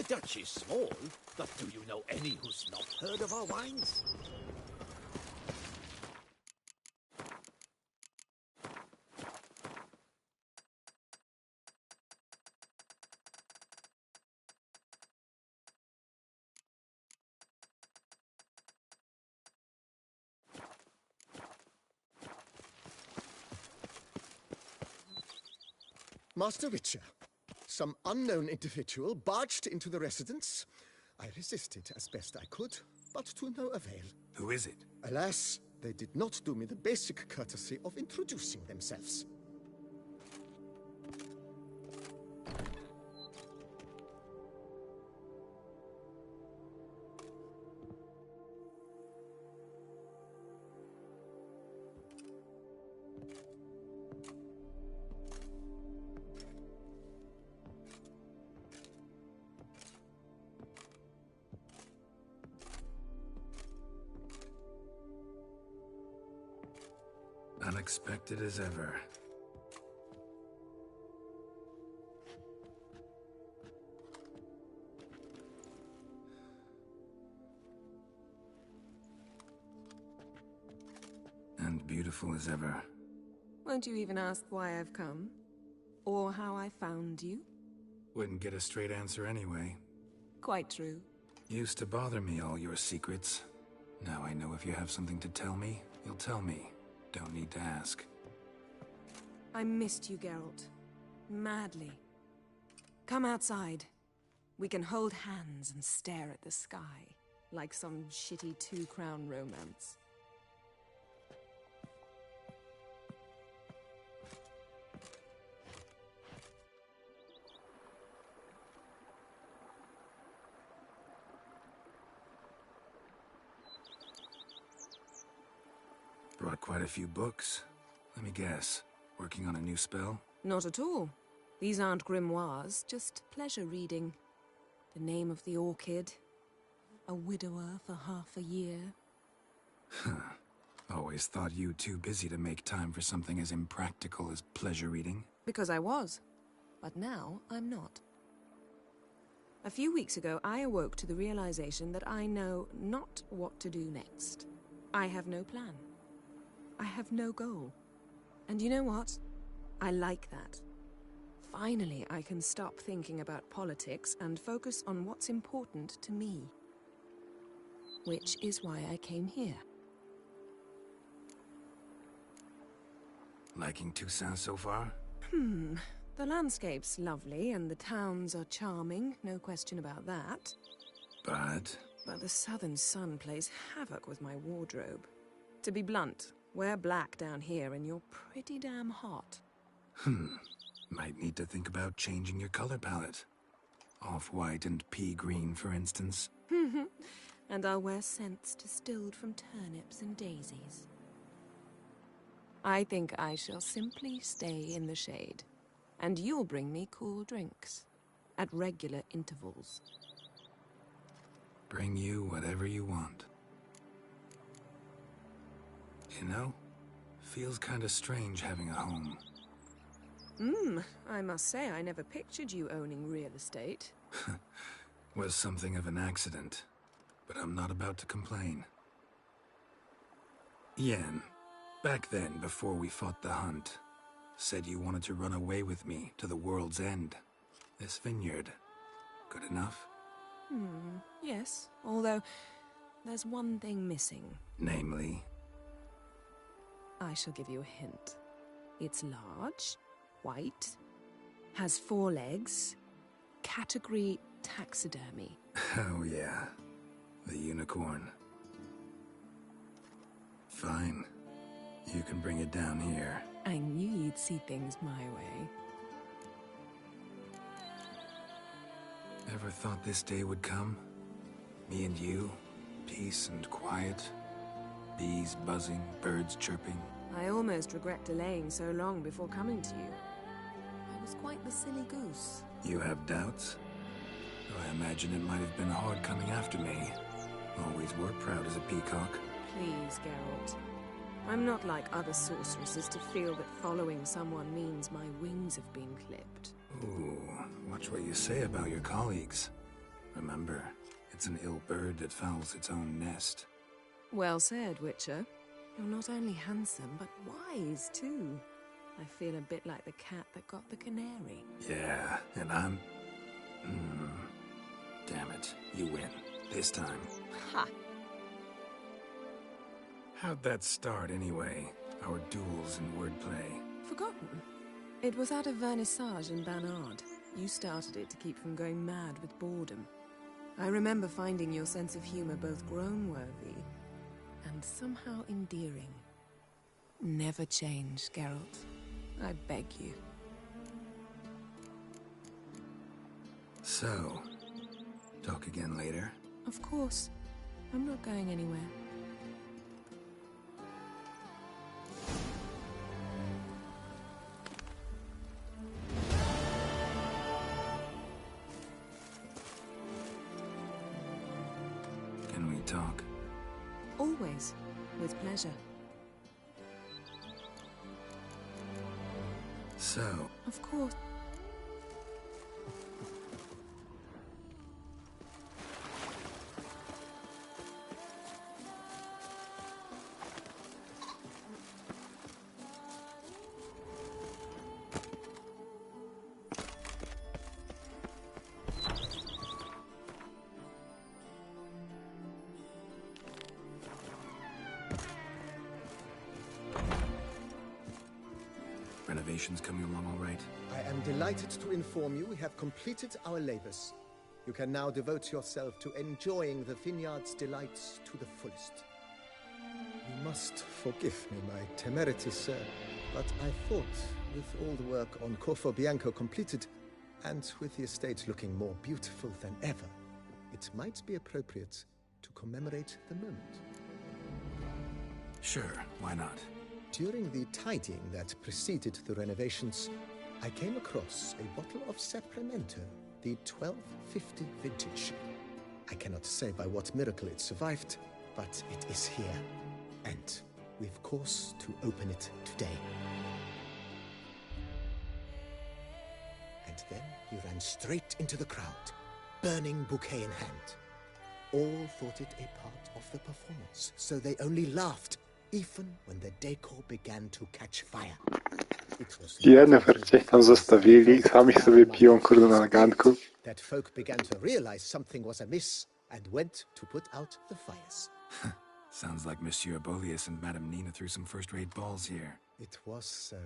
The Dutch is small, but do you know any who's not heard of our wines? Master Witcher, some unknown individual barged into the residence. I resisted as best I could, but to no avail. Who is it? Alas, they did not do me the basic courtesy of introducing themselves. Unexpected as ever. And beautiful as ever. Won't you even ask why I've come? Or how I found you? Wouldn't get a straight answer anyway. Quite true. Used to bother me, all your secrets. Now I know if you have something to tell me, you'll tell me. Don't need to ask. I missed you, Geralt. Madly. Come outside. We can hold hands and stare at the sky, like some shitty two-crown romance. Brought quite a few books. Let me guess. Working on a new spell? Not at all. These aren't grimoires, just pleasure reading. The Name of the Orchid. A widower for half a year. Huh. Always thought you too busy to make time for something as impractical as pleasure reading. Because I was. But now I'm not. A few weeks ago, I awoke to the realization that I know not what to do next. I have no plan. I have no goal. And you know what? I like that. Finally, I can stop thinking about politics and focus on what's important to me. Which is why I came here. Liking Toussaint so far? The landscape's lovely and the towns are charming, no question about that. But But the southern sun plays havoc with my wardrobe. To be blunt, wear black down here and you're pretty damn hot. might need to think about changing your color palette. Off-white and pea green, for instance. And I'll wear scents distilled from turnips and daisies. I think I shall simply stay in the shade. And you'll bring me cool drinks. At regular intervals. Bring you whatever you want. You know, feels kinda strange having a home. I must say I never pictured you owning real estate. Was something of an accident, but I'm not about to complain. Yen, back then, before we fought the hunt, said you wanted to run away with me to the world's end. This vineyard, good enough? Yes, although there's one thing missing. Namely? I shall give you a hint. It's large, white, has 4 legs, category taxidermy. Oh yeah, the unicorn. Fine, you can bring it down here. I knew you'd see things my way. Ever thought this day would come? Me and you, peace and quiet. Bees buzzing, birds chirping. I almost regret delaying so long before coming to you. I was quite the silly goose. You have doubts? Though I imagine it might have been hard coming after me. Always were proud as a peacock. Please, Geralt. I'm not like other sorceresses to feel that following someone means my wings have been clipped. Ooh, watch what you say about your colleagues. Remember, it's an ill bird that fouls its own nest. Well said, Witcher. You're not only handsome, but wise, too. I feel a bit like the cat that got the canary. Yeah, and I'm... Damn it, you win. This time. Ha! How'd that start, anyway? Our duels and wordplay. Forgotten? It was at a vernissage in Banard. You started it to keep from going mad with boredom. I remember finding your sense of humor both groan-worthy and somehow endearing. Never change, Geralt. I beg you. So, talk again later? Of course. I'm not going anywhere. Can we talk? Always. With pleasure. So, Of course. renovations coming along all right? I am delighted to inform you we have completed our labors. You can now devote yourself to enjoying the vineyard's delights to the fullest. You must forgive me my temerity, sir, but I thought, with all the work on Corvo Bianco completed, and with the estate looking more beautiful than ever, it might be appropriate to commemorate the moment. Sure, why not? During the tidying that preceded the renovations, I came across a bottle of Sapramento, the 1250 vintage. I cannot say by what miracle it survived, but it is here. And we've course to open it today. And then he ran straight into the crowd, burning bouquet in hand. All thought it a part of the performance, so they only laughed, even when the decor began to catch fire. Yennefer gdzieś tam zostawili, sami sobie piją kurde na ganku. That folk began to realize something was amiss and went to put out the fires. Sounds like Monsieur Bolius and Madame Nina threw some first-rate balls here. It was so.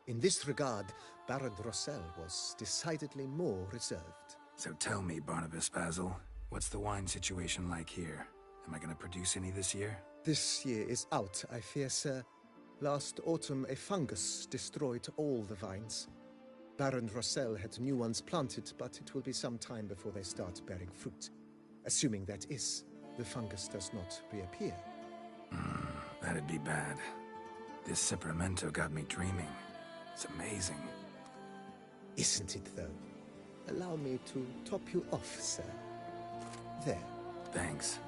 In this regard, Baron Rossel was decidedly more reserved. So tell me, Barnabas Basil, what's the wine situation like here? Am I going to produce any this year? This year is out, I fear, sir. Last autumn, a fungus destroyed all the vines. Baron Rossel had new ones planted, but it will be some time before they start bearing fruit. Assuming that is, the fungus does not reappear. That'd be bad. This Sapramento got me dreaming. It's amazing. Isn't it, though? Allow me to top you off, sir. There. Thanks.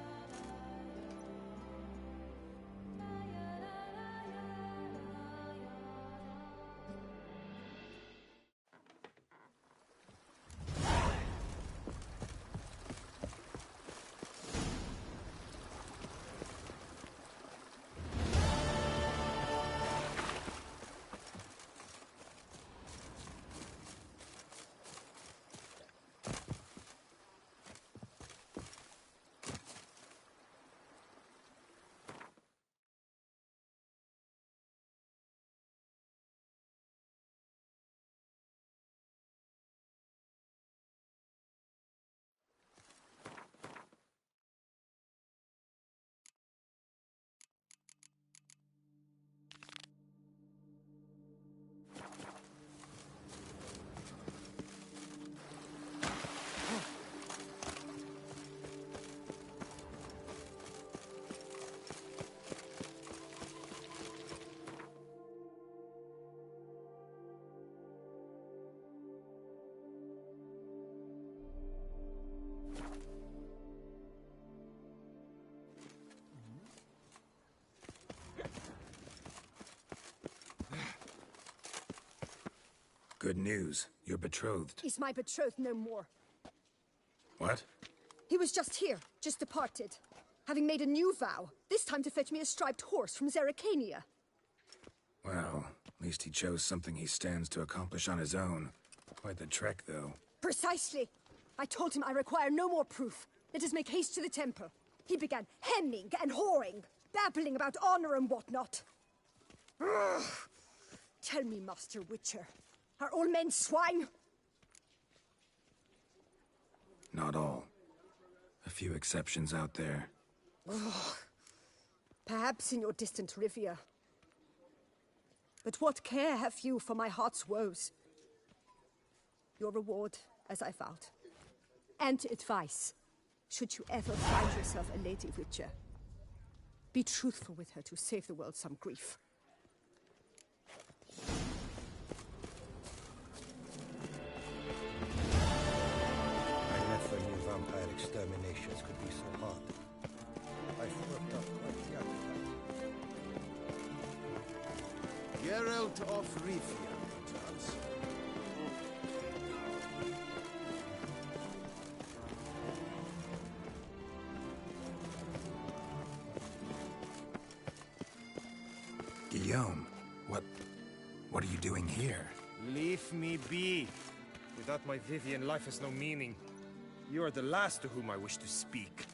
Good news. You're betrothed. Is my betrothed no more? What? He was just here, just departed. Having made a new vow, this time to fetch me a striped horse from Zerrikania. Well, at least he chose something he stands to accomplish on his own. Quite the trek, though. Precisely. I told him I require no more proof. Let us make haste to the temple. He began hemming and hawing, babbling about honor and whatnot. Ugh. Tell me, Master Witcher, are all men swine? Not all. A few exceptions out there. Ugh. Perhaps in your distant Rivia. But what care have you for my heart's woes? Your reward, as I vowed. And advice, should you ever find yourself a Lady Witcher. Be truthful with her to save the world some grief. I never knew vampire exterminations could be so hard. I've worked up quite the appetite. Geralt of Rivia, Charles. Guillaume, what are you doing here? Leave me be. Without my Vivian, life has no meaning. You are the last to whom I wish to speak.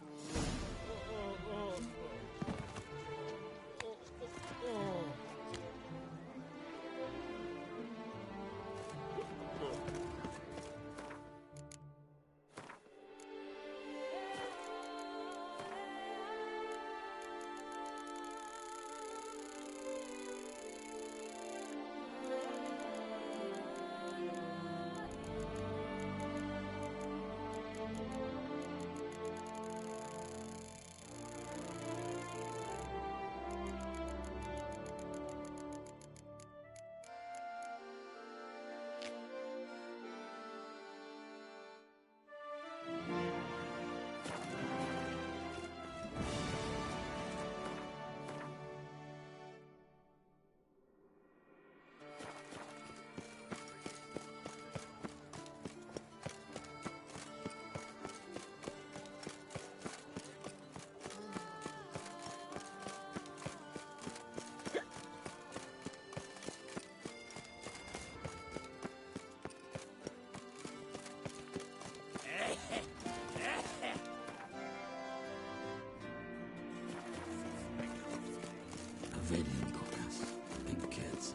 Big kids.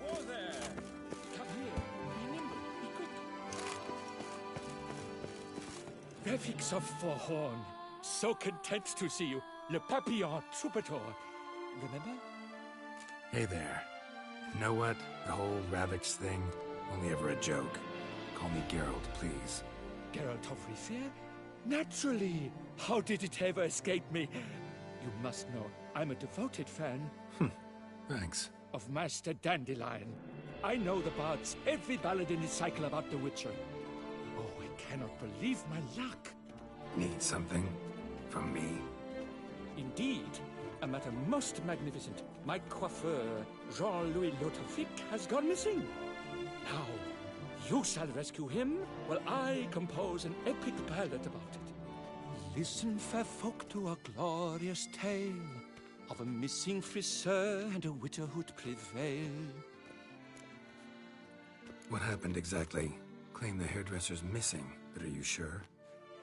Whoa there! Come here. Be nimble. Be quick. Refix of Forhorn. So content to see you. Le Papillon Troubadour. Remember? Hey there. You know what? The whole Ravix thing, only ever a joke. Call me Geralt, please. Geralt of Rivia? Naturally! How did it ever escape me? You must know, I'm a devoted fan Thanks. of Master Dandelion. I know the bards, every ballad in his cycle about the Witcher. Oh, I cannot believe my luck. Need something? From me? Indeed, a matter most magnificent. My coiffeur, Jean-Louis Lotovic, has gone missing. Now, you shall rescue him, while I compose an epic ballad about it. Listen, fair folk, to a glorious tale of a missing friseur and a widowhood prevail. What happened exactly? Claim the hairdresser's missing, but are you sure?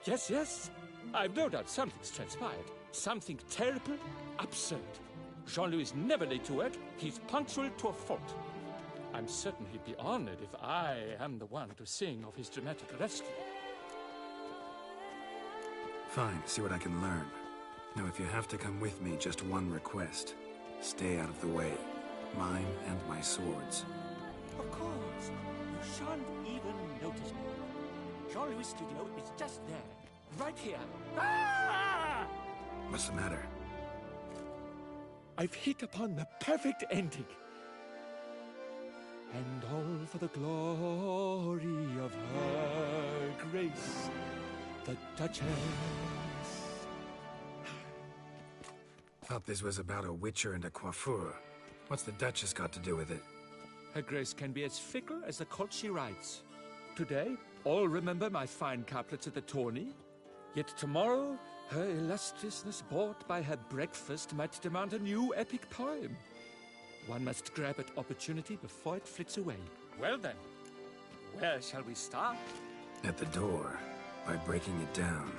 Yes, yes. I've no doubt something's transpired. Something terrible, absurd. Jean-Louis is never late to work. He's punctual to a fault. I'm certain he'd be honored if I am the one to sing of his dramatic rescue. Fine, see what I can learn. Now, if you have to come with me, just one request. Stay out of the way. Mine and my swords. Of course. You shan't even notice me. Jean-Louis' studio is just there. Right here. Ah! What's the matter? I've hit upon the perfect ending. And all for the glory of her grace, the Duchess. Thought this was about a witcher and a coiffeur. What's the Duchess got to do with it? Her Grace can be as fickle as the colt she rides. Today, all remember my fine couplets at the tourney. Yet tomorrow, her illustriousness bought by her breakfast might demand a new epic poem. One must grab at opportunity before it flits away. Well then, where shall we start? At the door, by breaking it down.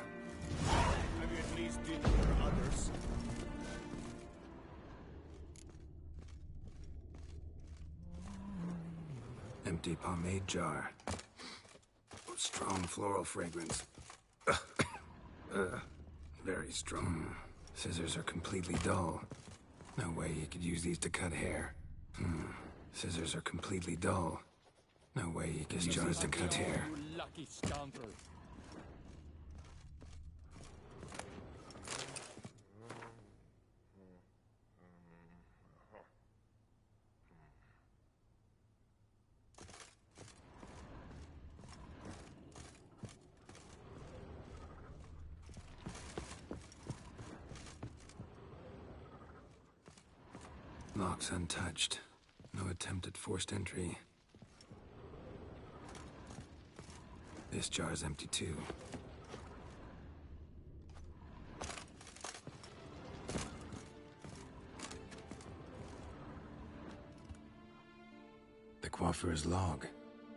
Have you at least did for others? Empty pomade jar. Strong floral fragrance. Very strong. Scissors are completely dull. No way you could use these to cut hair. Scissors are completely dull. No way you could use these to cut hair. You lucky scoundrel. Locks untouched. No attempt at forced entry. This jar's empty too. The coiffeur's log.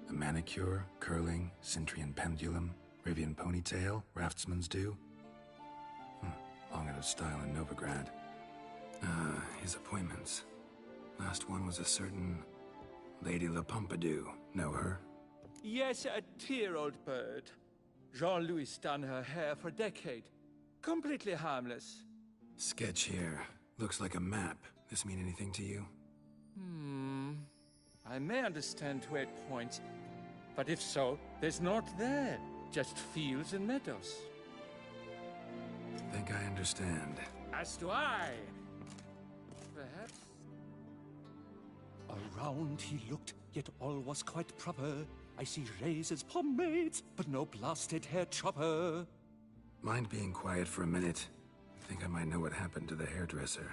A manicure, curling, Cintrian pendulum, Rivian ponytail, raftsman's due. Long out of style in Novigrad. His appointments. Last one was a certain Lady La Pompadour. Know her? Yes, a dear old bird. Jean-Louis done her hair for a decade. Completely harmless. Sketch here. Looks like a map. This mean anything to you? I may understand where it points, but if so, there's naught there. Just fields and meadows. Think I understand. As do I. Perhaps. Around he looked, yet all was quite proper. I see razors, pomades, but no blasted hair chopper. Mind being quiet for a minute? Think I might know what happened to the hairdresser.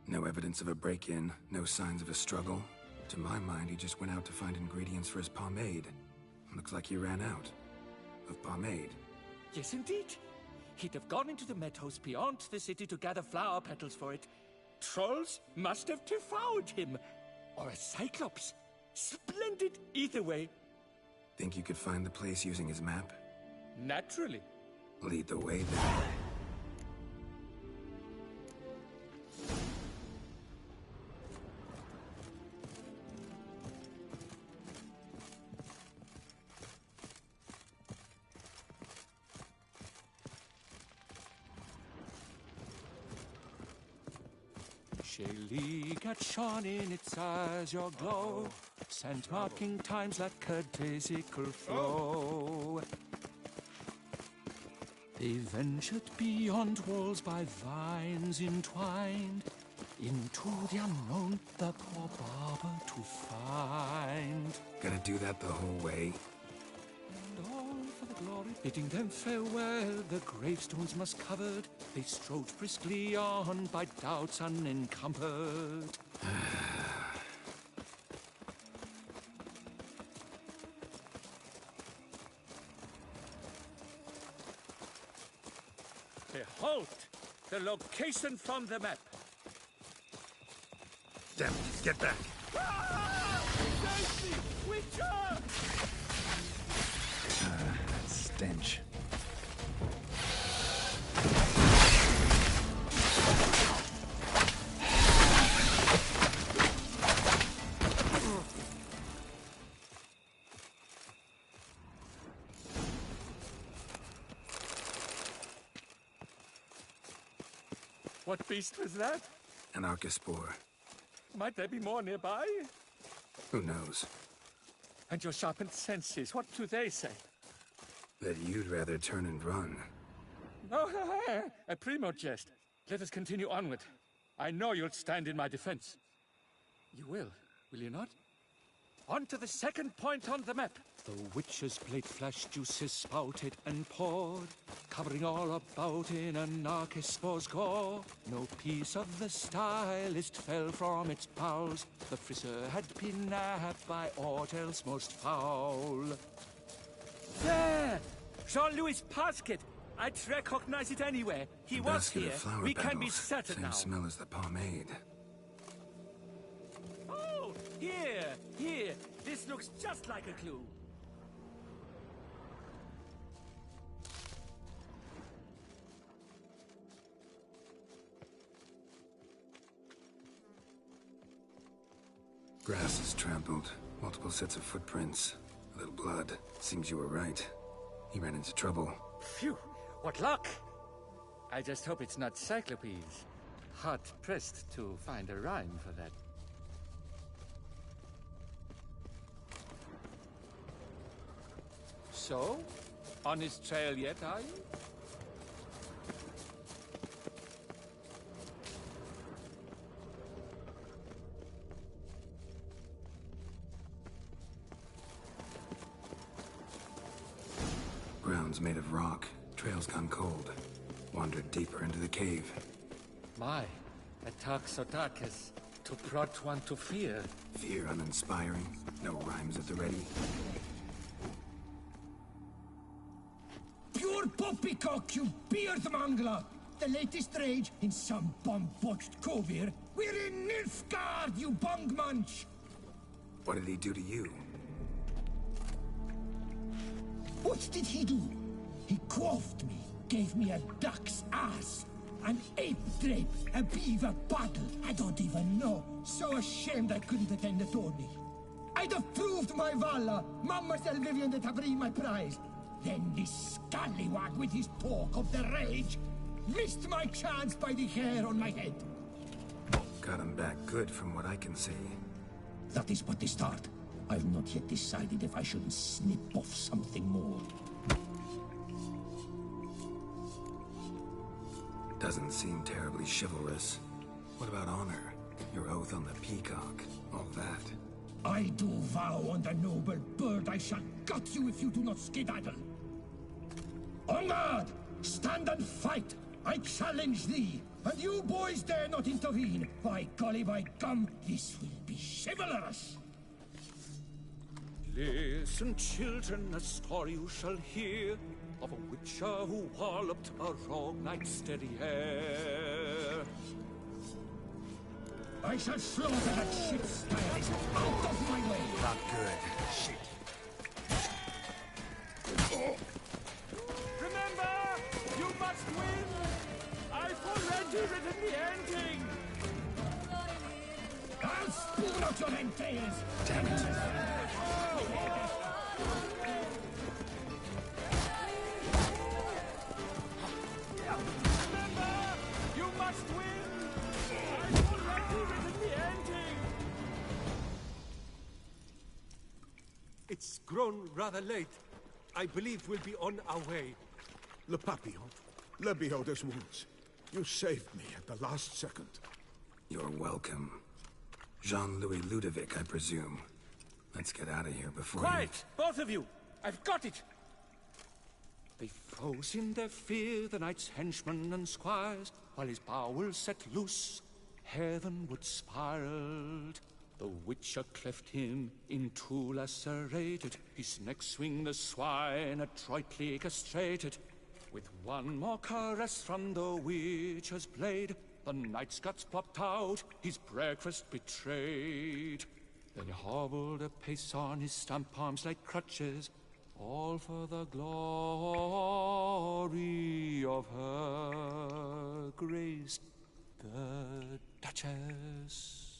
No evidence of a break-in, no signs of a struggle. To my mind, he just went out to find ingredients for his pomade. Looks like he ran out of pomade. Yes, indeed. He'd have gone into the meadows beyond the city to gather flower petals for it. Trolls must have devoured him. Or a cyclops. Splendid either way. Think you could find the place using his map? Naturally. Lead the way then. Shaylee shone in its eyes your glow, sand marking times like a daisical flow. They ventured beyond walls by vines entwined, into the unknown the poor barber to find. Gotta do that the whole way? And all for the glory, bidding them farewell, the gravestones musk covered, they strode briskly on by doubts unencumbered. Behold, the location from the map. Damn it, get back! Save me, Witcher! That stench. What beast was that? An Archospore. Might there be more nearby? Who knows? And your sharpened senses, what do they say? That you'd rather turn and run. Oh, a primo jest. Let us continue onward. I know you'll stand in my defense. You will you not? On to the second point on the map. The Witcher's blade flash juices spouted and poured, covering all about in an Archispor's gore. No piece of the stylist fell from its bowels. The friseur had been nabbed by aught else most foul. There! Jean-Louis' basket! I'd recognize it anywhere. He was Basket here. of flower We can petals. be certain Same now. smell as the pomade. Oh, here. This looks just like a clue. Grass is trampled. Multiple sets of footprints. A little blood. Seems you were right. He ran into trouble. Phew, what luck! I just hope it's not Cyclopes. Hard-pressed to find a rhyme for that. So? On his trail yet, are you? Ground's made of rock. Trail's gone cold. Wandered deeper into the cave. My, a dark so dark as to prod one to fear. Fear uninspiring. No rhymes at the ready. Pure poppycock, you beard mangler! The latest rage in some bomb-botched cove here. We're in Nilfgaard, you bung munch! What did he do to you? What did he do? He quaffed me, gave me a duck's ass, an ape drape, a beaver bottle. I don't even know. So ashamed I couldn't attend the tourney. I'd have proved my valor, Mademoiselle Vivienne de Tabry my prize. Then this scallywag with his talk of the rage missed my chance by the hair on my head. Got him back good from what I can see. That is but the start. I've not yet decided if I shouldn't snip off something more. Doesn't seem terribly chivalrous. What about honor? Your oath on the peacock? All that? I do vow on the noble bird I shall gut you if you do not skedaddle. On guard! Stand and fight! I challenge thee! And you boys dare not intervene! By golly, by gum, this will be chivalrous! Listen, children, a story you shall hear of a witcher who walloped a rogue knight's derriere. I shall slaughter that shit stylist out of my way! Not good. Shit. Remember, you must win! I've already written the ending! I'll spoon out your entrails! Damn it. Remember, you must win! I've already written the ending! It's grown rather late. I believe we'll be on our way. Le Papillon, le Beholder's wounds. You saved me at the last second. You're welcome. Jean-Louis Ludovic, I presume. Let's get out of here before Quiet, both of you! I've got it! They froze in their fear, the knight's henchmen and squires, while his bowels set loose, heavenward spiraled. The witcher cleft him in two lacerated, his neck swing the swine adroitly castrated. With one more caress from the witcher's blade, the knight's guts plopped out, his breakfast betrayed. Then he hobbled a pace on his stump arms like crutches, all for the glory of her grace, the Duchess.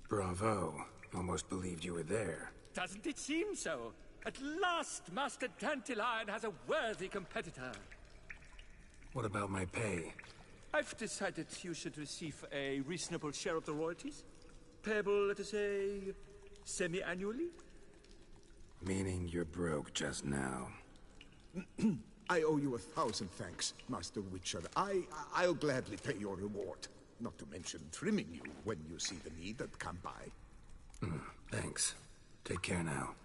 Bravo. Almost believed you were there. Doesn't it seem so? At last, Master Dandelion has a worthy competitor. What about my pay? I've decided you should receive a reasonable share of the royalties. Payable, let us say, semi-annually? Meaning you're broke just now. I owe you 1,000 thanks, Master Witcher. I'll gladly pay your reward. Not to mention trimming you when you see the need that come by. Thanks. Take care now.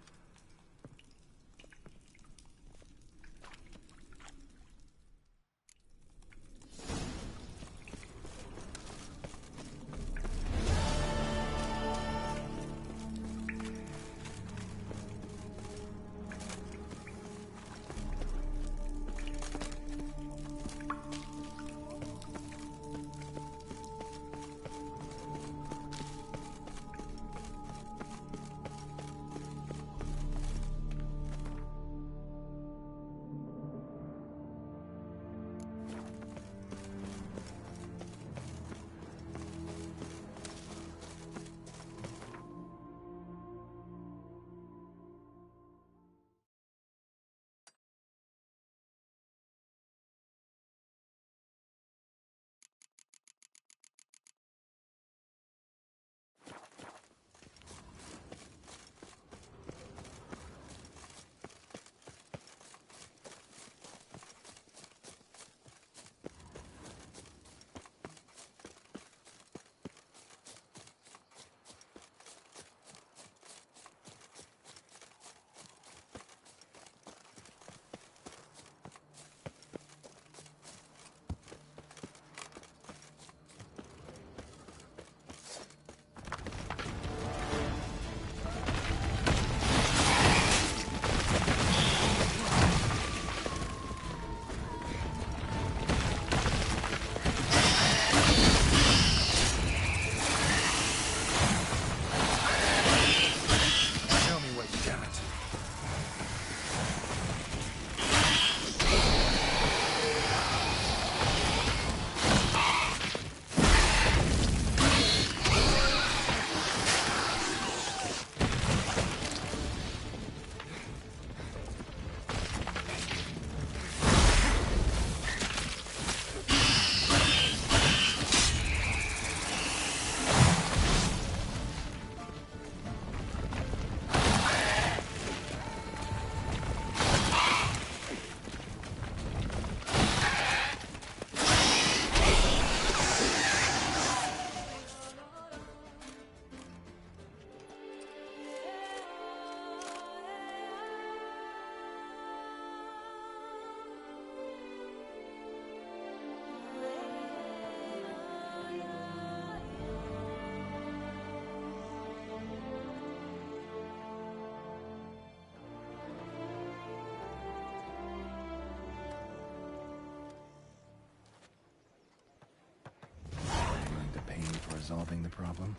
Resolving the problem.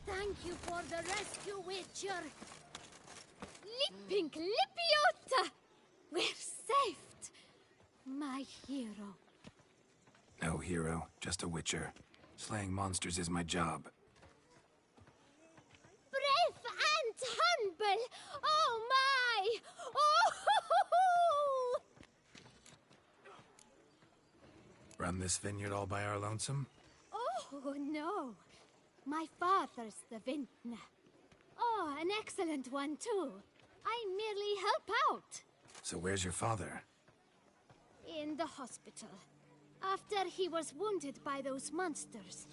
Thank you for the rescue, Witcher. Lippink Lippiota! We're saved. My hero. No hero, just a Witcher. Slaying monsters is my job. Brave and humble! Oh my! Oh! Run this vineyard all by our lonesome? Oh, no. My father's the vintner. Oh, an excellent one, too. I merely help out. So where's your father? In the hospital. After he was wounded by those monsters.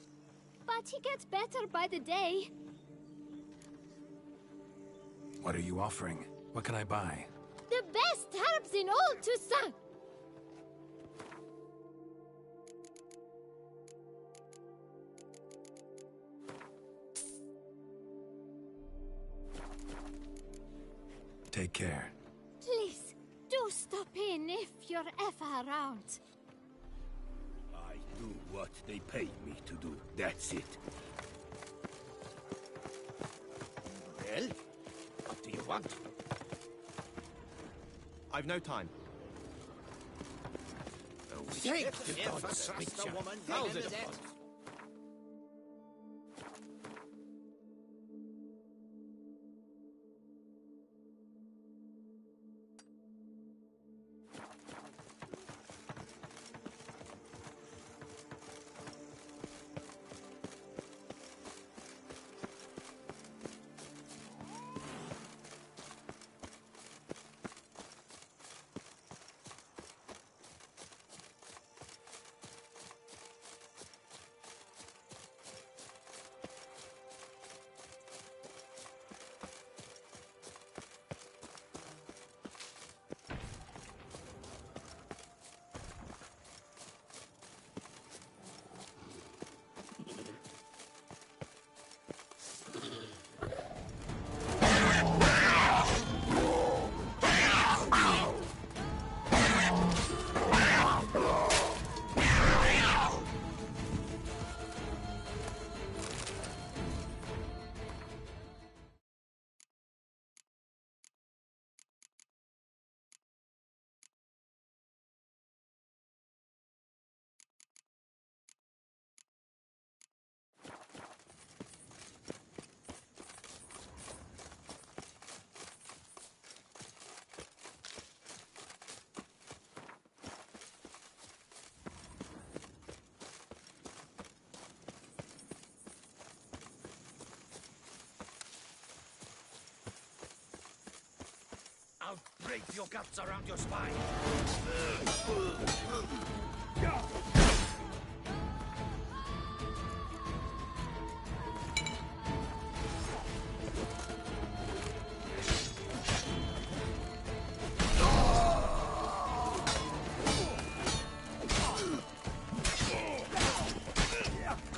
But he gets better by the day. What are you offering? What can I buy? The best herbs in all Toussaint! Take care. Please, do stop in if you're ever around. I do what they pay me to do. That's it. Well, what do you want? I've no time. Thank the gods, Witcher. How's it? drape your guts around your spine.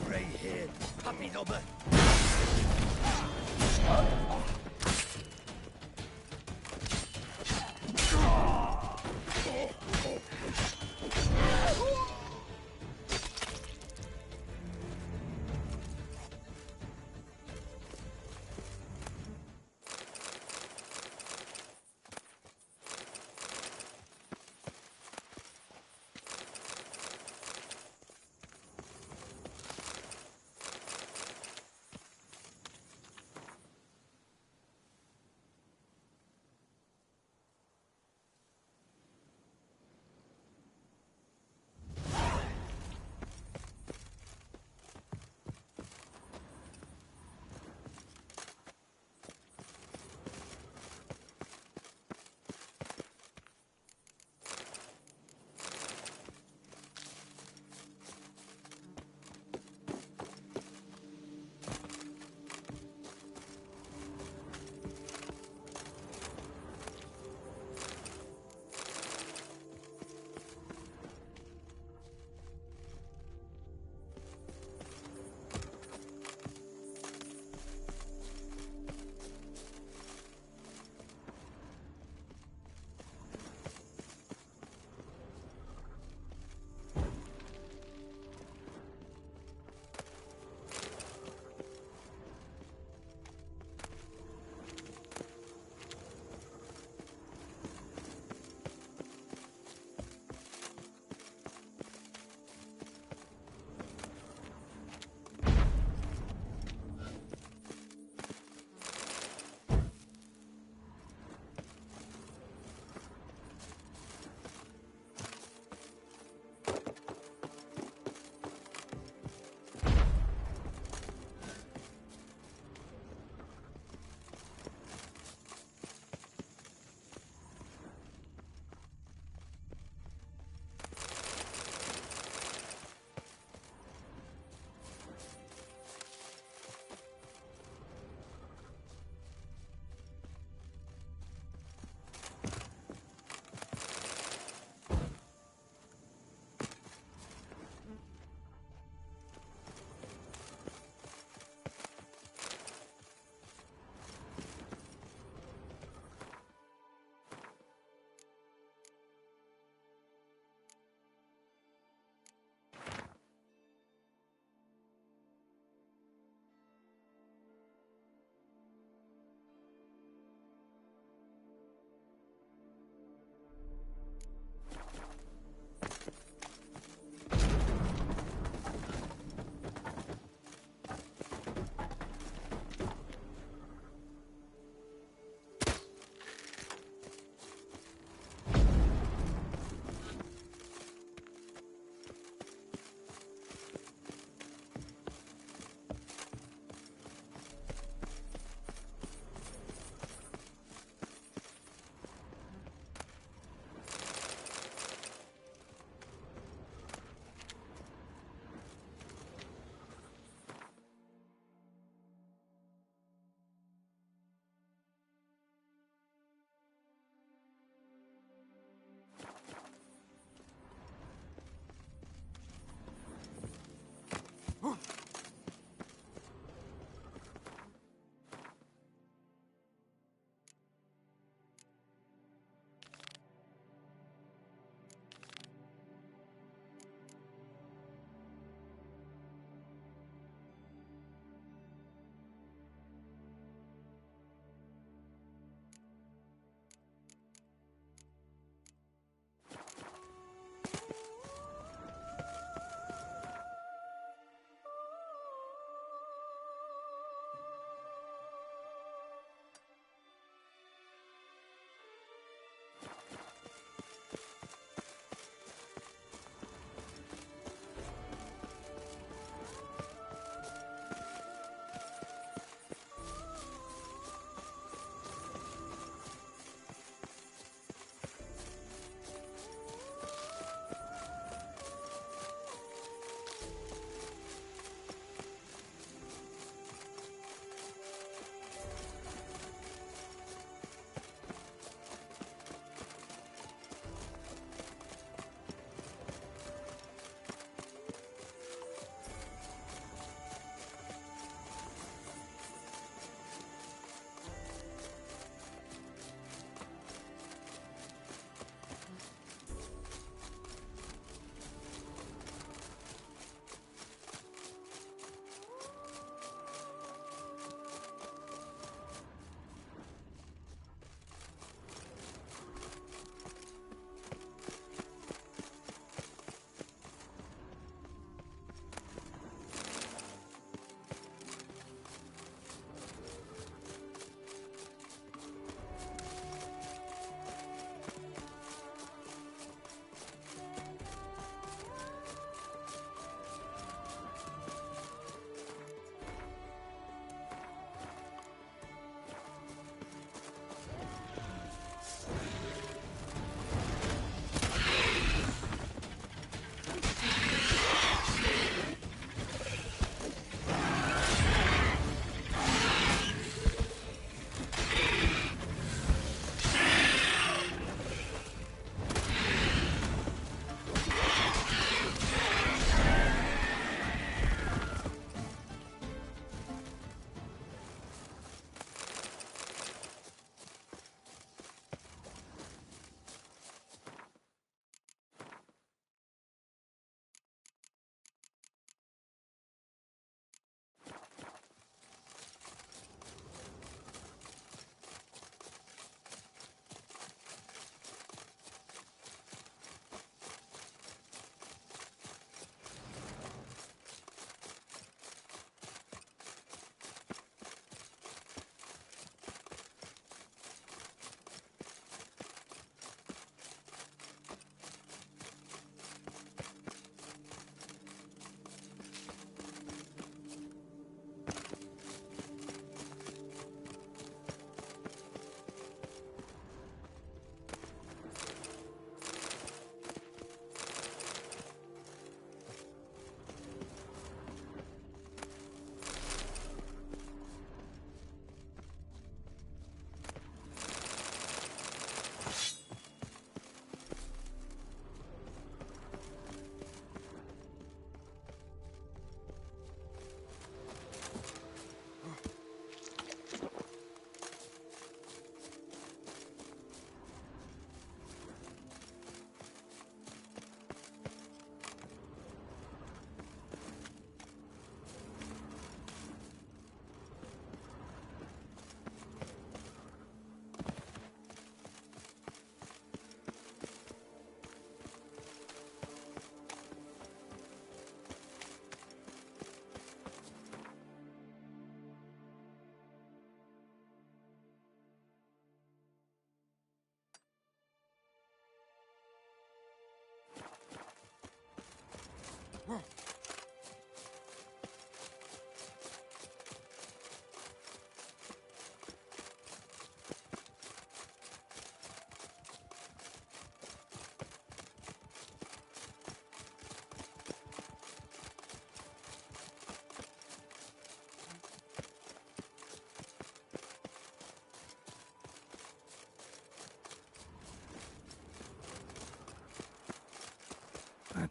Grey-haired puppy dobber.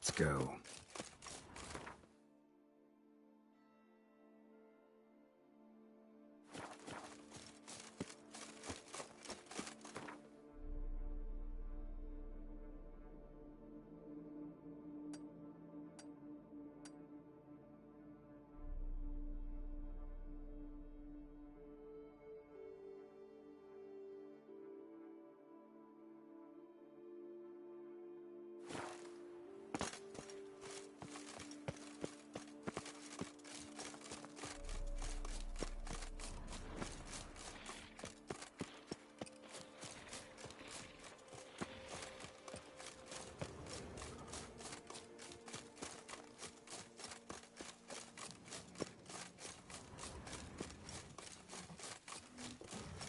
Let's go.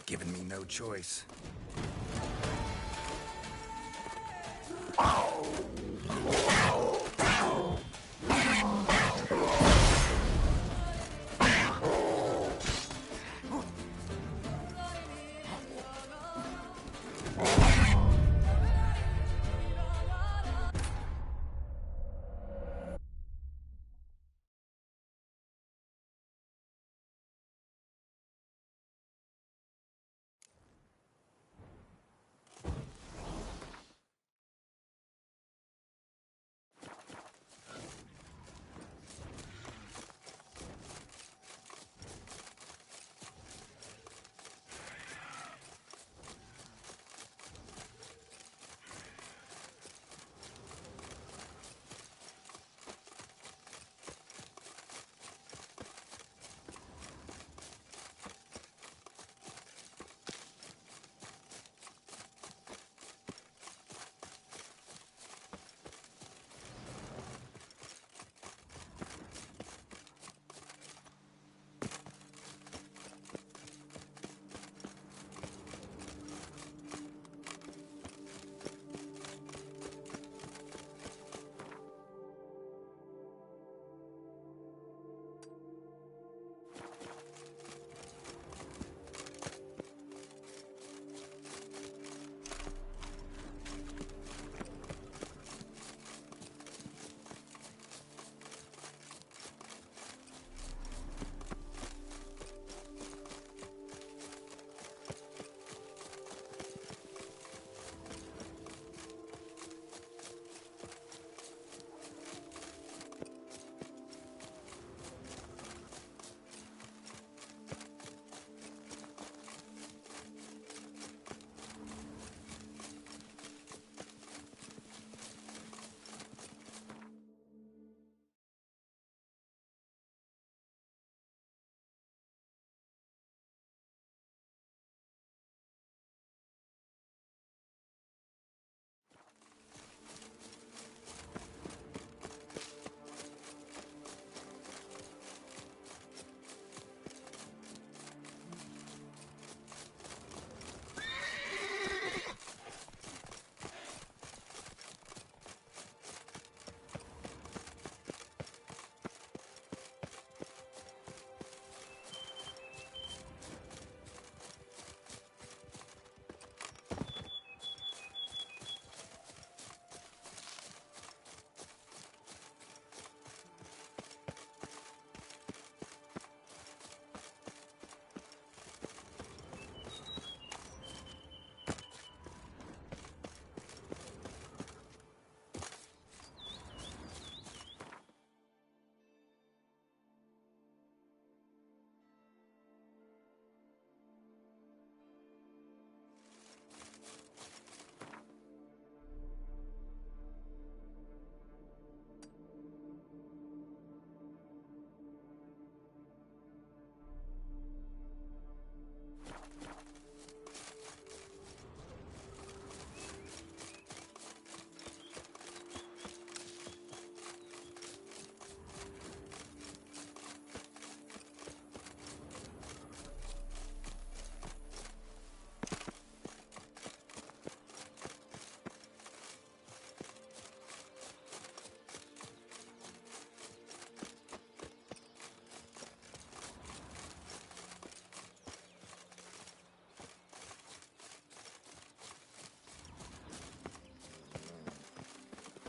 Giving me no choice.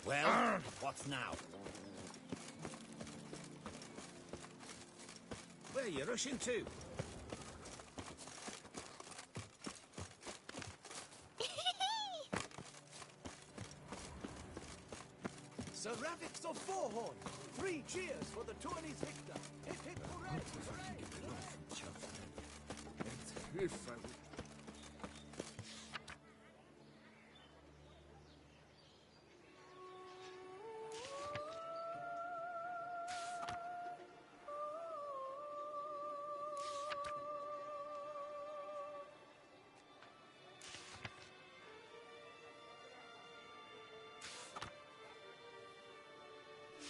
Well, what now? Where are you rushing to? Sir Ravix of Fourhorn! 3 cheers for the tourney's victor! Hip hip hooray! If I would...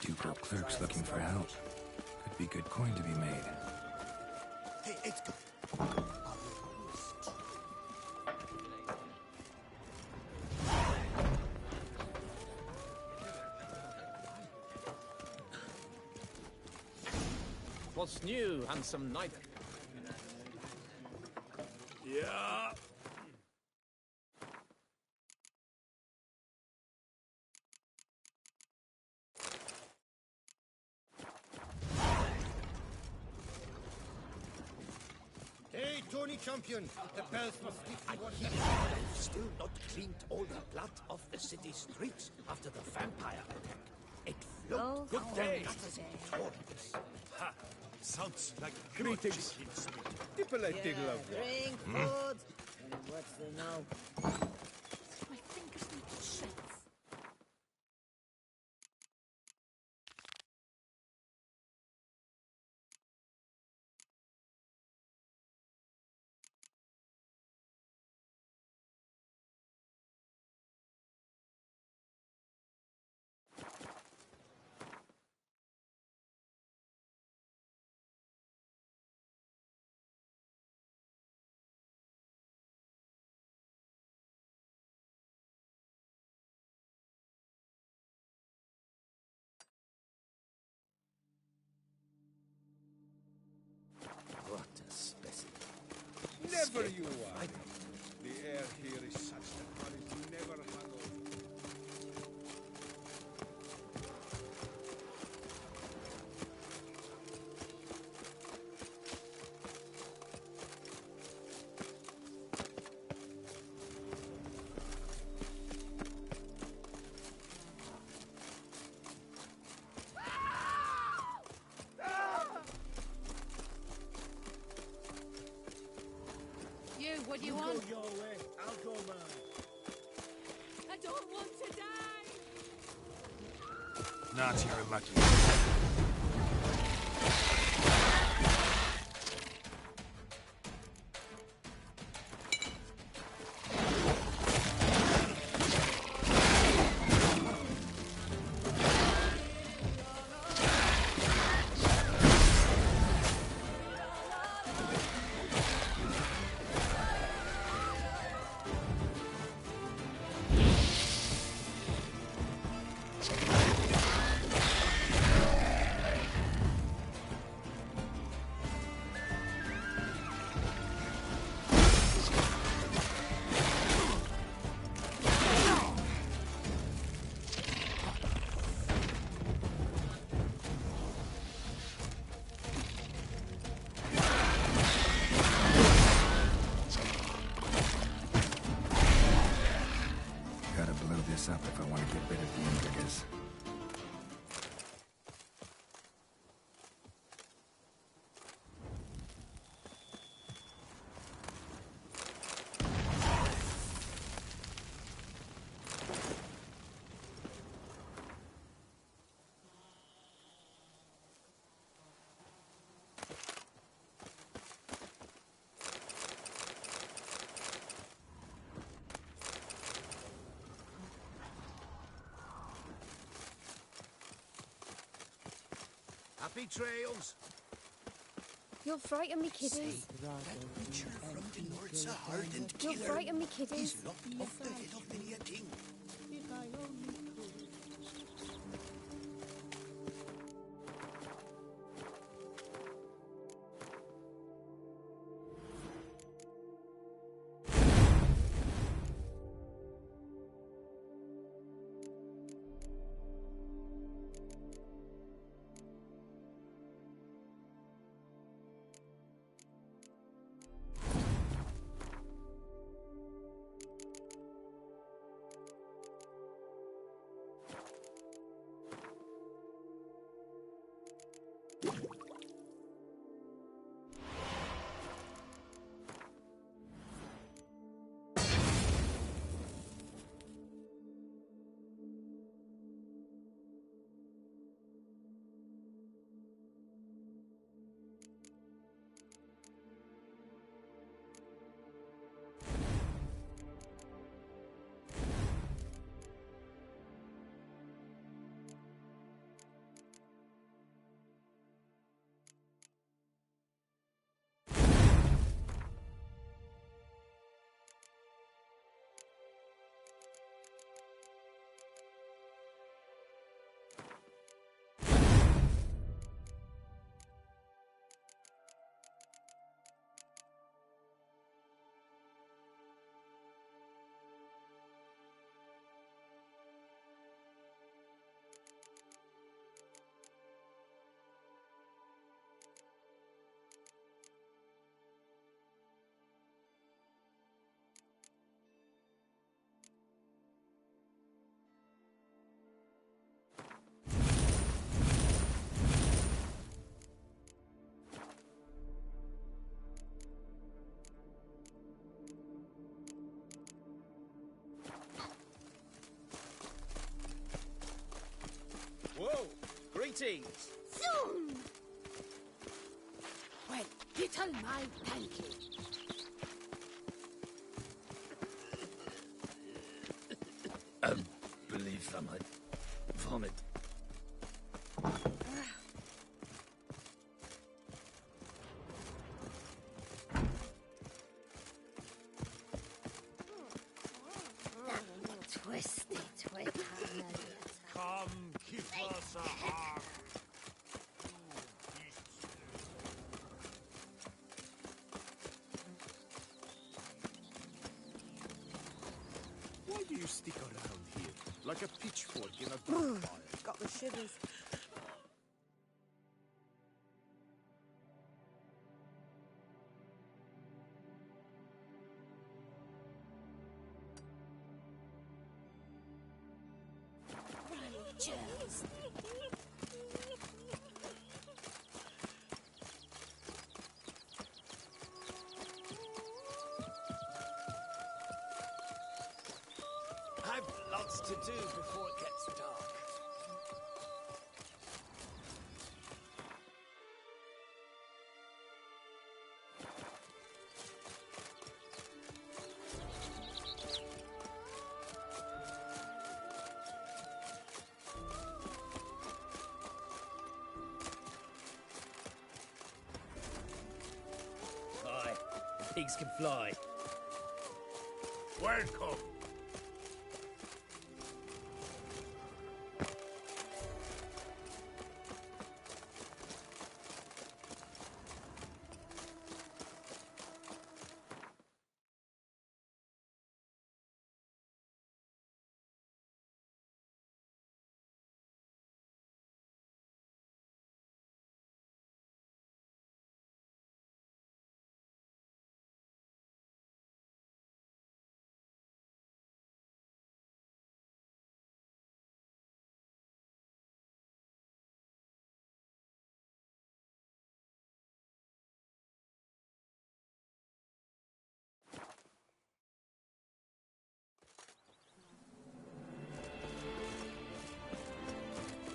Ducal clerks looking for help. Could be good coin to be made. Hey, it's good. What's new, handsome knight? Yeah. Hey, Tony Champion! The bells must be... They've still not cleaned all the blood off the city streets after the vampire attack. It flowed. Good day. Victorious. Ha! Sounds like greetings. Diplomatic love. Drink, food, and what's the no? My fingers need to shreds. What a specimen. Never you are. The air here is such that one is never hungover. You, what do you want? Go your way. I'll go mine. I don't want to die! Not your lucky. Gotta blow this up if I want to get rid of the intrigues. Happy trails. You'll frighten me, kiddies. That creature from the north's a hardened You'll killer. frighten me, kiddies. He's lopped off the head of many a king. cities. Soon! Well, little my thank you. Believe I might vomit. Twisty twig. Come, keep us a heart. Why do you stick around here like a pitchfork in a bonfire? Got the shivers. Chills. I've lots to do before it gets dark. Aye, pigs can fly. Welcome.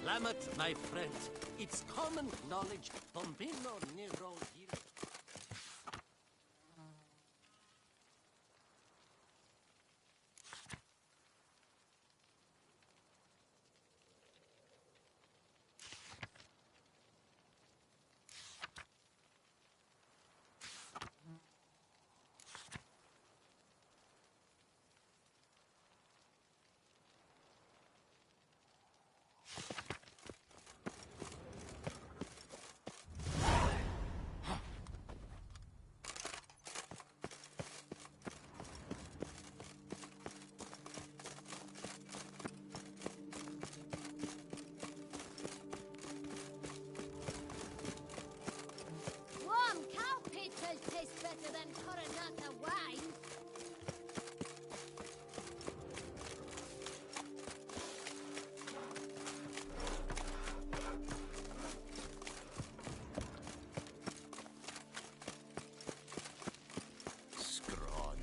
Lamet, my friend, it's common knowledge Bombino Nero here. Warm cow petrol tastes better than Coronata wine. Scrawn.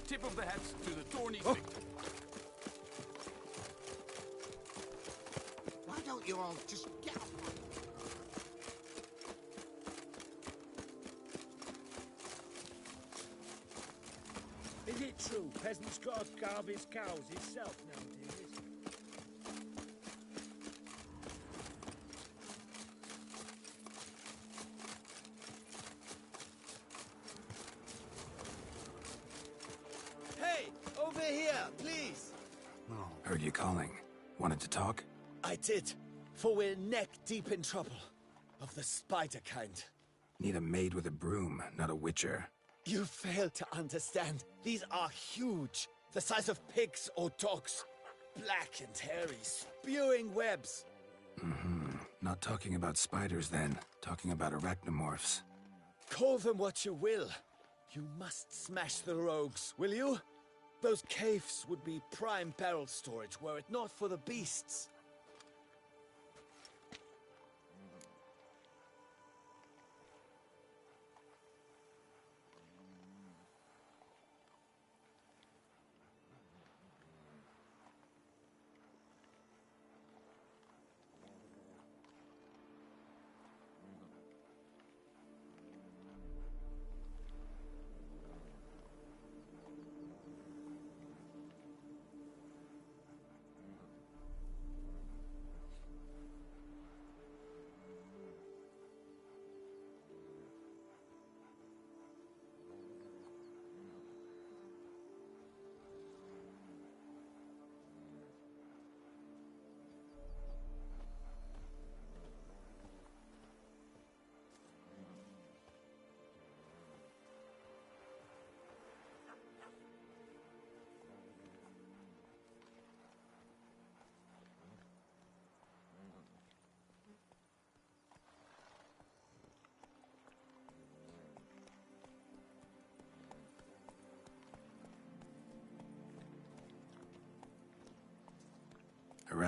Tip of the hat to the Thorny Oh. victim. Why don't you all just get off? Is it true peasants can't carve his cows himself nowadays? Hey, over here, please. Heard you calling. Wanted to talk? I did, for we're neck deep in trouble. Of the spider kind. Need a maid with a broom, not a witcher. You fail to understand. These are huge. The size of pigs or dogs. Black and hairy, spewing webs. Not talking about spiders then. Talking about arachnomorphs. Call them what you will. You must smash the rogues, will you? Those caves would be prime barrel storage were it not for the beasts.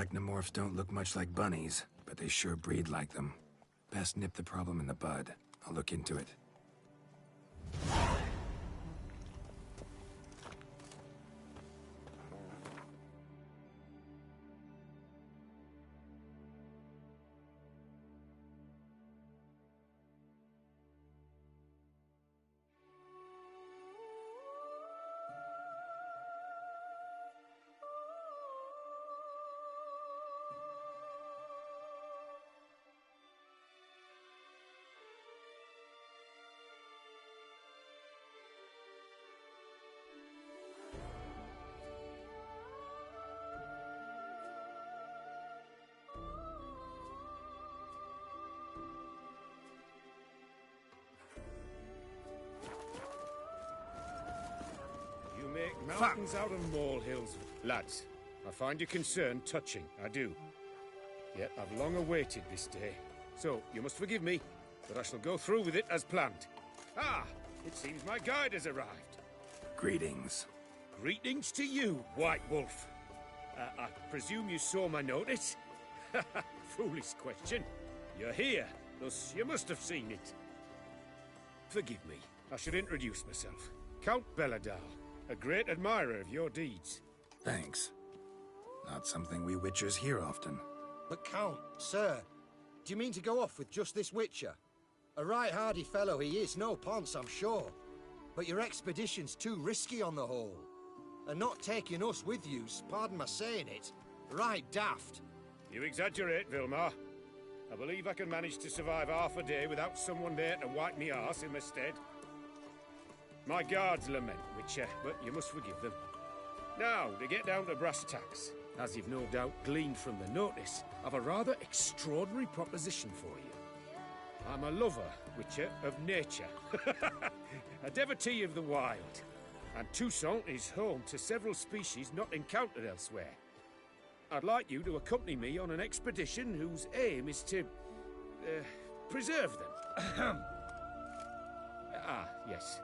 Arachnomorphs don't look much like bunnies, but they sure breed like them. Best nip the problem in the bud. I'll look into it. Make mountains out of molehills. Lads, I find your concern touching, I do. Yet I've long awaited this day. So, you must forgive me, but I shall go through with it as planned. Ah, it seems my guide has arrived. Greetings. Greetings to you, White Wolf. I presume you saw my notice? Foolish question. You're here, thus you must have seen it. Forgive me, I should introduce myself. Count Belladal. A great admirer of your deeds. Thanks. Not something we Witchers hear often. But Count, sir, do you mean to go off with just this Witcher? A right hardy fellow he is, no ponce, I'm sure. But your expedition's too risky on the whole. And not taking us with you's, pardon my saying it, right daft. You exaggerate, Vilmar. I believe I can manage to survive half a day without someone there to wipe me arse in my stead. My guards lament, Witcher, but you must forgive them. Now, to get down to brass tacks, as you've no doubt gleaned from the notice, I've a rather extraordinary proposition for you. I'm a lover, Witcher, of nature. A devotee of the wild. And Toussaint is home to several species not encountered elsewhere. I'd like you to accompany me on an expedition whose aim is to... preserve them. Yes.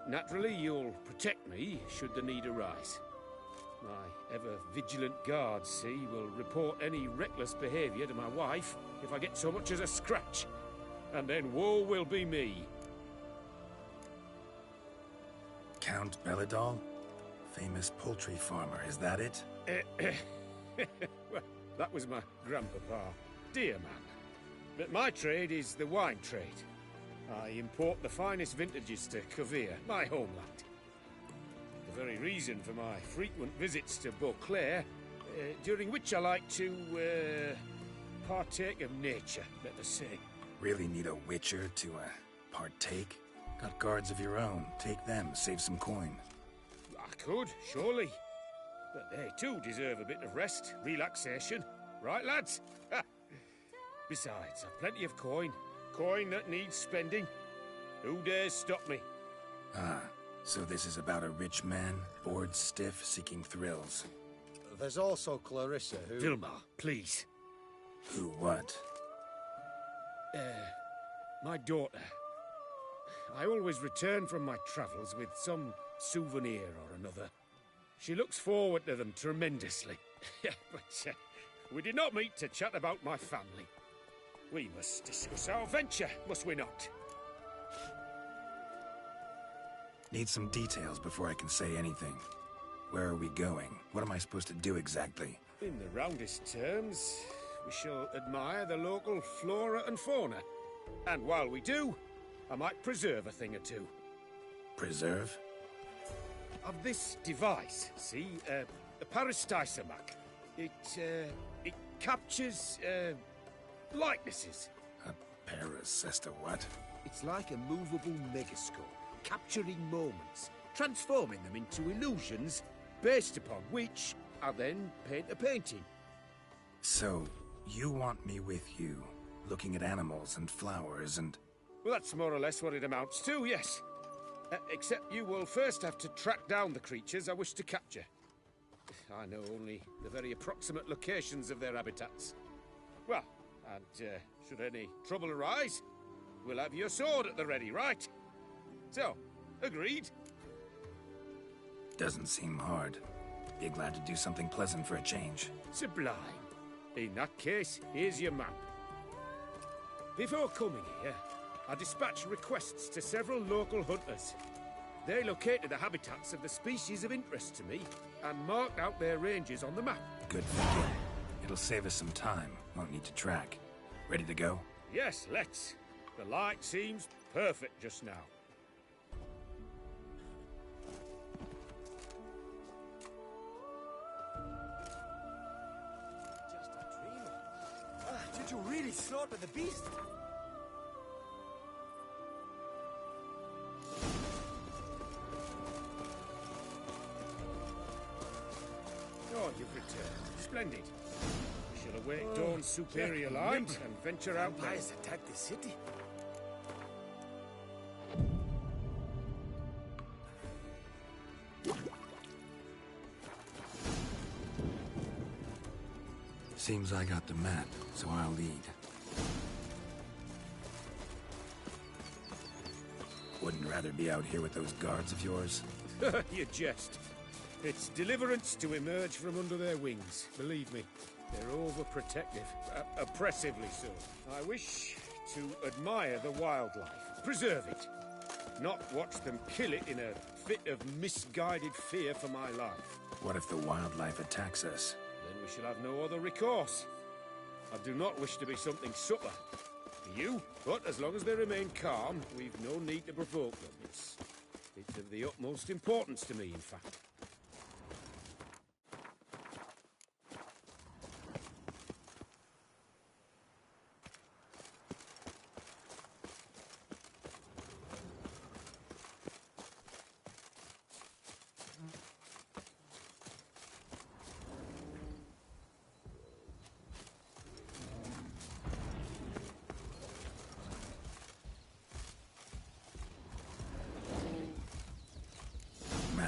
Naturally, you'll protect me should the need arise. My ever-vigilant guards, see, will report any reckless behavior to my wife if I get so much as a scratch. And then woe will be me. Count Belladal? Famous poultry farmer, is that it? Well, that was my grandpapa. Dear man. But my trade is the wine trade. I import the finest vintages to Kovir, my homeland. The very reason for my frequent visits to Beauclair, during which I like to, partake of nature, let us say. Really need a Witcher to, partake? Got guards of your own. Take them, save some coin. I could, surely. But they too deserve a bit of rest, relaxation. Right, lads? Besides, I've plenty of coin. Coin that needs spending. Who dares stop me? Ah, so this is about a rich man, bored stiff, seeking thrills. There's also Clarissa, who... Vilmar, please. Who what? My daughter. I always return from my travels with some souvenir or another. She looks forward to them tremendously. But we did not meet to chat about my family. We must discuss our venture, must we not? Need some details before I can say anything. Where are we going? What am I supposed to do exactly? In the roundest terms, we shall admire the local flora and fauna. And while we do, I might preserve a thing or two. Preserve? Of this device, see? A Parastysomac. It captures, likenesses. A what? It's like a movable megascope, capturing moments, transforming them into illusions, based upon which I then paint a painting. So, you want me with you, looking at animals and flowers and... Well, that's more or less what it amounts to, yes. Except you will first have to track down the creatures I wish to capture. I know only the very approximate locations of their habitats. Well, and should any trouble arise, we'll have your sword at the ready, right? So, agreed? Doesn't seem hard. Be glad to do something pleasant for a change. Sublime. In that case, here's your map. Before coming here, I dispatched requests to several local hunters. They located the habitats of the species of interest to me and marked out their ranges on the map. Good thinking. It'll save us some time. Won't need to track. Ready to go? Yes, let's. The light seems perfect just now. Just a dream. Did you really slaughter the beast? Oh, you've returned. Splendid. We shall await Dawn's superior light and venture out there. Vampires attack the city. Seems I got the map, so I'll lead. Wouldn't rather be out here with those guards of yours? You jest. It's deliverance to emerge from under their wings, believe me. They're overprotective, oppressively so. I wish to admire the wildlife, preserve it, not watch them kill it in a fit of misguided fear for my life. What if the wildlife attacks us? Then we shall have no other recourse. I do not wish to be something subtler to you, but as long as they remain calm, we've no need to provoke them. It's of the utmost importance to me, in fact.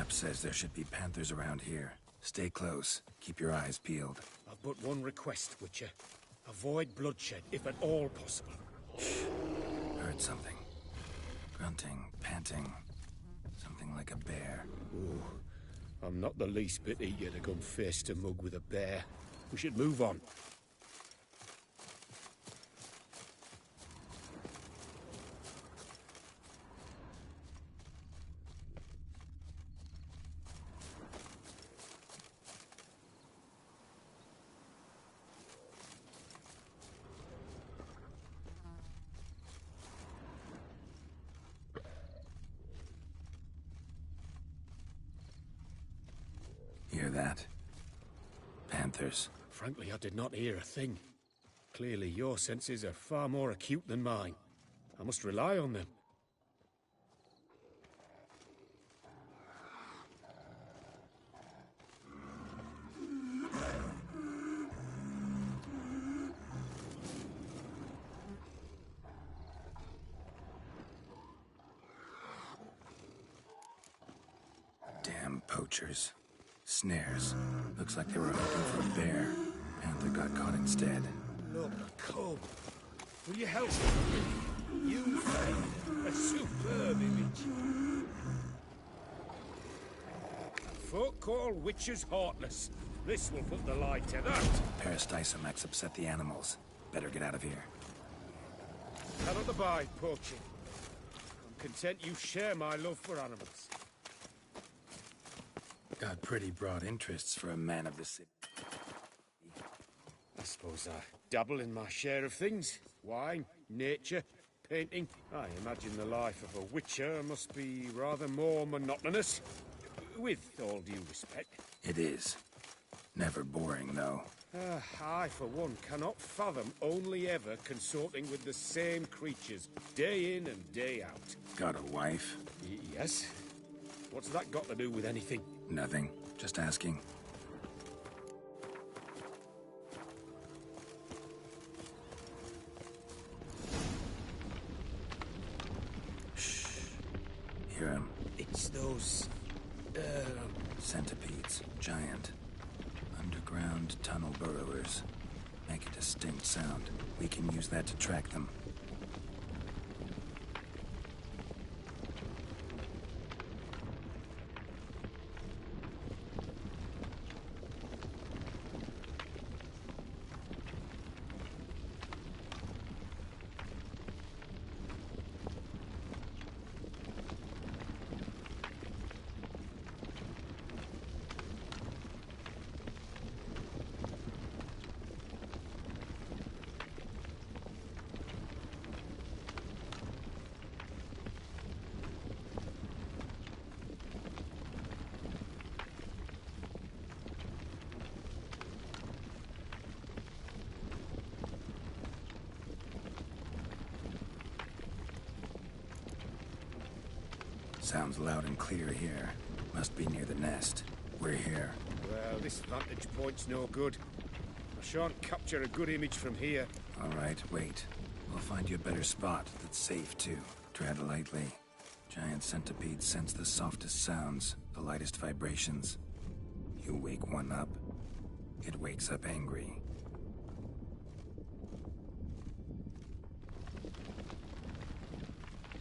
Says there should be panthers around here. Stay close. Keep your eyes peeled. I've but one request, Witcher. Avoid bloodshed, if at all possible. Heard something. Grunting, panting. Something like a bear. Ooh. I'm not the least bit eager to come face to mug with a bear. We should move on. Hear that? Panthers. Frankly, I did not hear a thing. Clearly, your senses are far more acute than mine. I must rely on them. Damn poachers. Snares. Looks like they were looking for a bear. Panther got caught instead. Look, Cole. Will you help me? You find a superb image. Folk call witches heartless. This will put the lie to that. Peristysomax upset the animals. Better get out of here. Cannot abide poaching. I'm content you share my love for animals. Got pretty broad interests for a man of the city. I suppose I dabble in my share of things. Wine, nature, painting. I imagine the life of a witcher must be rather more monotonous. With all due respect. It is. Never boring, though. I, for one, cannot fathom only ever consorting with the same creatures, day in and day out. Got a wife? Yes. What's that got to do with anything? Nothing. Just asking. Shh. Hear him? It's those... centipedes. Giant. Underground tunnel burrowers. Make a distinct sound. We can use that to track them. Sounds loud and clear here. Must be near the nest. We're here. Well, this vantage point's no good. I shan't capture a good image from here. All right, wait. We'll find you a better spot that's safe, too. Tread lightly. Giant centipedes sense the softest sounds, the lightest vibrations. You wake one up, it wakes up angry.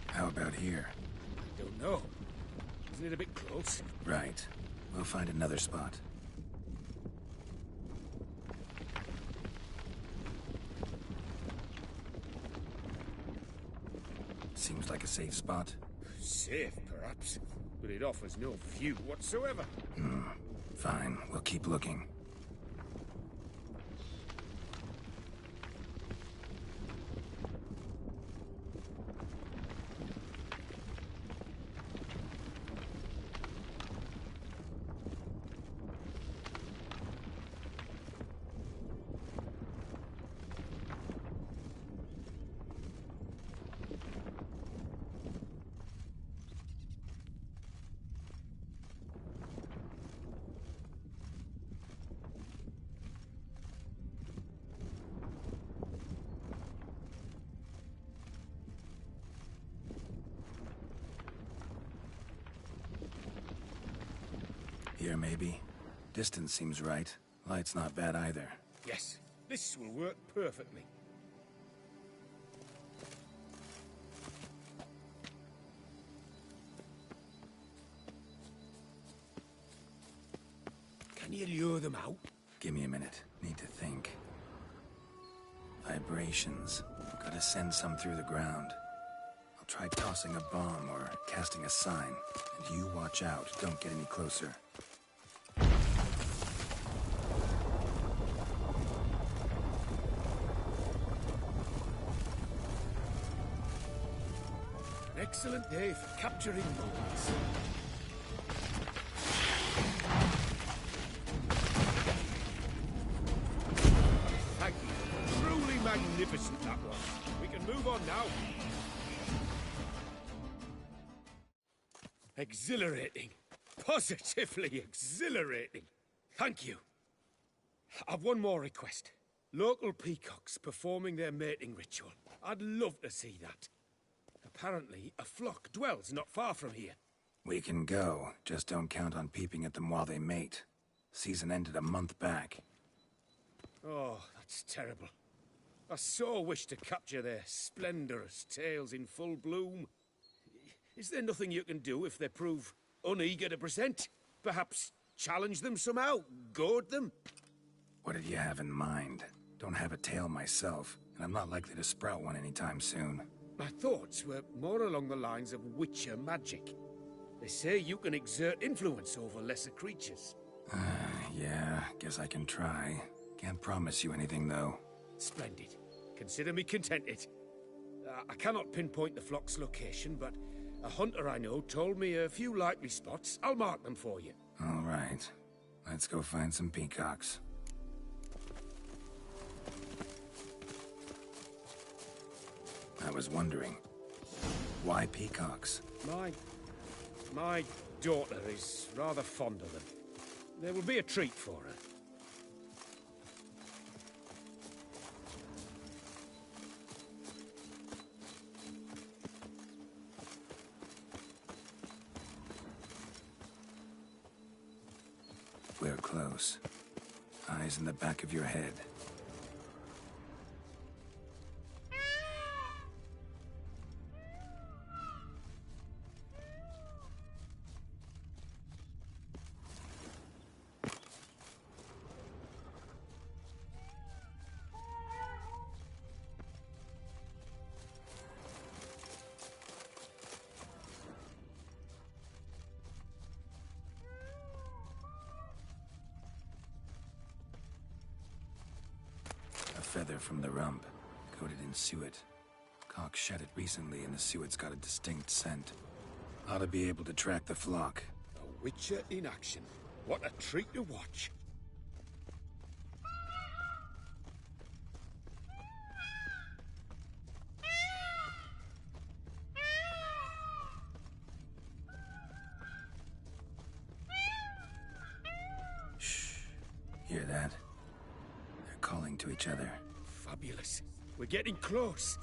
How about here? I don't know. Isn't it a bit close? Right. We'll find another spot. Seems like a safe spot. Safe, perhaps. But it offers no view whatsoever. Fine, we'll keep looking. Here, maybe? Distance seems right. Light's not bad either. Yes, this will work perfectly. Can you lure them out? Give me a minute. Need to think. Vibrations. Gotta send some through the ground. I'll try tossing a bomb or casting a sign. And you watch out. Don't get any closer. An excellent day for capturing moles. Thank you. Truly magnificent, that one. We can move on now. Exhilarating. Positively exhilarating. Thank you. I've one more request. Local peacocks performing their mating ritual. I'd love to see that. Apparently, a flock dwells not far from here. We can go. Just don't count on peeping at them while they mate. Season ended a month back. Oh, that's terrible. I so wish to capture their splendorous tails in full bloom. Is there nothing you can do if they prove uneager to present? Perhaps challenge them somehow? Goad them? What did you have in mind? Don't have a tail myself, and I'm not likely to sprout one anytime soon. My thoughts were more along the lines of Witcher magic. They say you can exert influence over lesser creatures. Yeah, guess I can try. Can't promise you anything, though. Splendid. Consider me contented. I cannot pinpoint the flock's location, but a hunter I know told me a few likely spots. I'll mark them for you. All right. Let's go find some peacocks. I was wondering, why peacocks? My daughter is rather fond of them. There will be a treat for her. We're close. Eyes in the back of your head. Feather from the rump, coated in suet. Cock shed it recently and the suet's got a distinct scent. Ought to be able to track the flock. A Witcher in action. What a treat to watch. each other. Fabulous. We're getting close.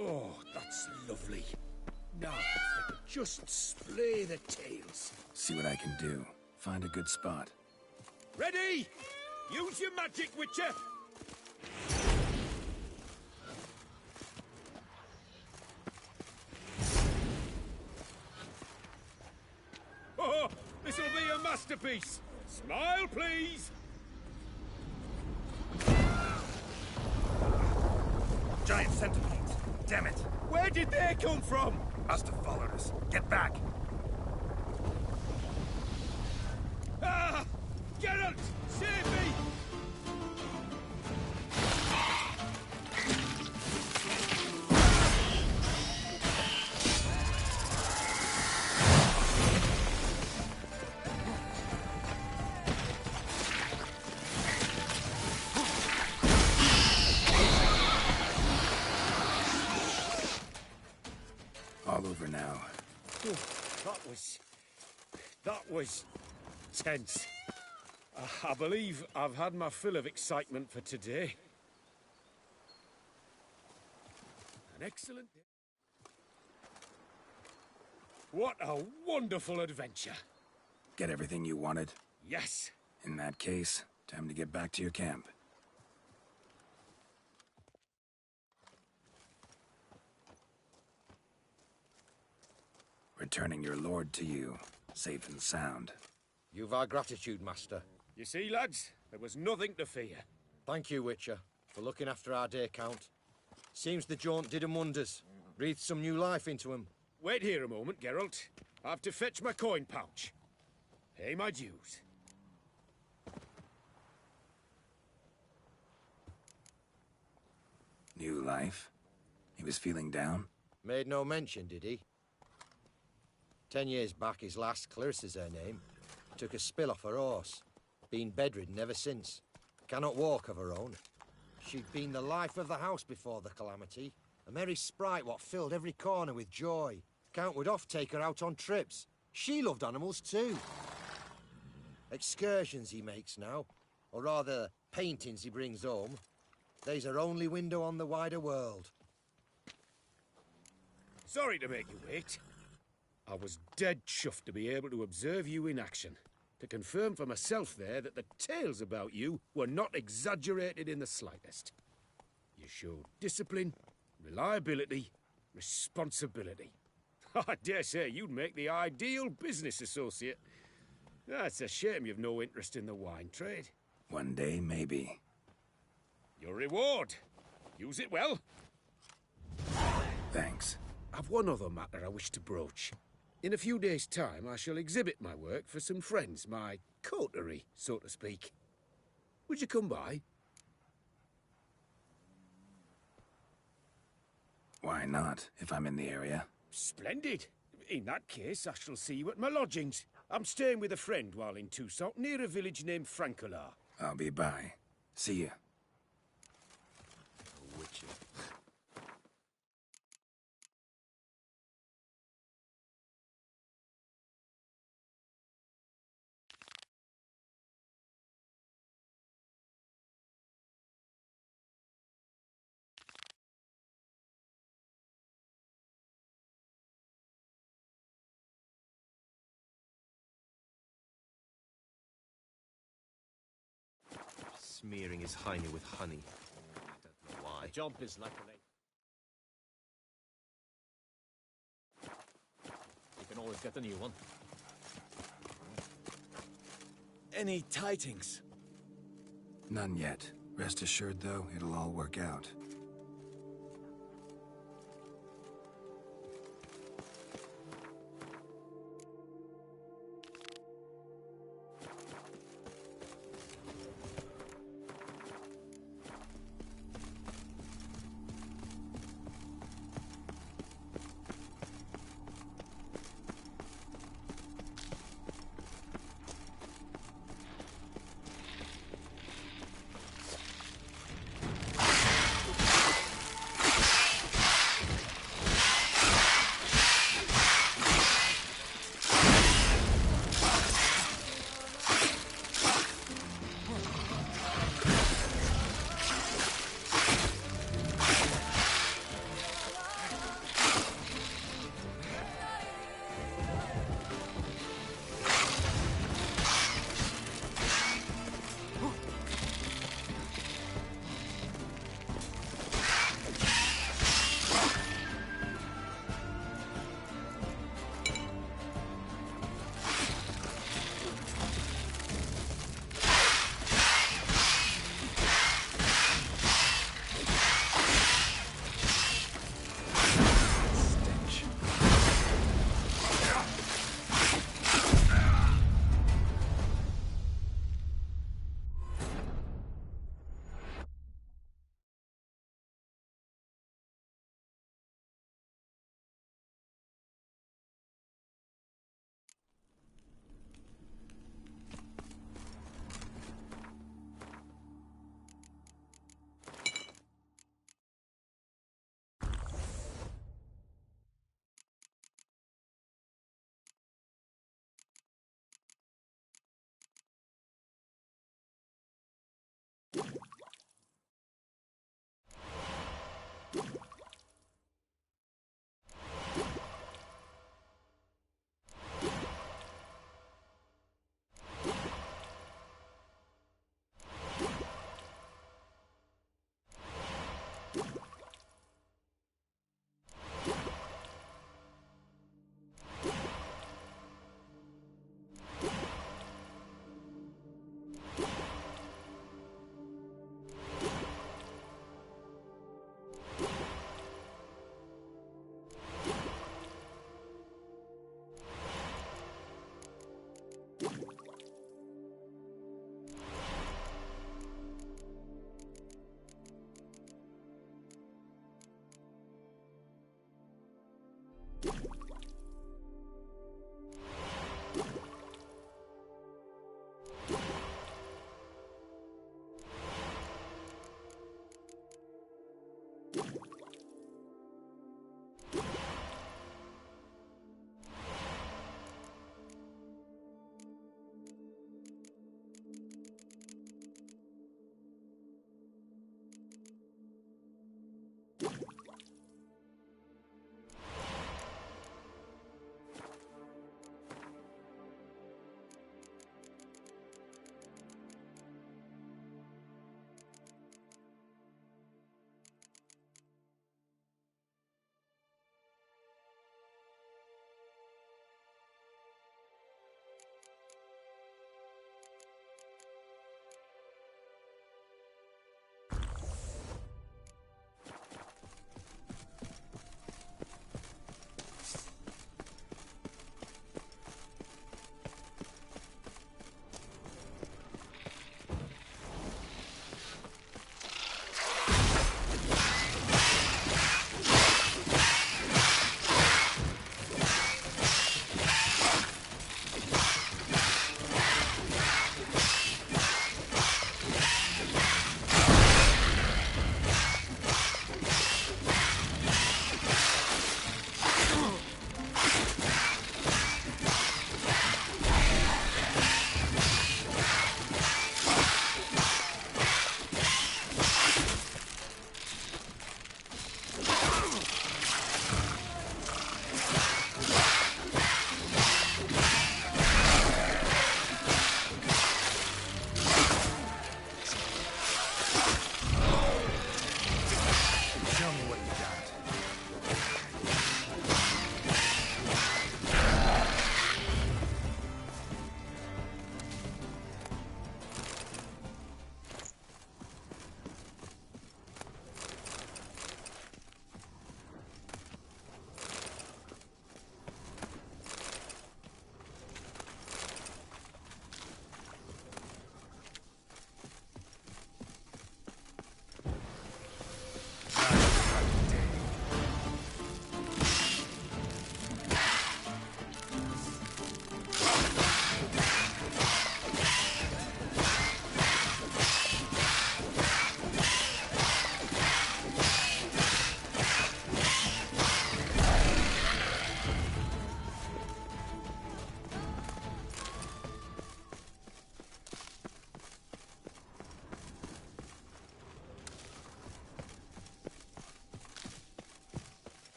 Oh, that's lovely. Now, if I could just splay the tails. See what I can do. Find a good spot. Ready? Use your magic, Witcher! Oh, this'll be a masterpiece! Smile, please! Giant centipedes! Damn it! Where did they come from? Must have followed us. Get back! Ah! Geralt! Save me! All over now. That was tense. I believe I've had my fill of excitement for today. An excellent day. What a wonderful adventure. Get everything you wanted? Yes. In that case, time to get back to your camp. Returning your lord to you, safe and sound. You've our gratitude, Master. You see, lads, there was nothing to fear. Thank you, Witcher, for looking after our day count. Seems the jaunt did 'em wonders. Breathed some new life into 'em. Wait here a moment, Geralt. I have to fetch my coin pouch. Pay my dues. New life? He was feeling down? Made no mention, did he? 10 years back, his last, Clarissa's her name, took a spill off her horse. Been bedridden ever since. Cannot walk of her own. She'd been the life of the house before the calamity. A merry sprite what filled every corner with joy. Count would oft take her out on trips. She loved animals too. Excursions he makes now, or rather, paintings he brings home. They's her only window on the wider world. Sorry to make you wait. I was dead chuffed to be able to observe you in action. To confirm for myself there that the tales about you were not exaggerated in the slightest. You showed discipline, reliability, responsibility. I dare say you'd make the ideal business associate. It's a shame you've no interest in the wine trade. One day, maybe. Your reward. Use it well. Thanks. I've one other matter I wish to broach. In a few days' time, I shall exhibit my work for some friends, my coterie, so to speak. Would you come by? Why not, if I'm in the area? Splendid. In that case, I shall see you at my lodgings. I'm staying with a friend while in Toussaint, near a village named Francolar. I'll be by. See ya. Witcher. Smearing his hiney with honey. I don't know why. The job is like a You can always get a new one. Any tidings? None yet. Rest assured, though, it'll all work out.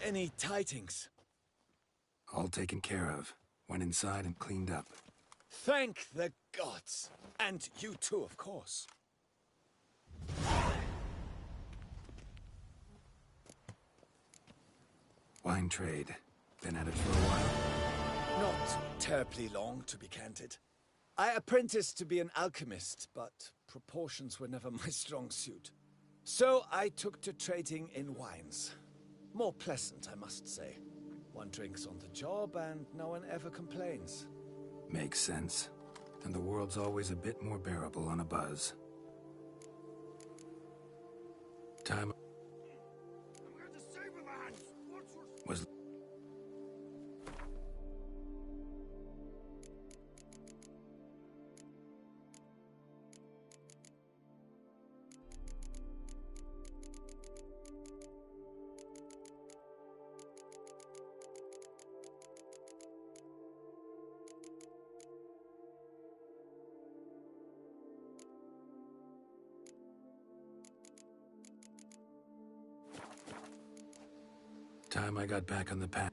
Any tidings? All taken care of. Went inside and cleaned up. Thank the gods! And you too, of course. Wine trade. Been at it for a while? Not terribly long, to be candid. I apprenticed to be an alchemist, but proportions were never my strong suit. So I took to trading in wines. More pleasant, I must say. One drinks on the job and no one ever complains. Makes sense. And the world's always a bit more bearable on a buzz. Time was... Time I got back on the path.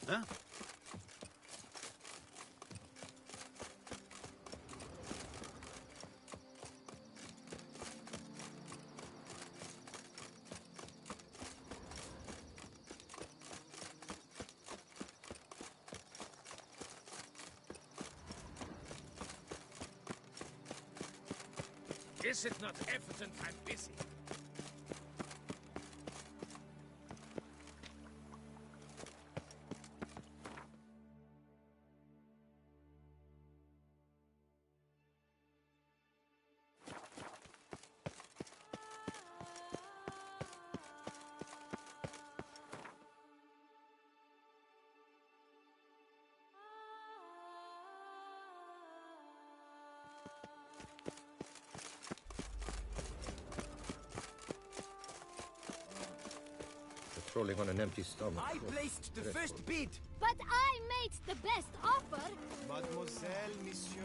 Huh? Is it not evident I'm busy? Trolling on an empty stomach. I placed the first bid. But I made the best offer. Mademoiselle, monsieur,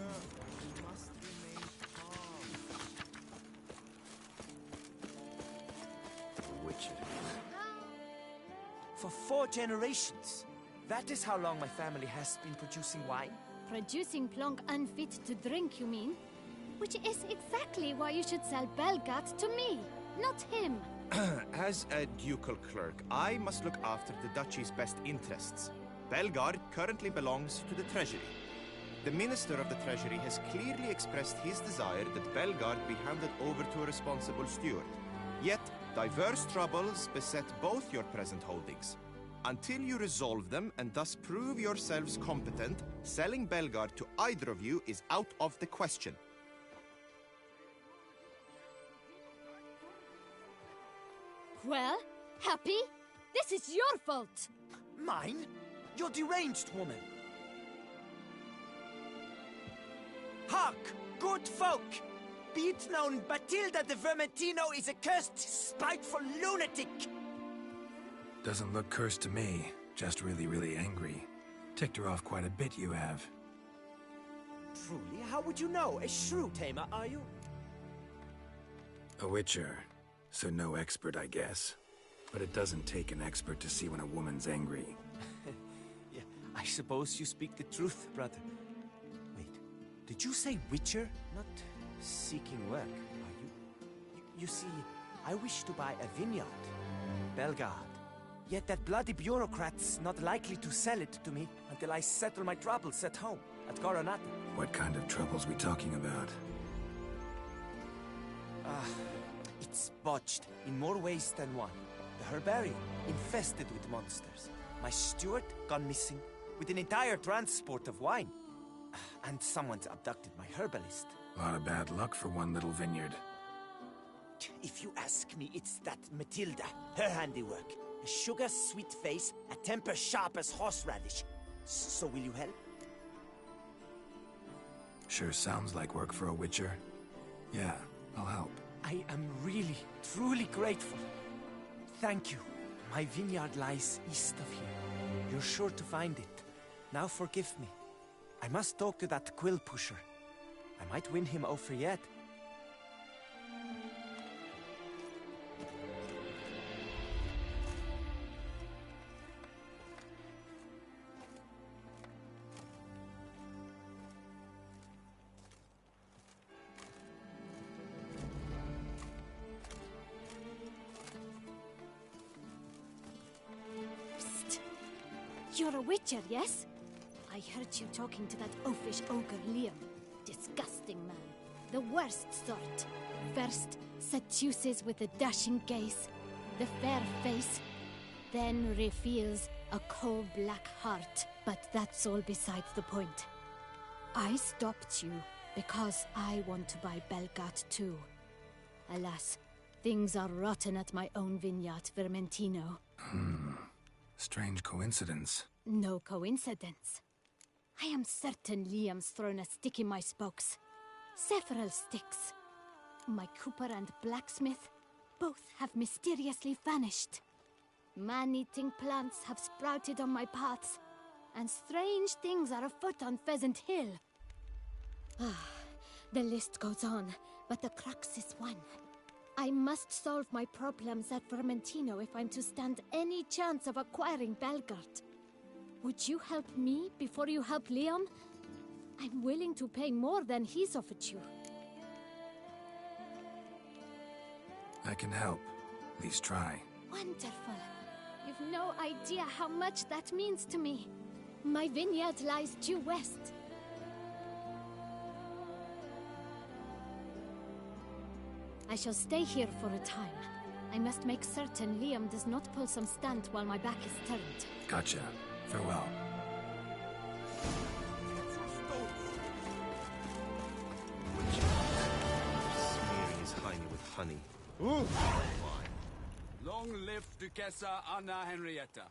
you must remain calm. Witcher. For 4 generations. That is how long my family has been producing wine. Producing plonk unfit to drink, you mean? Which is exactly why you should sell Belgat to me, not him. As a ducal clerk, I must look after the duchy's best interests. Belgard currently belongs to the treasury. The minister of the treasury has clearly expressed his desire that Belgard be handed over to a responsible steward. Yet, diverse troubles beset both your present holdings. Until you resolve them and thus prove yourselves competent, selling Belgard to either of you is out of the question. Well, happy? This is your fault! Mine? You're deranged, woman! Hark, good folk! Be it known, Batilda de Vermentino is a cursed, spiteful lunatic! Doesn't look cursed to me. Just really, really angry. Ticked her off quite a bit, you have. Truly? How would you know? A shrew tamer, are you? A witcher. So no expert, I guess. But it doesn't take an expert to see when a woman's angry. Yeah, I suppose you speak the truth, brother. Wait, did you say witcher? Not seeking work, are you? You see, I wish to buy a vineyard. Belgard. Yet that bloody bureaucrat's not likely to sell it to me until I settle my troubles at home, at Coronata. What kind of troubles we talking about? It's botched in more ways than one. The herbarium, infested with monsters. My steward gone missing, with an entire transport of wine. And someone's abducted my herbalist. A lot of bad luck for one little vineyard. If you ask me, it's that Matilda, her handiwork. A sugar-sweet face, a temper sharp as horseradish. So will you help? Sure sounds like work for a witcher. Yeah, I'll help. I am really, truly grateful. Thank you. My vineyard lies east of here. You're sure to find it. Now forgive me. I must talk to that quill pusher. I might win him over yet. You're a witcher, yes? I heard you talking to that oafish ogre Liam. Disgusting man. The worst sort. First, seduces with a dashing gaze, the fair face, then reveals a coal-black heart. But that's all besides the point. I stopped you because I want to buy Belgard too. Alas, things are rotten at my own vineyard, Vermentino. Strange coincidence. No coincidence. I am certain Liam's thrown a stick in my spokes. Several sticks. My cooper and blacksmith both have mysteriously vanished. Man-eating plants have sprouted on my paths, and strange things are afoot on Pheasant Hill. The list goes on, but the crux is one. I must solve my problems at Vermentino if I'm to stand any chance of acquiring Belgard. Would you help me before you help Liam? I'm willing to pay more than he's offered you. I can help. At least try. Wonderful. You've no idea how much that means to me. My vineyard lies due west. I shall stay here for a time. I must make certain Liam does not pull some stunt while my back is turned. Gotcha. Farewell. Smearing his hiney with honey. Ooh. Long live Duchessa Anna Henrietta.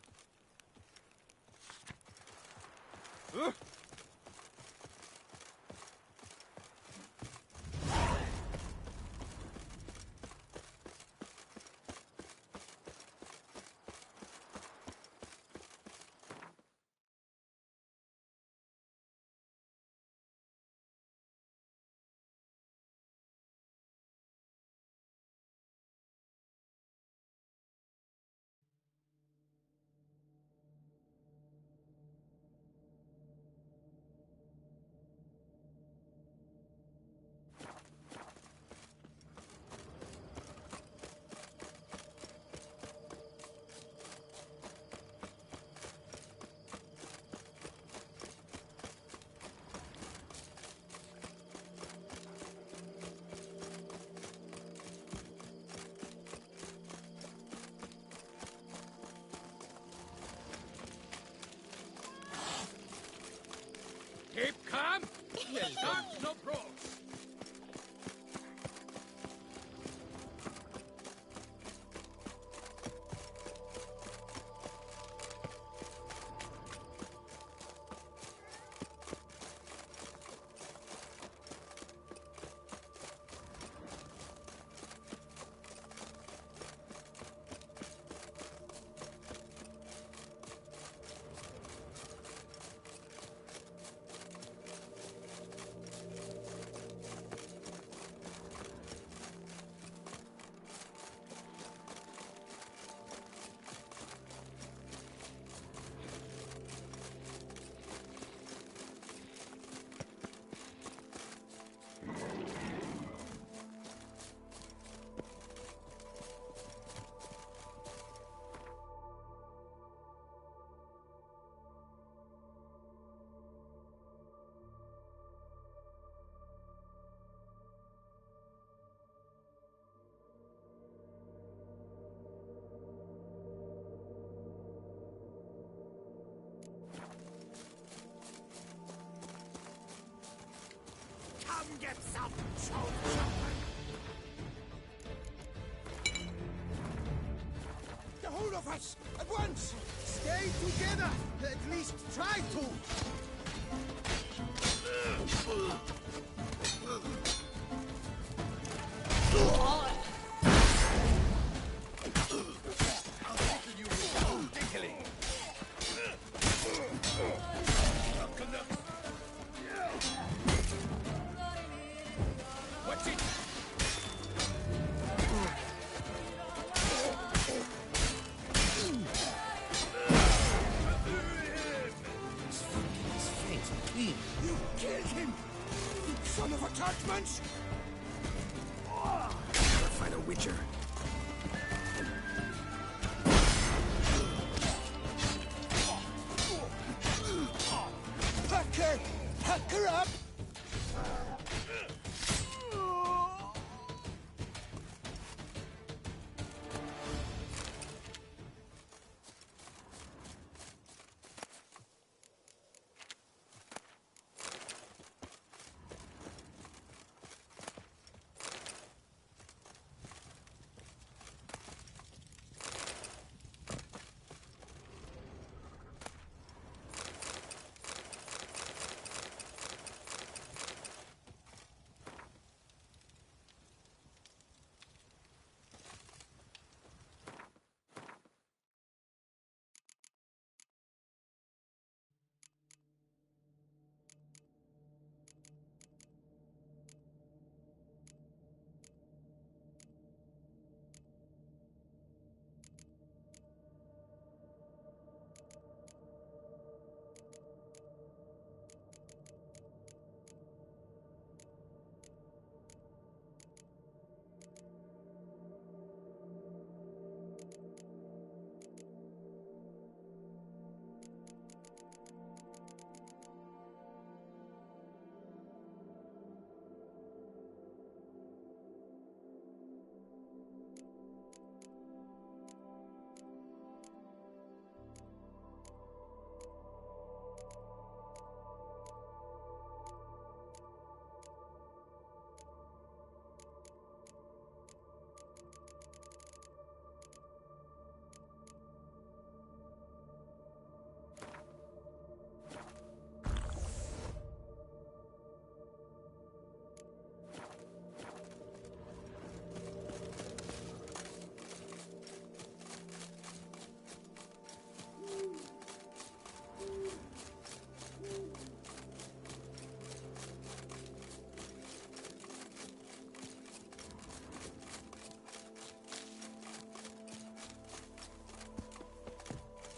get some children. Get hold of us! At once! Stay together! At least try to! You killed him! You son of a Turkmensch! Never fight a Witcher. Pack her up!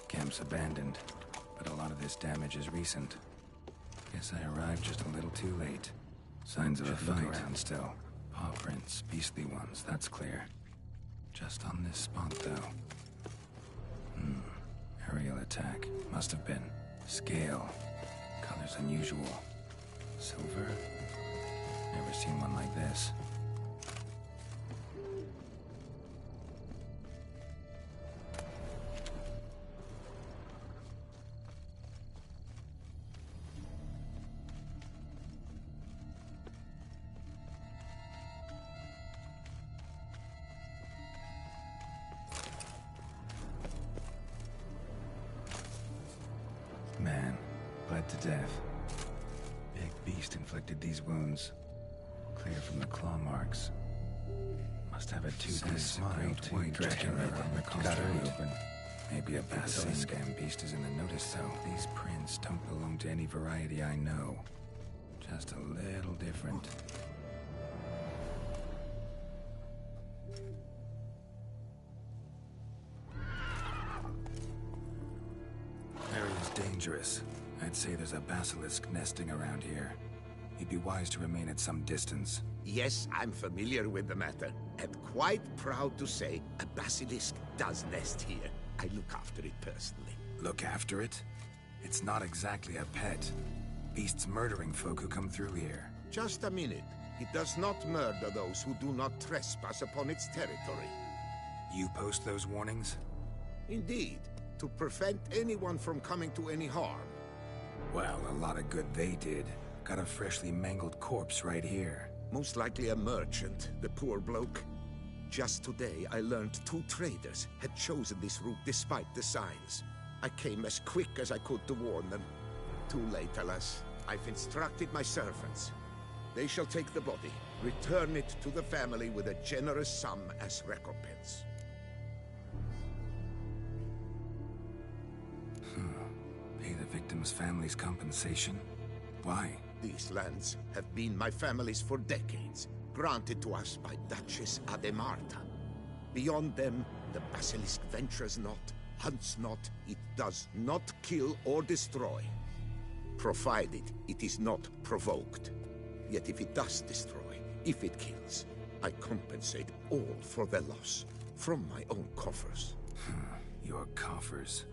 Camp's abandoned, but a lot of this damage is recent. Guess I arrived just a little too late. Signs of a fight. Look around still. Paw prints, beastly ones, that's clear. Just on this spot, though. Aerial attack. Must have been. Scale. Colors unusual. Silver? Never seen one like this. Man, bled to death. Big beast inflicted these wounds. Clear from the claw marks. Must have a toothless smile, too. White Dracula got her open. Maybe a basilisk beast is in the notice, though. These prints don't belong to any variety I know. Just a little different. Area's dangerous. I'd say there's a basilisk nesting around here. You'd be wise to remain at some distance. Yes, I'm familiar with the matter, and quite proud to say a basilisk does nest here. I look after it personally. Look after it? It's not exactly a pet. Beast's murdering folk who come through here. Just a minute. It does not murder those who do not trespass upon its territory. You post those warnings? Indeed, to prevent anyone from coming to any harm. Well, a lot of good they did. Got a freshly mangled corpse right here. Most likely a merchant, the poor bloke. Just today, I learned 2 traders had chosen this route despite the signs. I came as quick as I could to warn them. Too late, alas. I've instructed my servants. They shall take the body, return it to the family with a generous sum as recompense. Pay the victim's family's compensation? Why? These lands have been my family's for decades, granted to us by Duchess Ademarta. Beyond them, the Basilisk ventures not, hunts not, it does not kill or destroy. Provided it is not provoked. Yet if it does destroy, if it kills, I compensate all for their loss, from my own coffers. Your coffers?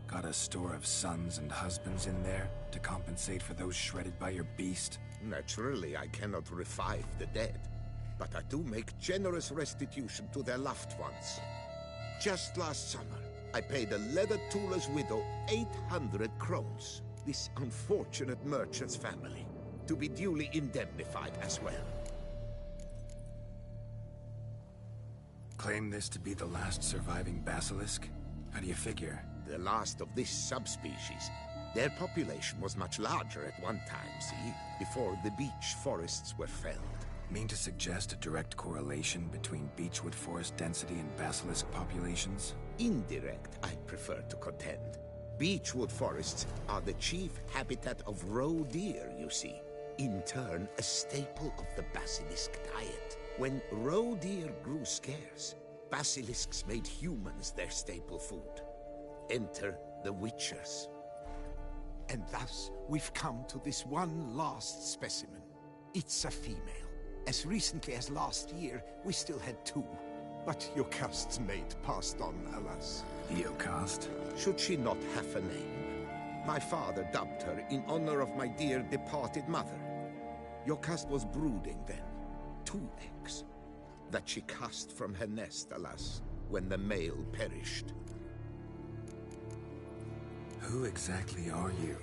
Got a store of sons and husbands in there to compensate for those shredded by your beast? Naturally, I cannot revive the dead, but I do make generous restitution to their loved ones. Just last summer, I paid a leather tooler's widow 800 crowns, this unfortunate merchant's family, to be duly indemnified as well. Claim this to be the last surviving basilisk? How do you figure? The last of this subspecies. Their population was much larger at one time, see? Before the beech forests were felled. Mean to suggest a direct correlation between beechwood forest density and basilisk populations? Indirect, I prefer to contend. Beechwood forests are the chief habitat of roe deer, you see. In turn, a staple of the basilisk diet. When roe deer grew scarce, basilisks made humans their staple food. Enter the Witchers. And thus, we've come to this one last specimen. It's a female. As recently as last year, we still had 2. But Jocast's mate passed on, alas. Jocast? Should she not have a name? My father dubbed her in honor of my dear departed mother. Jocast was brooding then. 2 eggs. That she cast from her nest, alas, when the male perished. Who exactly are you?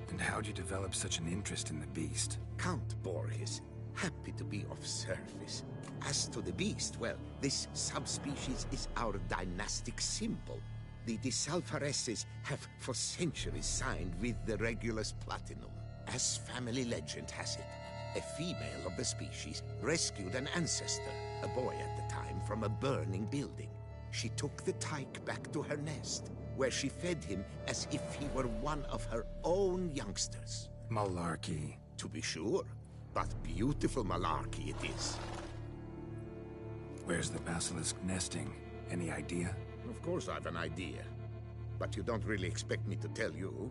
And how'd you develop such an interest in the beast? Count Borges. Happy to be of service. As to the beast, well, this subspecies is our dynastic symbol. The Disalfareses have for centuries signed with the Regulus Platinum. As family legend has it, a female of the species rescued an ancestor, a boy at the time, from a burning building. She took the tyke back to her nest, where she fed him as if he were one of her own youngsters. Malarkey. To be sure, but beautiful malarkey it is. Where's the basilisk nesting? Any idea? Of course I've an idea, but you don't really expect me to tell you.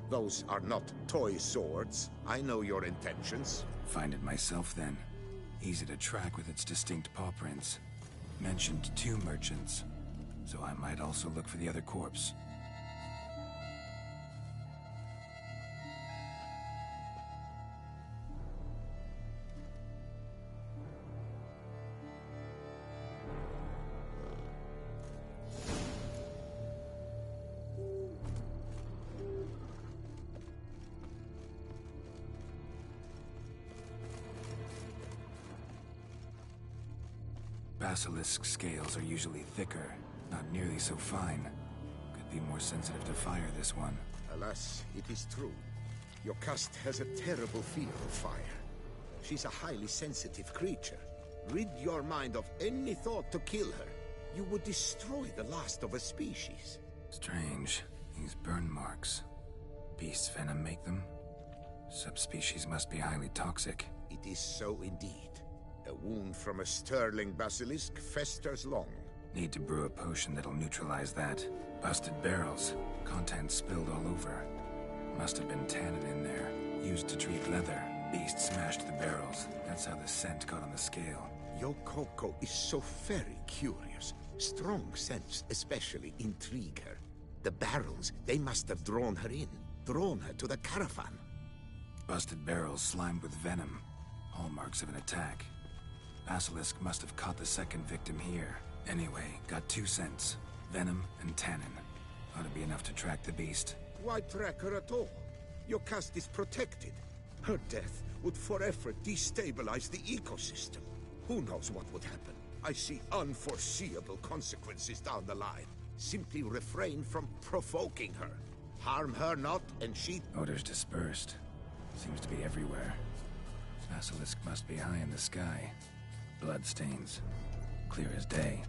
Those are not toy swords. I know your intentions. Find it myself then. Easy to track with its distinct paw prints. Mentioned 2 merchants, so I might also look for the other corpse. Basilisk scales are usually thicker, not nearly so fine. Could be more sensitive to fire, this one. Alas, it is true. Jocast has a terrible fear of fire. She's a highly sensitive creature. Rid your mind of any thought to kill her. You would destroy the last of a species. Strange. These burn marks. Beast's venom make them? Subspecies must be highly toxic. It is so indeed. A wound from a sterling basilisk festers long. Need to brew a potion that'll neutralize that. Busted barrels. Contents spilled all over. Must have been tannin in there. Used to treat leather. Beast smashed the barrels. That's how the scent got on the scale. Yokoko is so very curious. Strong scents especially intrigue her. The barrels, they must have drawn her in. Drawn her to the caravan. Busted barrels slimed with venom. Hallmarks of an attack. Basilisk must have caught the second victim here. Anyway, got 2 scents. Venom and tannin. Ought to be enough to track the beast. Why track her at all? Jocast is protected. Her death would forever destabilize the ecosystem. Who knows what would happen? I see unforeseeable consequences down the line. Simply refrain from provoking her. Harm her not, and she... Odors dispersed. Seems to be everywhere. Basilisk must be high in the sky. Bloodstains. Clear as day.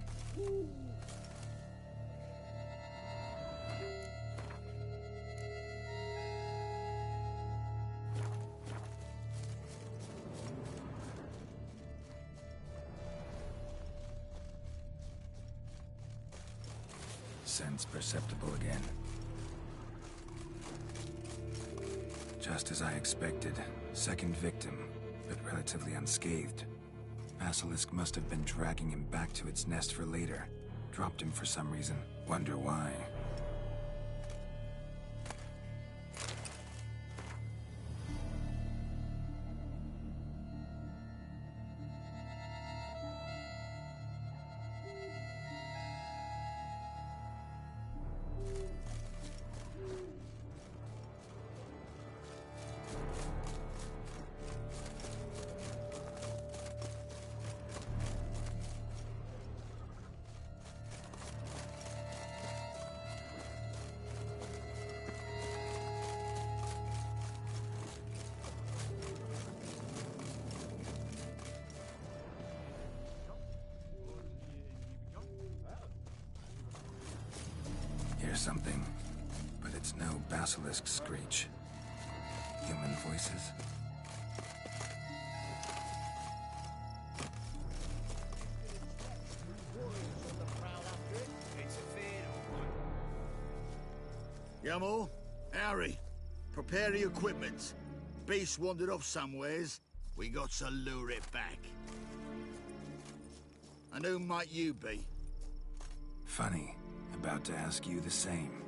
Sense perceptible again. Just as I expected. Second victim, but relatively unscathed. Basilisk must have been dragging him back to its nest for later. Dropped him for some reason. Wonder why. Hear something, but it's no basilisk screech. Human voices? Yamo, Harry, prepare the equipment. Beast wandered off somewheres. We got to lure it back. And who might you be? Funny. About to ask you the same.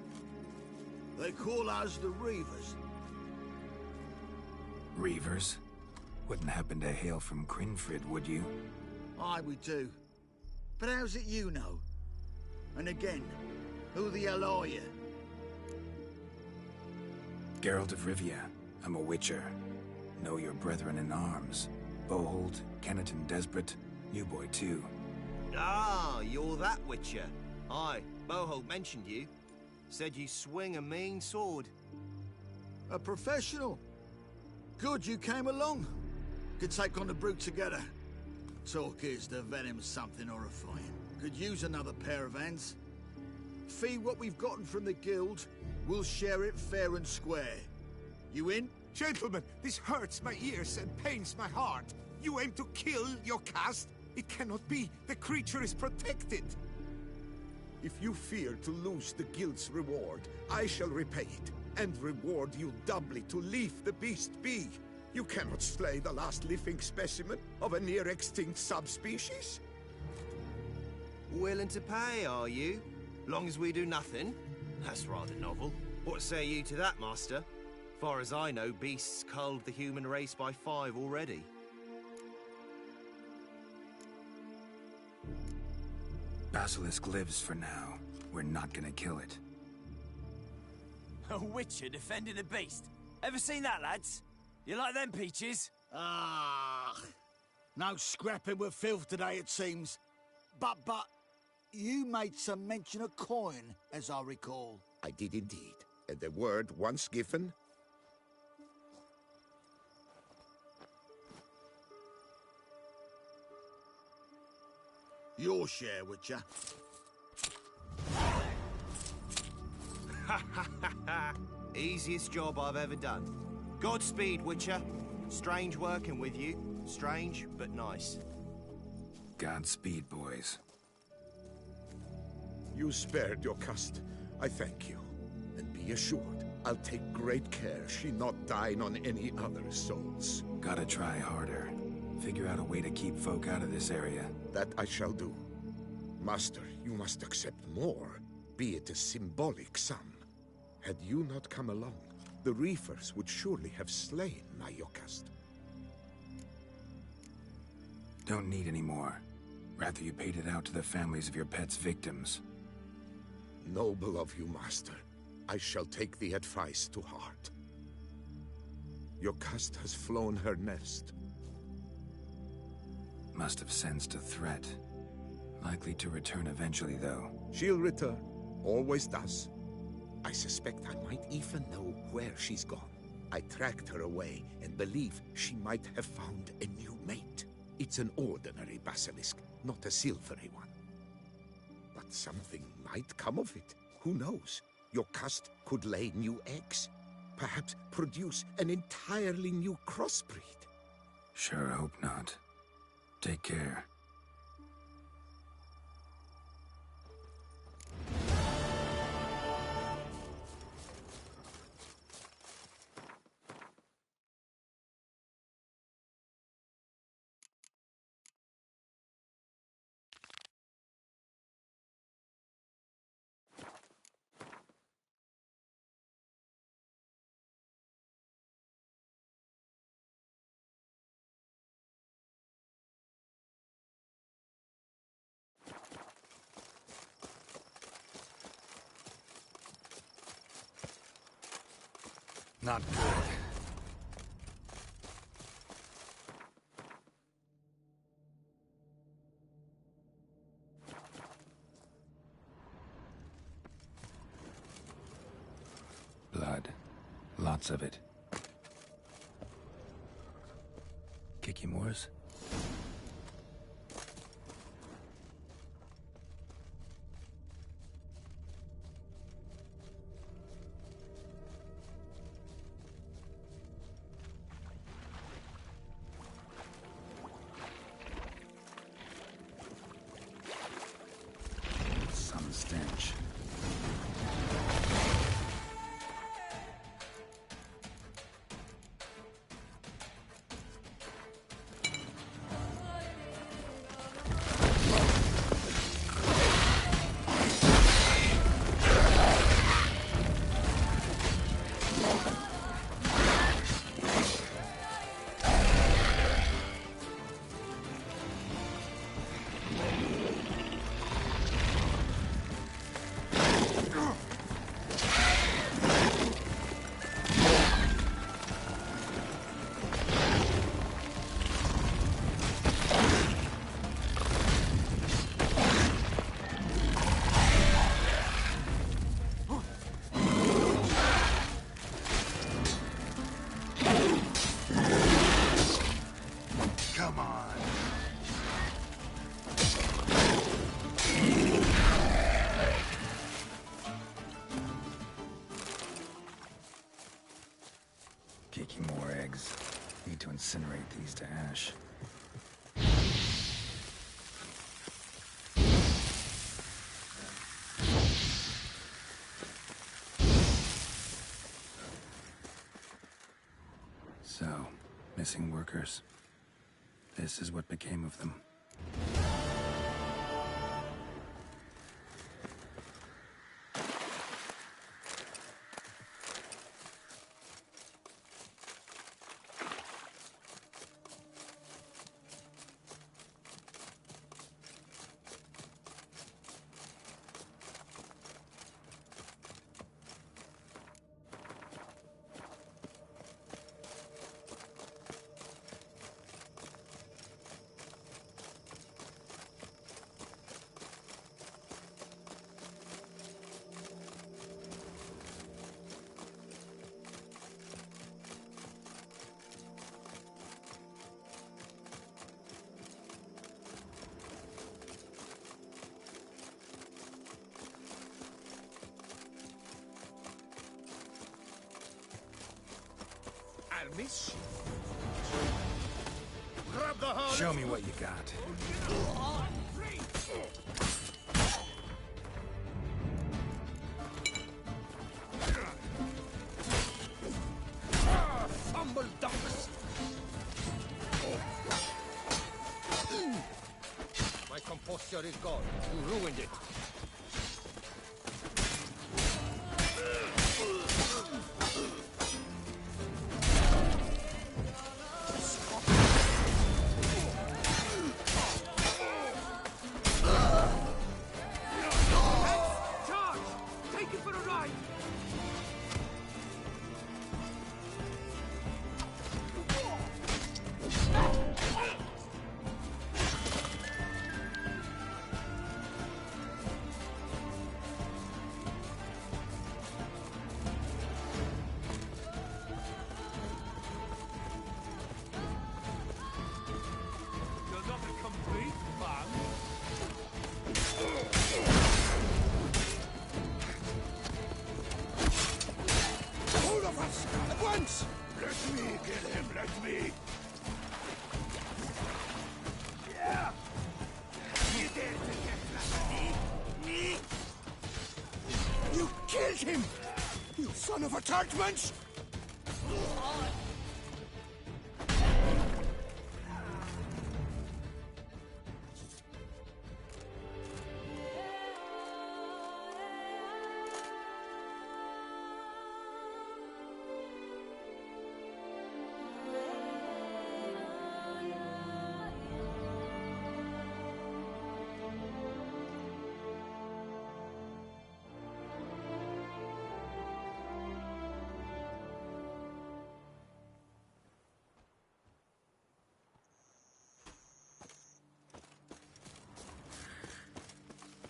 They call us the Reavers. Reavers? Wouldn't happen to hail from Crinfrid, would you? Aye, we do. But how's it you know? And again, who the hell are you? Geralt of Rivia. I'm a witcher. Know your brethren in arms. Bohold, Kenneton Desperate, New Boy too. Ah, you're that witcher. Aye, Bohold mentioned you. Said you swing a mean sword. A professional. Good you came along. Could take on the brute together. Talk is the venom's something horrifying. Could use another pair of hands. Fee what we've gotten from the guild, we'll share it fair and square. You in? Gentlemen, this hurts my ears and pains my heart. You aim to kill your caste? It cannot be. The creature is protected. If you fear to lose the guild's reward, I shall repay it, and reward you doubly to leave the beast be. You cannot slay the last living specimen of a near-extinct subspecies. Willing to pay, are you? Long as we do nothing? That's rather novel. What say you to that, master? Far as I know, beasts culled the human race by 5 already. Basilisk lives for now. We're not gonna kill it. A witcher defending a beast. Ever seen that, lads? You like them peaches? Ah, no scrapping with filth today, it seems. But, you made some mention of coin, as I recall. I did indeed. And the word once given... Your share, Witcher. Easiest job I've ever done. Godspeed, Witcher. Strange working with you. Strange, but nice. Godspeed, boys. You spared your caste. I thank you. And be assured, I'll take great care she not dine on any other souls. Gotta try harder. Figure out a way to keep folk out of this area. That I shall do. Master, you must accept more, be it a symbolic sum. Had you not come along, the Reavers would surely have slain my Yokast. Don't need any more. Rather you paid it out to the families of your pet's victims. Noble of you, Master. I shall take the advice to heart. Jocasta has flown her nest. Must have sensed a threat. Likely to return eventually, though. She'll return. Always does. I suspect I might even know where she's gone. I tracked her away and believe she might have found a new mate. It's an ordinary basilisk, not a silvery one. But something might come of it. Who knows? Jocasta could lay new eggs. Perhaps produce an entirely new crossbreed. Sure hope not. Take care. Not good. Blood. Lots of it. Kikimores? Stench. More eggs. Need to incinerate these to ash. So, missing workers. This is what became of them. I'll miss you. Grab the harness. Show me what you got. Humble ducks. My composture is gone. You ruined it. son of a Tartman's!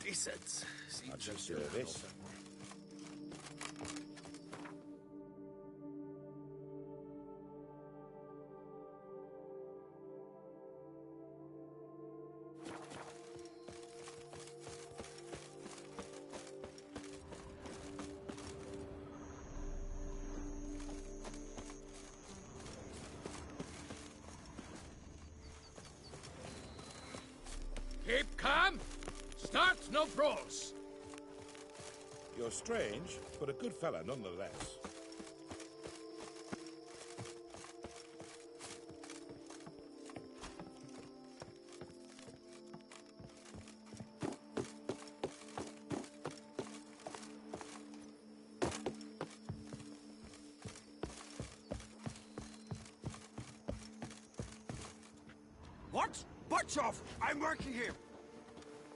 Decent. I'll just do this. Keep calm. Start no brawls. You're strange, but a good fella nonetheless. What? Butch off! I'm working here.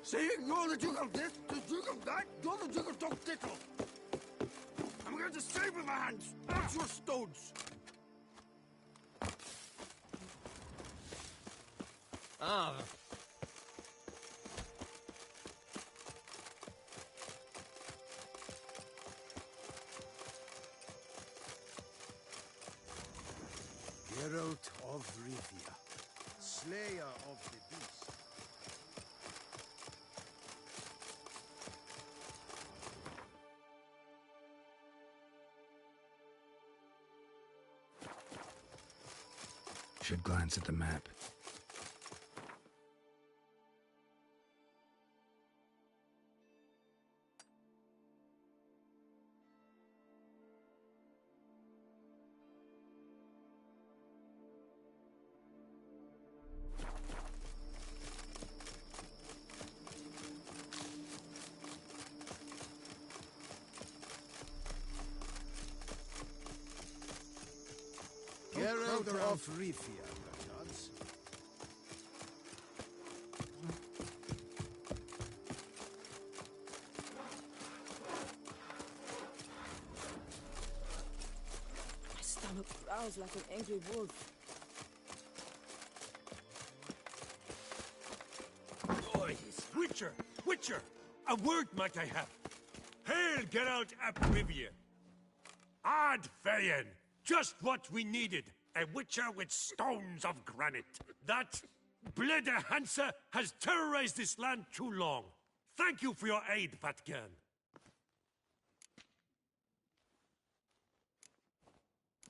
See, you're the Duke of this, the Duke of that, you're the Duke of Dog Tittle. I'm going to save with my hands. That's your stones. Ah. Geralt of Rivia, Slayer of the Beast. Should glance at the map. Geralt of Rivia, perchance. My stomach growls like an angry wolf. Boys, Witcher! Witcher! A word might I have? Hail Geralt ap Rivia! Ad Feyen! Just what we needed! A Witcher with stones of granite! That Blede Hansa has terrorized this land too long! Thank you for your aid, Vatgan!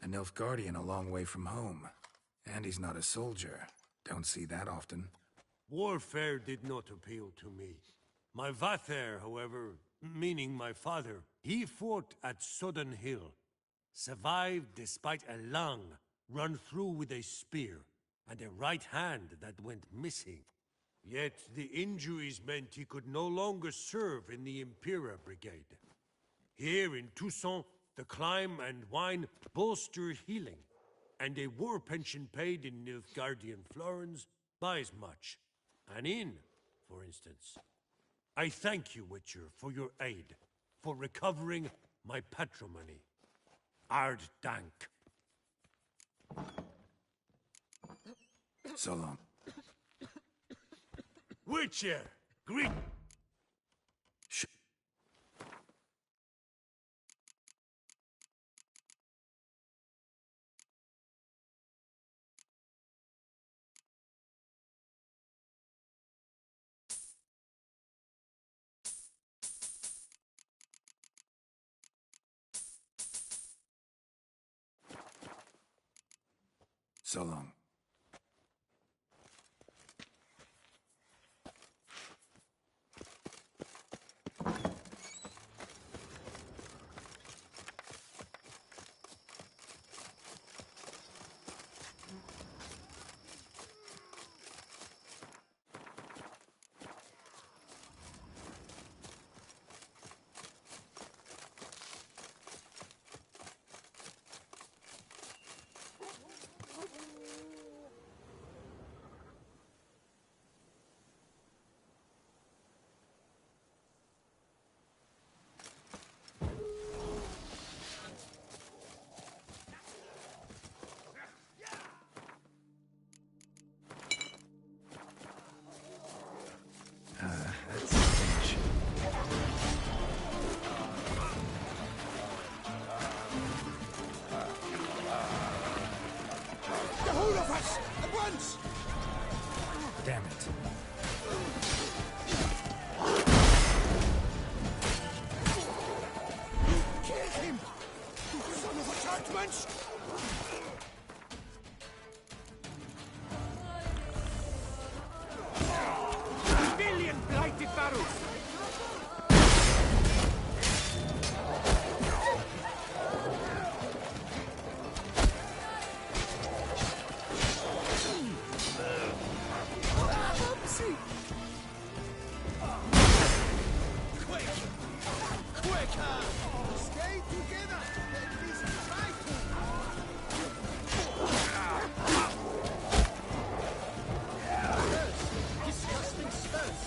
A Nilfgaardian a long way from home. And he's not a soldier. Don't see that often. Warfare did not appeal to me. My Vather, however, meaning my father, he fought at Sodden Hill. Survived despite a lung run through with a spear, and a right hand that went missing. Yet the injuries meant he could no longer serve in the Impera Brigade. Here in Toussaint, the climb and wine bolster healing, and a war pension paid in Nilfgaardian florins buys much. An inn, for instance. I thank you, Witcher, for your aid, for recovering my patrimony. Ard Dank. So long. Witcher, greet. So long. Damn it. Kill him! You son of a churchman! Million blighted barrels! Stay together! At least try to! Disgusting smells!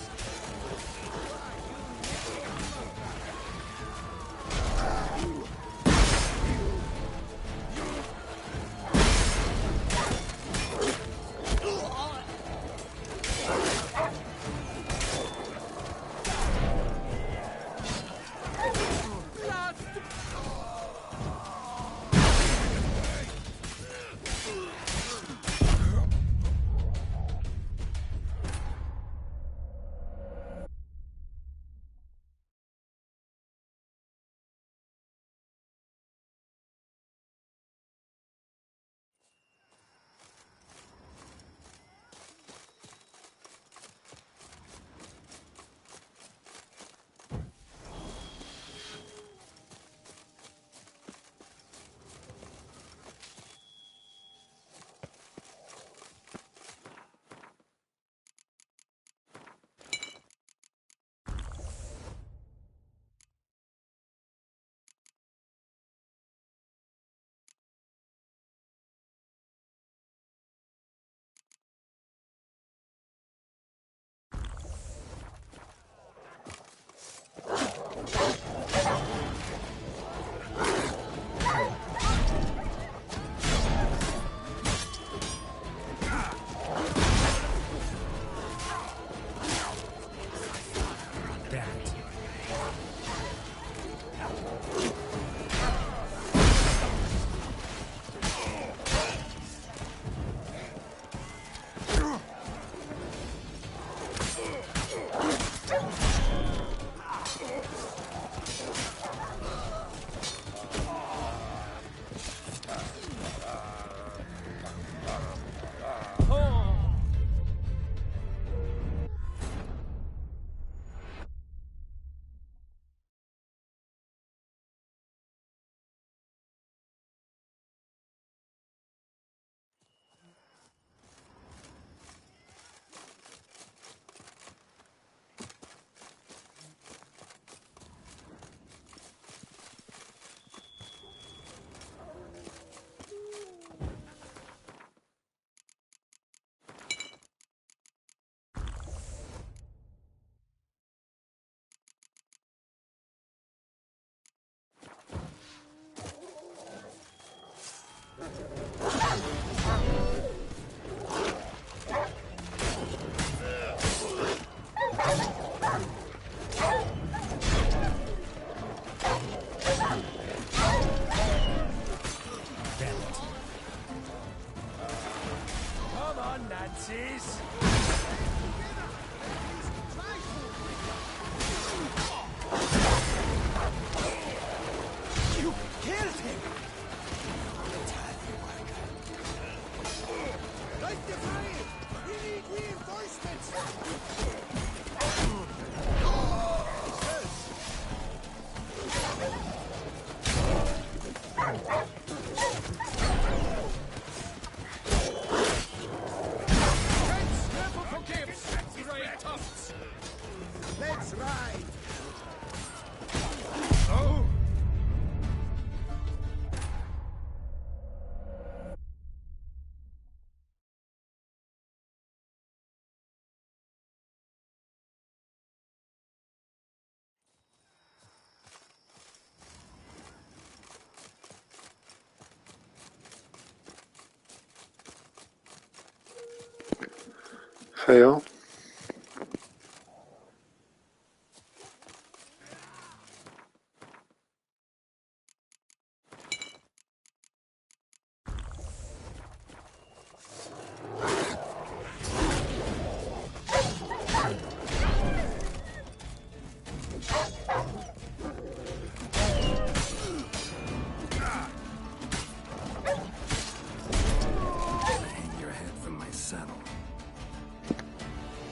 Fail.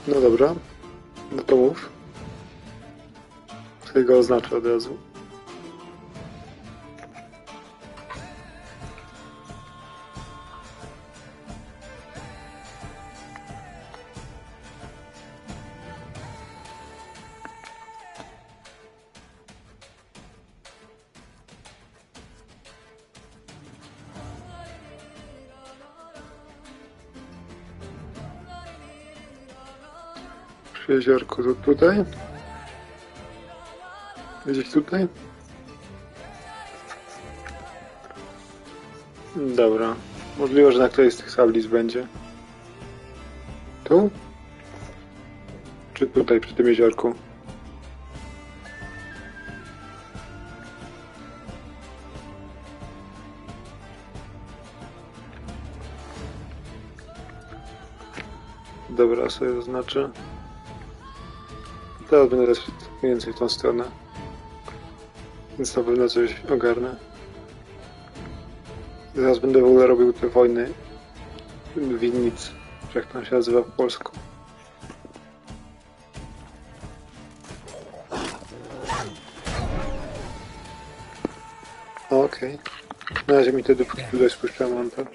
No dobra. No to mów. Sobie go oznaczę od razu. Przy jeziorku to tutaj? Gdzieś tutaj? Dobra. Możliwe, że na którejś z tych tablic będzie. Tu? Czy tutaj, przy tym jeziorku? Dobra, sobie zaznaczę. Teraz będę mniej więcej w tą stronę. Więc na pewno coś ogarnę. Zaraz będę w ogóle robił te wojny winnic, jak tam się nazywa po polsku. Okej. Na razie mi te dupki tutaj spuszczałem montaż.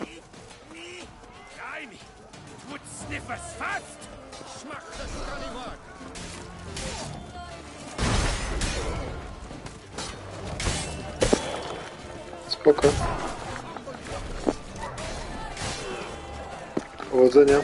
Spoko. Powodzenia.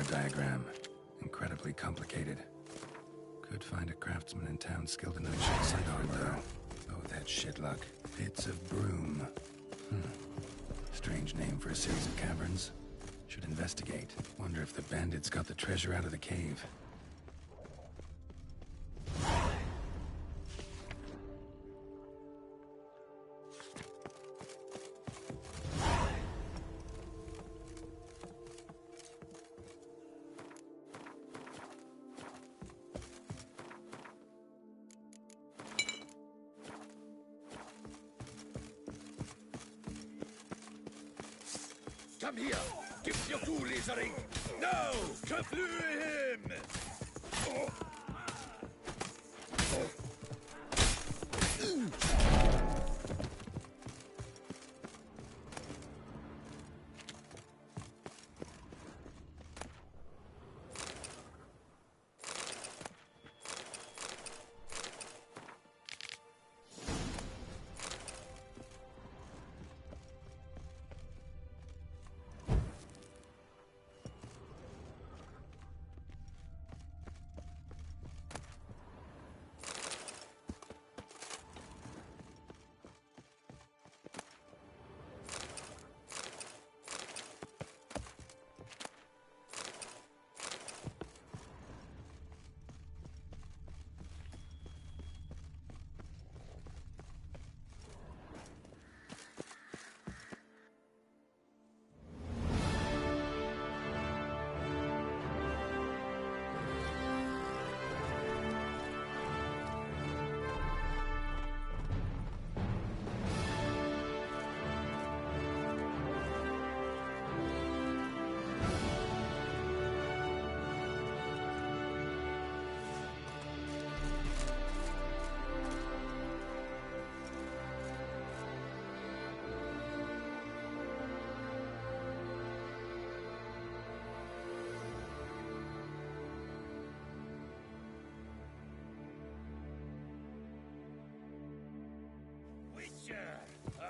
diagram. Incredibly complicated. Could find a craftsman in town skilled enough to sidearm, though. Both had shit luck. Pits of Broom. Strange name for a series of caverns. Should investigate. Wonder if the bandits got the treasure out of the cave. Come here! Give your ghoulies a ring! No! Kaflue him!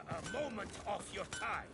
A moment of your time.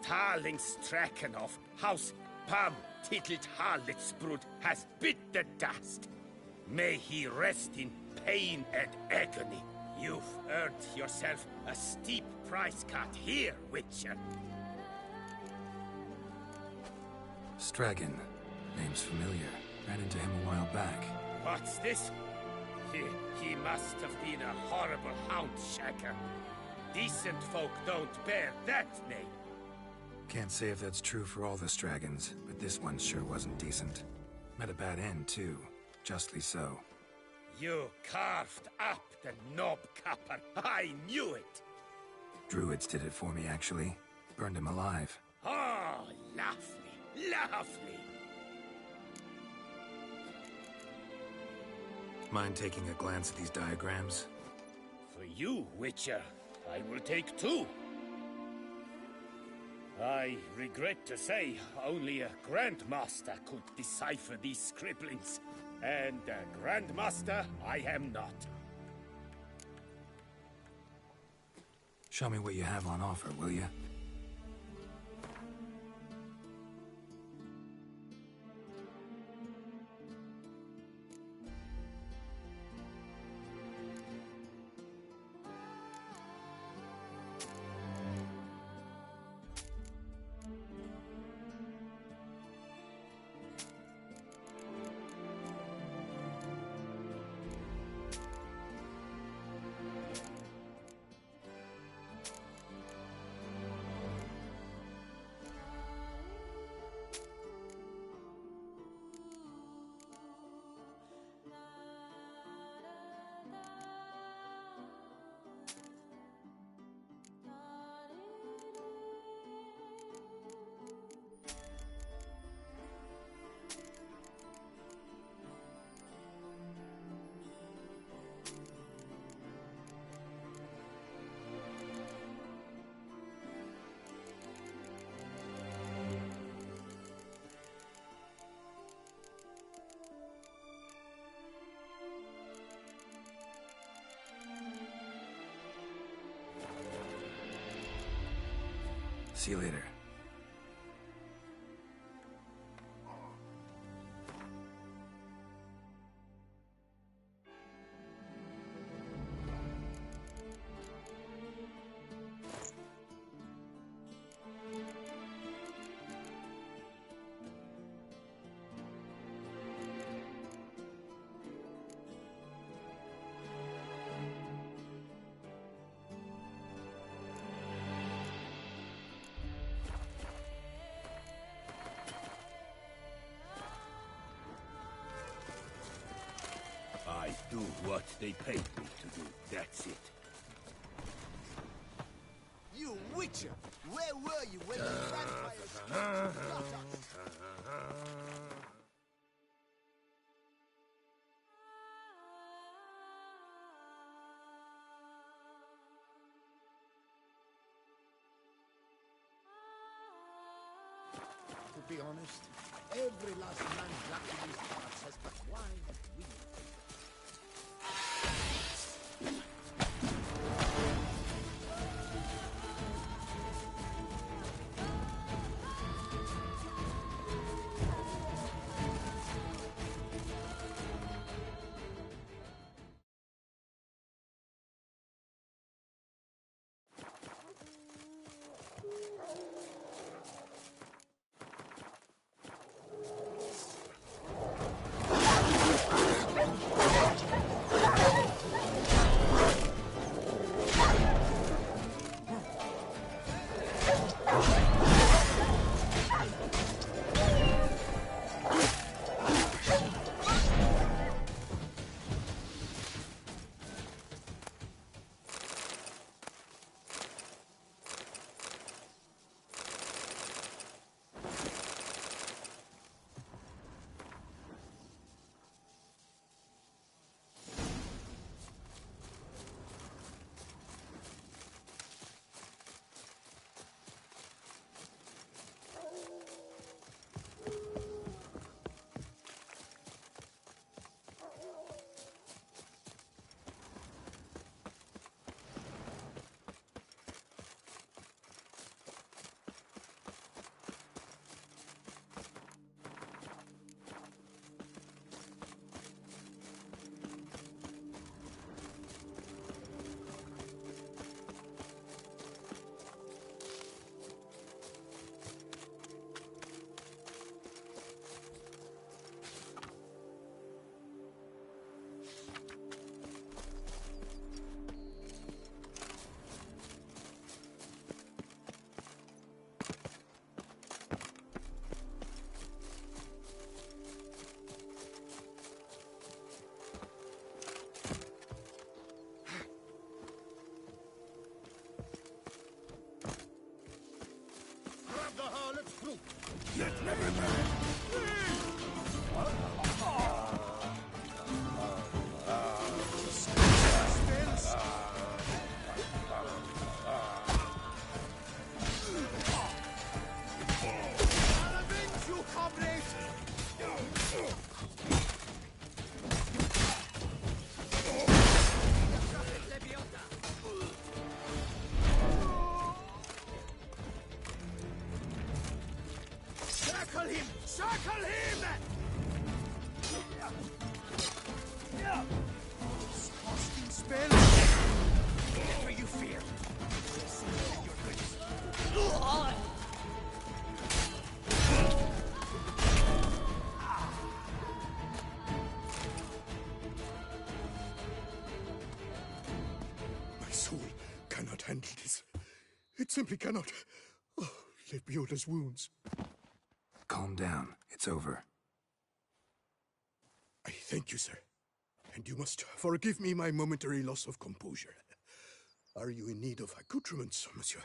Tarling Strakenov, House Pam Titelt Harlitsbrud, has bit the dust. May he rest in pain and agony. You've earned yourself a steep price cut here, Witcher. Stragon. Name's familiar. Ran into him a while back. What's this? He must have been a horrible hound shacker. Decent folk don't bear that name. Can't say if that's true for all the Stragons, but this one sure wasn't decent. Met a bad end, too. Justly so. You carved up the knob-capper. I knew it. Druids did it for me, actually. Burned him alive. Oh, lovely, lovely. Mind taking a glance at these diagrams? For you, Witcher, I will take two. I regret to say, only a Grandmaster could decipher these scribblings. And a Grandmaster I am not. Show me what you have on offer, will you? See you later. I do what they paid me to do. That's it. You Witcher! Where were you when the vampires got us? To be honest, every last man back in these parts has but wine and weed. Yet never learn. Circle him! Circle him! Disgusting spell! Whatever you fear. My soul cannot handle this. It simply cannot. Oh, Lebioda's wounds. Calm down. It's over. I thank you, sir. And you must forgive me my momentary loss of composure. Are you in need of accoutrements, monsieur?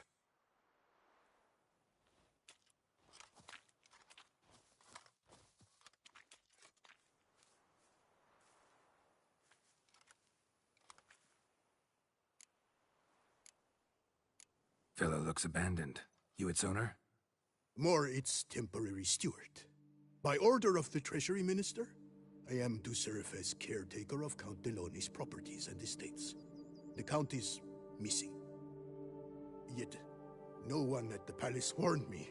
Fellow looks abandoned. You its owner? More its temporary steward. By order of the Treasury Minister, I am to serve as caretaker of Count Deloni's properties and estates. The Count is missing. Yet, no one at the palace warned me.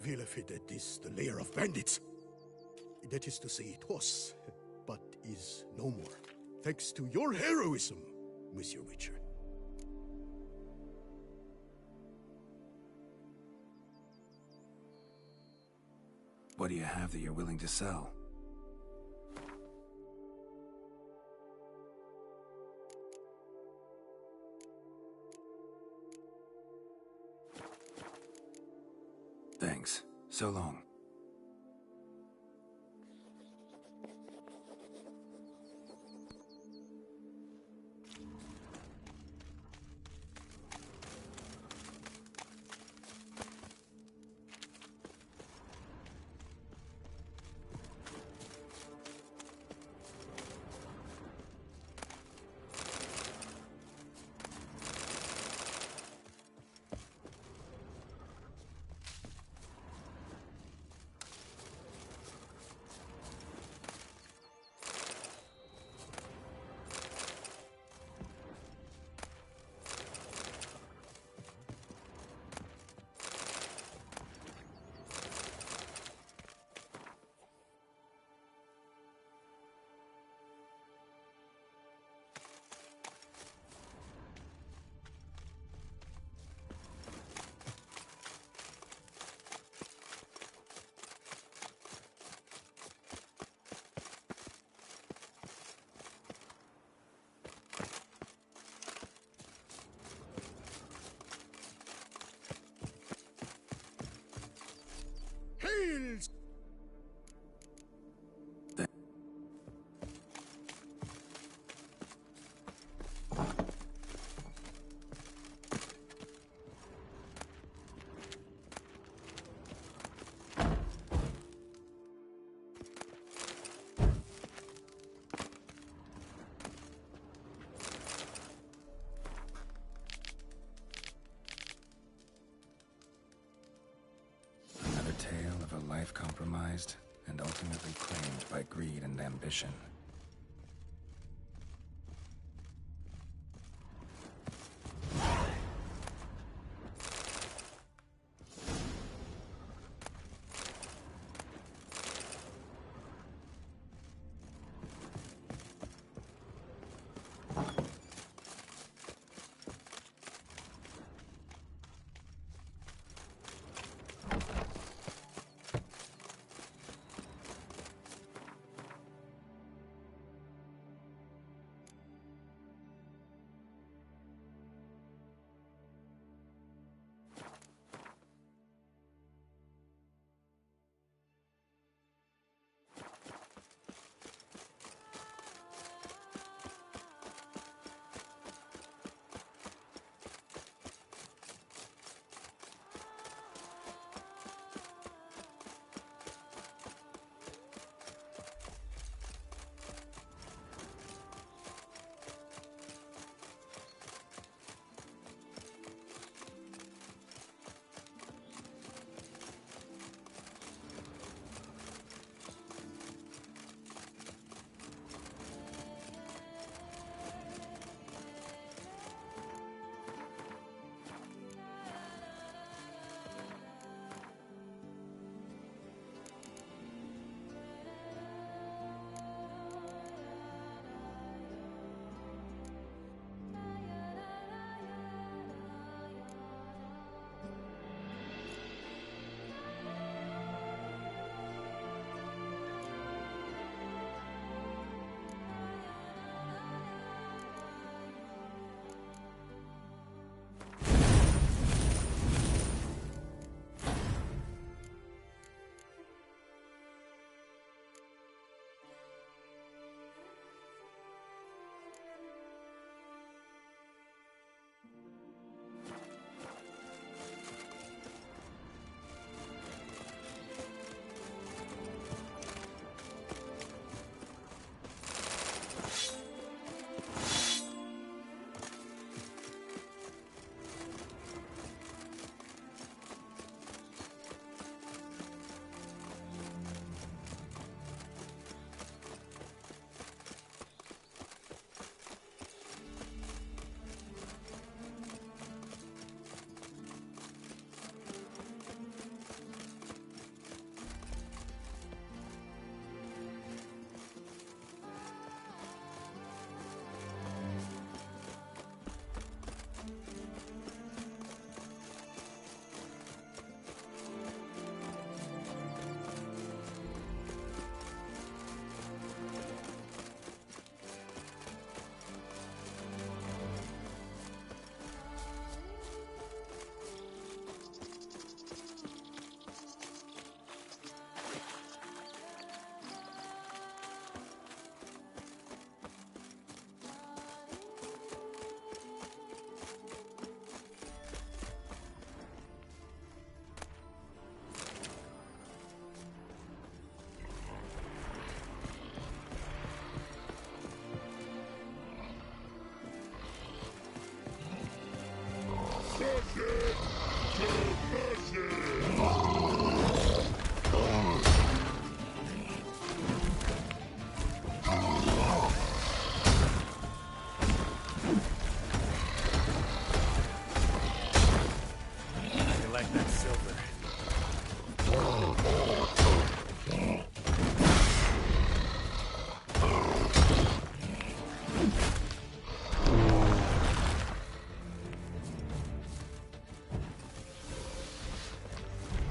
Villefedet is the lair of bandits. That is to say, it was, but is no more. Thanks to your heroism, Monsieur Witcher. What do you have that you're willing to sell? Thanks. So long. Hails! Another tale of a life compromised and ultimately claimed by greed and ambition.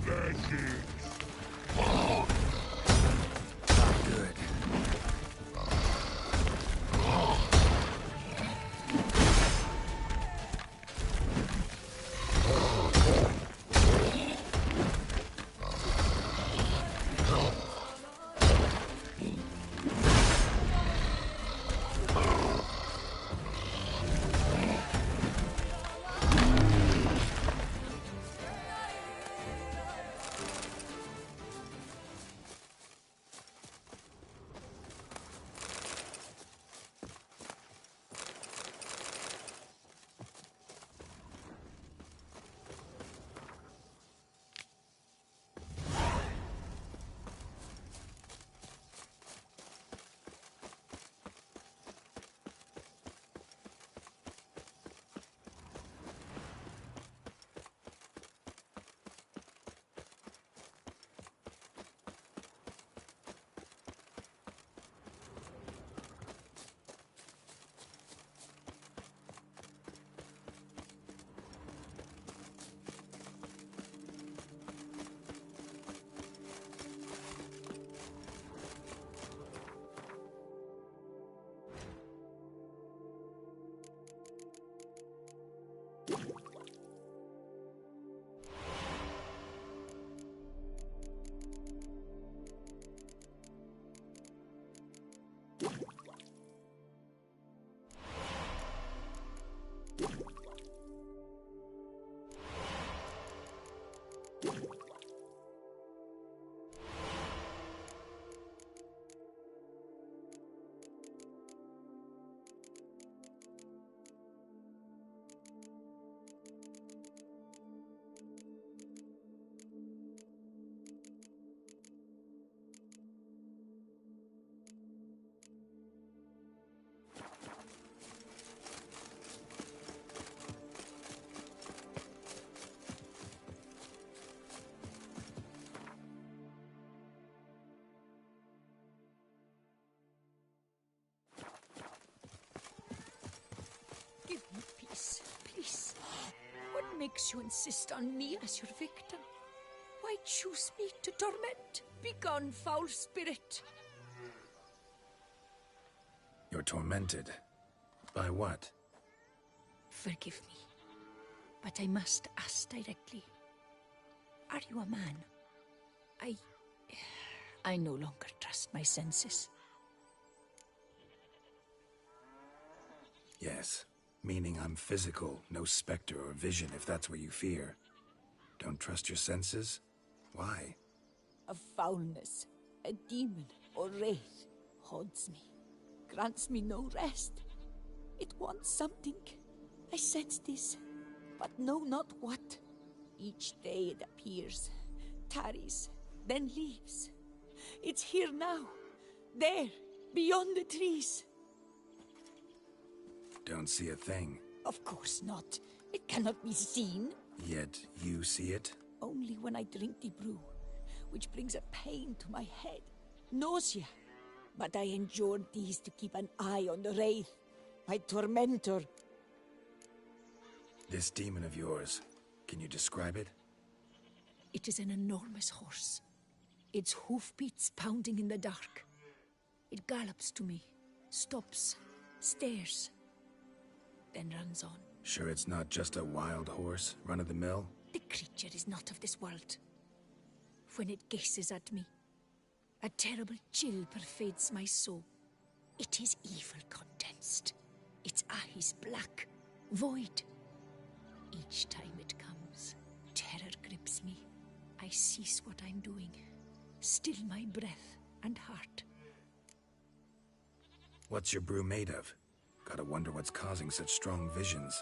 Good. Give me peace, please. What makes you insist on me as your victim? Why choose me to torment? Begone, foul spirit. You're tormented. By what? Forgive me, but I must ask directly. Are you a man? I no longer trust my senses. Yes. Meaning I'm physical, no specter or vision if that's what you fear. Don't trust your senses? Why? A foulness, a demon or wraith haunts me, grants me no rest. It wants something. I sense this, but know not what. Each day it appears, tarries, then leaves. It's here now, there, beyond the trees. Don't see a thing. Of course not. It cannot be seen. Yet you see it? Only when I drink the brew, which brings a pain to my head, nausea. But I endured these to keep an eye on the wraith, my tormentor. This demon of yours, can you describe it? It is an enormous horse, its hoofbeats pounding in the dark. It gallops to me, stops, stares, then runs on. Sure it's not just a wild horse, run-of-the-mill? The creature is not of this world. When it gazes at me, a terrible chill pervades my soul. It is evil condensed. Its eyes black, void. Each time it comes, terror grips me. I cease what I'm doing, still my breath and heart. What's your brew made of? Gotta wonder what's causing such strong visions.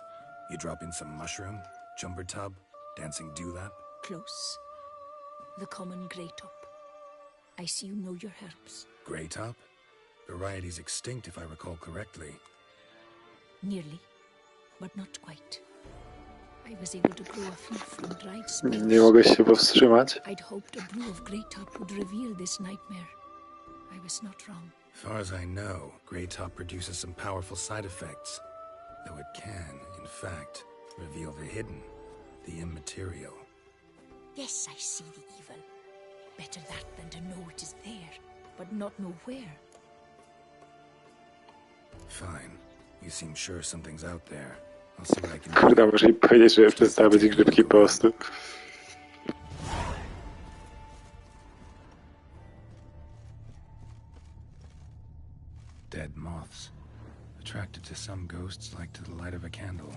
You drop in some mushroom, jumper tub, dancing dewlap? Close. The common grey top. I see you know your herbs. Grey top? Variety's extinct if I recall correctly. Nearly, but not quite. I was able to grow a few from dried spores. Nie mogę się powstrzymać. I'd hoped a brew of grey top would reveal this nightmare. I was not wrong. As far as I know, Grey Top produces some powerful side effects. Though it can, in fact, reveal the hidden, the immaterial. Yes, I see the evil. Better that than to know it is there, but not know where. Fine. You seem sure something's out there. I'll see what I can do. Kurde, może i powiedzieć, że przestała być grzybki po prostu. Dead moths. Attracted to some ghosts like to the light of a candle.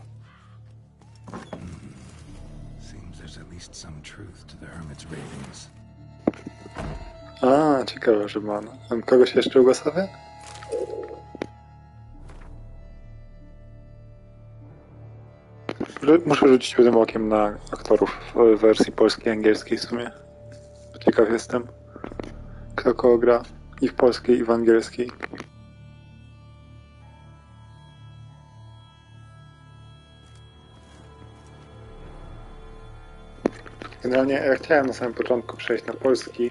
Seems there's at least some truth to the hermit's ravings. A, ciekawe, że ma. Kogoś jeszcze ugłaskawia? Muszę rzucić jednym okiem na aktorów w wersji polskiej i angielskiej w sumie. Ciekaw jestem, kto kogo gra i w polskiej, i w angielskiej. Generalnie ja chciałem na samym początku przejść na polski,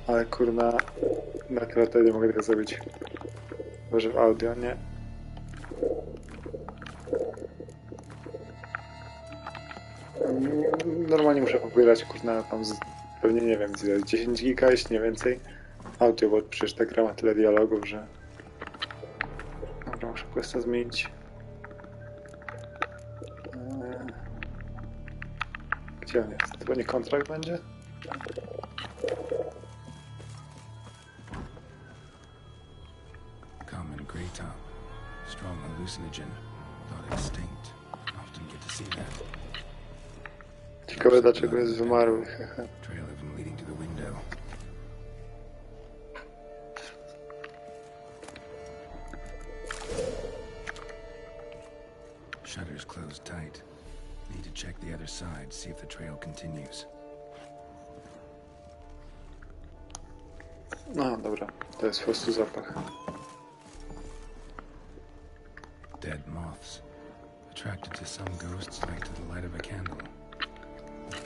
ale kurna, na klawiaturze nie mogę tego zrobić. Może w audio, nie? Normalnie muszę pobierać, kurna, tam pewnie nie wiem, z 10 giga, jeśli nie więcej. Audio, bo przecież ta gra ma tyle dialogów, że... Dobra, muszę questa zmienić. Gdzie on jest? To nie kontrakt będzie? Common grey top. Strong hallucinogen. Thought extinct. Often get to see that. Ciekawe dlaczego jest wymarły, hehe. Trail of him leading to the window. Shutters closed tight. Need to check the other side, see if the trail continues. No dobra, to jest po prostu zapach. Dead moths. Attracted to some ghosts like to the light of a candle.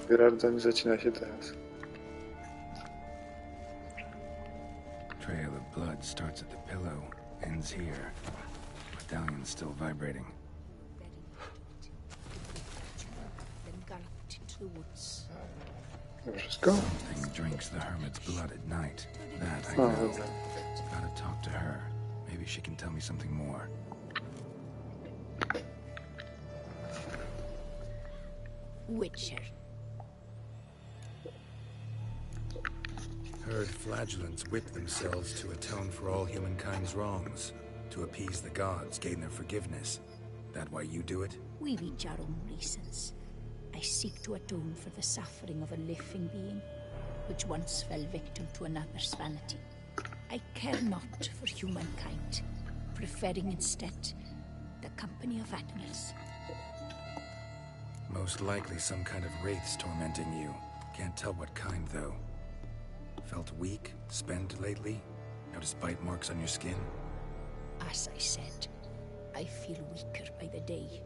Gerardo, nie zacina się teraz. Trail of blood starts at the pillow, ends here. Medallion's still vibrating. Then galloped into the woods. Wszystko? Something drinks the hermit's blood at night. That I know. Gotta talk to her. Maybe she can tell me something more. Witcher. Heard flagellants whip themselves to atone for all humankind's wrongs. To appease the gods, gain their forgiveness. That why you do it? We reach our own reasons. I seek to atone for the suffering of a living being, which once fell victim to another's vanity. I care not for humankind, preferring instead the company of animals. Most likely some kind of wraiths tormenting you. Can't tell what kind, though. Felt weak, spent lately? Noticed bite marks on your skin? As I said, I feel weaker by the day.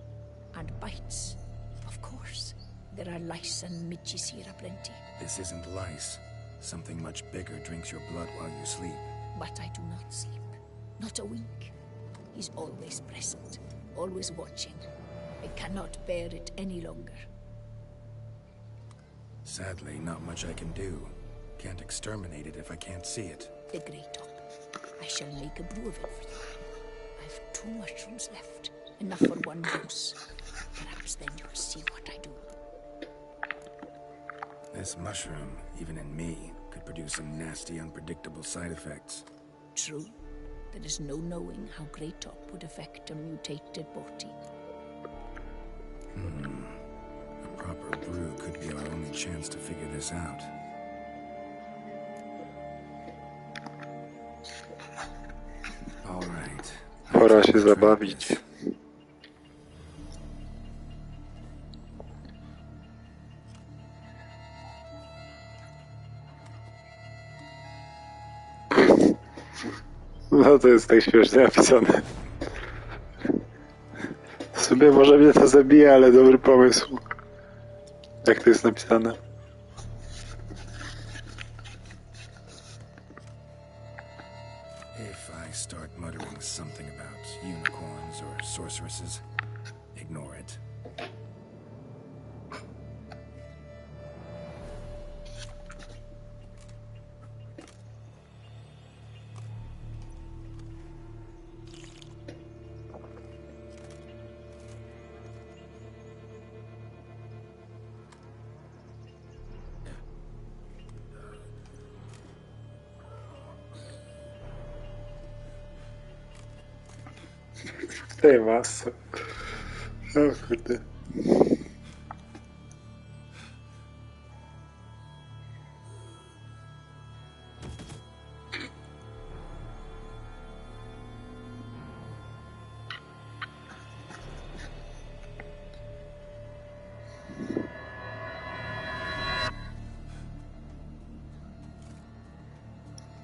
And bites, of course. There are lice and midges here aplenty. This isn't lice. Something much bigger drinks your blood while you sleep. But I do not sleep. Not a wink. He's always present, always watching. I cannot bear it any longer. Sadly, not much I can do. Can't exterminate it if I can't see it. The Grey Top. I shall make a brew of it for you. I've 2 mushrooms left. Enough for 1 dose. Perhaps then you'll see what I do. This mushroom, even in me, could produce some nasty, unpredictable side effects. True. There is no knowing how Grey Top would affect a mutated body. A proper brew could be our only chance to figure this out. All right. Pora się zabawić. No to jest tak śmiesznie napisane. W sumie może mnie to zabije, ale dobry pomysł. Jak to jest napisane? If I start muttering something about unicorns or sorceresses, ignore it. Tej masa. O kurde.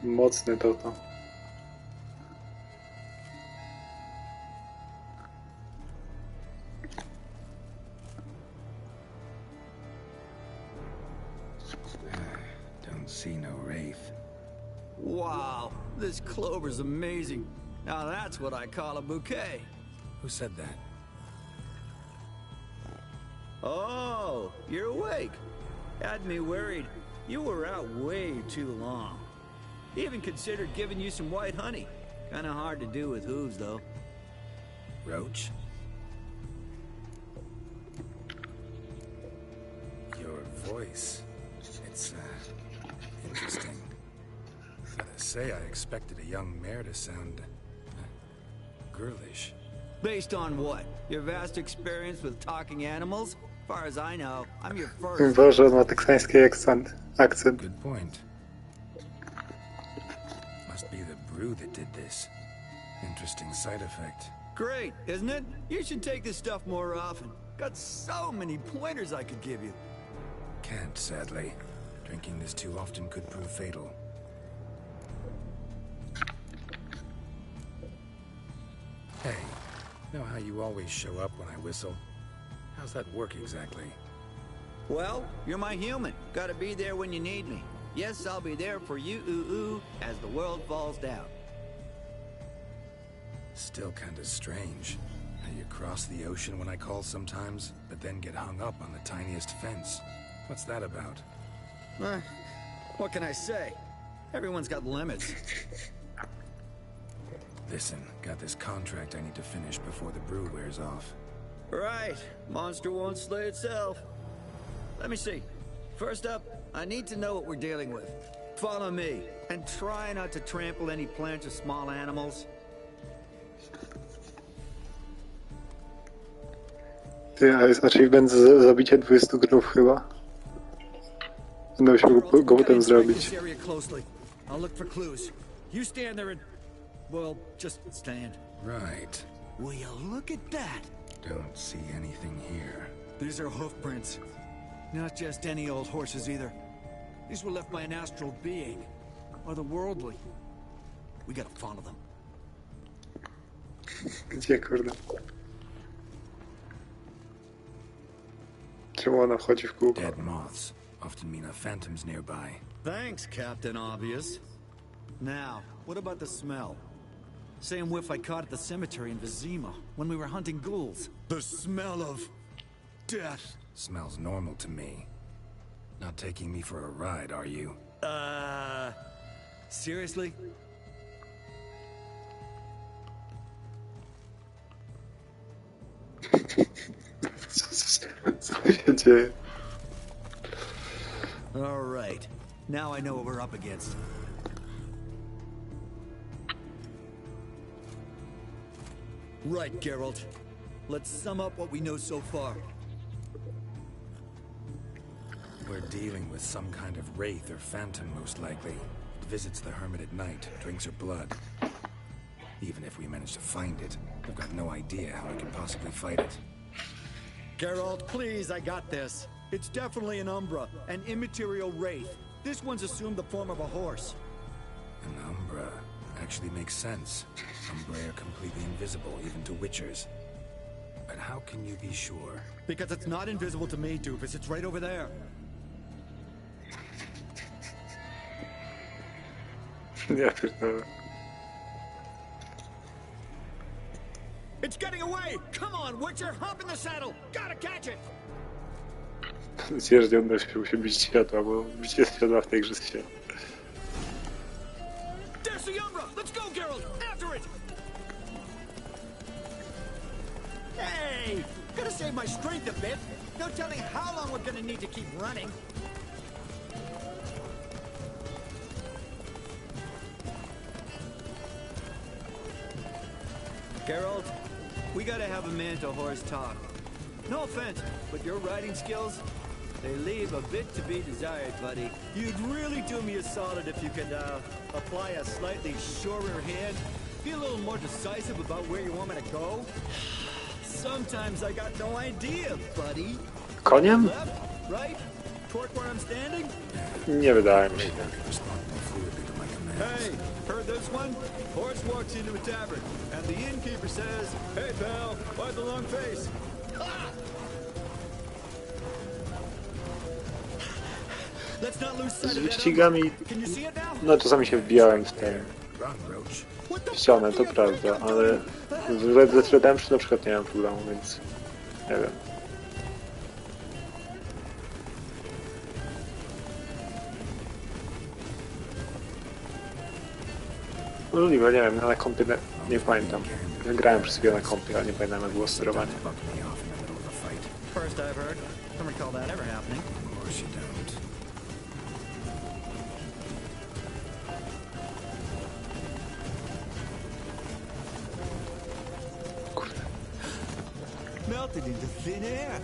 Mocne to. Don't see no wraith. Wow, this clover's amazing. Now that's what I call a bouquet. Who said that? Oh, you're awake. Had me worried. You were out way too long. Even considered giving you some white honey. Kinda hard to do with hooves, though. Roach? Your voice. It's, interesting. Gotta say, I expected a young mare to sound... girlish. Based on what? Your vast experience with talking animals? As far as I know, I'm your first... Boże, on ma teksański akcent. Good point. Must be the brew that did this. Interesting side effect. Great, isn't it? You should take this stuff more often. Got so many pointers I could give you. Can't, sadly. Drinking this too often could prove fatal. Hey, know how you always show up when I whistle? How's that work exactly? Well, you're my human. Gotta be there when you need me. Yes, I'll be there for you, as the world falls down. Still kinda strange. How you cross the ocean when I call sometimes, but then get hung up on the tiniest fence. What's that about? What can I say? Everyone's got limits. Listen, got this contract I need to finish before the brew wears off. Right. Monster won't slay itself. Let me see. First up, I need to know what we're dealing with. Follow me, and try not to trample any plants or small animals. Ty, a jest achievement za zabicie 20 grów chyba. Będę musiał go potem zrobić. I'll look for clues. You stand there and... well, just stand. Right. Will you look at that? Don't see anything here. These are hoof prints. Not just any old horses either. These were left by an astral being. Or the worldly. We gotta follow them. Gdzie, kurde? Czemu ona wchodzi w kółko? Dead moths often mean a phantom's nearby. Thanks, Captain Obvious. Now, what about the smell? Same whiff I caught at the cemetery in Vizima when we were hunting ghouls. The smell of... death. Smells normal to me. Not taking me for a ride, are you? Seriously? Co się dzieje? All right. Now I know what we're up against. Right, Geralt. Let's sum up what we know so far. We're dealing with some kind of wraith or phantom, most likely. It visits the hermit at night, drinks her blood. Even if we manage to find it, I've got no idea how I could possibly fight it. Geralt, please, I got this. It's definitely an Umbra, an immaterial wraith. This one's assumed the form of a horse. An Umbra actually makes sense. Umbra are completely invisible, even to Witchers. But how can you be sure? Because it's not invisible to me, Doofus. It's right over there. Ja pierdolę. It's getting away! Come on, Witcher! Hop in the saddle! Gotta catch it! Zjeżdżę, on się musi bić światła, bo bicie światła w tej grze jest światło. There's the Umbra! Let's go, Geralt! After it! Hey! Gotta save my strength a bit. No telling how long we're gonna need to keep running. Geralt, We gotta have a man-to-horse talk. No offense, but your riding skills, they leave a bit to be desired, buddy. You'd really do me a solid if you could, apply a slightly surer hand. Be a little more decisive about where you want me to go. Sometimes I got no idea, buddy. Koniem? Left, right, toward where I'm standing? Nie wydaje mi się. Hey, heard this one? Horse walks into a tavern, and the innkeeper says, "Hey, pal, why the long face?" Let's not lose sight Z of that. wyścigami... Can you see it now? No czasami się wbijałem w tę ścianę, to prawda, ale w Red Dead Redemption na przykład nie mam problemu, więc nie wiem. Możliwe, nie wiem, na kompie nie pamiętam. Ja grałem przez chwilę na kompie, ale nie pamiętam jak było sterowanie. First I've heard. Don't recall that ever happening. Of course you don't. Melted into thin air.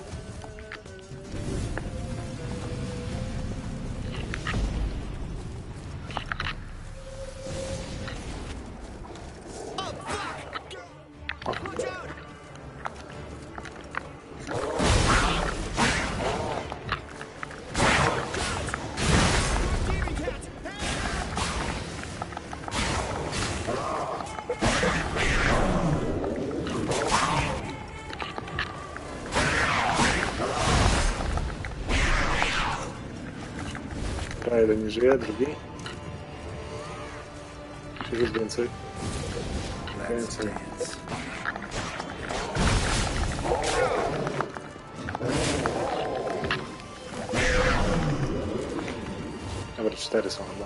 Jeden nie żyje, drugi. Czy już więcej? Więcej. Dobra, 4 są chyba.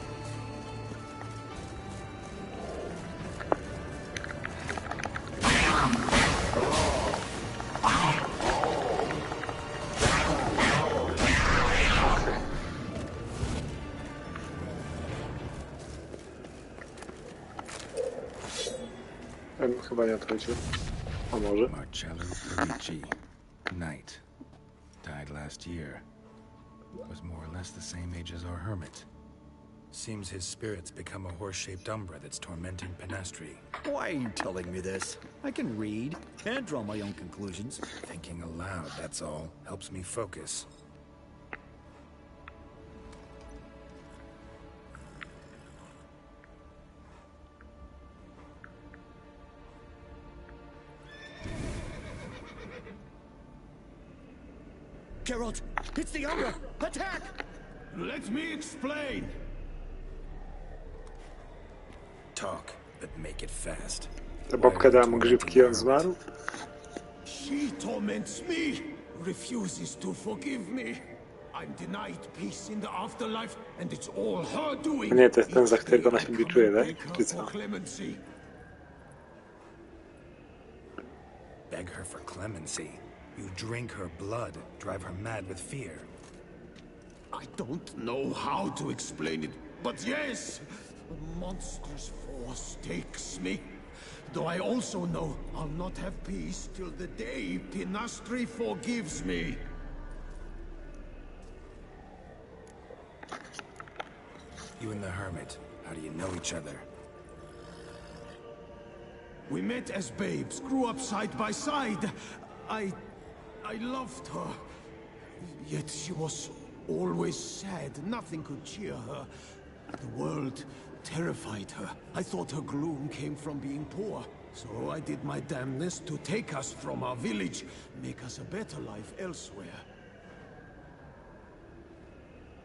Chyba nie odchodził. A może? Marcello Parigi, knight. Died last year. Was more or less the same age as our hermit. Seems his spirit's become a horse-shaped umbra that's tormenting Penastri. Why are you telling me this? I can read and draw my own conclusions. Thinking aloud, that's all. Helps me focus. Geralt, it's the Umbra! Attack! Let me explain. Talk, but make it fast. Ta babka dała mu grzybki, on zmarł? She torments me, refuses to forgive me. I'm denied peace in the afterlife, and it's all her doing. Nie, to jest ten, za którego ona się biczuje, tak? Czy co? Beg her for clemency. You drink her blood, drive her mad with fear. I don't know how to explain it, but yes, a monstrous force takes me. Though I also know I'll not have peace till the day Penastri forgives me. You and the hermit, how do you know each other? We met as babes, grew up side by side. I loved her. Yet she was always sad. Nothing could cheer her. The world terrified her. I thought her gloom came from being poor. So I did my damnedest to take us from our village, make us a better life elsewhere.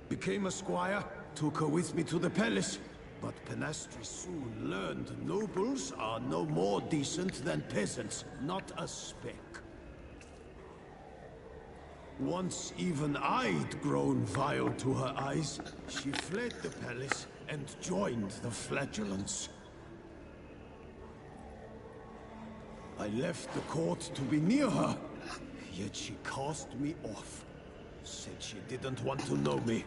Became a squire, took her with me to the palace. But Penastri soon learned nobles are no more decent than peasants, not a speck. Once even I'd grown vile to her eyes, she fled the palace and joined the Flagellants. I left the court to be near her, yet she cast me off. Said she didn't want to know me.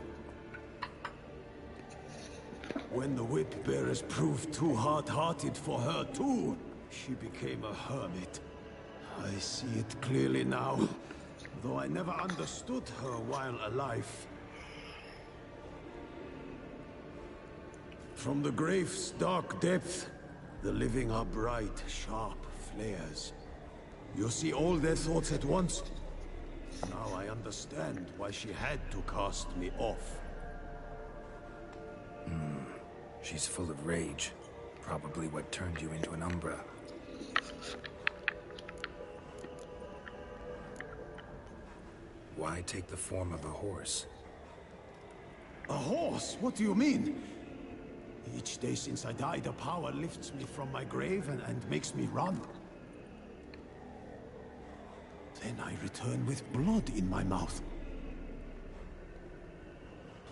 When the whip-bearers proved too hard-hearted for her too, she became a hermit. I see it clearly now, though I never understood her while alive. From the grave's dark depth, the living are bright, sharp flares. You see all their thoughts at once. Now I understand why she had to cast me off. She's full of rage. Probably what turned you into an Umbra. Why take the form of a horse? A horse? What do you mean? Each day since I died, a power lifts me from my grave and makes me run. Then I return with blood in my mouth.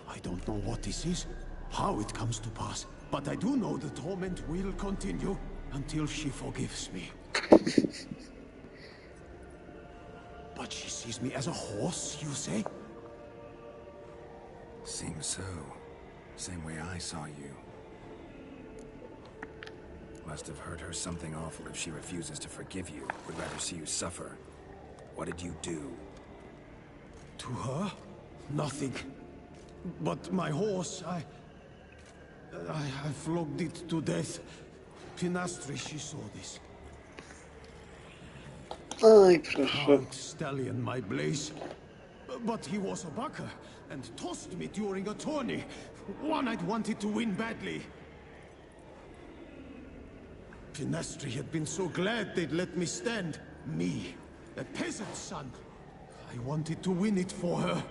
I don't know what this is, how it comes to pass, but I do know the torment will continue until she forgives me. But she sees me as a horse, you say? Seems so. Same way I saw you. Must have hurt her something awful if she refuses to forgive you. Would rather see you suffer. What did you do? To her? Nothing. But my horse, I flogged it to death. Pinastri, she saw this. Aj, proszę. Proud stallion, my Blaze. But he was a bucker and tossed me during a tourney. One I'd wanted to win badly. Pinastri had been so glad they'd let me stand. Me, a peasant's son. I wanted to win it for her.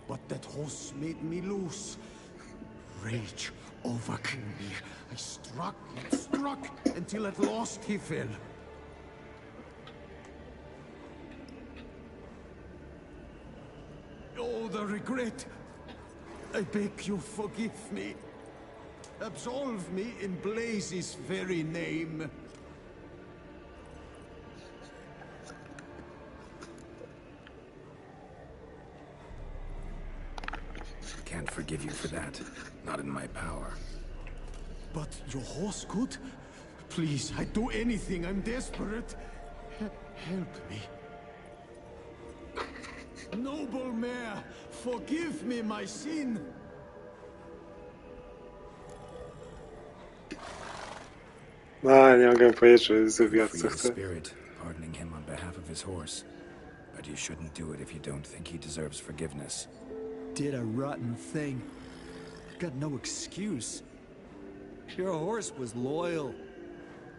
But that horse made me lose. Rage overcame me. I struck and struck until at last he fell. Oh, the regret. I beg you, forgive me. Absolve me in Blaze's very name. Can't forgive you for that. Not in my power. But your horse could? Please, I'd do anything. I'm desperate. Help me. Noble mare, forgive me my sin. Nie mogę powiedzieć, że zrobiła Free co his chce. spirit, pardoning him on behalf of his horse. But you shouldn't do it if you don't think he deserves forgiveness. Did a rotten thing. Got no excuse. Your horse was loyal.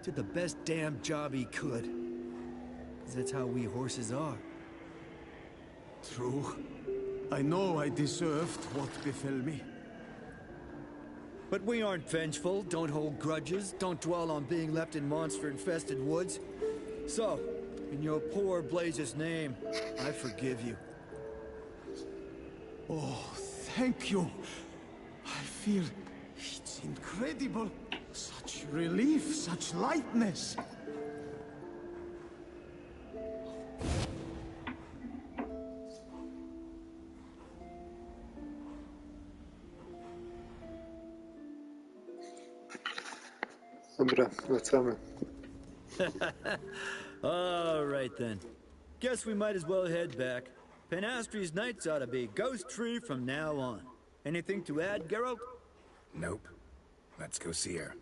Did the best damn job he could. 'Cause that's how we horses are. True. I know I deserved what befell me. But we aren't vengeful, don't hold grudges, don't dwell on being left in monster-infested woods. So, in your poor Blaze's name, I forgive you. Oh, thank you. I feel it's incredible. Such relief, such lightness. Dobra, wracamy. All right then. Guess we might as well head back. Panastri's nights ought to be ghost-free from now on. Anything to add, Geralt? Nope. Let's go see her.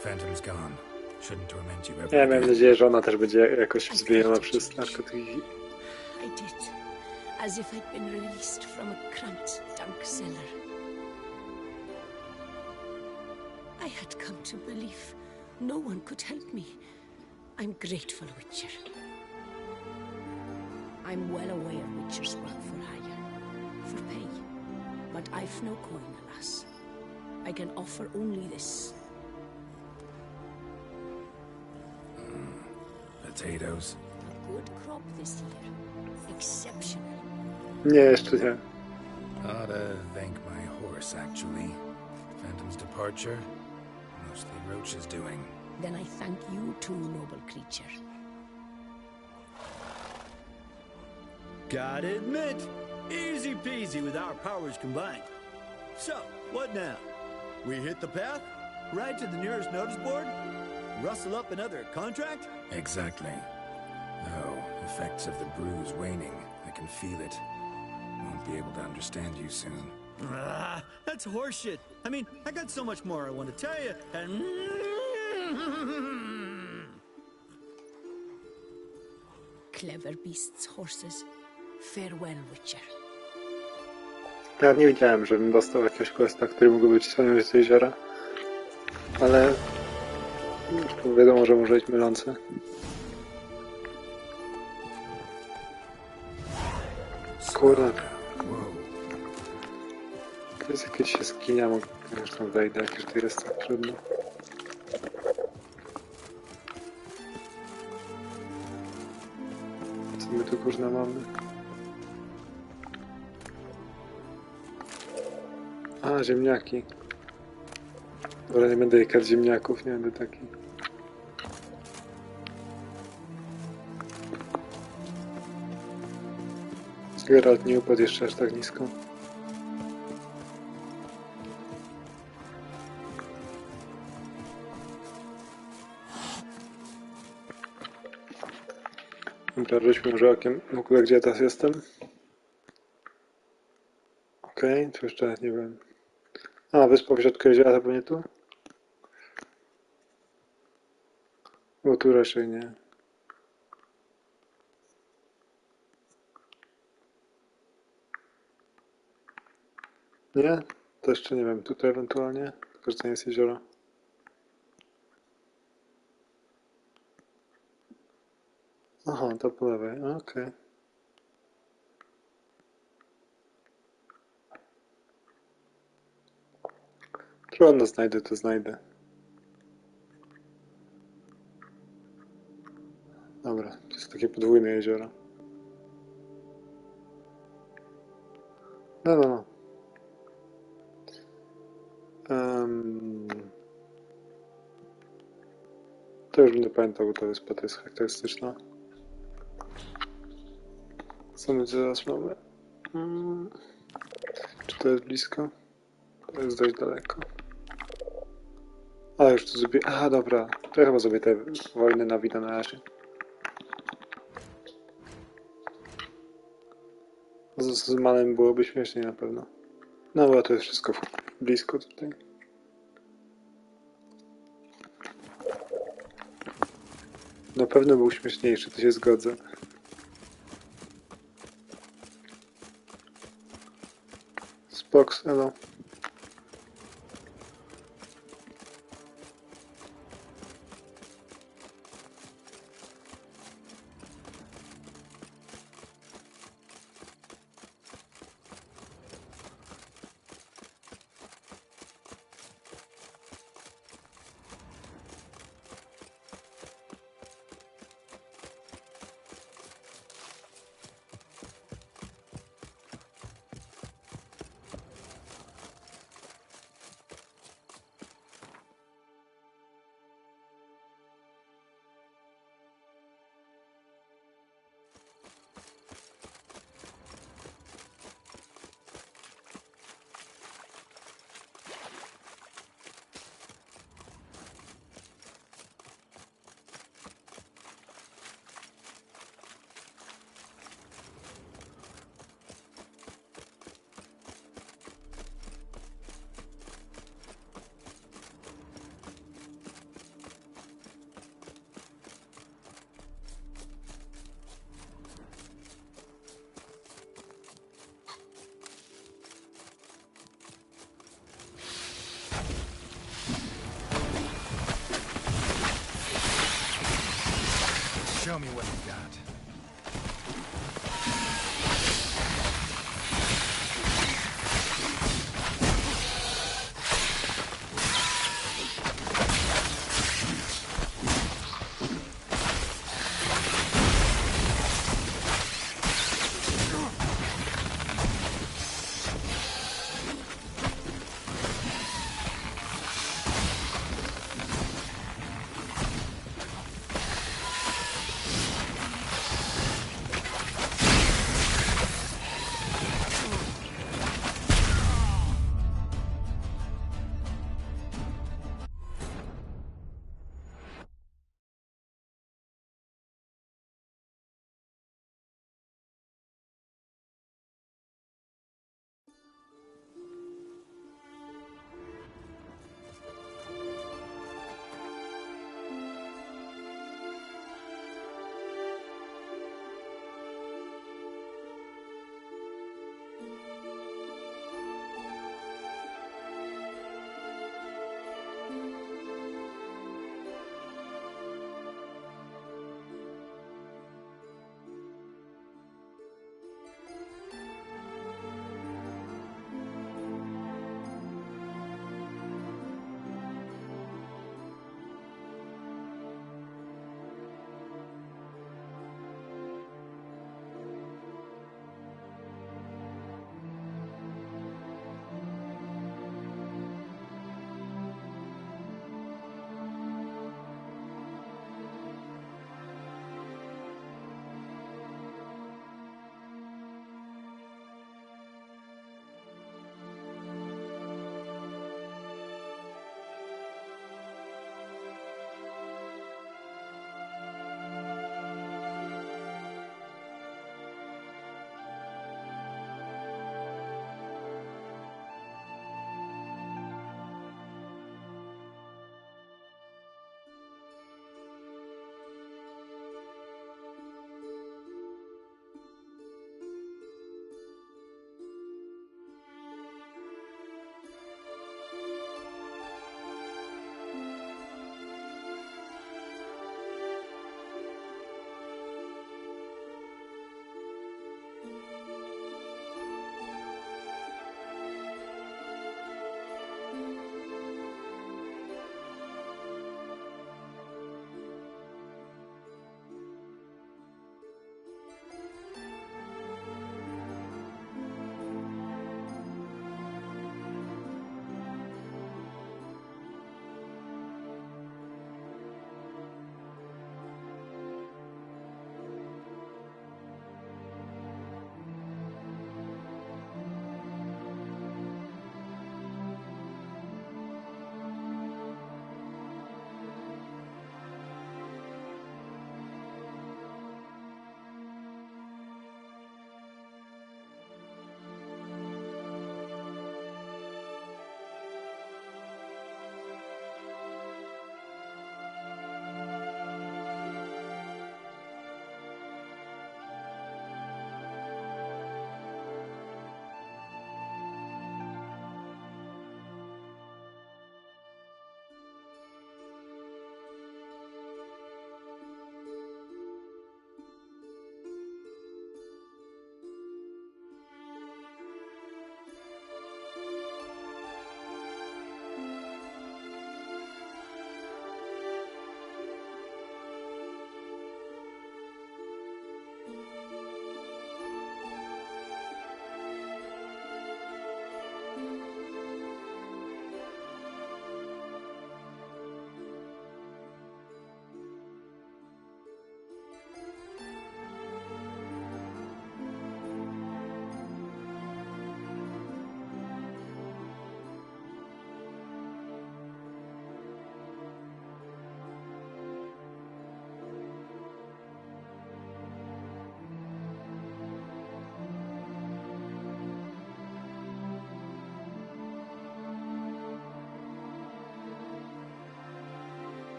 Phantom's gone. Shouldn't torment you ever Ja again. miałem nadzieję, że ona też będzie jakoś wzbijana przez narkotyki. I did, as if I'd been released from a cramped dunk cellar. I had come to believe no one could help me. I'm grateful, Witcher. I'm well aware Witchers work for hire, for pay. But I've no coin, alas. I can offer only this. Potatoes. A good crop this year. Exceptional. Nie, jeszcze nie. Ought to thank my horse, actually. Phantom's departure? Mostly Roach's doing. Then I thank you too, noble creature. Gotta admit, easy peasy with our powers combined. So, what now? We hit the path? Ride to the nearest notice board? Rustle up another contract? Exactly. Oh, effects of the bruise waning. I can feel it. Won't be able to understand you soon. Ah, that's horseshit. I mean, I got so much more I want to tell you, and... Clever beasts, horses. Farewell, Witcher. Ja nie widziałem, żebym dostał jakiegoś questa, który mógłby być wspaniały z jeziora. Ale... wiadomo, że może być mylący. Kurde. To jest jakieś jaskinia, już tam wejdę, jak już tutaj jest tak trudno. Co my tu kurna mamy? A, ziemniaki. Dobra, nie będę jekać ziemniaków, nie będę taki. Geralt nie upadł jeszcze aż tak nisko. Dobra, rzućmy może okiem w ogóle, gdzie ja teraz jestem. Okej, tu jeszcze nie wiem. A, wyspa w środku jeziora, to pewnie tu? Bo tu raczej nie. Nie? To jeszcze nie wiem, tutaj ewentualnie. Tylko, że to nie jest jezioro. Aha, to po lewej, okej. Trudno, znajdę, to znajdę. Dobra, to jest takie podwójne jezioro. No. To już będę pamiętał, bo ta wyspa to jest charakterystyczna. Co my teraz mamy? Czy to jest blisko? To jest dość daleko. A, już tu zrobię... Aha, dobra. To ja chyba zrobię te wojny na wideo na razie. Z Manem byłoby śmieszniej na pewno. No bo to jest wszystko blisko tutaj. Na pewno był śmieszniejszy, to się zgodzę. Spoks, elo. Show me what you got.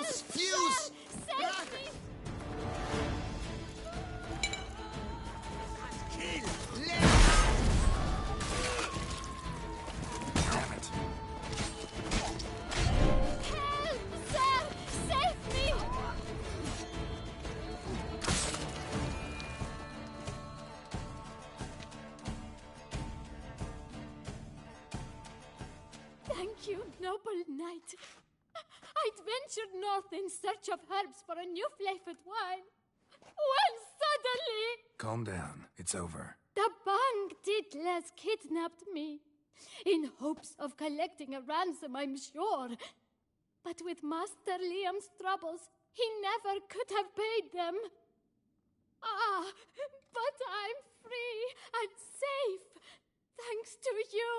Fuse! Fuse! Save me! Damn it. Help, sir! Save me! Thank you, noble knight. I'd ventured north in search of herbs for a new flavored wine. When suddenly, Calm down. It's over. the Bang Diddlers kidnapped me. In hopes of collecting a ransom, I'm sure. But with Master Liam's troubles, he never could have paid them. Ah, but I'm free and safe, thanks to you.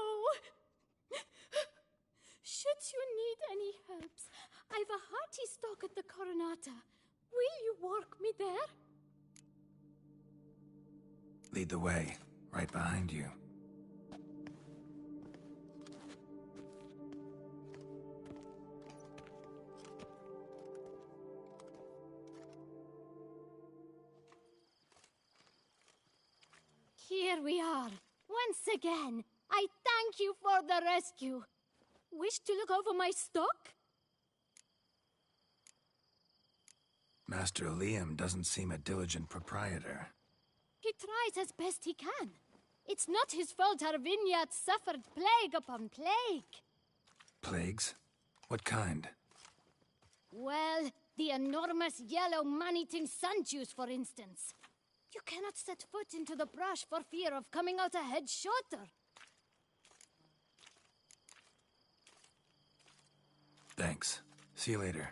Should you need any herbs, I've a hearty stock at the Coronata. Will you work me there? Lead the way. Right behind you. Here we are. Once again, I thank you for the rescue. Wish to look over my stock? Master Liam doesn't seem a diligent proprietor. He tries as best he can. It's not his fault our vineyard suffered plague upon plague. Plagues? What kind? Well, the enormous yellow man-eating sun juice, for instance. You cannot set foot into the brush for fear of coming out a head shorter. Thanks. See you later.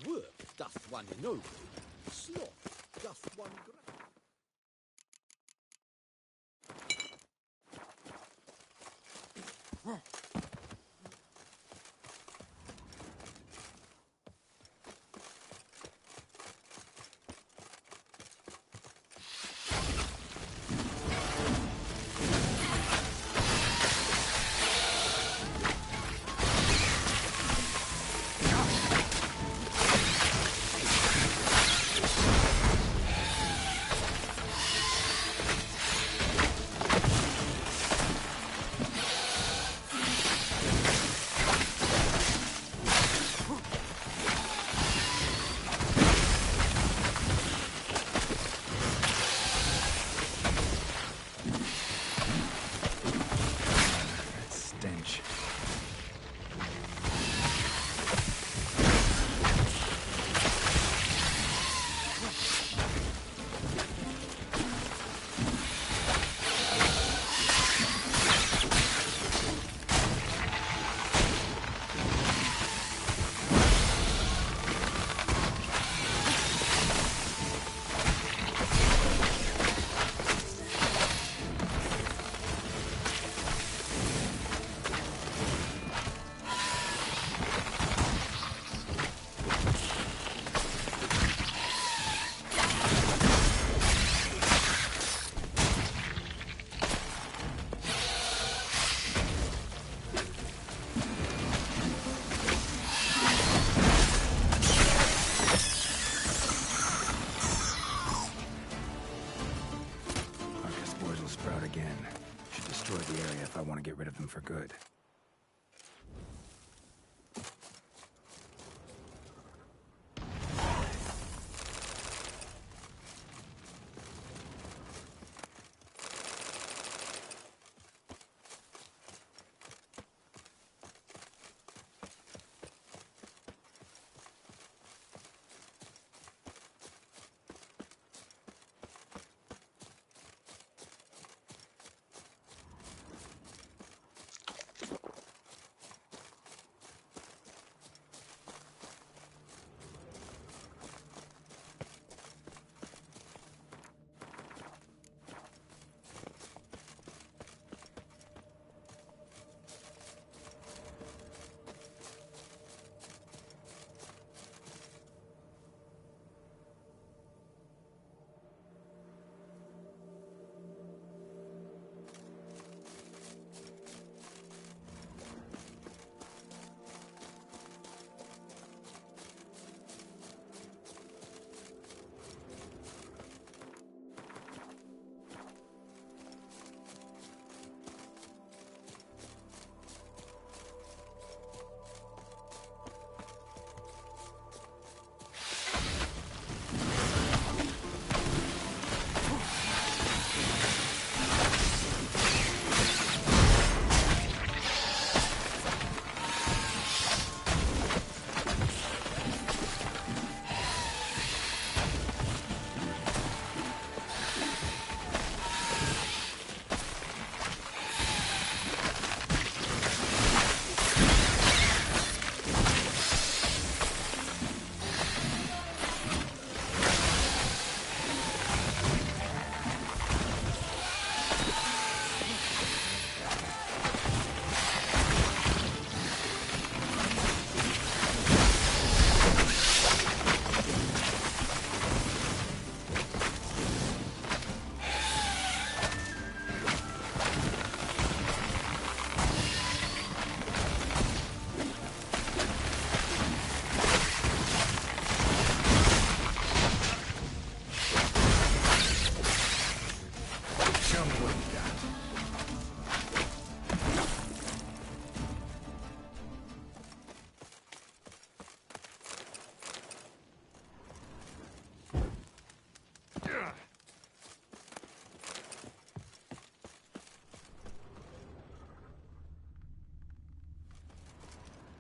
Work doth one noble, sloth doth one great. out again. Should destroy the area if I want to get rid of them for good.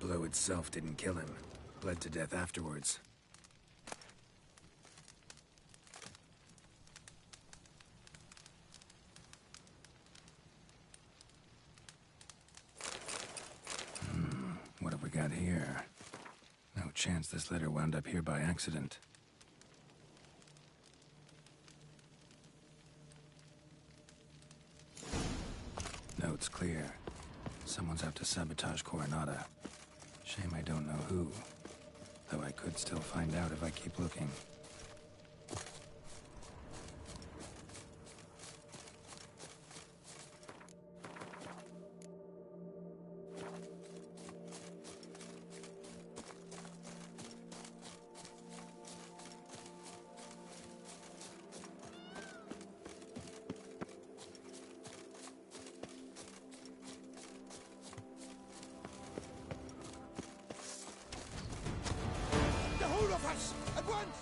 Blow itself didn't kill him. Bled to death afterwards. What have we got here? No chance this letter wound up here by accident. Note's clear. Someone's out to sabotage Coronata. Shame I don't know who. Though I could still find out if I keep looking. At once!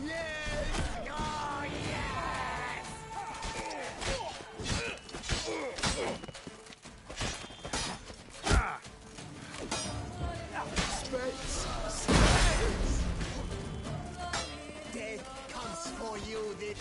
Yes! Oh, yes! Space! Space! Death comes for you, this...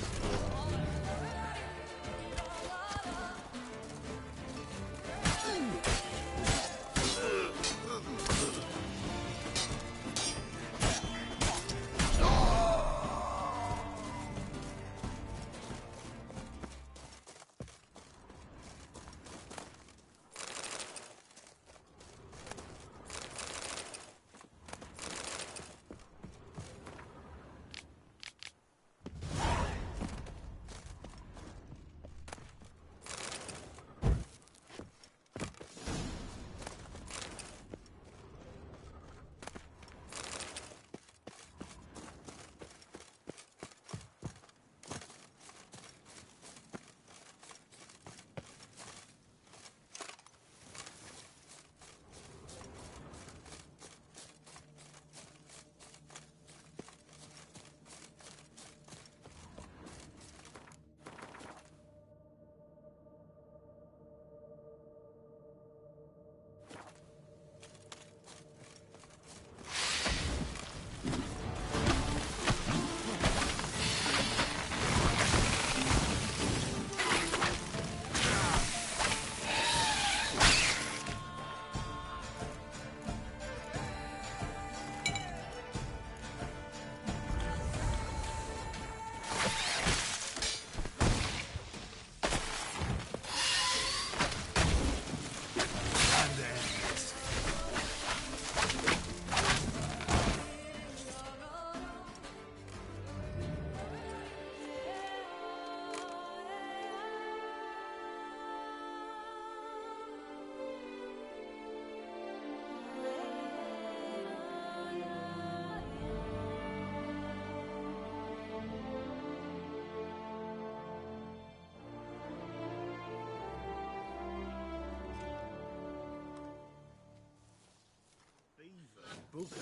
Huzzah,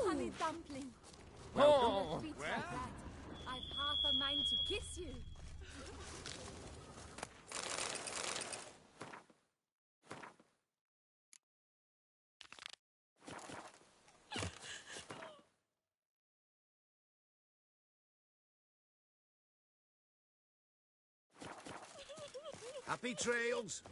honey dumpling! Oh, Don't treat like that. I've half a mind to kiss you. Happy trails.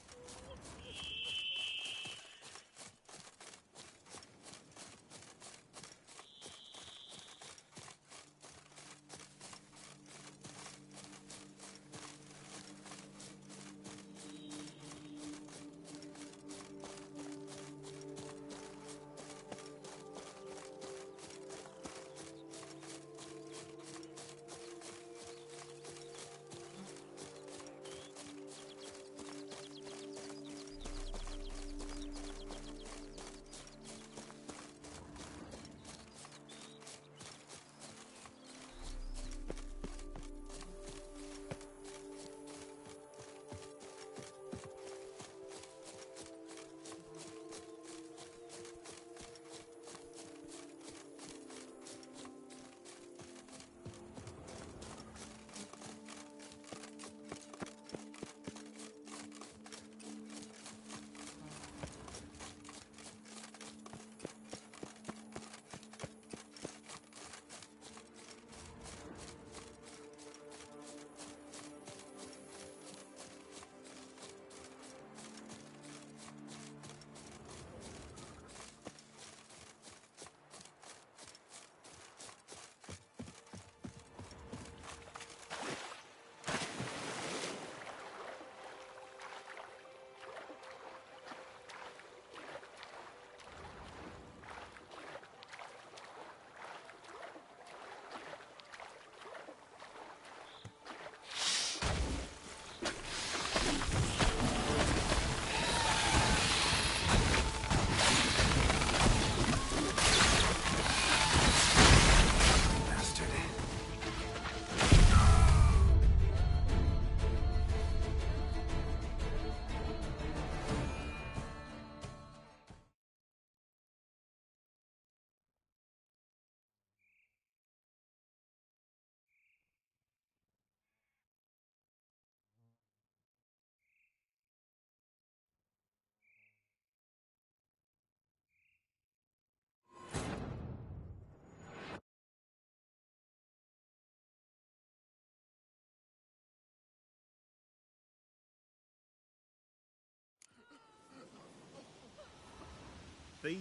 Beaver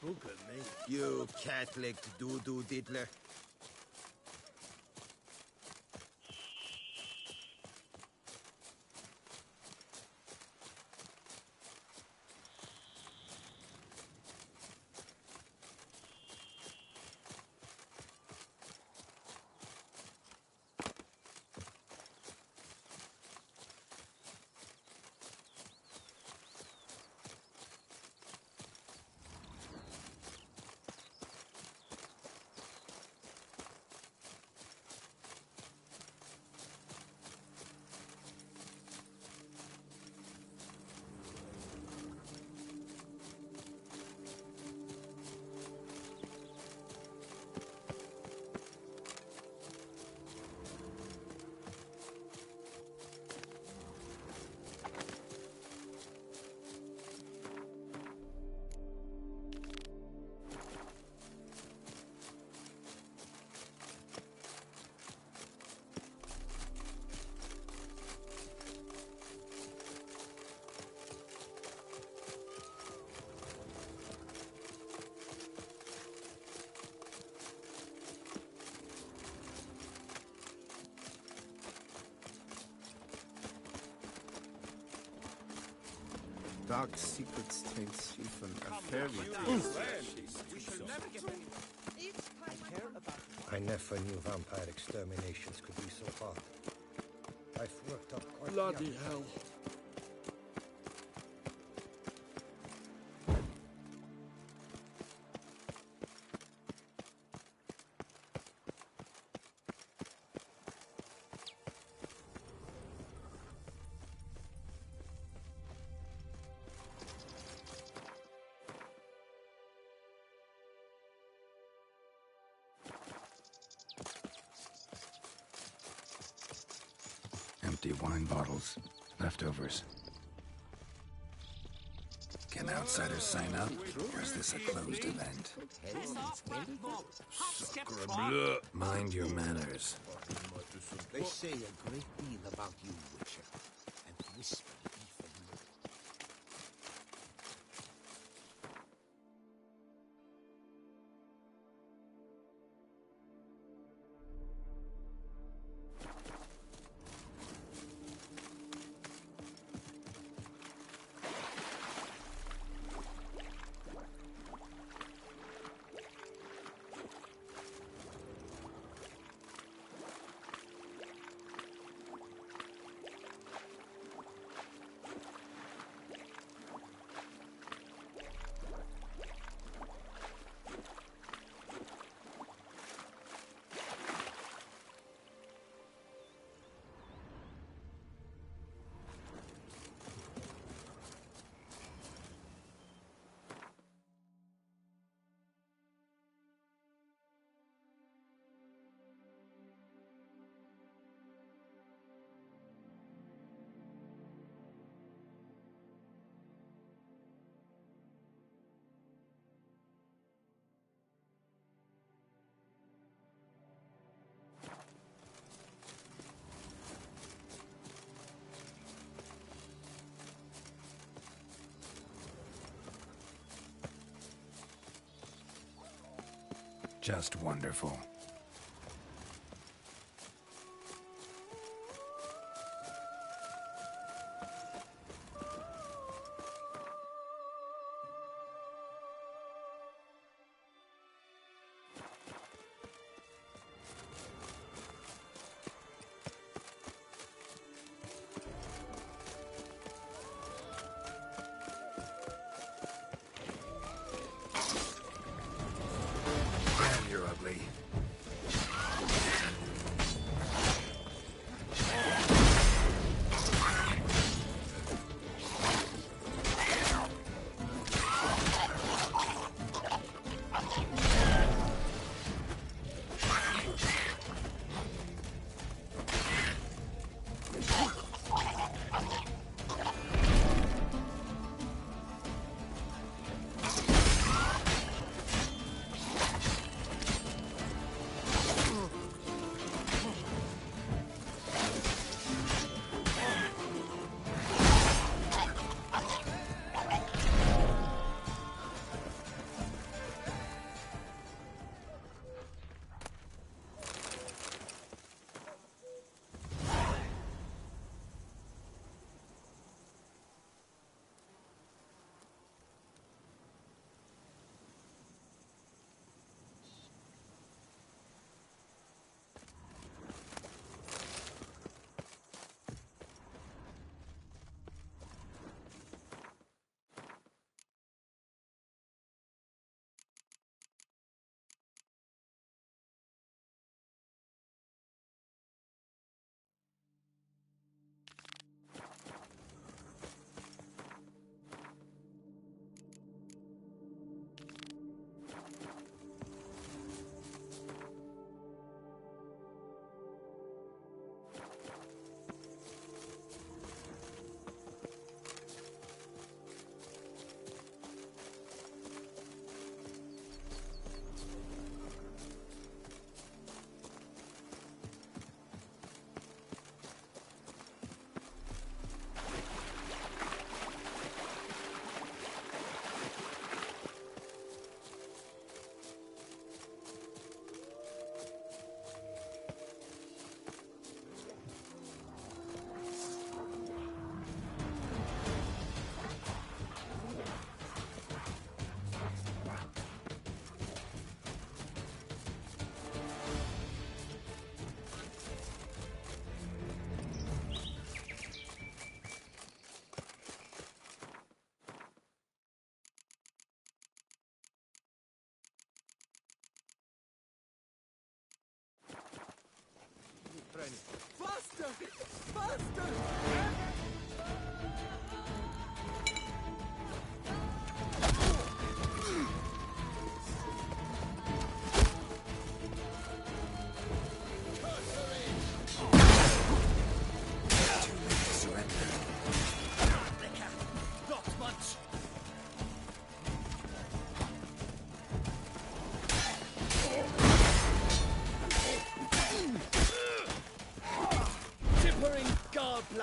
bugger me. You cat-legged doo-doo diddler. Dark secrets taint chief and a fairy I never knew vampire exterminations could be so hard. I've worked up quite Bloody hell. Empty wine bottles. Leftovers. Can outsiders sign up, or is this a closed event? Mind your manners. They say a great deal about you, Witcher, and whisper even more. Just wonderful. You're ugly.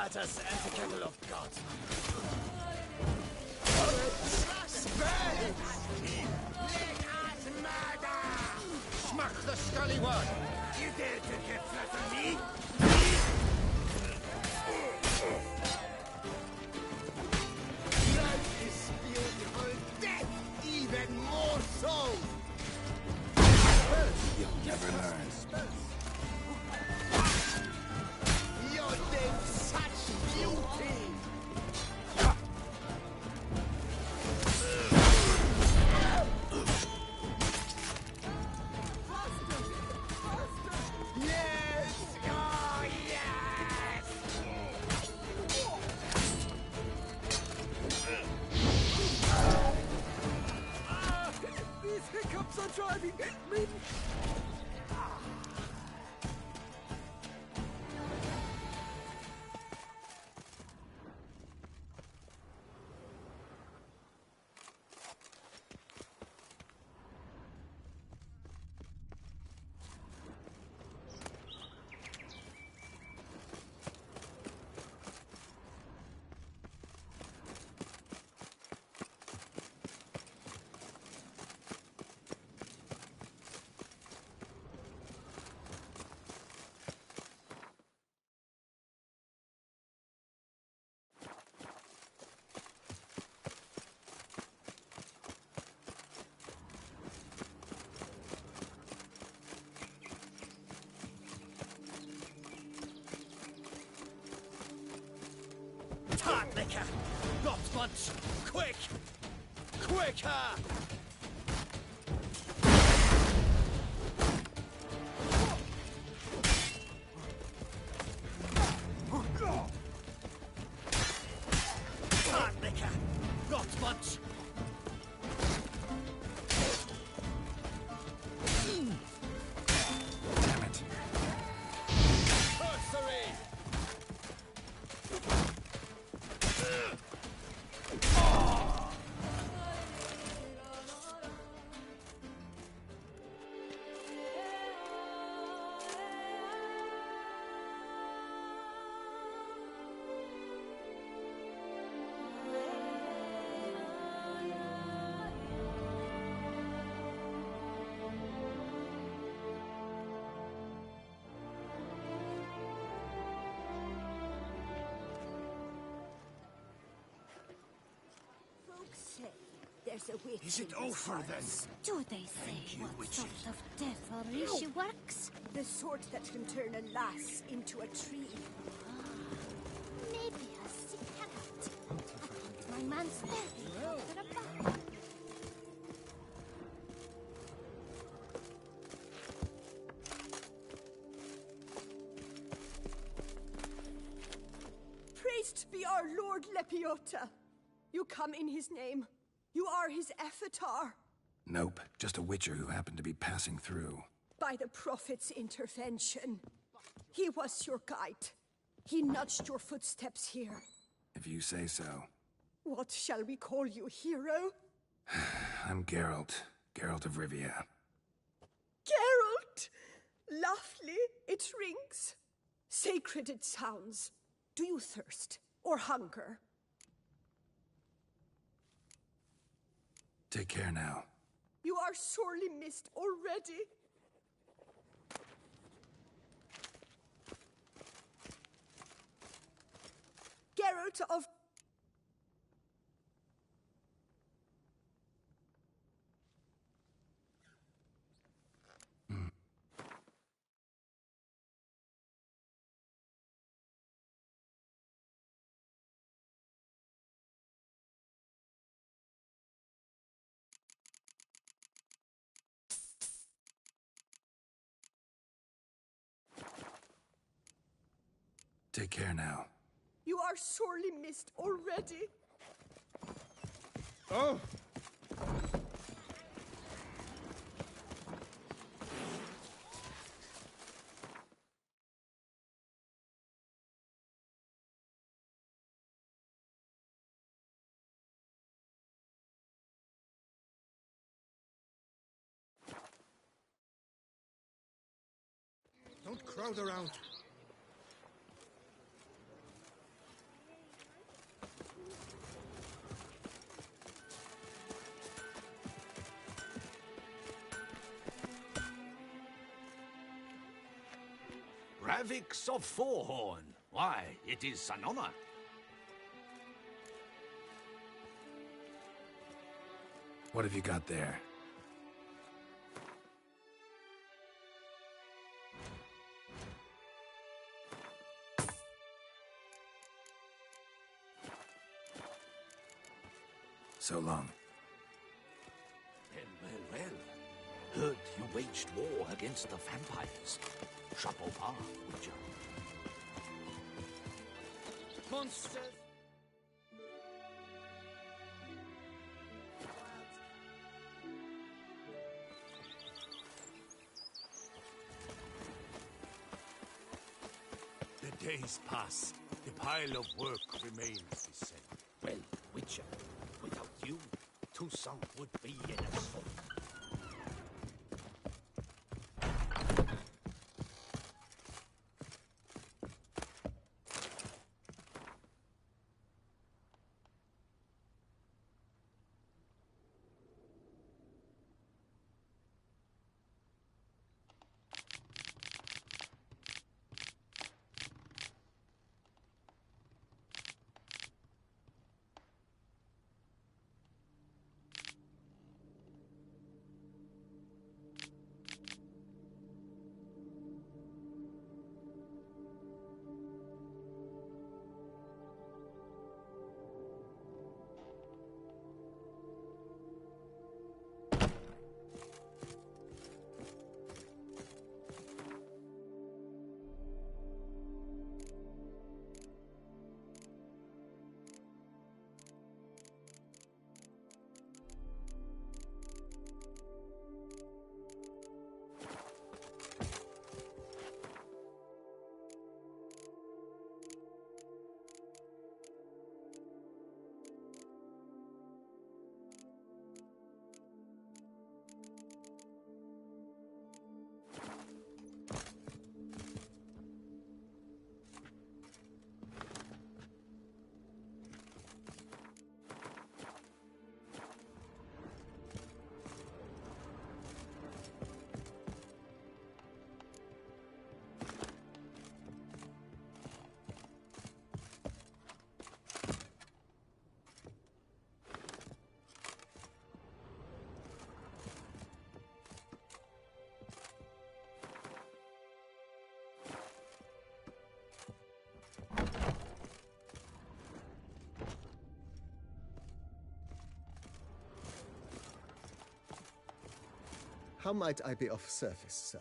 Atas and the kettle of gods. Smack the scully one! You dare to get flat on me? Life is beautiful, death even more so! You'll never learn. You're then such beauty! Yes! Oh, yes! These hiccups are driving me. Tartlicker! Not much! Quick! Quicker! Tartlicker! Not much! Damn it. Sorcery! Folks say there's a witch. Is it in these over then? parts. Do they say you, what witches. sort of devilry she works? The sort that can turn a lass into a tree. Maybe a cigarette. My man's steady after a bath. Praised be our Lord Lepiota. You come in his name. You are his Ephetar. Nope, just a witcher who happened to be passing through. By the prophet's intervention. He was your guide. He nudged your footsteps here. If you say so. What shall we call you, hero? I'm Geralt. Geralt of Rivia. Geralt! Lovely, it rings. Sacred it sounds. Do you thirst or hunger? Take care now. You are sorely missed already. Geralt of... Take care now. You are sorely missed already. Oh! Don't crowd around. Ravix of Forehorn. Why, it is an honor. What have you got there? So long. Well. Heard you waged war against the vampires. Chapeau bas, Witcher. Monsters! The days pass. The pile of work remains the same. Well, Witcher, without you, Toussaint would be in a sort. How might I be of service, sir?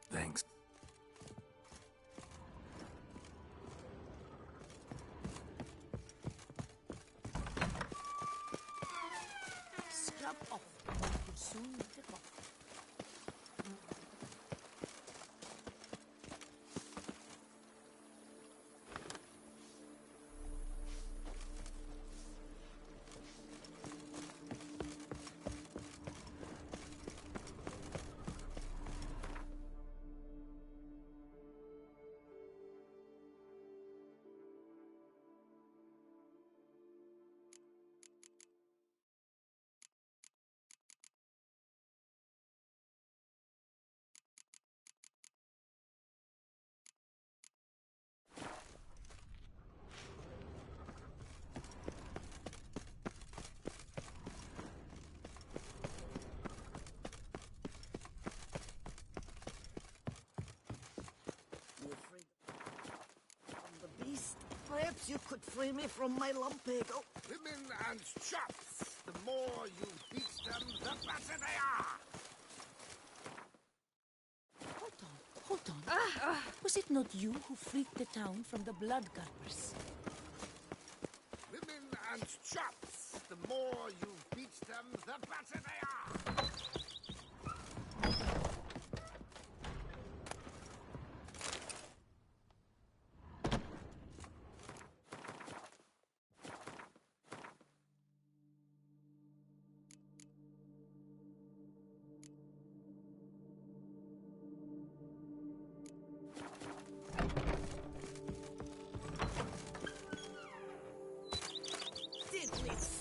Thanks. Scrub off. You'll soon take off. Perhaps you could free me from my lumbago. Women and chops. The more you beat them, the better they are. Hold on. Was it not you who freed the town from the blood gulpers? Women and chops. The more you beat them, the better they are.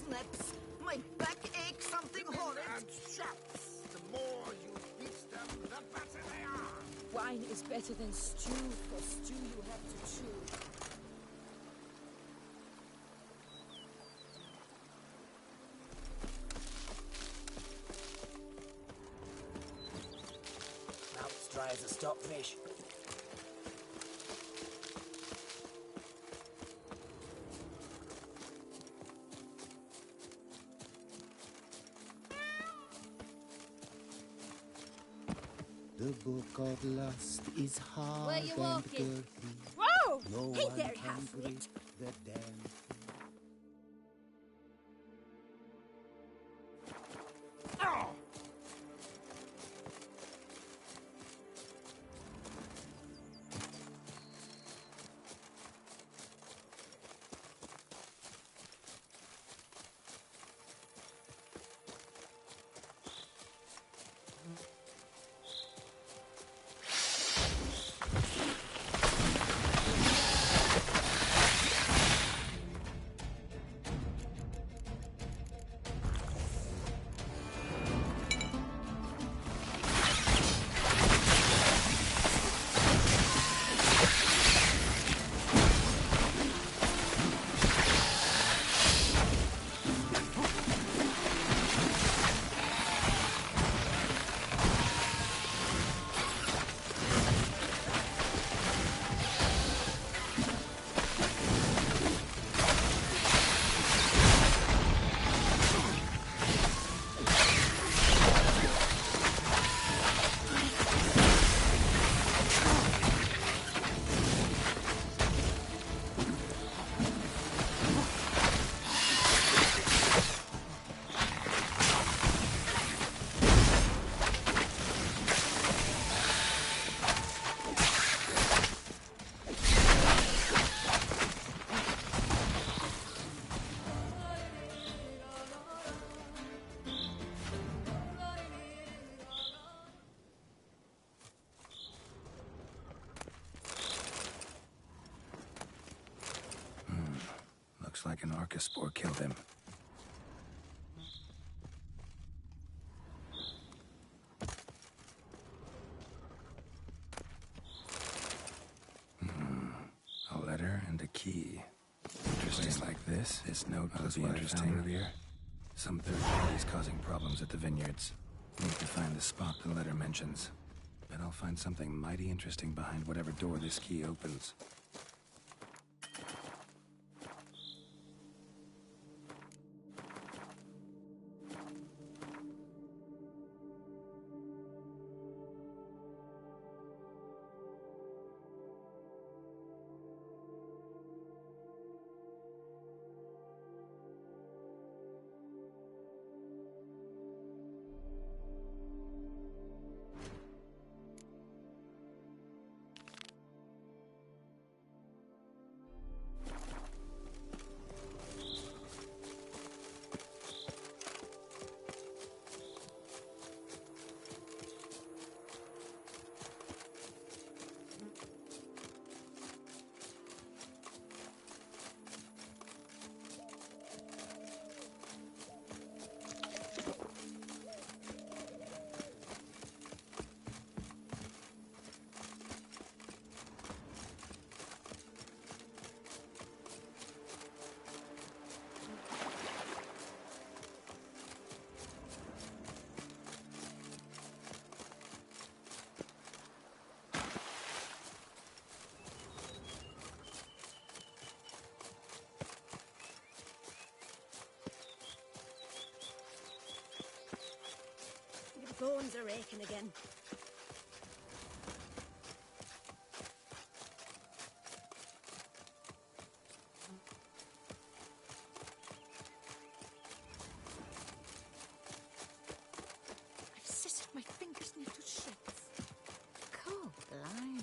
Snaps. My back aches something horrid. And Wine is better than stew, for stew you have to chew. Mouth's dry as a stockfish. The book of lust is hard Where you and walking? girthy. Whoa! No Hey one there, can half-wit. break the dam. Looks like an Archospore killed him. A letter and a key. Interesting. Like this note must be interesting earlier. Some third parties causing problems at the vineyards. Need to find the spot the letter mentions. Bet I'll find something mighty interesting behind whatever door this key opens. Your bones are aching again. I've scissored my fingers near to shreds. Cool, blimey.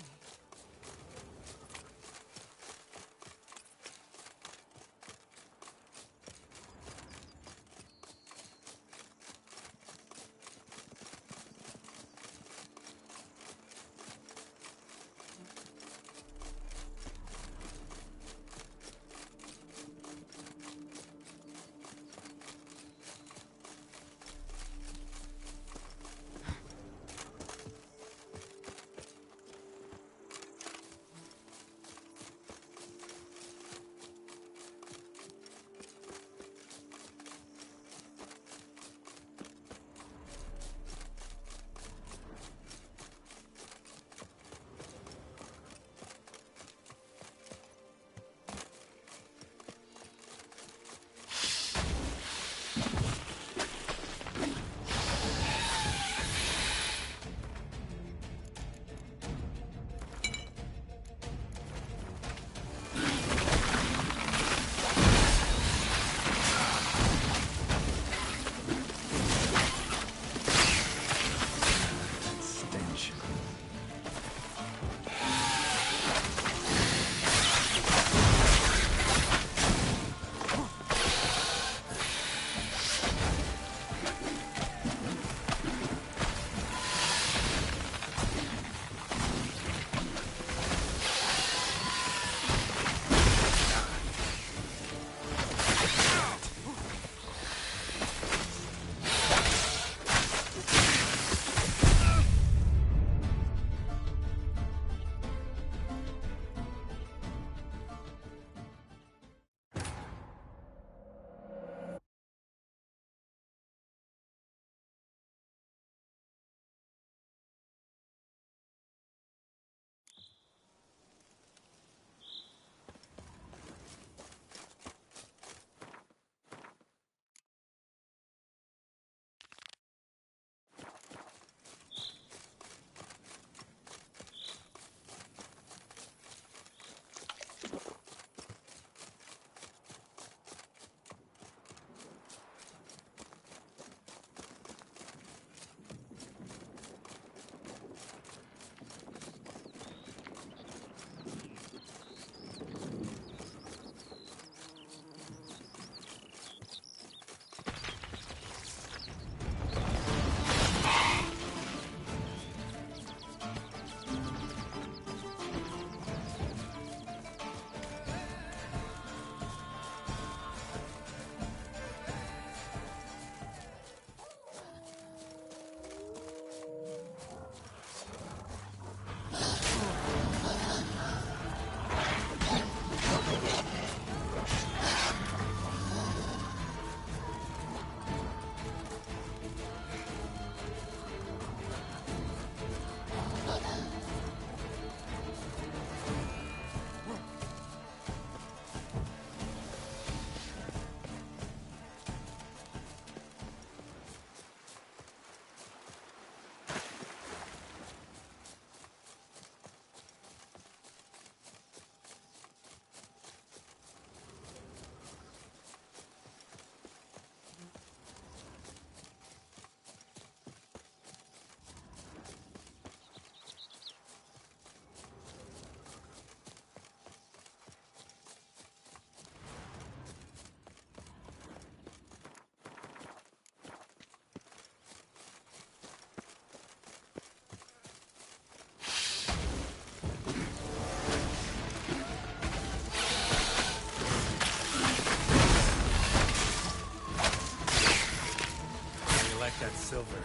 like that silver.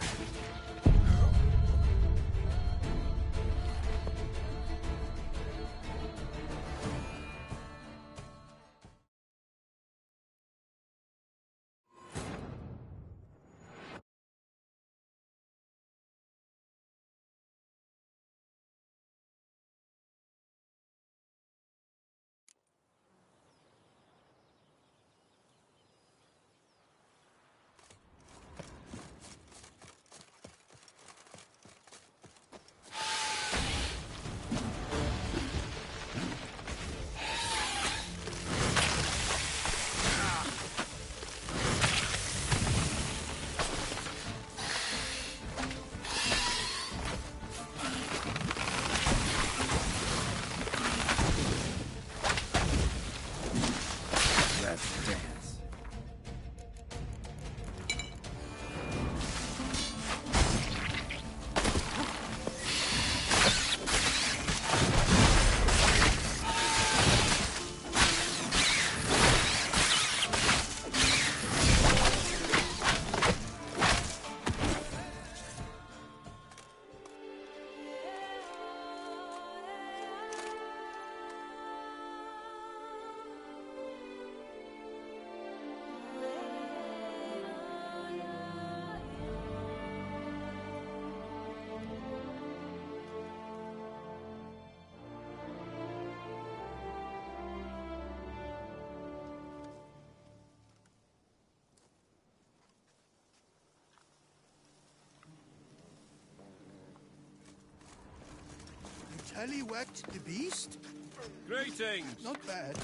Tallywhacked the beast? Greetings! Not bad.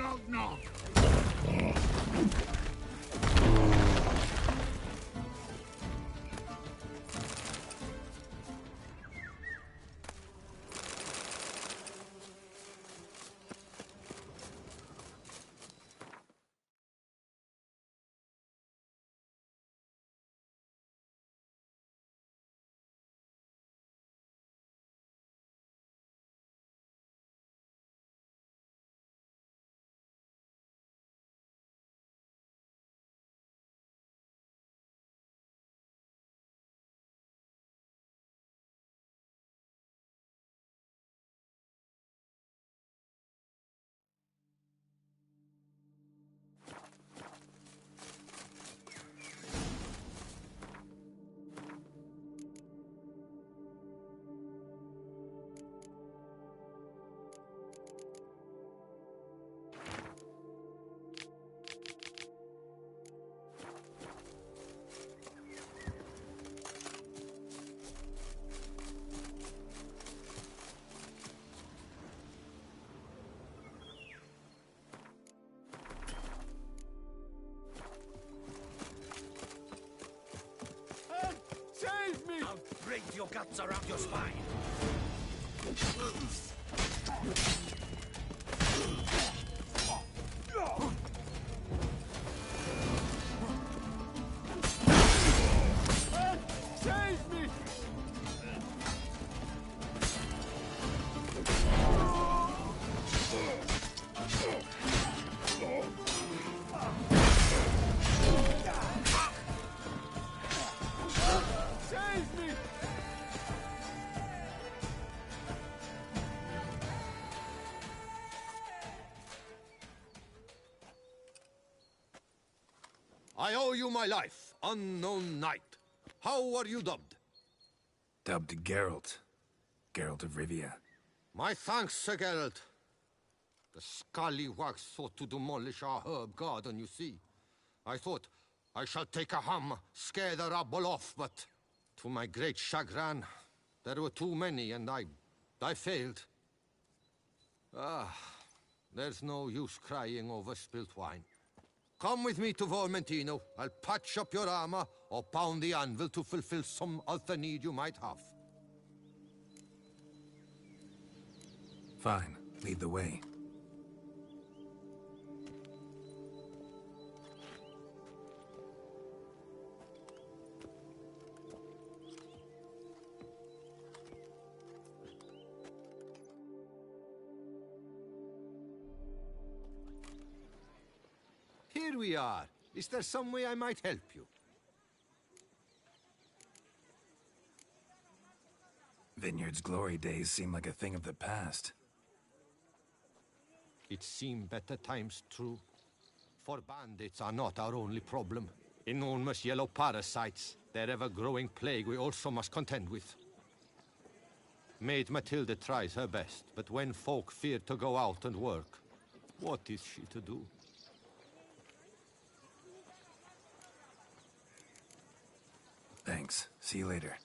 knock, knock. Save me! I'll break your guts around your spine. Save me! Save me! I owe you my life, unknown knight. How are you dubbed? Dubbed Geralt. Geralt of Rivia. My thanks, Sir Geralt. The scallywags sought to demolish our herb garden, you see. I thought, I shall take a hum, scare the rabble off, but to my great chagrin, there were too many and I failed. There's no use crying over spilt wine. Come with me to Vermentino. I'll patch up your armor or pound the anvil to fulfill some other need you might have. Fine. Lead the way. Here we are. Is there some way I might help you? Vineyard's glory days seem like a thing of the past. It seemed better times, true. For bandits are not our only problem. Enormous yellow parasites, their ever-growing plague we also must contend with. Maid Matilda tries her best, but when folk fear to go out and work, what is she to do? Thanks. See you later.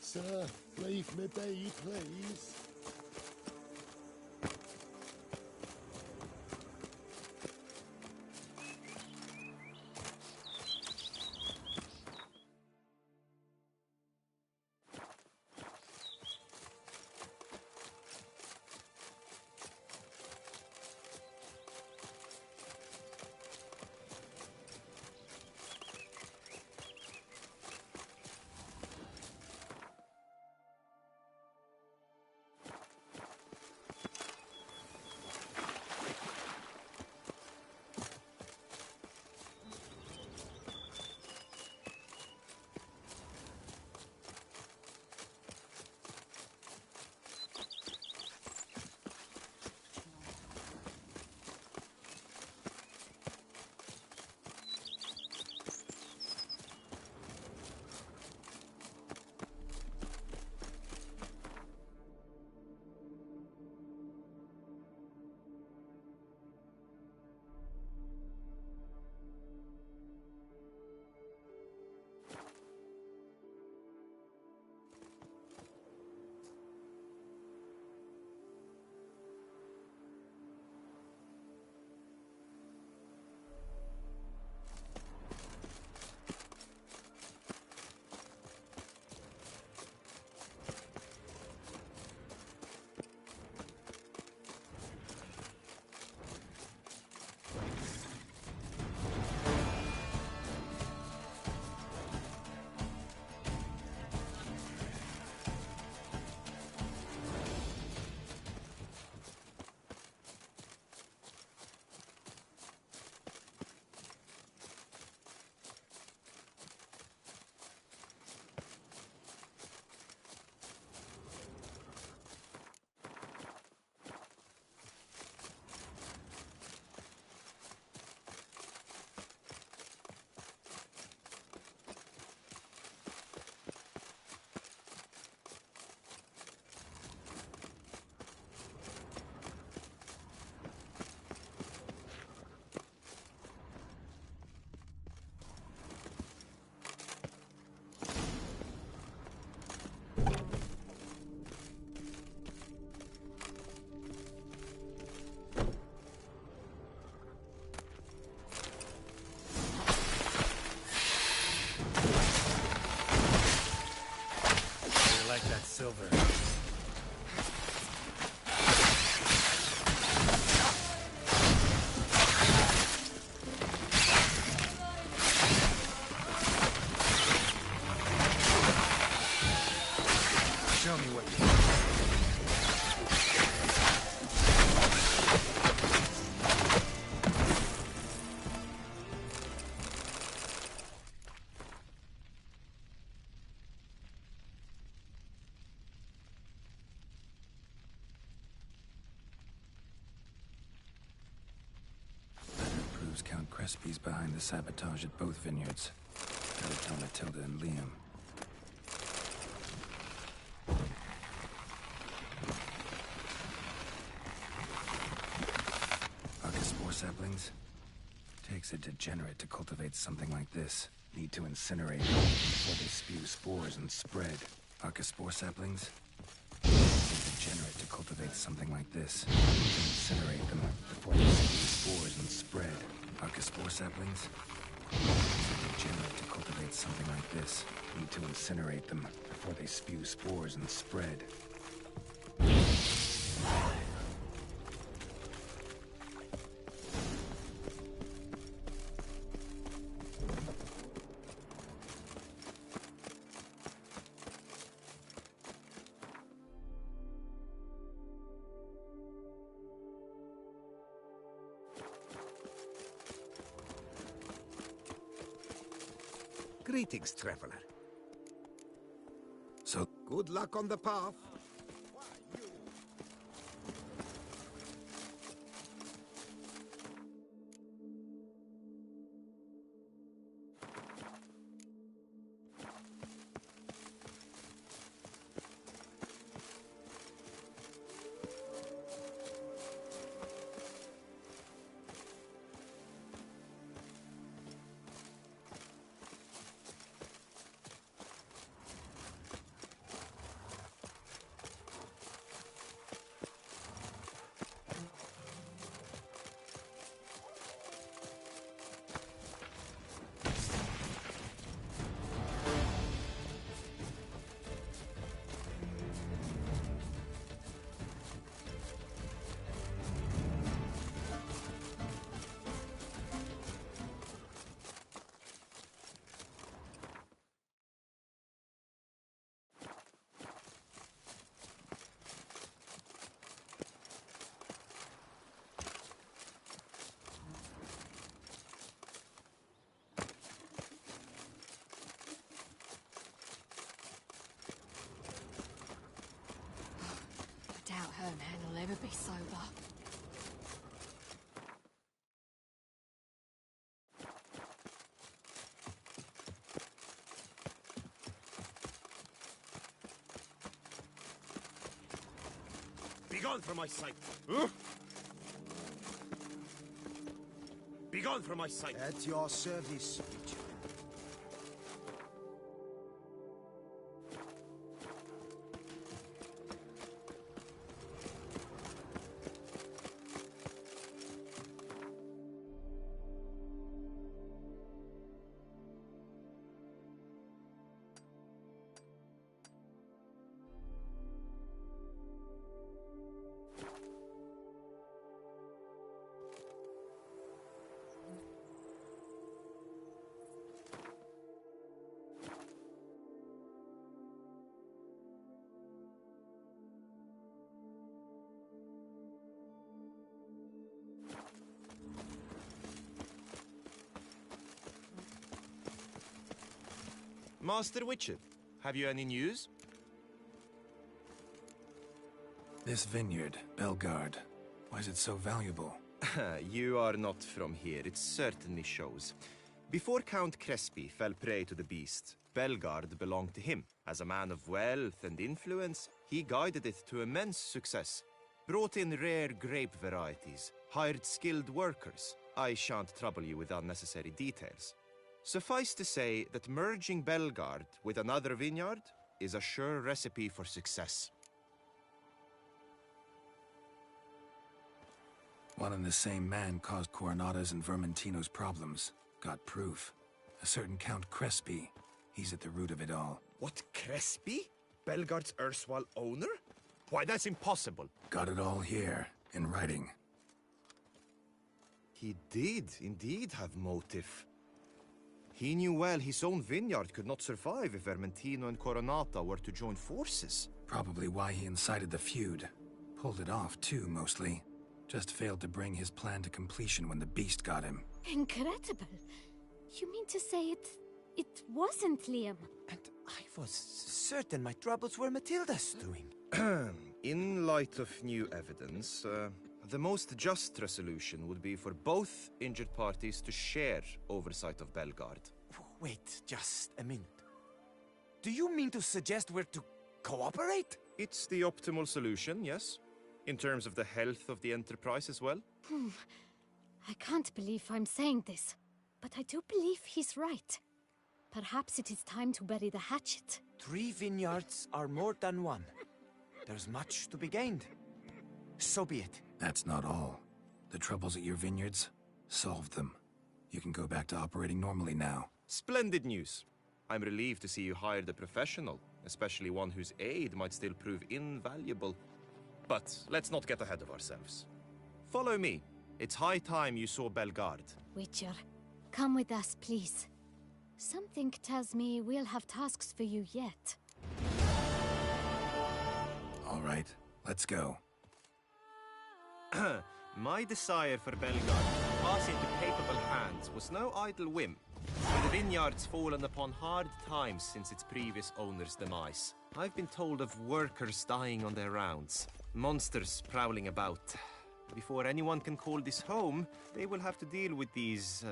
Sir, leave me be, please. Crespi's behind the sabotage at both vineyards. Gotta tell Matilda and Liam. Arcaspore saplings? Takes a degenerate to cultivate something like this. Need to incinerate them before they spew spores and spread. Arcaspore saplings? Takes a degenerate to cultivate something like this. Need to incinerate them before they spew spores and spread. Arcaspore saplings? Takes a degenerate to cultivate something like this. Need to incinerate them before they spew spores and spread. Greetings, traveler. So, good luck on the path. I doubt Herman will ever be sober. Begone from my sight! Begone from my sight! At your service, Witcher. Master Witcher, have you any news? This vineyard, Belgard, why is it so valuable? You are not from here, it certainly shows. Before Count Crespi fell prey to the beast, Belgard belonged to him. As a man of wealth and influence, he guided it to immense success. Brought in rare grape varieties, hired skilled workers. I shan't trouble you with unnecessary details. Suffice to say that merging Belgard with another vineyard is a sure recipe for success. One and the same man caused Coronata's and Vermentino's problems. Got proof. A certain Count Crespi. He's at the root of it all. What, Crespi? Belgard's erstwhile owner? Why, that's impossible. Got it all here, in writing. He did indeed have motive. He knew well his own vineyard could not survive if Vermentino and Coronata were to join forces. Probably why he incited the feud. Pulled it off, too, mostly. Just failed to bring his plan to completion when the beast got him. Incredible. You mean to say it wasn't Liam? And I was certain my troubles were Matilda's doing. In light of new evidence, The most just resolution would be for both injured parties to share oversight of Belgard. Wait just a minute. Do you mean to suggest we're to cooperate? It's the optimal solution, yes. In terms of the health of the Enterprise as well. I can't believe I'm saying this, but I do believe he's right. Perhaps it is time to bury the hatchet. 3 vineyards are more than 1. There's much to be gained. So be it. That's not all. The troubles at your vineyards, solved them. You can go back to operating normally now. Splendid news. I'm relieved to see you hired a professional, especially one whose aid might still prove invaluable. But let's not get ahead of ourselves. Follow me. It's high time you saw Belgard. Witcher, come with us, please. Something tells me we'll have tasks for you yet. All right, let's go. My desire for Belgard to pass into capable hands was no idle whim. With the vineyard's fallen upon hard times since its previous owner's demise. I've been told of workers dying on their rounds, monsters prowling about. Before anyone can call this home, they will have to deal with these,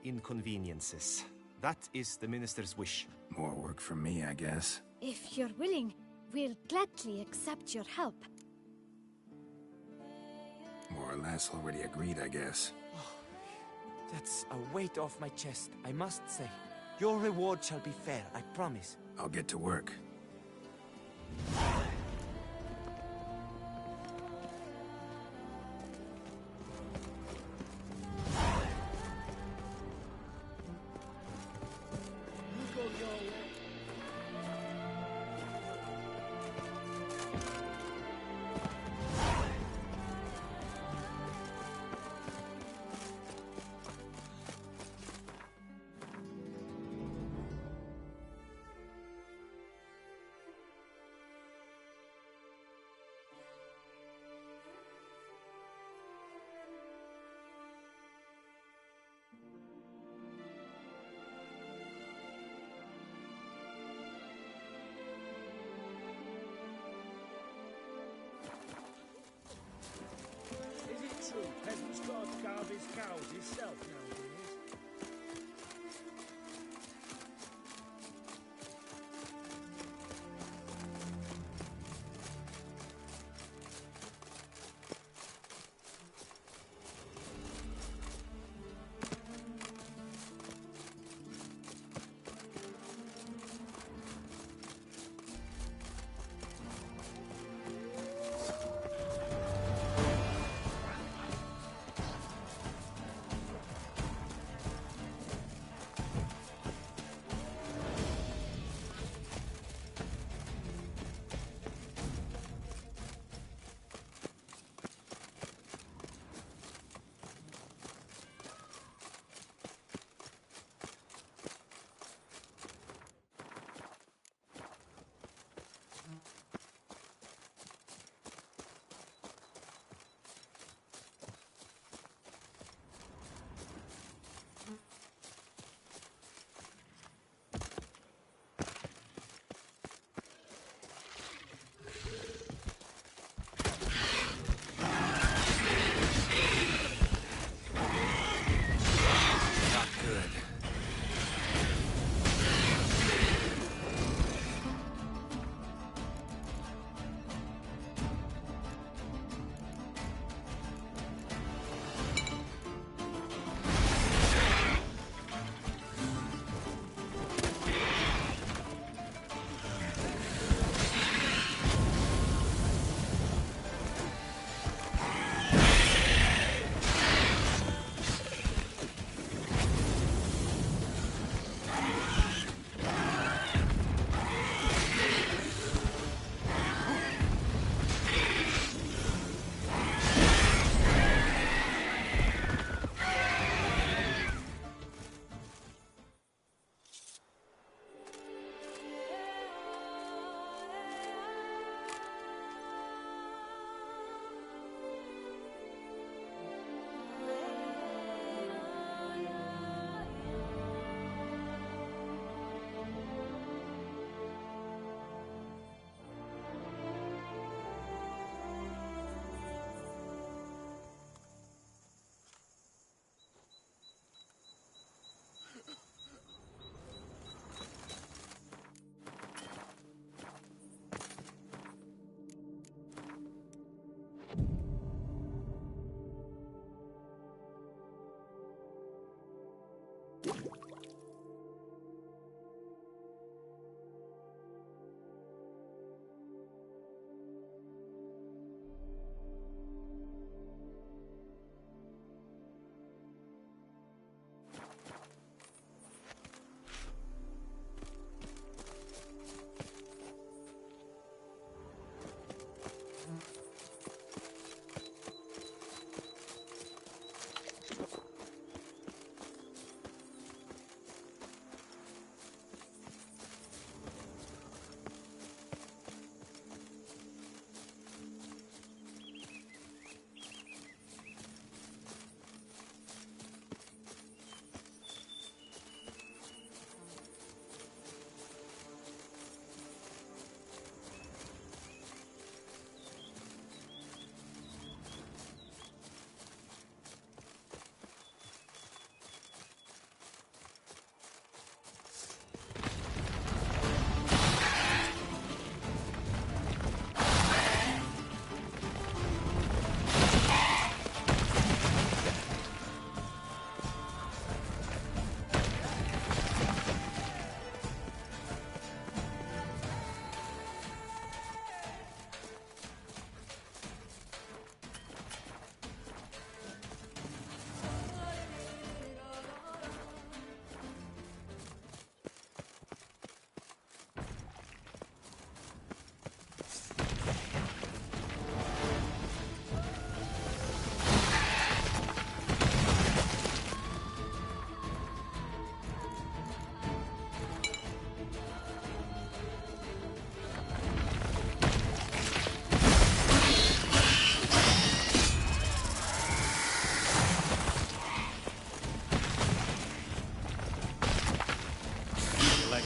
inconveniences. That is the Minister's wish. More work for me, I guess. If you're willing, we'll gladly accept your help. More or less already agreed, I guess. That's a weight off my chest, I must say. Your reward shall be fair, I promise. I'll get to work. Peasants can't carve his cows himself nowadays.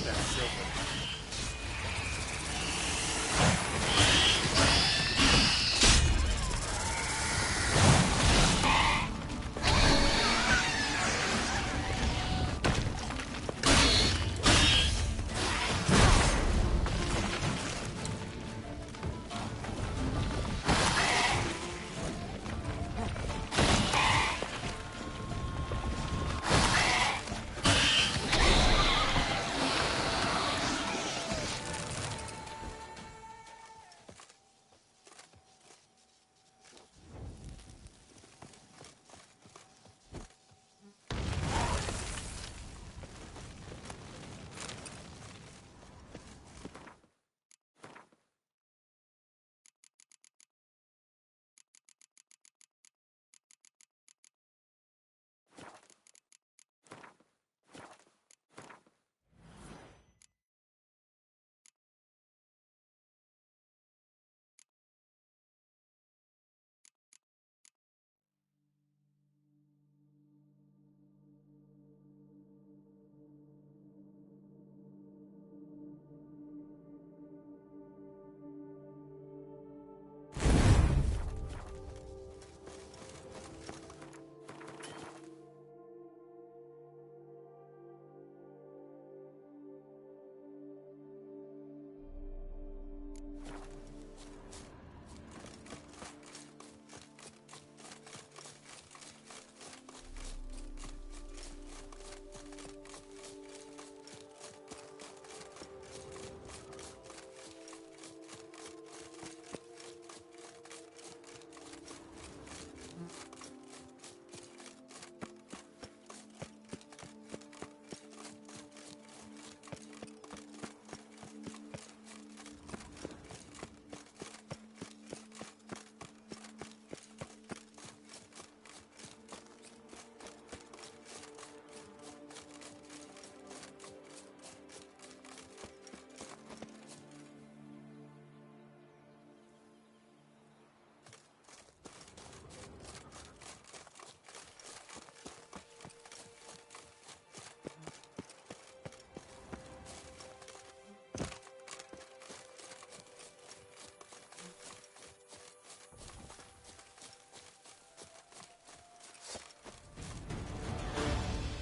that silver.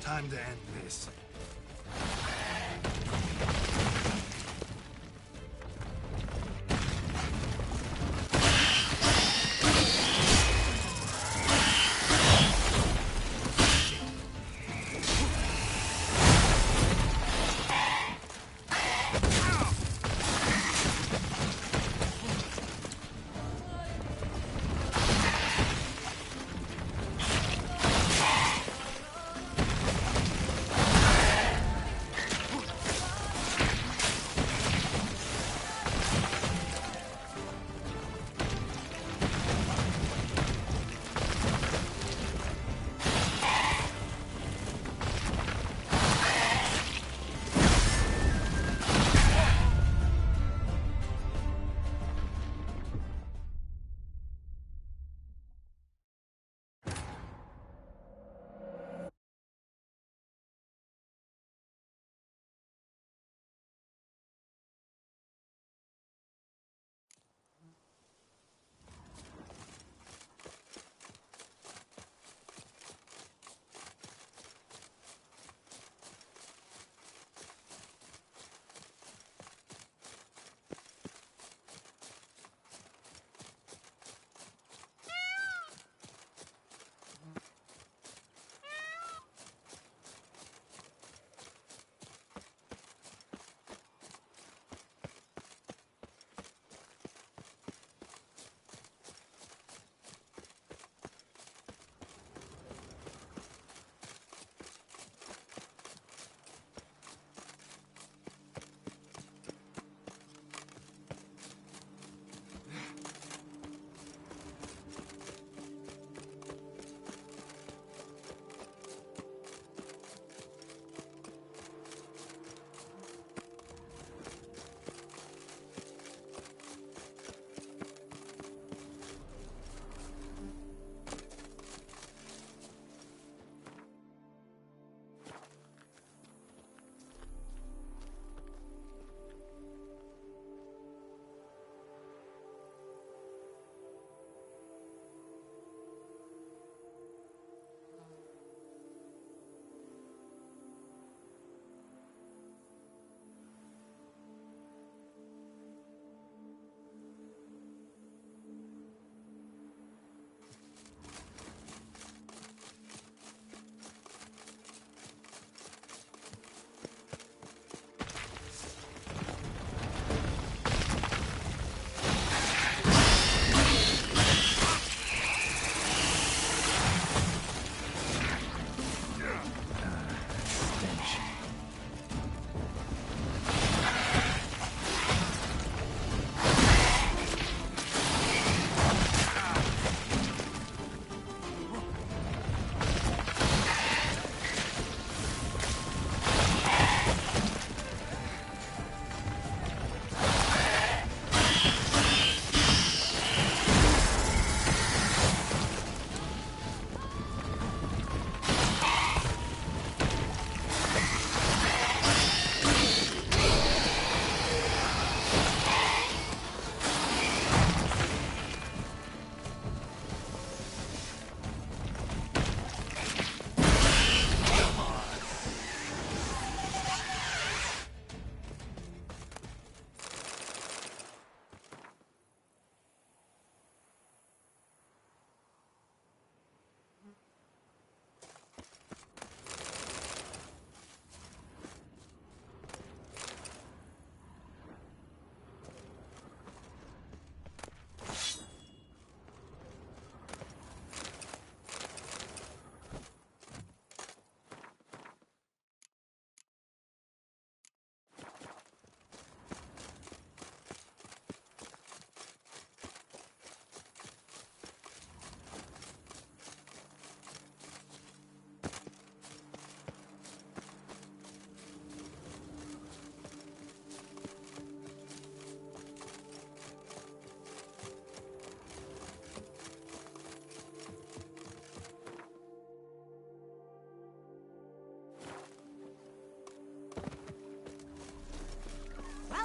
Time to end this.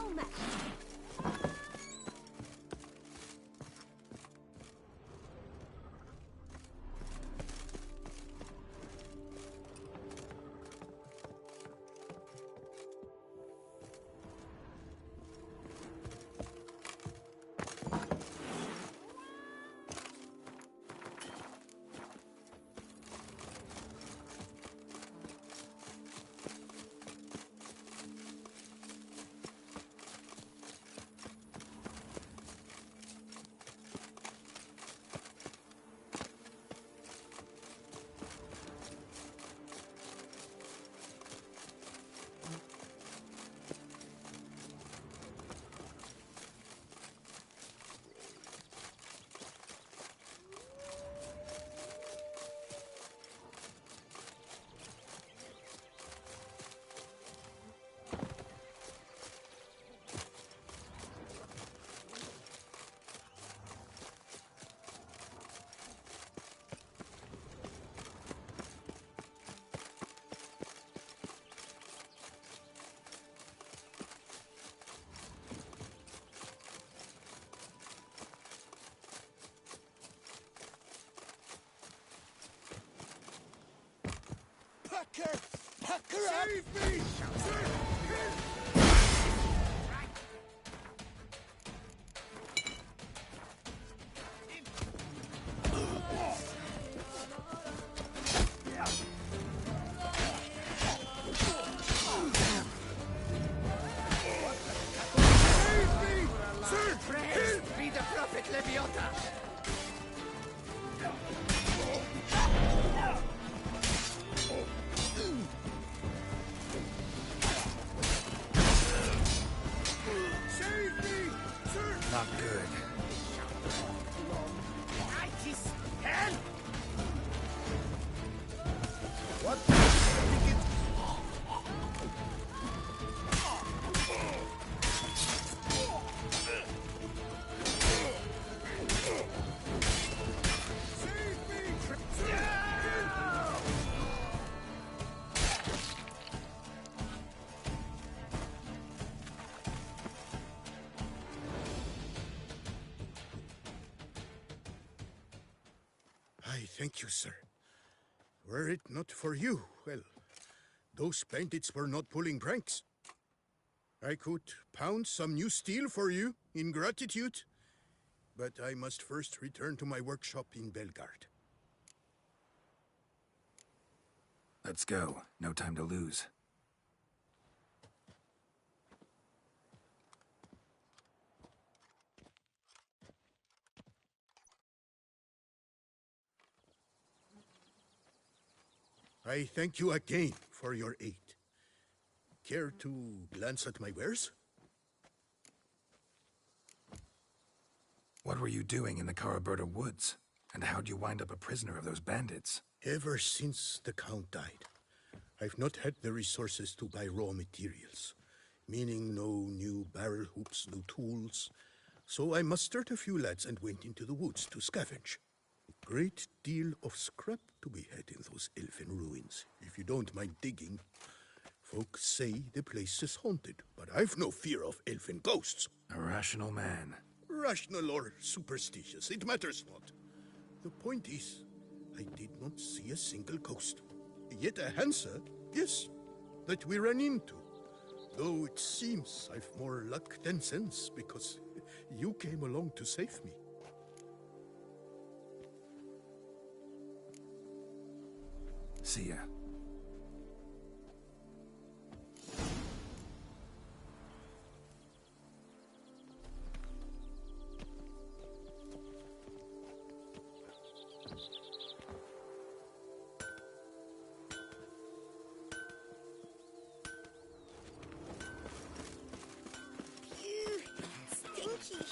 Well met. Packer! Packer up! Save me! Praised be the prophet Leviota! Not good. Hell! What? I thank you, sir. Were it not for you, well, those bandits were not pulling pranks. I could pound some new steel for you in gratitude, but I must first return to my workshop in Belgard. Let's go. No time to lose. I thank you again for your aid. Care to glance at my wares? What were you doing in the Caraberta woods? And how'd you wind up a prisoner of those bandits? Ever since the Count died, I've not had the resources to buy raw materials, meaning no new barrel hoops, no tools. So I mustered a few lads and went into the woods to scavenge. A great deal of scrap to be had in those elfin ruins, if you don't mind digging. Folks say the place is haunted, but I've no fear of elfin ghosts. A rational man. Rational or superstitious, it matters not. The point is, I did not see a single ghost. Yet a Hansa, yes, that we ran into. Though it seems I've more luck than sense, because you came along to save me. See ya. Stinky.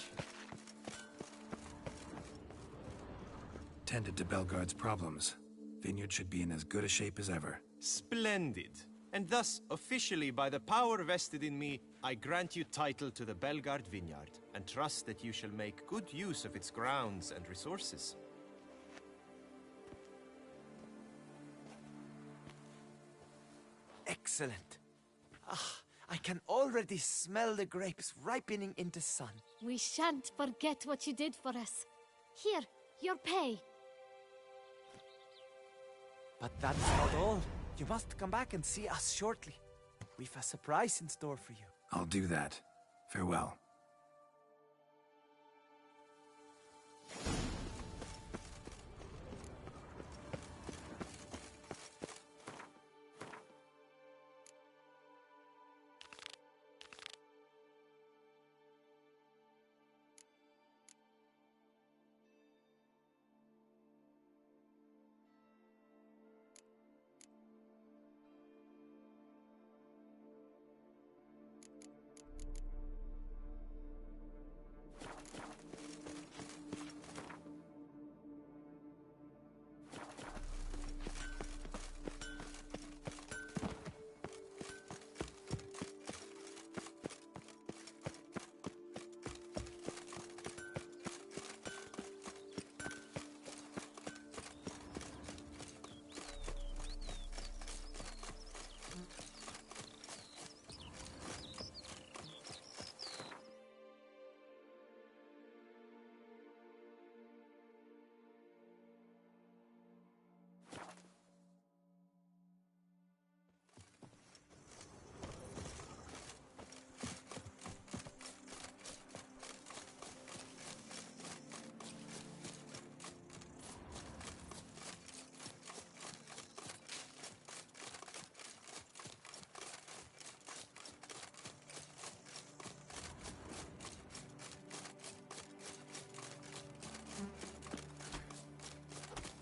Tended to Belgard's problems. Vineyard should be in as good a shape as ever. Splendid. And thus, officially by the power vested in me, I grant you title to the Belgard Vineyard, and trust that you shall make good use of its grounds and resources. Excellent. Ah, I can already smell the grapes ripening in the sun. We shan't forget what you did for us. Here, your pay. But that's not all. You must come back and see us shortly. We've a surprise in store for you. I'll do that. Farewell.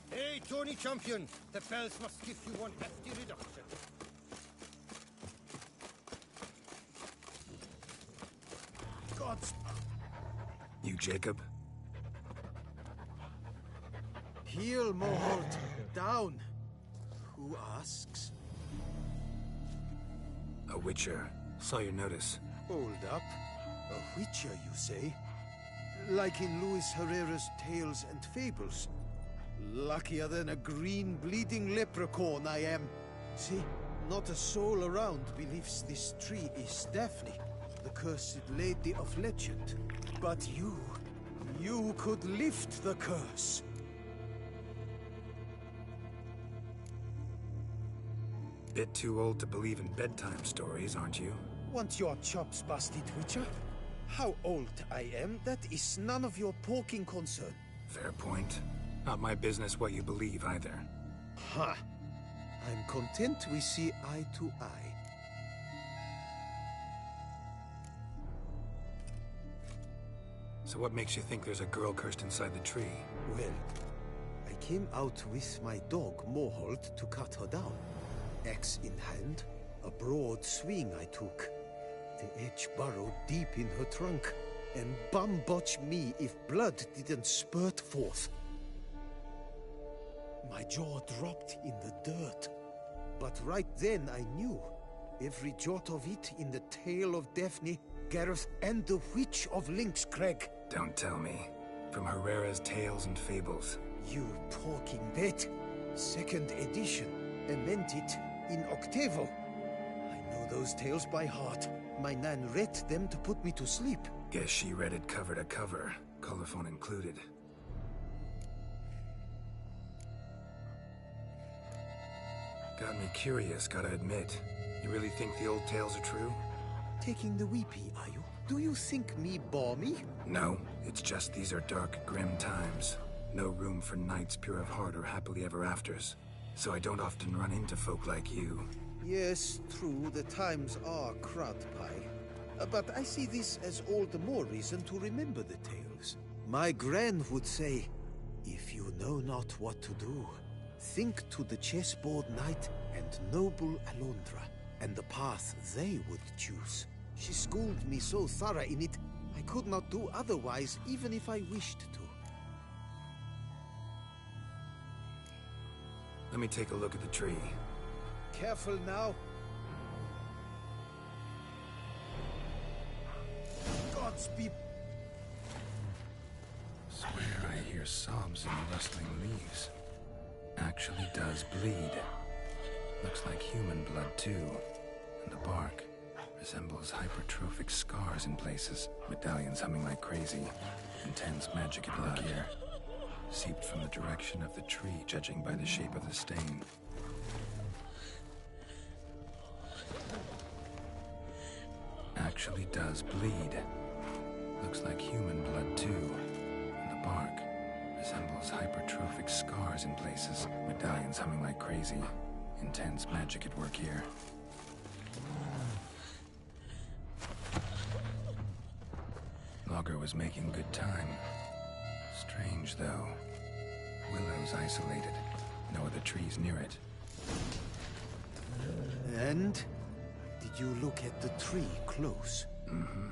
Hey, Tony Champion! The bells must give you one hefty reduction. God's... You, Jacob? Heel, Moholt. Down. Who asks? A witcher. Saw your notice. Hold up. A witcher, you say? Like in Luis Herrera's Tales and Fables. Luckier than a green bleeding leprechaun I am. See, not a soul around believes this tree is Daphne, the cursed lady of legend. But you could lift the curse. Bit too old to believe in bedtime stories, aren't you? Want your chops busted, witcher? How old I am, that is none of your poking concern. Fair point. Not my business what you believe, either. Ha! I'm content we see eye to eye. So what makes you think there's a girl cursed inside the tree? Well, I came out with my dog, Moholt, to cut her down. Axe in hand, a broad swing I took. The edge burrowed deep in her trunk, and bum botch me if blood didn't spurt forth. My jaw dropped in the dirt. But right then I knew. Every jot of it in the tale of Daphne, Gareth, and the Witch of Lynxcrag. Don't tell me. From Herrera's Tales and Fables. You talking bet. Second edition. I meant it in octavo. I know those tales by heart. My nan read them to put me to sleep. Guess she read it cover to cover, colophon included. Got me curious, gotta admit. You really think the old tales are true? Taking the weepy, are you? Do you think me balmy? No, it's just these are dark, grim times. No room for knights pure of heart or happily ever afters. So I don't often run into folk like you. Yes, true, the times are crud pie. But I see this as all the more reason to remember the tales. My gran would say, if you know not what to do, think to the chessboard knight and noble Alondra, and the path they would choose. She schooled me so thorough in it, I could not do otherwise, even if I wished to. Let me take a look at the tree. Careful now. Godspeed. Swear I hear sobs in the rustling leaves. Actually does bleed. Looks like human blood too. And the bark, Resembles hypertrophic scars in places. Medallions humming like crazy. Intense magic at work here. Seeped from the direction of the tree, judging by the shape of the stain. Actually does bleed. Looks like human blood too. And the bark resembles hypertrophic scars in places. Medallions humming like crazy. Intense magic at work here. Logger was making good time. Strange, though. Willow's isolated. No other trees near it. And? Did you look at the tree close? Mm-hmm.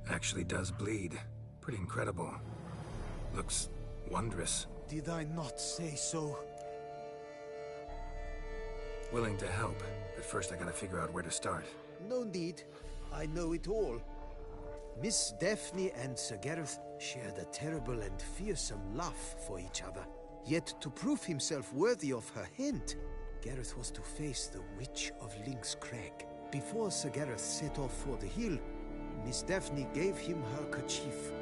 Actually does bleed. Pretty incredible. Looks wondrous. Did I not say so? Willing to help, but first I gotta figure out where to start. No need. I know it all. Miss Daphne and Sir Gareth shared a terrible and fearsome love for each other. Yet to prove himself worthy of her hint, Gareth was to face the Witch of Lynx Crag. Before Sir Gareth set off for the hill, Miss Daphne gave him her kerchief,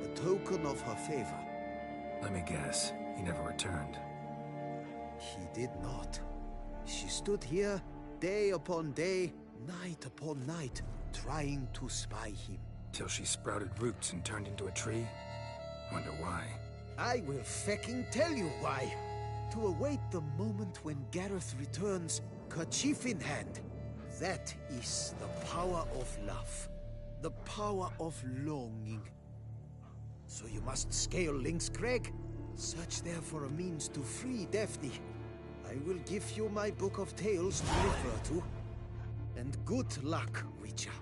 a token of her favor. Let me guess, he never returned. He did not. She stood here, day upon day, night upon night, trying to spy him. Till she sprouted roots and turned into a tree? Wonder why. I will fecking tell you why. To await the moment when Gareth returns, kerchief in hand. That is the power of love. The power of longing. So you must scale Lynx Crag. Search there for a means to free Daphne. I will give you my book of tales to refer to. And good luck, Witcher.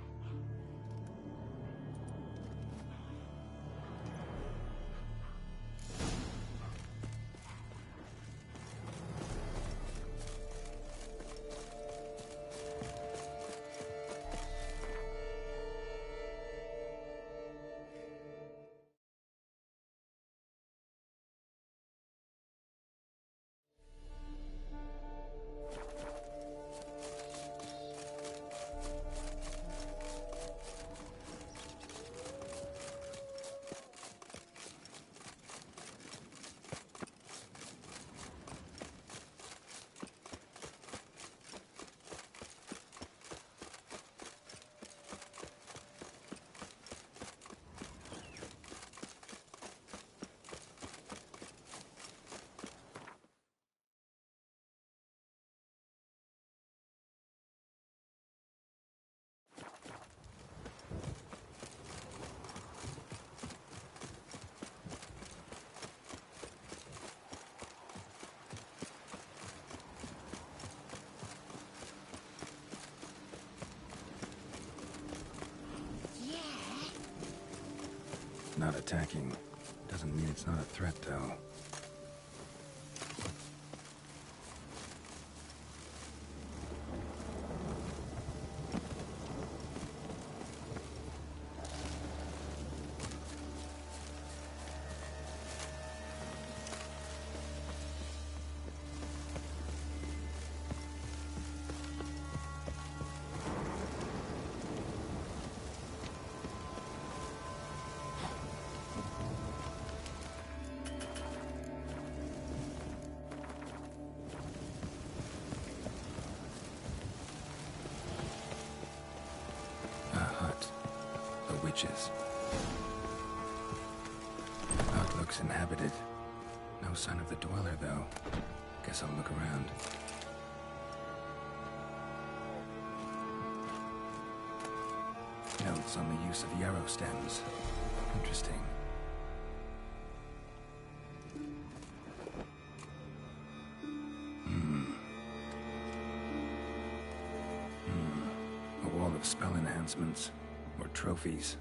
Not attacking. Doesn't mean it's not a threat, though. Witches. Hut looks inhabited. No sign of the dweller, though. Guess I'll look around. Notes on the use of yarrow stems. Interesting. A wall of spell enhancements. Or trophies.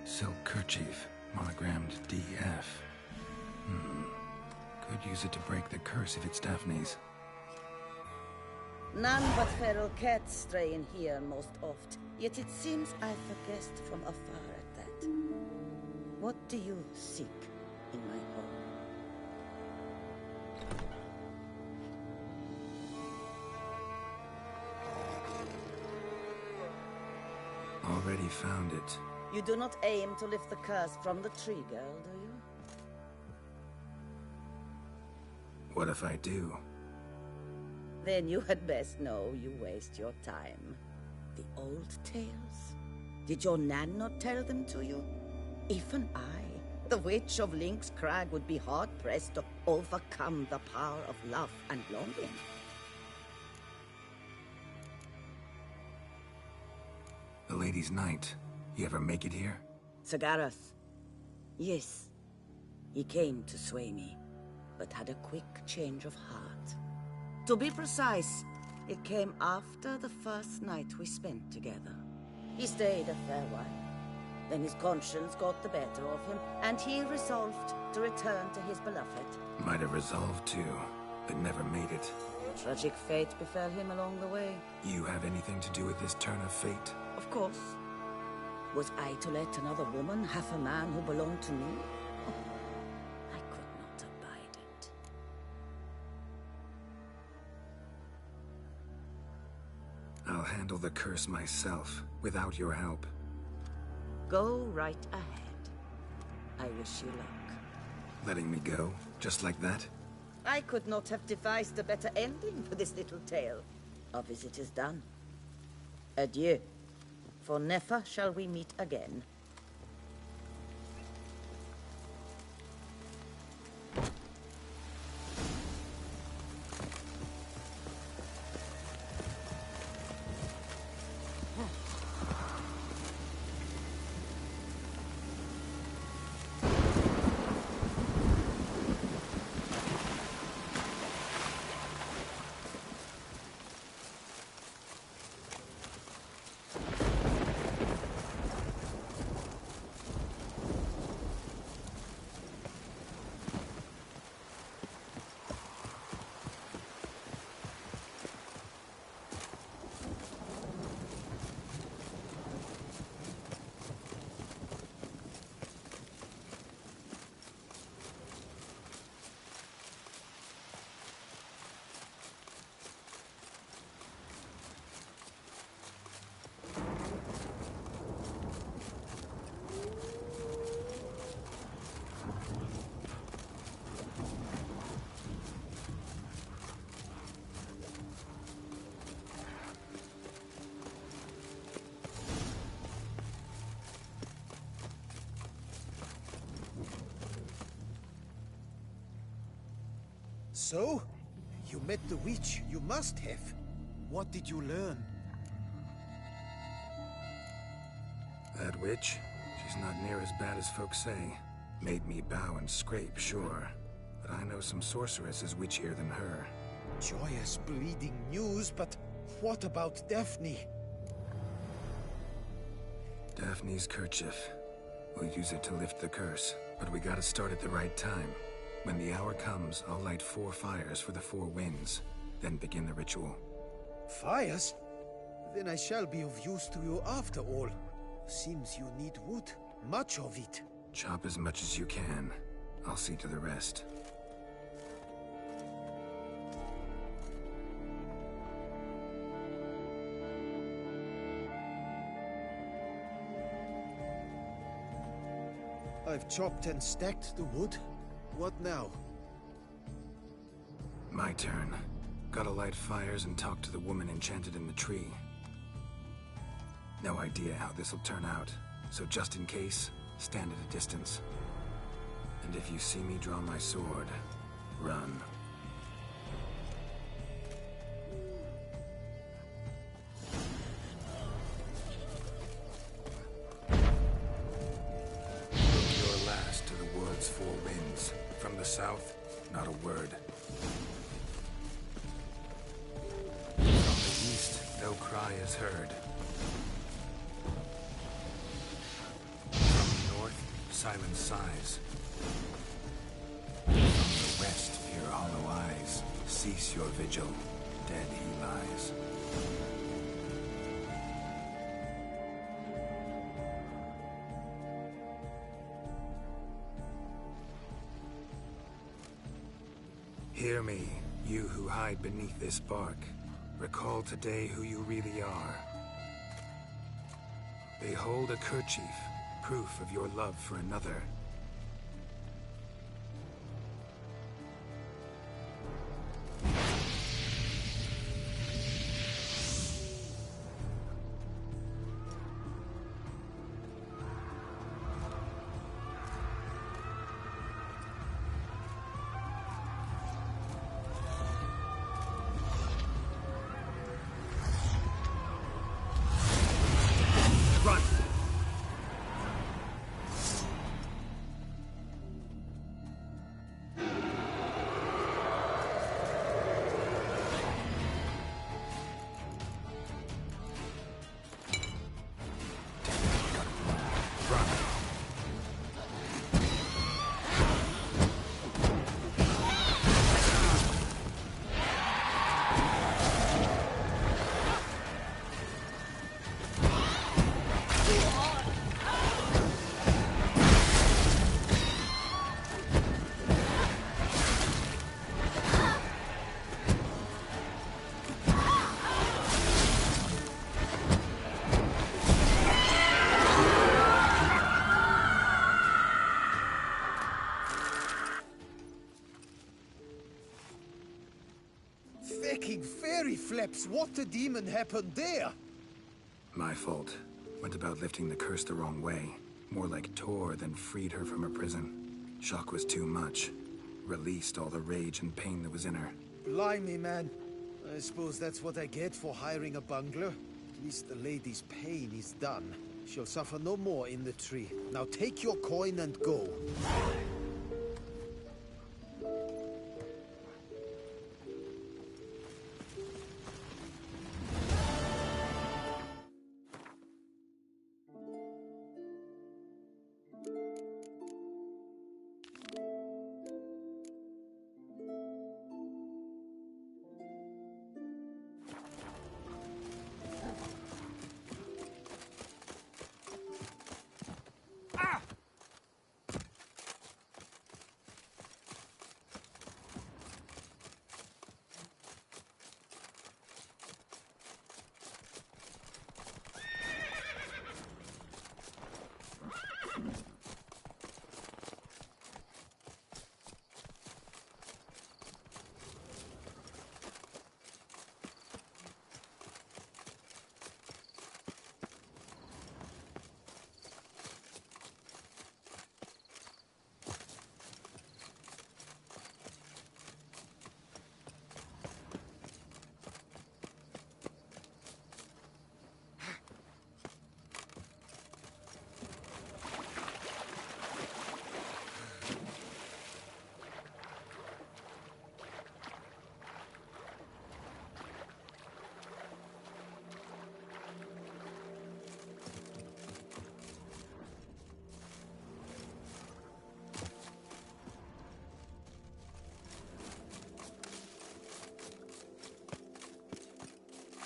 Silk kerchief, monogrammed DF. Could use it to break the curse if it's Daphne's. None but feral cats stray in here most oft. Yet it seems I've a guest from afar at that. What do you seek in my home? already found it. You do not aim to lift the curse from the tree girl, do you? What if I do? Then you had best know you waste your time. The old tales? Did your Nan not tell them to you? Even I, the Witch of Lynx Crag, would be hard-pressed to overcome the power of love and longing. The Lady's Knight. You ever make it here? Sagarath. Yes. He came to sway me, but had a quick change of heart. To be precise, it came after the first night we spent together. He stayed a fair while. Then his conscience got the better of him, and he resolved to return to his beloved. Might have resolved to, but never made it. Tragic fate befell him along the way. You have anything to do with this turn of fate? Of course. Was I to let another woman have a man who belonged to me? Oh, I could not abide it. I'll handle the curse myself, without your help. Go right ahead. I wish you luck. Letting me go, just like that? I could not have devised a better ending for this little tale. Our visit is done. Adieu. For never shall we meet again. So? You met the witch. You must have. What did you learn? That witch? She's not near as bad as folks say. Made me bow and scrape, sure. But I know some sorceresses witchier than her. Joyous, bleeding news, but what about Daphne? Daphne's kerchief. We'll use it to lift the curse, but we gotta start at the right time. When the hour comes, I'll light 4 fires for the 4 winds, then begin the ritual. Fires? Then I shall be of use to you after all. Seems you need wood. Much of it. Chop as much as you can. I'll see to the rest. I've chopped and stacked the wood. What now? My turn. Gotta light fires and talk to the woman enchanted in the tree. No idea how this'll turn out, so just in case, stand at a distance. And if you see me draw my sword, run. Your last to the world's 4 winds. From the south, not a word. From the east, no cry is heard. From the north, silence sighs. From the west, fear hollow eyes. Cease your vigil, dead he lies. Hear me, you who hide beneath this bark. Recall today who you really are. They hold a kerchief, proof of your love for another. Fucking fairy flaps, what the demon happened there? My fault. Went about lifting the curse the wrong way. More like tore than freed her from her prison. Shock was too much. Released all the rage and pain that was in her. Blimey, man. I suppose that's what I get for hiring a bungler. At least the lady's pain is done. She'll suffer no more in the tree. Now take your coin and go.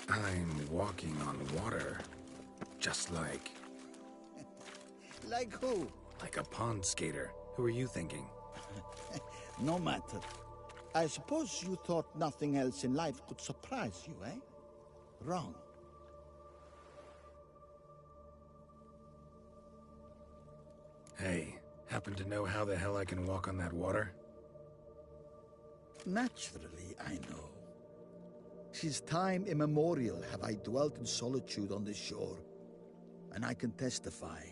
I'm walking on water. Just like... Like who? Like a pond skater. Who are you thinking? No matter. I suppose you thought nothing else in life could surprise you, eh? Wrong. Hey, happen to know how the hell I can walk on that water? Naturally, I know. Since time immemorial have I dwelt in solitude on this shore, and I can testify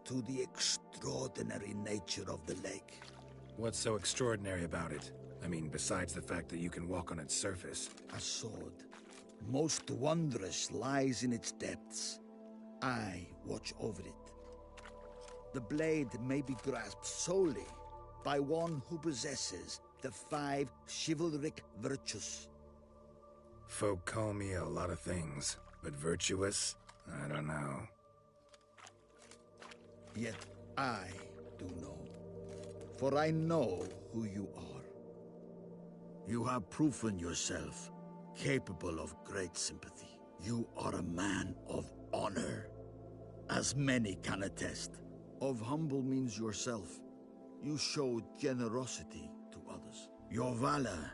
to the extraordinary nature of the lake. What's so extraordinary about it? I mean, besides the fact that you can walk on its surface. A sword, most wondrous, lies in its depths. I watch over it. The blade may be grasped solely by one who possesses the 5 chivalric virtues. Folk call me a lot of things, but virtuous? I don't know. Yet I do know. For I know who you are. You have proven yourself capable of great sympathy. You are a man of honor, as many can attest. Of humble means yourself. You show generosity to others. Your valor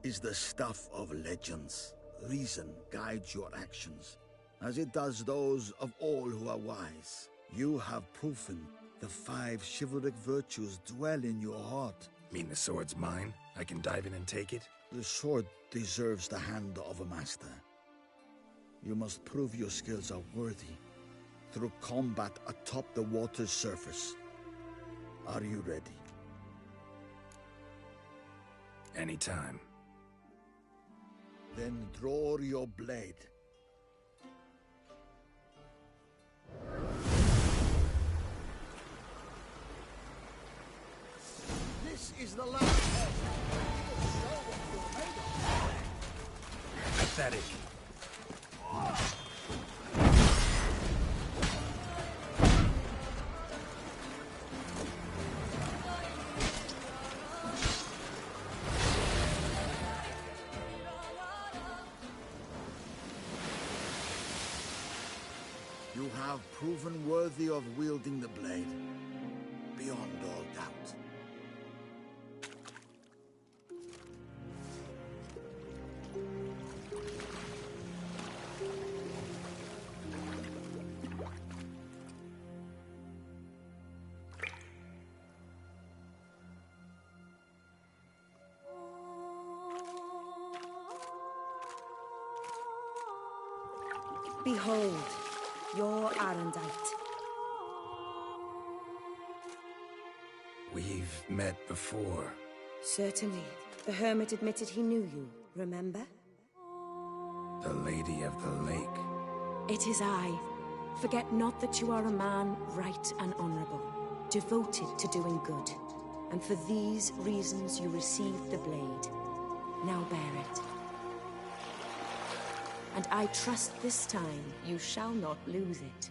is the stuff of legends. Reason guides your actions, as it does those of all who are wise. You have proven the 5 chivalric virtues dwell in your heart. Mean the sword's mine? I can dive in and take it? The sword deserves the hand of a master. You must prove your skills are worthy through combat atop the water's surface. Are you ready? Anytime. Then draw your blade. This is the last test. Pathetic. You have proven worthy of wielding the blade, beyond all doubt. Behold, your Arendite. We've met before. Certainly. The hermit admitted he knew you, remember? The Lady of the Lake. It is I. Forget not that you are a man right and honorable, devoted to doing good. And for these reasons you received the blade. Now bear it. And I trust this time you shall not lose it.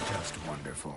Just wonderful.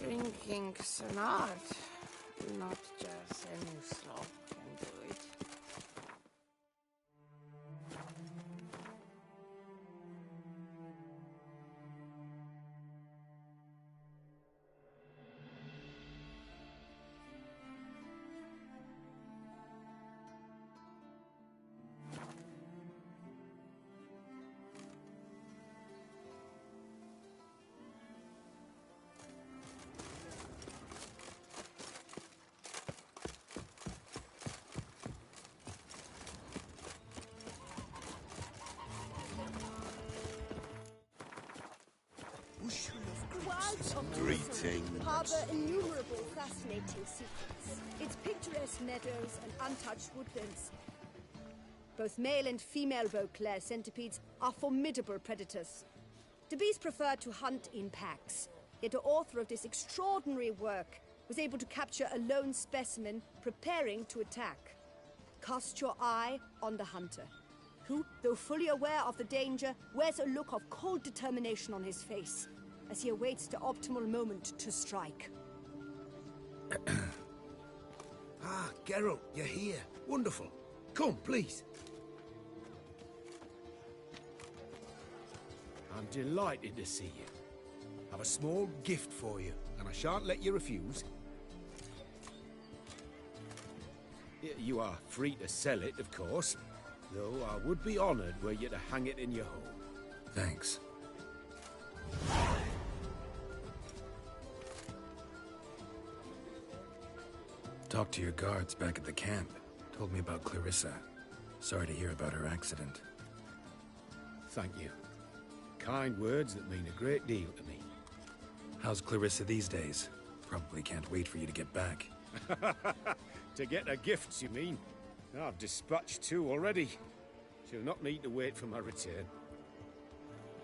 Drinking's an art, not just any slop can do it. Greetings. Harbor innumerable fascinating secrets. Its picturesque meadows and untouched woodlands. Both male and female Beauclair centipedes are formidable predators. The bees prefer to hunt in packs, yet the author of this extraordinary work was able to capture a lone specimen preparing to attack. Cast your eye on the hunter, who, though fully aware of the danger, wears a look of cold determination on his face as he awaits the optimal moment to strike. Ah, Geralt, you're here. Wonderful. Come, please. I'm delighted to see you. I have a small gift for you, and I shan't let you refuse. You are free to sell it, of course, though I would be honoured were you to hang it in your home. Thanks. Talked to your guards back at the camp. Told me about Clarissa. Sorry to hear about her accident. Thank you. Kind words that mean a great deal to me. How's Clarissa these days? Probably can't wait for you to get back. To get her gifts, you mean? I've dispatched 2 already. She'll not need to wait for my return.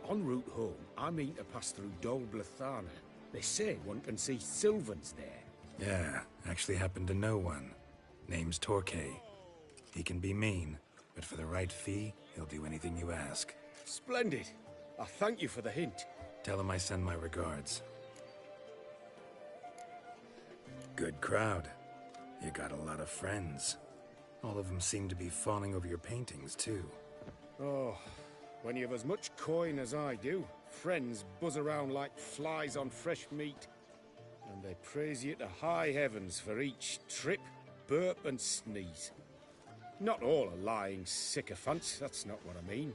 En route home, I mean to pass through Dol Blathana. They say one can see Sylvans there. Yeah, actually happen to know one. Name's Torquay. He can be mean, but for the right fee, he'll do anything you ask. Splendid. I thank you for the hint. Tell him I send my regards. Good crowd. You got a lot of friends. All of them seem to be fawning over your paintings, too. Oh, when you have as much coin as I do, friends buzz around like flies on fresh meat. And they praise you to high heavens for each trip, burp and sneeze. Not all are lying sycophants, that's not what I mean.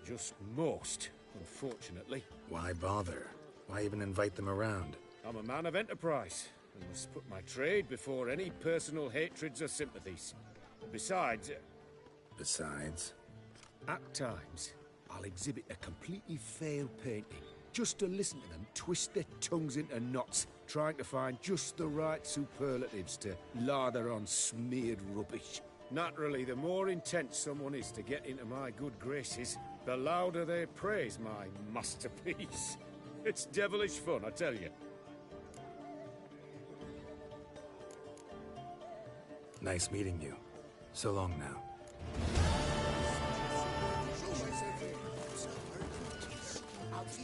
Just most, unfortunately. Why bother? Why even invite them around? I'm a man of enterprise, and must put my trade before any personal hatreds or sympathies. Besides... Besides? At times, I'll exhibit a completely failed painting, just to listen to them twist their tongues into knots, trying to find just the right superlatives to lather on smeared rubbish. Naturally, the more intent someone is to get into my good graces, the louder they praise my masterpiece. It's devilish fun, I tell you. Nice meeting you. So long now.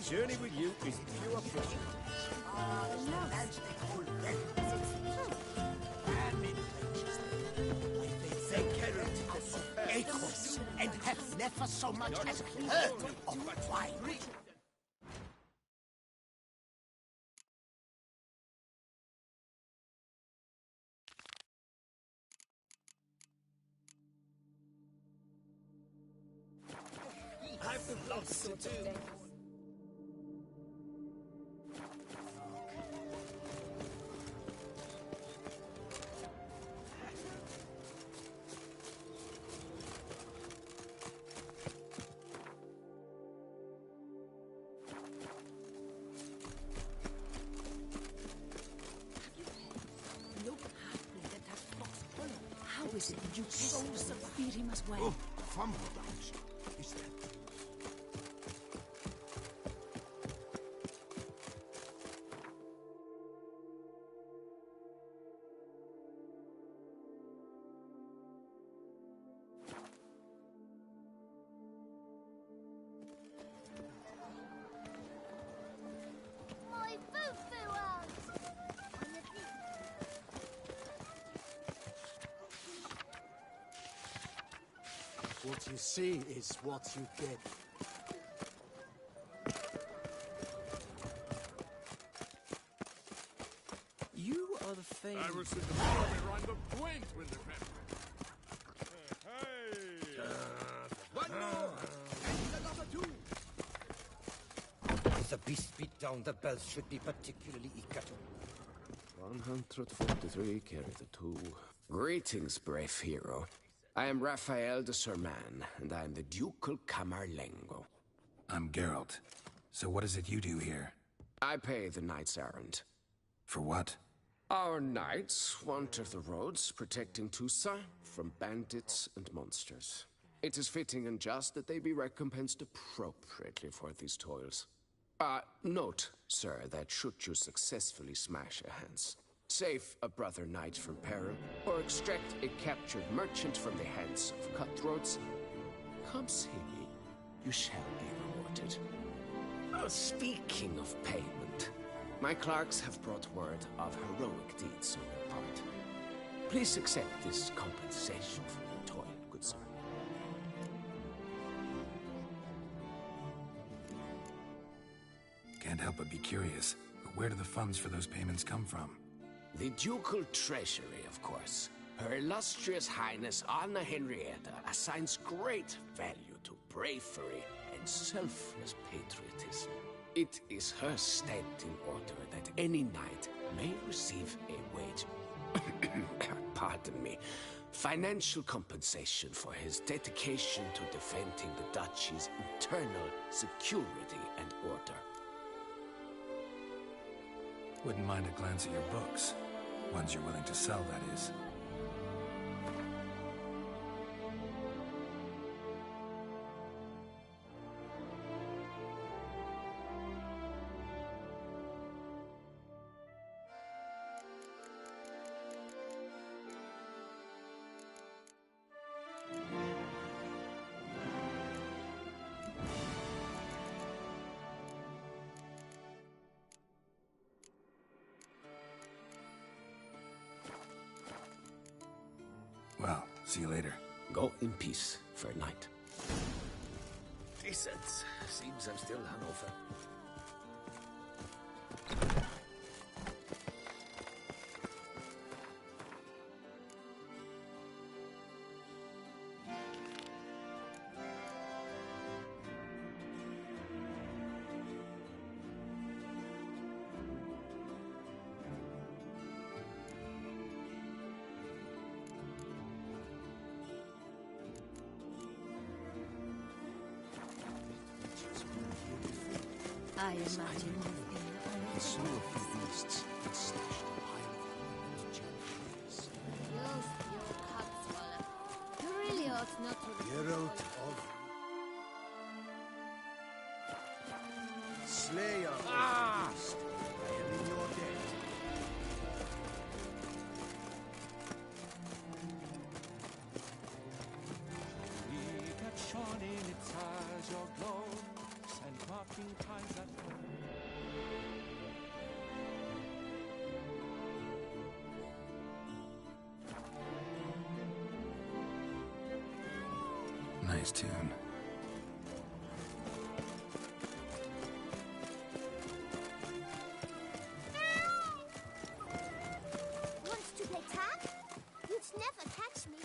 Journey with you is pure pleasure. Acorns, and have never so much as heard of wine. I've lots to do. How is it you so fear him as well? Oh, fumble dogs. Is that... What you see is what you get. You are the famed... I was in the army around the point with the pepper. One more! And another two! If the beast beat down, the bells should be particularly eager. 143 carry the 2. Greetings, brave hero. I am Raphael de Serman, and I am the Ducal Camarlengo. I'm Geralt. So what is it you do here? I pay the knight's errand. For what? Our knights wander the roads, protecting Tusa from bandits and monsters. It is fitting and just that they be recompensed appropriately for these toils. Note, sir, that should you successfully smash a Hans, save a brother knight from peril, or extract a captured merchant from the hands of cutthroats, come see me. You shall be rewarded. Speaking of payment, my clerks have brought word of heroic deeds on your part. Please accept this compensation for your toil, good sir. Can't help but be curious. But where do the funds for those payments come from? The ducal treasury, of course. Her illustrious highness Anna Henrietta assigns great value to bravery and selfless patriotism. It is her standing order that any knight may receive a wage, pardon me, financial compensation for his dedication to defending the duchy's internal security and order. Wouldn't mind a glance at your books. Ones you're willing to sell, that is. Well, see you later. Go in peace for a night. Decent. Seems I'm still Hanover. I imagine I saw a few beasts that slashed a pile of jellies. You cockswaller. You really ought not to... Geralt of... Slayer of the beast. I am in your debt. that shone in its eyes, your glow, and mocking times at home. Nice tune. Wants to play tag? You'd never catch me.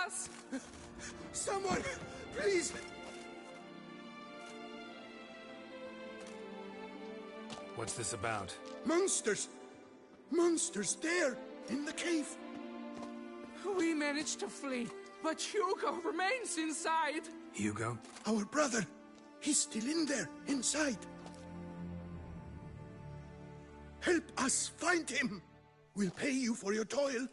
us! Someone, please! What's this about? Monsters! Monsters there, in the cave! We managed to flee, but Hugo remains inside! Hugo? Our brother! He's still in there, inside! Help us find him! We'll pay you for your toil.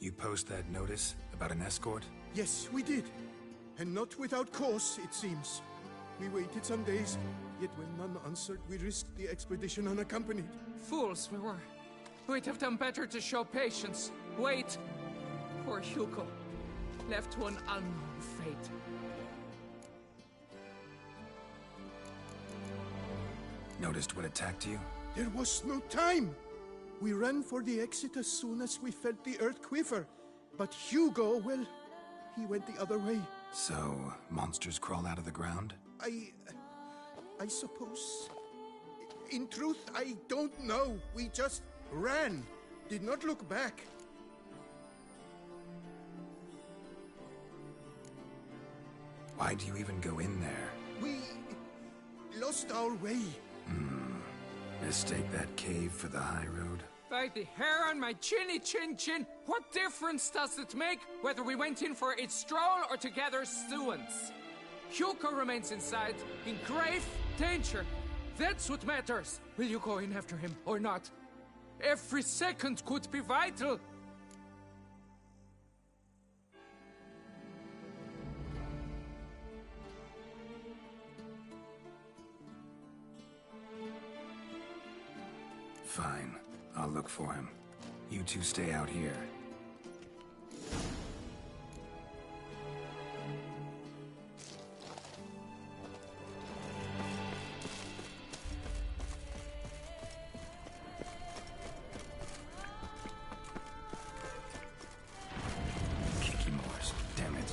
You post that notice about an escort? Yes, we did. And not without cause, it seems. We waited some days, yet when none answered, we risked the expedition unaccompanied. Fools we were. We'd have done better to show patience. Wait. Poor Hugo. Left to an unknown fate. Noticed what attacked you? There was no time. We ran for the exit as soon as we felt the earth quiver. But Hugo, well, he went the other way. So, monsters crawl out of the ground? I suppose. In truth, I don't know. We just ran. Did not look back. Why do you even go in there? We lost our way. Mistake that cave for the high road? By the hair on my chinny chin chin, what difference does it make whether we went in for a stroll or to gather students? Hugo remains inside, in grave danger. That's what matters. Will you go in after him or not? Every second could be vital. Fine. I'll look for him. You two stay out here. Kikimores, damn it.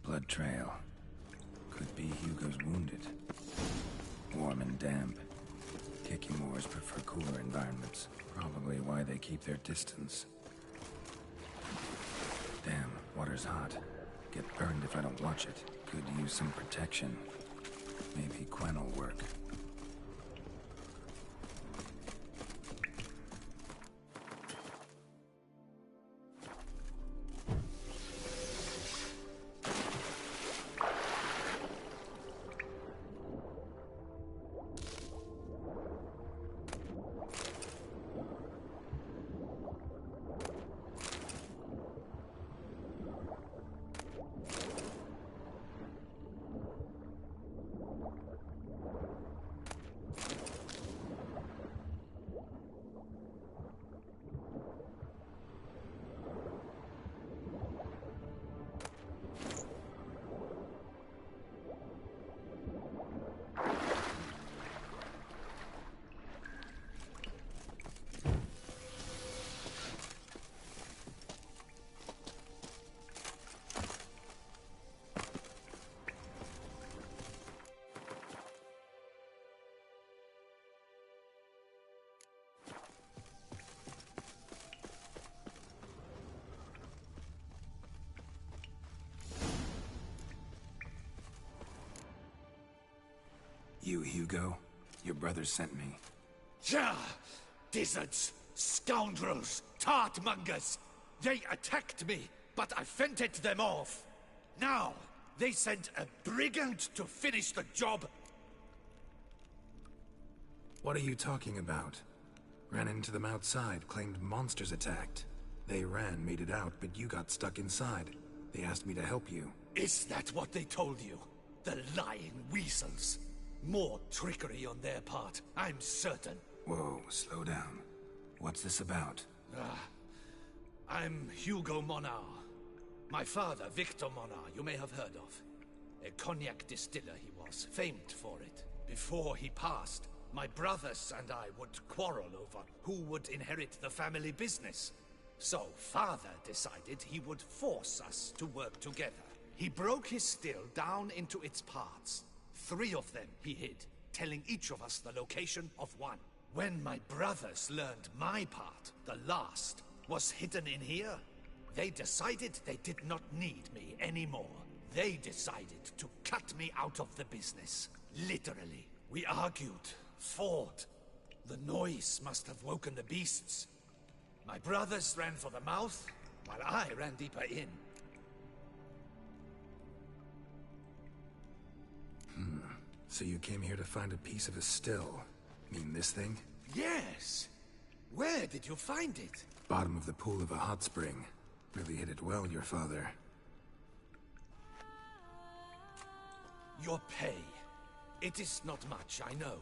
Blood trail. Could be Hugo's wounded. Warm and damp. Kikimores prefer cooler environments. Probably why they keep their distance. Damn, water's hot. Get burned if I don't watch it. Could use some protection. Maybe Quen will work. You, Hugo? Your brother sent me. Ja! Dizzards, scoundrels, tartmongers! They attacked me, but I fended them off. Now, they sent a brigand to finish the job. What are you talking about? Ran into them outside, claimed monsters attacked. They ran, made it out, but you got stuck inside. They asked me to help you. Is that what they told you? The lying weasels. More trickery on their part, I'm certain. Whoa, slow down. What's this about? I'm Hugo Monar. My father, Victor Monar, you may have heard of. A cognac distiller he was, famed for it. Before he passed, my brothers and I would quarrel over who would inherit the family business. So, father decided he would force us to work together. He broke his still down into its parts. 3 of them he hid, telling each of us the location of one. When my brothers learned my part, the last, was hidden in here, they decided they did not need me anymore. They decided to cut me out of the business. Literally. We argued, fought. The noise must have woken the beasts. My brothers ran for the mouth, while I ran deeper in. So you came here to find a piece of a still. Mean this thing? Yes! Where did you find it? Bottom of the pool of a hot spring. Really hit it well, your father. Your pay. It is not much, I know.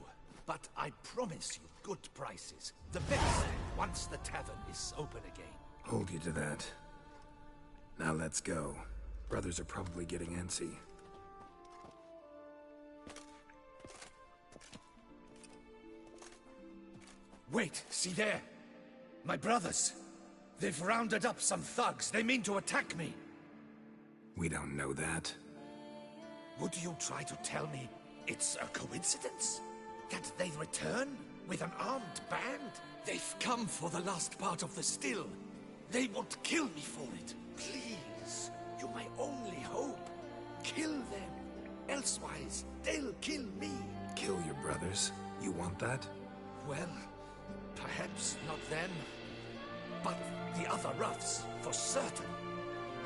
But I promise you good prices. The best, once the tavern is open again. Hold you to that. Now let's go. Brothers are probably getting antsy. Wait, see there? My brothers. They've rounded up some thugs. They mean to attack me. We don't know that. Would you try to tell me it's a coincidence? That they return with an armed band? They've come for the last part of the still. They would kill me for it. Please, you're my only hope. Kill them. Elsewise, they'll kill me. Kill your brothers? You want that? Well, perhaps not them. But the other roughs, for certain.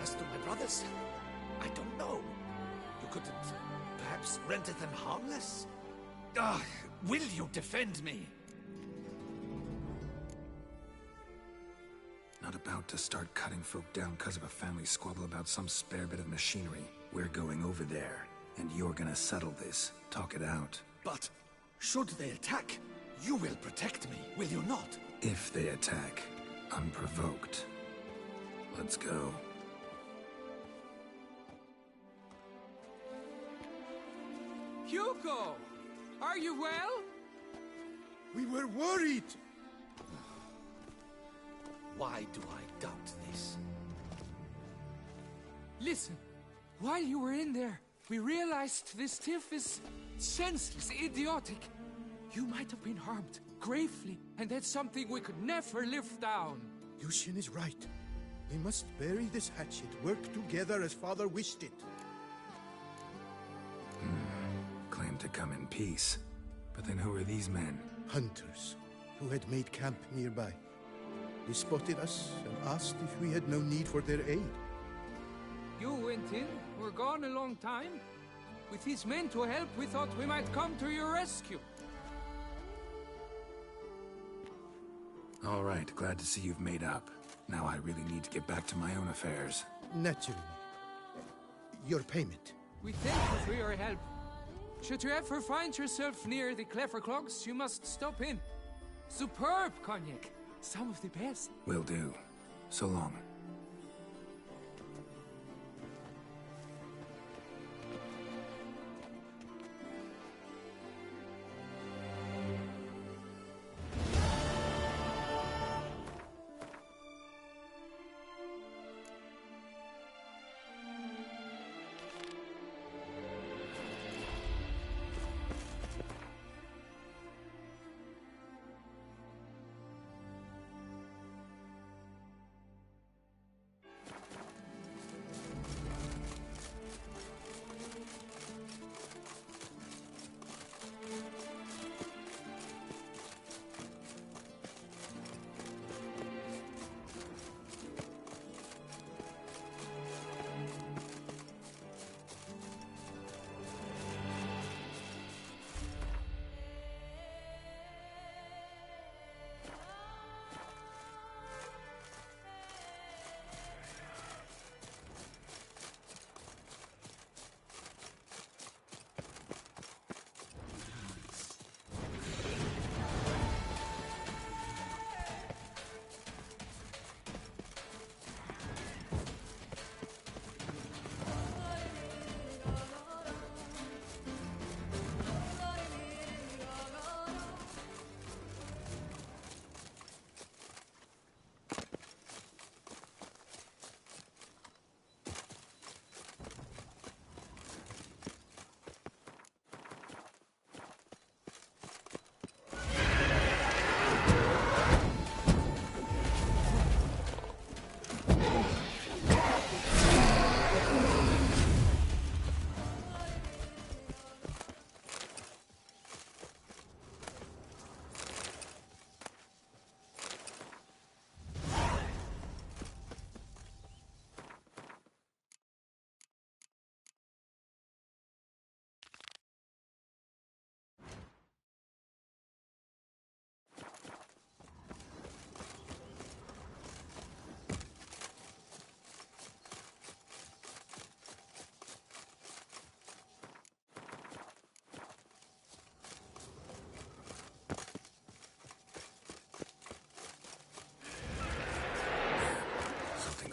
As to my brothers, I don't know. You couldn't perhaps render them harmless? Will you defend me? Not about to start cutting folk down because of a family squabble about some spare bit of machinery. We're going over there, and you're gonna settle this. Talk it out. But should they attack, you will protect me, will you not? If they attack, unprovoked. Let's go. Hugo! Are you well? We were worried. Why do I doubt this? Listen, while you were in there, we realized this tiff is senseless, idiotic. You might have been harmed, gravely, and that's something we could never live down. Lucian is right. We must bury this hatchet, work together as father wished it. Claim to come in peace. But then who are these men? Hunters, who had made camp nearby. They spotted us and asked if we had no need for their aid. You went in, were gone a long time. With these men to help, we thought we might come to your rescue. All right, glad to see you've made up. Now I really need to get back to my own affairs. Naturally. Your payment. We thank you for your help. Should you ever find yourself near the Clever Clogs, you must stop in. Superb cognac. Some of the best. Will do. So long.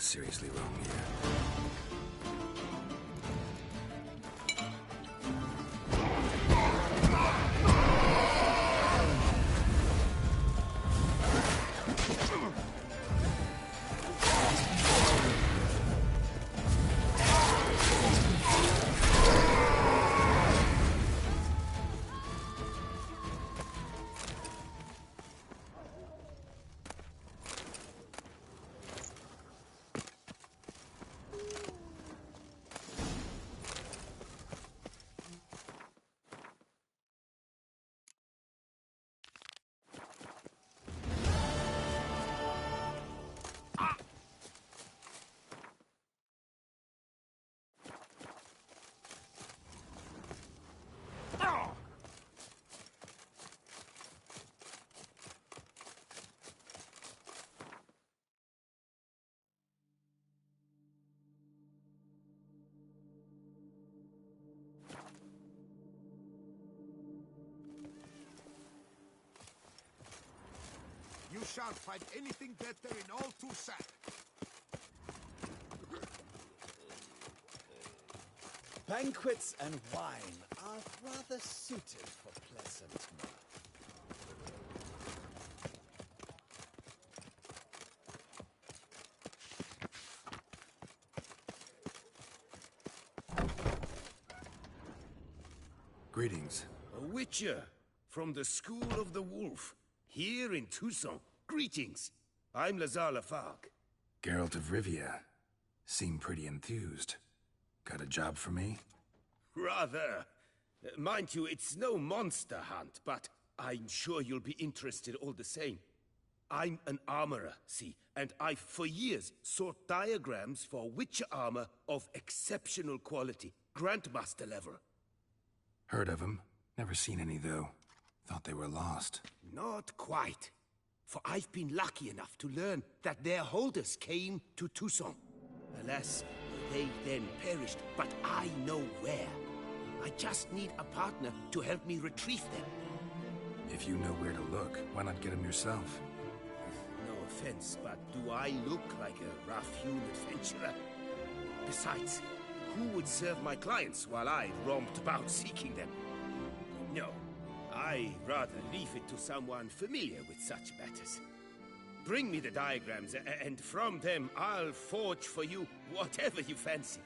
seriously wrong here. You shan't find anything better in all Toussaint. Banquets and wine are rather suited for pleasant mirth. Greetings. A witcher from the School of the Wolf, here in Toussaint. Greetings. I'm Lazar Lafargue. Geralt of Rivia. Seem pretty enthused. Got a job for me? Rather. Mind you, it's no monster hunt, but I'm sure you'll be interested all the same. I'm an armorer, see, and I've for years sought diagrams for witcher armor of exceptional quality, Grandmaster level. Heard of them. Never seen any, though. Thought they were lost. Not quite. For I've been lucky enough to learn that their holders came to Toussaint. Alas, they then perished, but I know where. I just need a partner to help me retrieve them. If you know where to look, why not get them yourself? No offense, but do I look like a rough-hewn adventurer? Besides, who would serve my clients while I romped about seeking them? No. I'd rather leave it to someone familiar with such matters. Bring me the diagrams, and from them I'll forge for you whatever you fancy.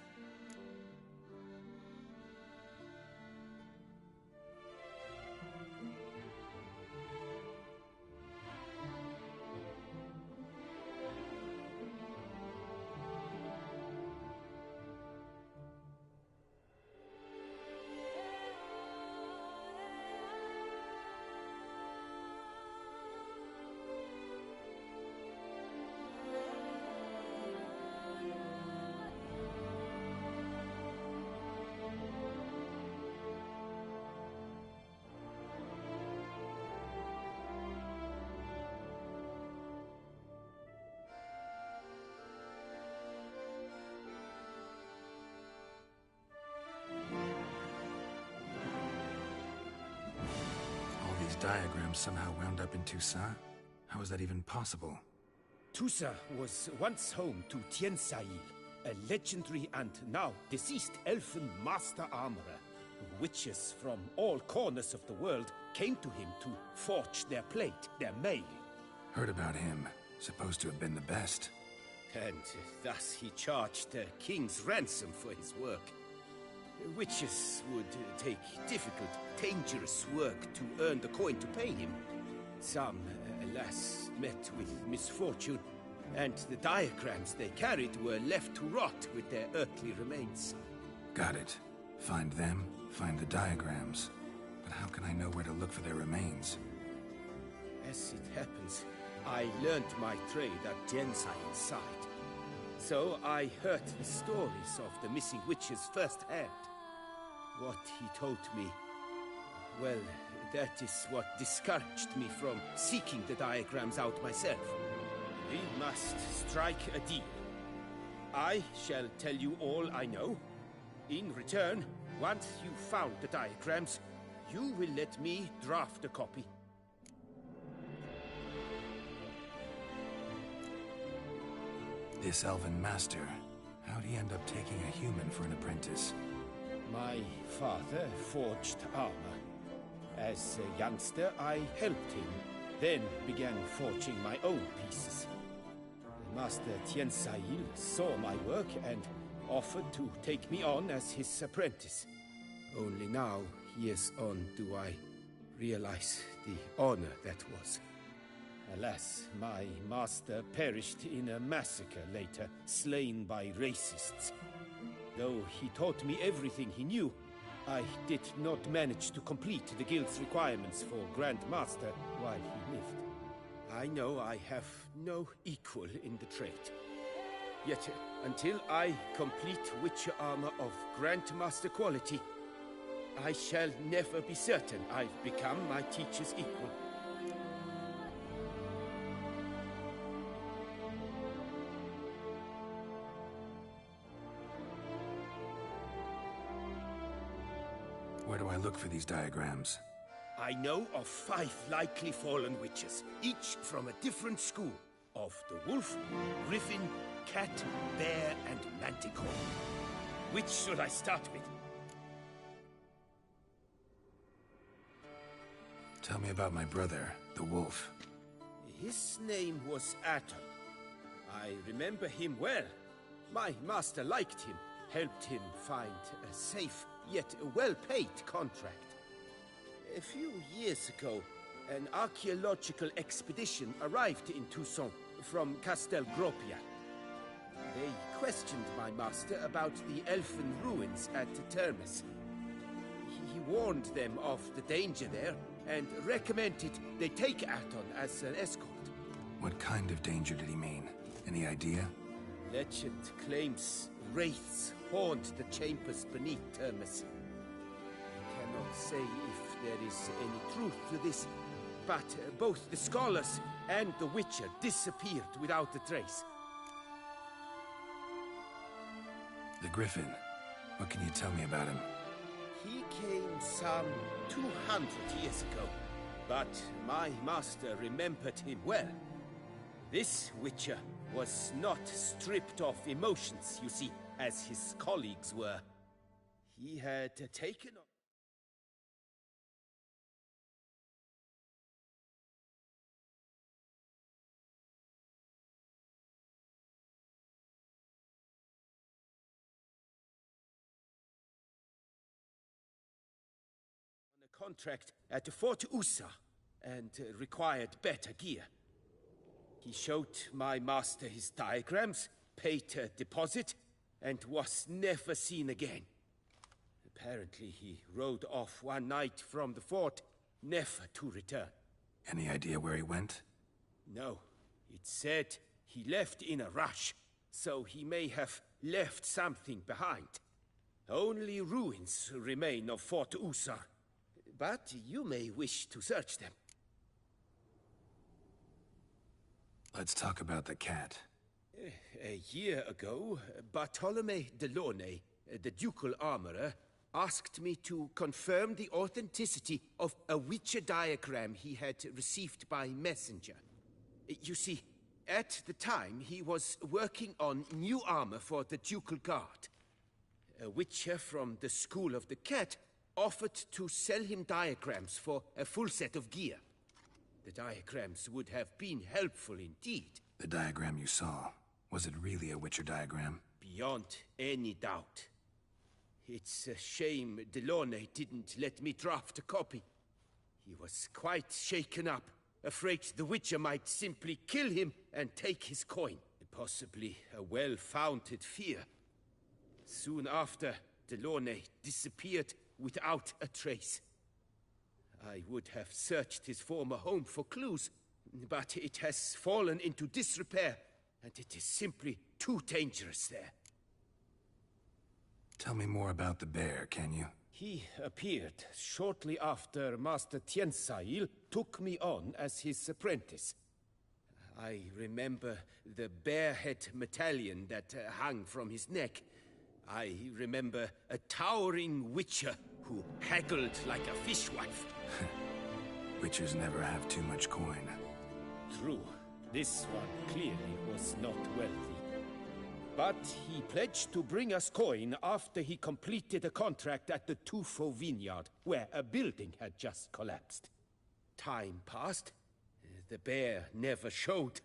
Diagrams somehow wound up in Toussaint? How is that even possible? Toussaint was once home to Tiensail, a legendary and now deceased elfin master armorer. Witches from all corners of the world came to him to forge their plate, their mail. Heard about him. Supposed to have been the best. And thus he charged a king's ransom for his work. Witches would take difficult, dangerous work to earn the coin to pay him. Some, alas, met with misfortune, and the diagrams they carried were left to rot with their earthly remains. Got it. Find them, find the diagrams. But how can I know where to look for their remains? As it happens, I learned my trade at Tiensail's side. So I heard the stories of the missing witches firsthand. What he told me, well, that is what discouraged me from seeking the diagrams out myself. We must strike a deal. I shall tell you all I know. In return, once you've found the diagrams, you will let me draft a copy. This elven master, how'd he end up taking a human for an apprentice? My father forged armor. As a youngster, I helped him, then began forging my own pieces. Master Tiansail saw my work and offered to take me on as his apprentice. Only now, years on, do I realize the honor that was. Alas, my master perished in a massacre later, slain by racists. Though he taught me everything he knew, I did not manage to complete the guild's requirements for Grand Master while he lived. I know I have no equal in the trade. Yet, until I complete Witcher armor of Grandmaster quality, I shall never be certain I've become my teacher's equal. Where do I look for these diagrams? I know of 5 likely fallen witches, each from a different school. Of the wolf, griffin, cat, bear, and manticore. Which should I start with? Tell me about my brother, the wolf. His name was Aton. I remember him well. My master liked him, helped him find a safe, yet well-paid contract. A few years ago, an archaeological expedition arrived in Toussaint from Castel Gropia. They questioned my master about the elfin ruins at Termes. He warned them of the danger there and recommended they take Aton as an escort. What kind of danger did he mean? Any idea? Legend claims wraiths haunt the chambers beneath Termes. I cannot say if there is any truth to this, but both the scholars and the Witcher disappeared without a trace. The Griffin. What can you tell me about him? He came some 200 years ago, but my master remembered him well. This Witcher was not stripped of emotions, you see, as his colleagues were. He had taken on... contract at Fort Usa and required better gear. He showed my master his diagrams, paid a deposit, and was never seen again. Apparently he rode off one night from the fort, never to return. Any idea where he went? No. It said he left in a rush, so he may have left something behind. Only ruins remain of Fort Usa. But you may wish to search them. Let's talk about the cat. A year ago, Bartolome de Launay, the ducal armorer, asked me to confirm the authenticity of a Witcher diagram he had received by messenger. You see, at the time he was working on new armor for the ducal guard. A Witcher from the School of the Cat offered to sell him diagrams for a full set of gear. The diagrams would have been helpful indeed. The diagram you saw, was it really a Witcher diagram? Beyond any doubt. It's a shame Delaunay didn't let me draft a copy. He was quite shaken up, afraid the Witcher might simply kill him and take his coin. Possibly a well-founded fear. Soon after, Delaunay disappeared without a trace. I would have searched his former home for clues, but it has fallen into disrepair, and it is simply too dangerous there. Tell me more about the bear, can you? He appeared shortly after Master Tiansail took me on as his apprentice. I remember the bear-head medallion that hung from his neck. I remember a towering Witcher who haggled like a fishwife. Witchers never have too much coin. True. This one clearly was not wealthy. But he pledged to bring us coin after he completed a contract at the Tufo vineyard, where a building had just collapsed. Time passed. The bear never showed,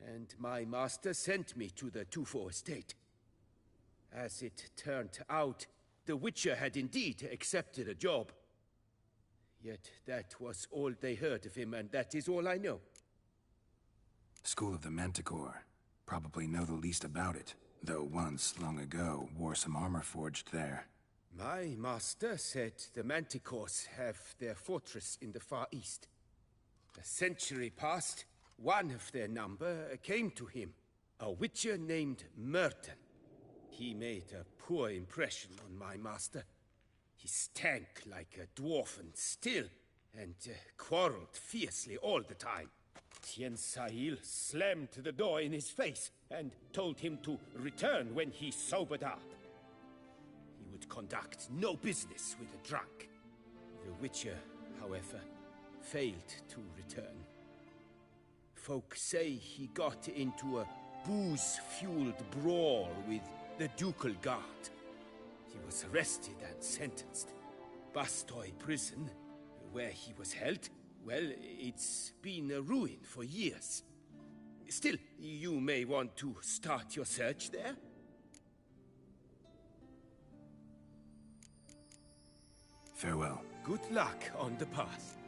and my master sent me to the Tufo estate. As it turned out, the Witcher had indeed accepted a job. Yet that was all they heard of him, and that is all I know. School of the Manticore. Probably know the least about it, though once, long ago, wore some armor forged there. My master said the Manticores have their fortress in the Far East. A century passed, one of their number came to him, a Witcher named Merton. He made a poor impression on my master. He stank like a dwarfen still, and quarreled fiercely all the time. Tien Sahil slammed the door in his face and told him to return when he sobered up. He would conduct no business with a drunk. The Witcher, however, failed to return. Folk say he got into a booze-fueled brawl with the Ducal Guard. He was arrested and sentenced. Bastoy Prison, where he was held, well, it's been a ruin for years. Still, you may want to start your search there. Farewell. Good luck on the path.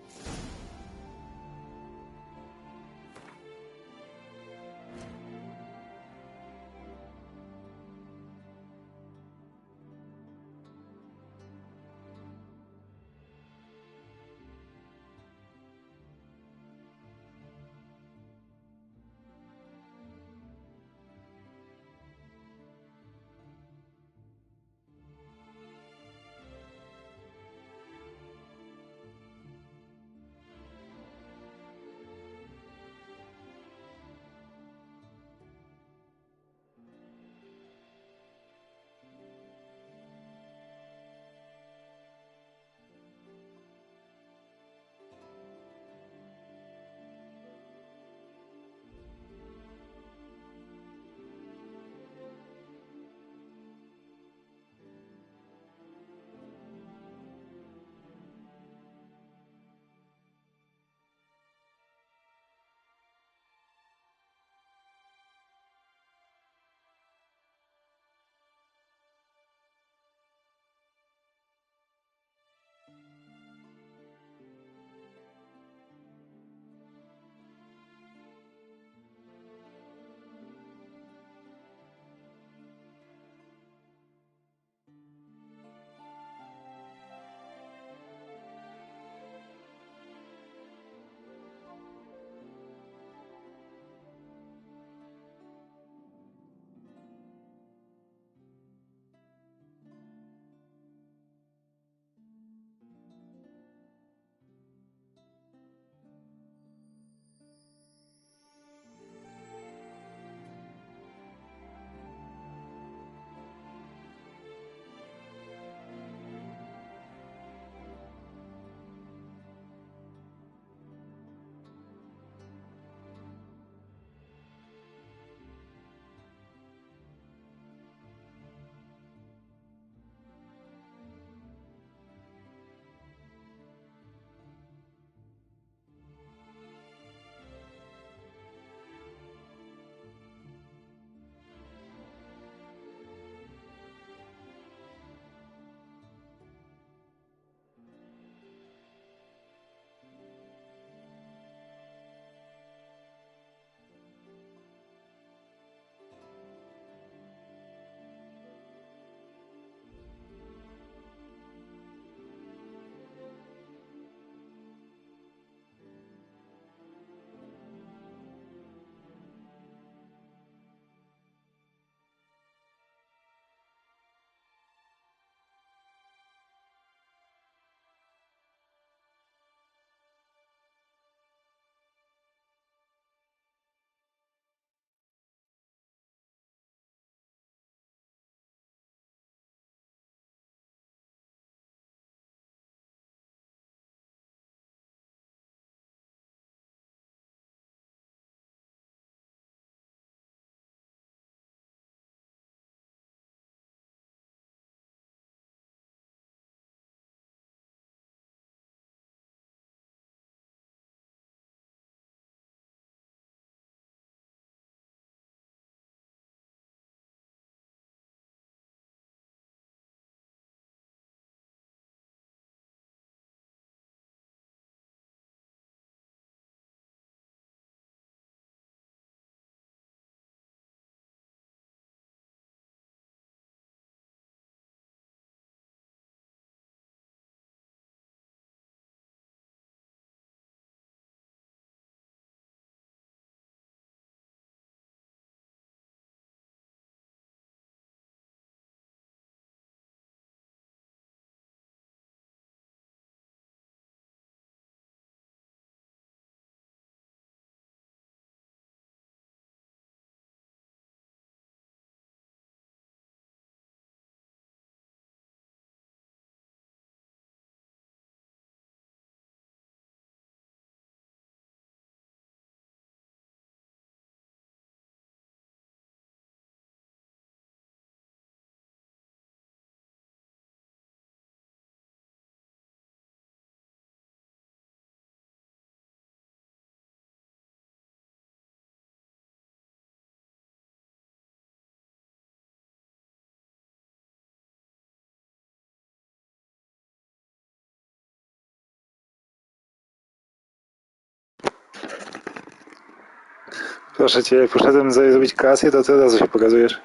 Proszę cię, poszedłem zrobić kasję, to ty od razu się pokazujesz.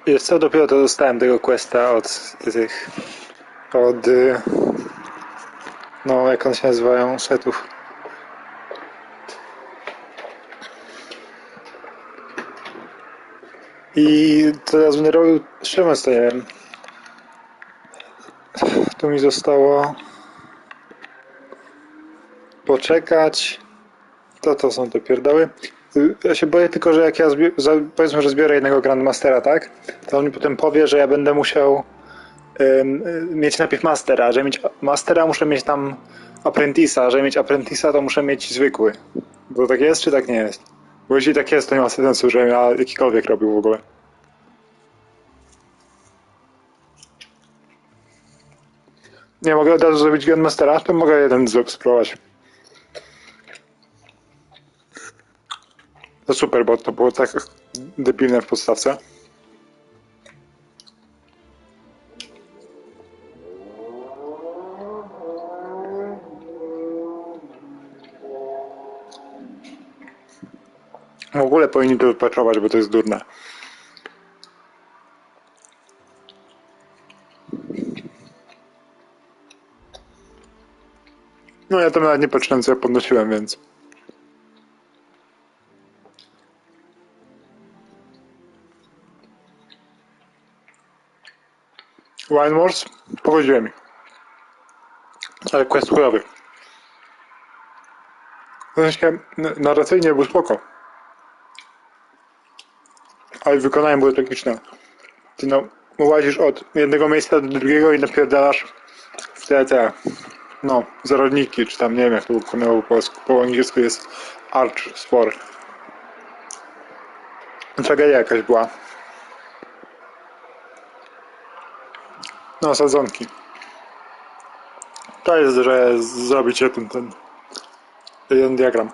Wiesz co, dopiero to dostałem tego questa od tych... od... no, jak one się nazywają? Setów. I teraz będę robił trzema, to nie wiem. Tu mi zostało... poczekać. To są te pierdoły. Ja się boję tylko, że jak ja powiedzmy, że zbiorę jednego Grandmastera, tak? To on mi potem powie, że ja będę musiał mieć najpierw Mastera. Żeby mieć Mastera, muszę mieć tam Apprentice'a. Żeby mieć Apprentice'a, to muszę mieć zwykły. Bo tak jest, czy tak nie jest? Bo jeśli tak jest, to nie ma sensu, żebym ja jakikolwiek robił w ogóle. Nie mogę od razu zrobić Grandmastera, to mogę jeden spróbować. To super, bo to było tak debilne w podstawce. W ogóle powinni to wypatchować, bo to jest durne. No ja tam nawet nie patrzyłem, co ja podnosiłem, więc... Wine Wars? Pogodziłem mi. Ale quest chujowy. W sensie, narracyjnie był spoko. Ale wykonanie było tragiczne. Ty no, łazisz od jednego miejsca do drugiego i napierdalasz w te no, zarodniki, czy tam nie wiem jak to było po polsku. Po angielsku jest Arch Spore. Tragedia jakaś była. No, sadzonki. To jest, że zrobicie ten jeden diagram.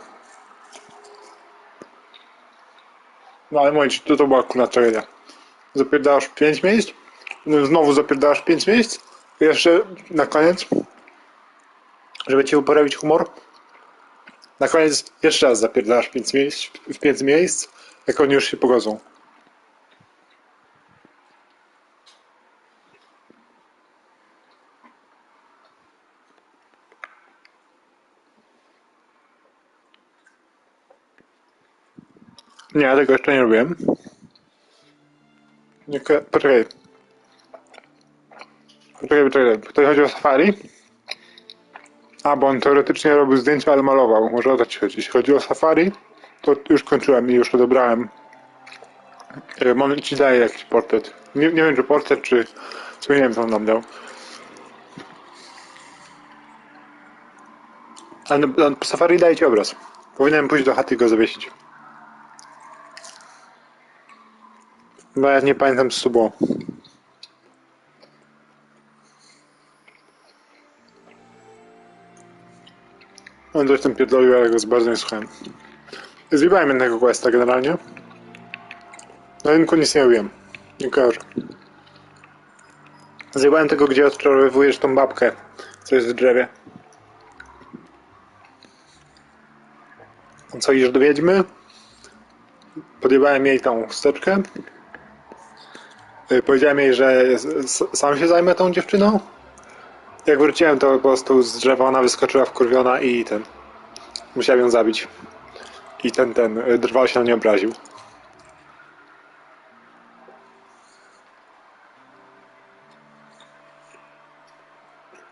No ale mówię, to była kurna tragedia. Zapierdałasz 5 miejsc, znowu zapierdałasz 5 miejsc i jeszcze na koniec, żeby ci poprawić humor, na koniec jeszcze raz zapierdałasz 5 miejsc, jak oni już się pogodzą. Nie, ja tego jeszcze nie robiłem. Poczekaj. Tutaj chodzi o Safari? A, bo on teoretycznie robił zdjęcia, ale malował. Może o to ci chodzi. Jeśli chodzi o Safari, to już kończyłem i już odebrałem. Moment ci daje jakiś portret. Nie wiem, czy portret, czy... co nie wiem, co on nam dał. Ale Safari daje ci obraz. Powinienem pójść do chaty i go zawiesić. Bo ja nie pamiętam co to było. On coś tam pierdolił, ale go bardzo nie słuchałem. Zjebałem jednego questa generalnie. Na rynku nic nie robiłem. Nie kojarzę. Zjebałem tego, gdzie odczarowywujesz tą babkę, co jest w drzewie. Co, idziesz do wiedźmy? Podjebałem jej tą chusteczkę. Powiedziałem jej, że sam się zajmę tą dziewczyną. Jak wróciłem, to po prostu z drzewa ona wyskoczyła wkurwiona i musiałem ją zabić. I ten drwal się na nie obraził.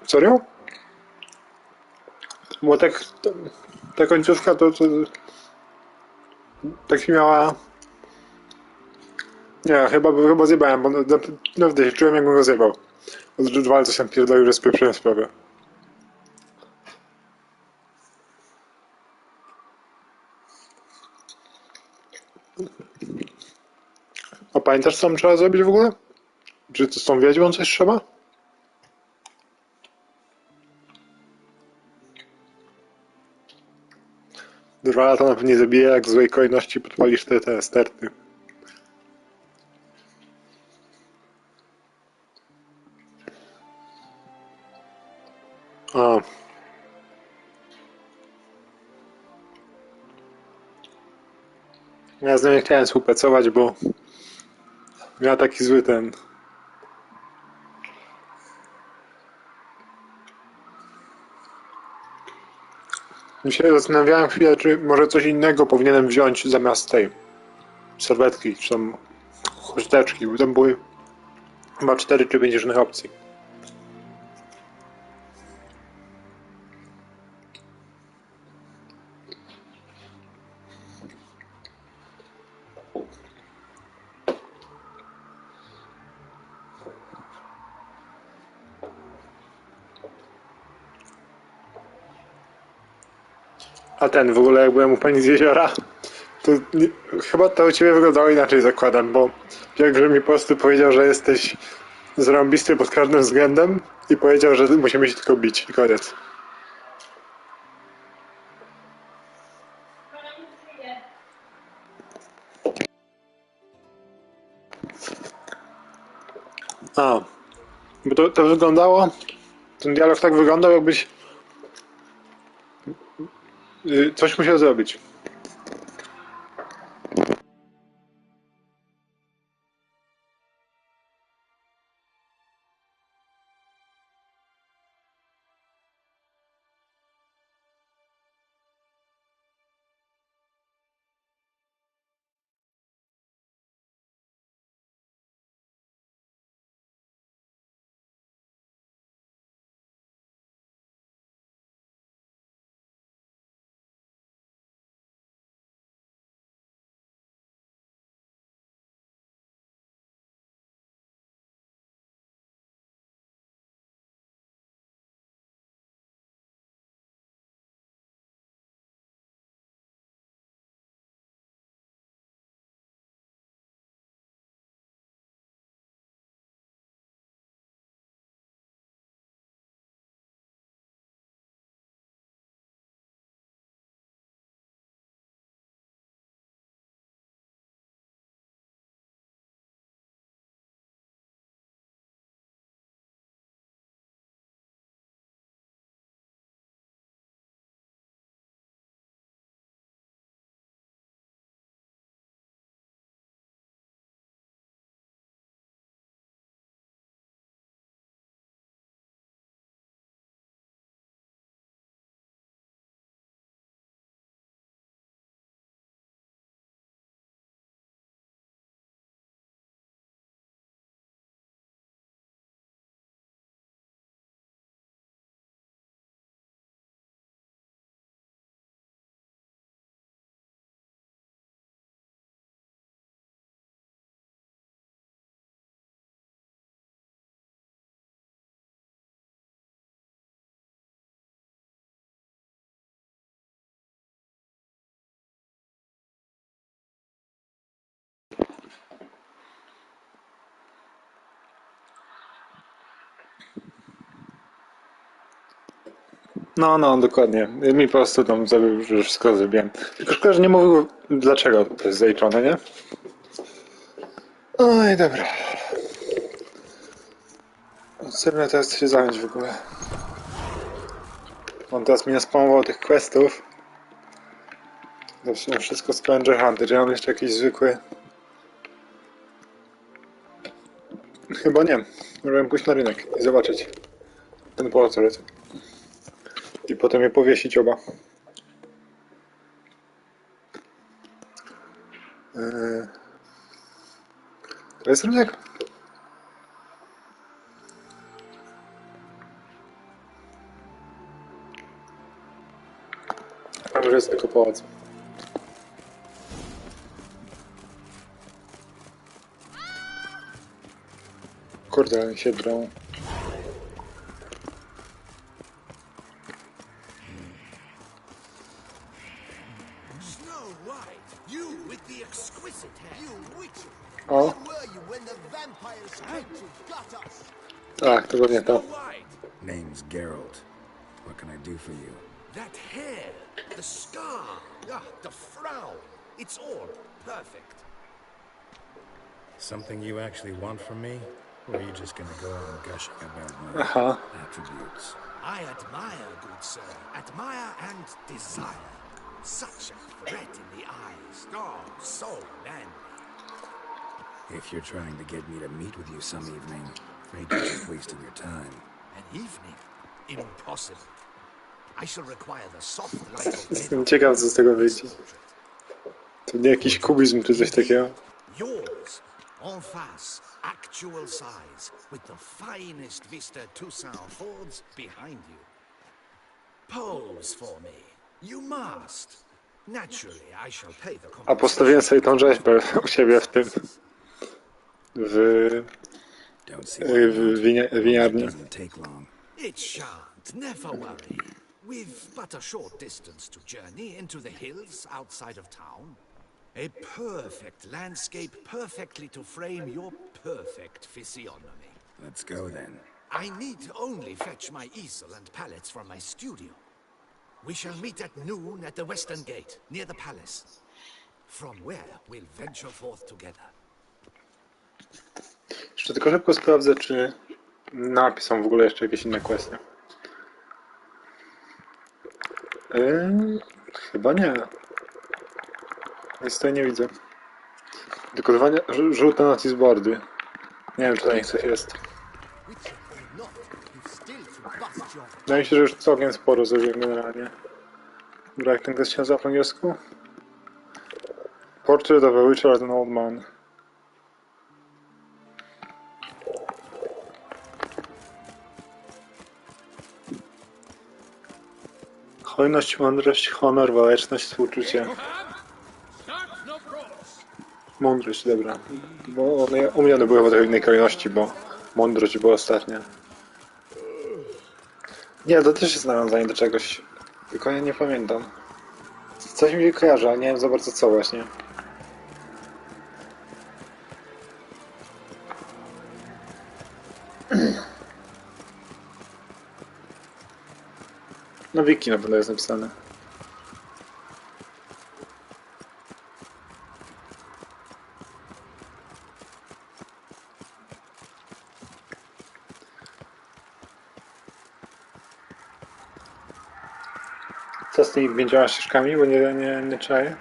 Serio? Bo tak... ta końcówka to tak miała... Nie, chyba zjebałem, bo naprawdę się czułem, jakbym go zjebał. Od drwal to się pierdolił, że spieprzyłem sprawę. A pamiętasz, co tam trzeba zrobić w ogóle? Czy to z tą wiedźmą coś trzeba? Drwala to na pewno nie zabije, jak w złej kolejności podpalisz te sterty. A. Ja z nią nie chciałem współpracować, bo miała taki zły ten... Dzisiaj zastanawiałem chwilę, czy może coś innego powinienem wziąć zamiast tej serwetki, czy tam chusteczki, bo tam były chyba 4 czy 5 różnych opcji. A ten w ogóle jak byłem u pani z jeziora, to nie, chyba to u ciebie wyglądało inaczej, zakładam, bo Piotr mi po prostu powiedział, że jesteś zarąbisty pod każdym względem i powiedział, że musimy się tylko bić i koniec. A, bo to wyglądało, ten dialog tak wyglądał, jakbyś coś musiał zrobić. No, dokładnie. Mi po prostu tam zrobił, że wszystko zrobiłem. Tylko szkoda, że nie mówił, dlaczego to jest zaliczone, nie? Oj, dobra. Serio teraz się zająć w ogóle. On teraz mi naspamował tych questów. Zawsze wszystko Scavenger Hunter. Czy ja mam jeszcze jakiś zwykły? Chyba nie. Możemy pójść na rynek i zobaczyć ten portret. I potem je powiesić oba. To jest rynek? A może jest tylko pałac. Kurde, oni się drą. O. Tak, to nie to. Name's Geralt. What can I do for you? That hair, the scar, the frown. It's all perfect. Something you actually want from me? Or are you just gonna go on gushing about my attributes? I admire, good sir. Admire and desire. Such a threat in the eyes. Oh, so manly. If you're trying to get me to meet with you some evening, afraid you're just wasting your time. An evening? Impossible. I shall require the soft light of Jestem ciekaw, co z tego wyjdzie. To nie jakiś kubizm czy coś takiego. yours, en face, actual size, with the finest vista Toussaint affords behind you. Pose for me. You must. Naturally, I shall pay the A postawiłem sobie tą rzeźbę u siebie w tym... w winiarni. It shan't, never worry. We've but a short distance to journey into the hills outside of town. A perfect landscape perfectly to frame your perfect physiognomy. Let's go then. I need only fetch my easel and pallets from my studio. We shall meet at noon at the western gate, near the palace. From where we'll venture forth together. Jeszcze tylko szybko sprawdzę, czy na mapie są w ogóle jeszcze jakieś inne questy. Chyba nie. Nic tutaj nie widzę. Tylko żółte noticeboardy. Nie wiem, czy to coś jest. Wydaje mi się, że już całkiem sporo zużyłem generalnie. Dobra, jak ten quest się nazywa po angielsku? Portrait of a Witcher as an Old Man. Hojność, mądrość, honor, waleczność, współczucie. Mądrość, dobra. Bo one u mnie były w innej kolejności, bo mądrość była ostatnia. Nie, to też jest nawiązanie do czegoś. Tylko ja nie pamiętam. Coś mi się kojarzy, ale nie wiem za bardzo co właśnie. No wiki na pewno jest napisane. Co z tymi 5 ścieżkami, bo nie czaję?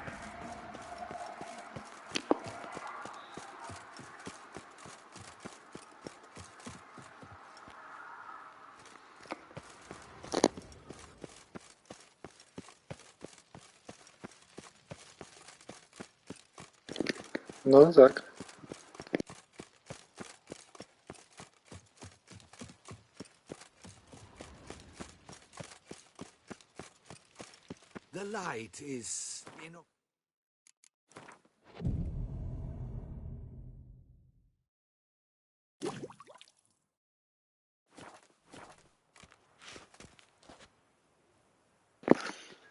No tak. The light is,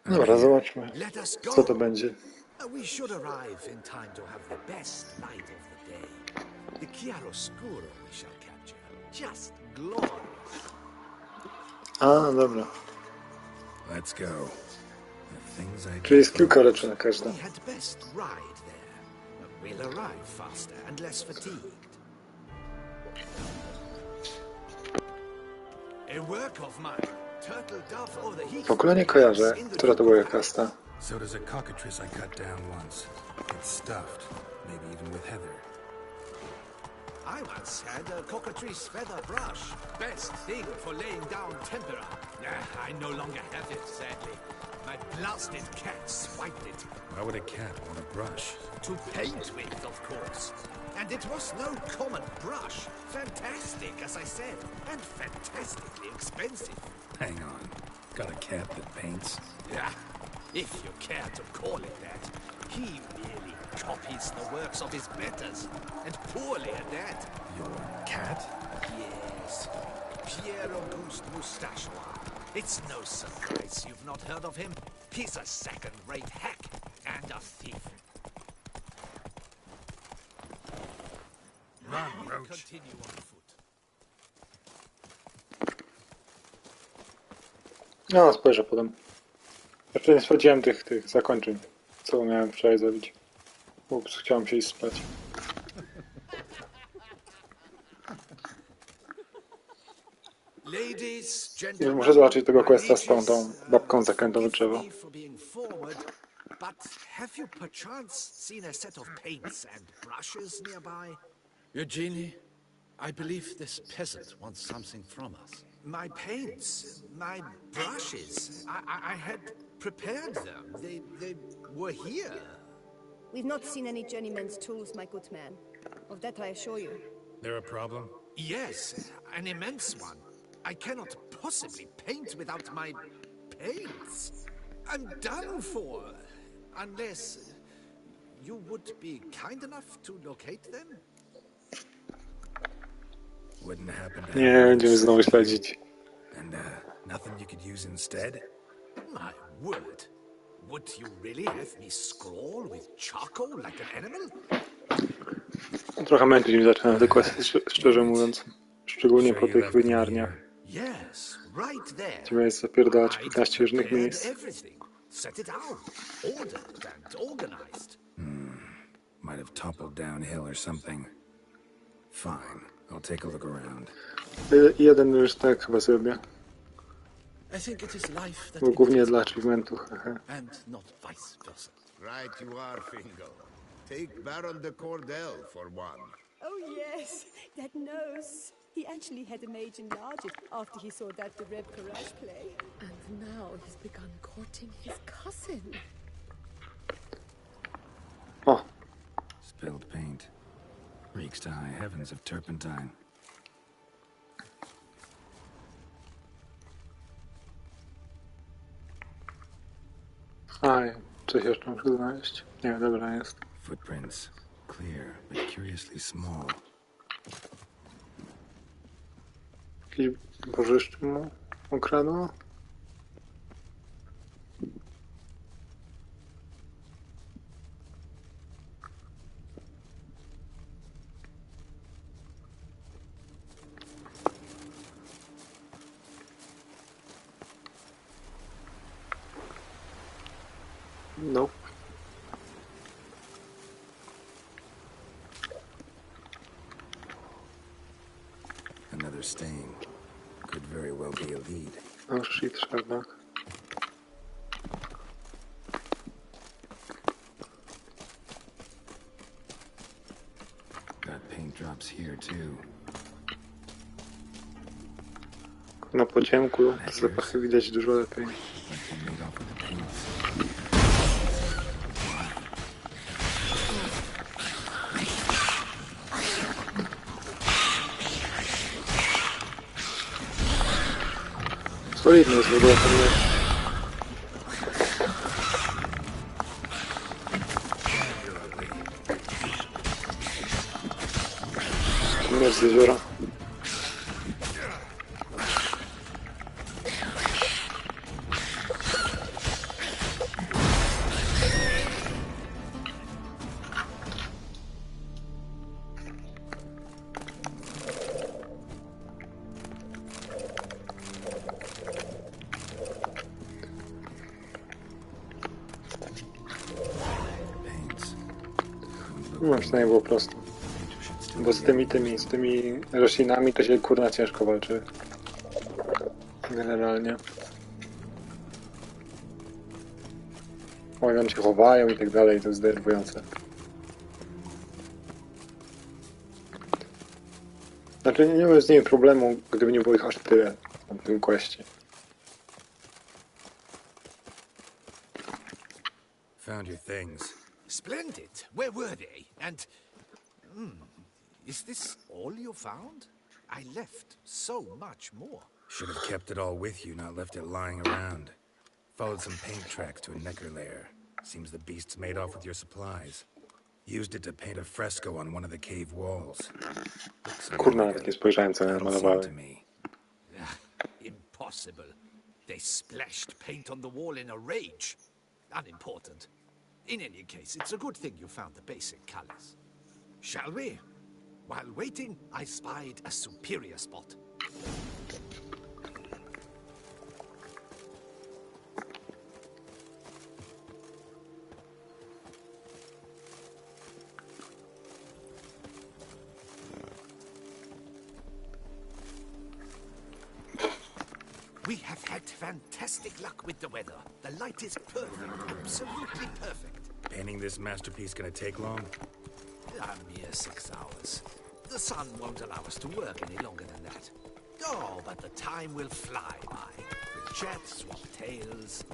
Dobra, zobaczmy, co to będzie. We should arrive in time to have the best night of the day. The chiaroscuro we shall capture. Just glorious. A, dobra. Let's go. Czyli jest kilka rzeczy na każdą. We had best ride there. We'll arrive faster and less fatigued. A work of mine. Turtle dove or the heat. W ogóle nie kojarzę, która to była kasta. So does a cockatrice I cut down once. It's stuffed, maybe even with heather. I once had a cockatrice feather brush. Best thing for laying down tempera. I no longer have it, sadly. My blasted cat swiped it. Why would a cat want a brush? To paint with, of course. And it was no common brush. Fantastic, as I said, and fantastically expensive. Hang on. Got a cat that paints? Yeah, if you care to call it that. He really copies the works of his betters, and poorly at that. Your cat? Yes, Pierre Auguste Moustachois. It's no surprise you've not heard of him. He's a second-rate hack and a thief. Run, Roach. Continue on foot. No, spojrzę potem. Jeszcze nie sprawdziłem tych zakończeń, co miałem wczoraj zrobić. Ups, chciałem się iść spać. Ladies, Nie, gentlemen, muszę zobaczyć tego questa z tą lieges, babką zakrętą w drzewo. forgive me for being forward, but have you perchance seen a set of paints and brushes nearby? Eugenie, I believe this peasant wants something from us. My paints, my brushes, I had prepared them. They were here. We've not seen any journeyman's tools, my good man. Of that I assure you. There a problem? Yes, an immense one. I cannot possibly paint without my paints. I'm done for. Unless you would be kind enough to locate them? Wouldn't happen to Nie, będziemy znowu śledzić. And nothing you could use instead? My word. Would you really have me scrawl with charcoal like an animal? Trochę męczyć mi zaczyna te questy, szczerze mówiąc. Szczególnie po tych winiarniach. Yes, right there. Gdzie miałeś zapierdalać 15 różnych miejsc. Everything. Set it out. Ordered and organized. Might have toppled downhill or something. Fine, I'll take a look around. Jeden już tak chyba zrobię. I think it is life that Bo głównie dla achievementu. and not vice versa. Right you are, Fingal. Take Baron de Cordell for one. Oh yes, that nose. He actually had a mage enlarge it after he saw that the Red Courage play. And now he's begun courting his cousin. O! Spilled paint. Reeks to high heavens of turpentine. Aj, coś jeszcze muszę znaleźć. Nie, dobra jest. Footprints. Clear, but curiously small. Jakiś bożyszczy mu ukradło? No. Another stain. Could very well be a lead. Oh shit, Sherlock. Got paint drops here too. Na pociemku w sklepach widać dużo lepiej. Solidny jest w ogóle ten mecz. Mecz z jeziora. No przynajmniej było prosto. Bo z tymi roślinami to się kurna ciężko walczy. Generalnie. Oj, oni się chowają i tak dalej, to jest denerwujące. Znaczy nie miałem z nimi problemu, gdyby nie było ich aż tyle w tym questie. Found your things. Splendid. Where were they? And... is this all you found? I left so much more. Should have kept it all with you, not left it lying around. Followed some paint tracks to a necker lair. Seems the beast's made off with your supplies. Used it to paint a fresco on one of the cave walls. Kurna, nawet nie spojrzałem, co namalowałem. Impossible. They splashed paint on the wall in a rage. Unimportant. In any case, it's a good thing you found the basic colors. Shall we? While waiting, I spied a superior spot. We have had fantastic luck with the weather. The light is perfect, absolutely perfect. Painting this masterpiece gonna take long? A mere 6 hours. The sun won't allow us to work any longer than that. Oh, but the time will fly by. We'll chat, swap tales.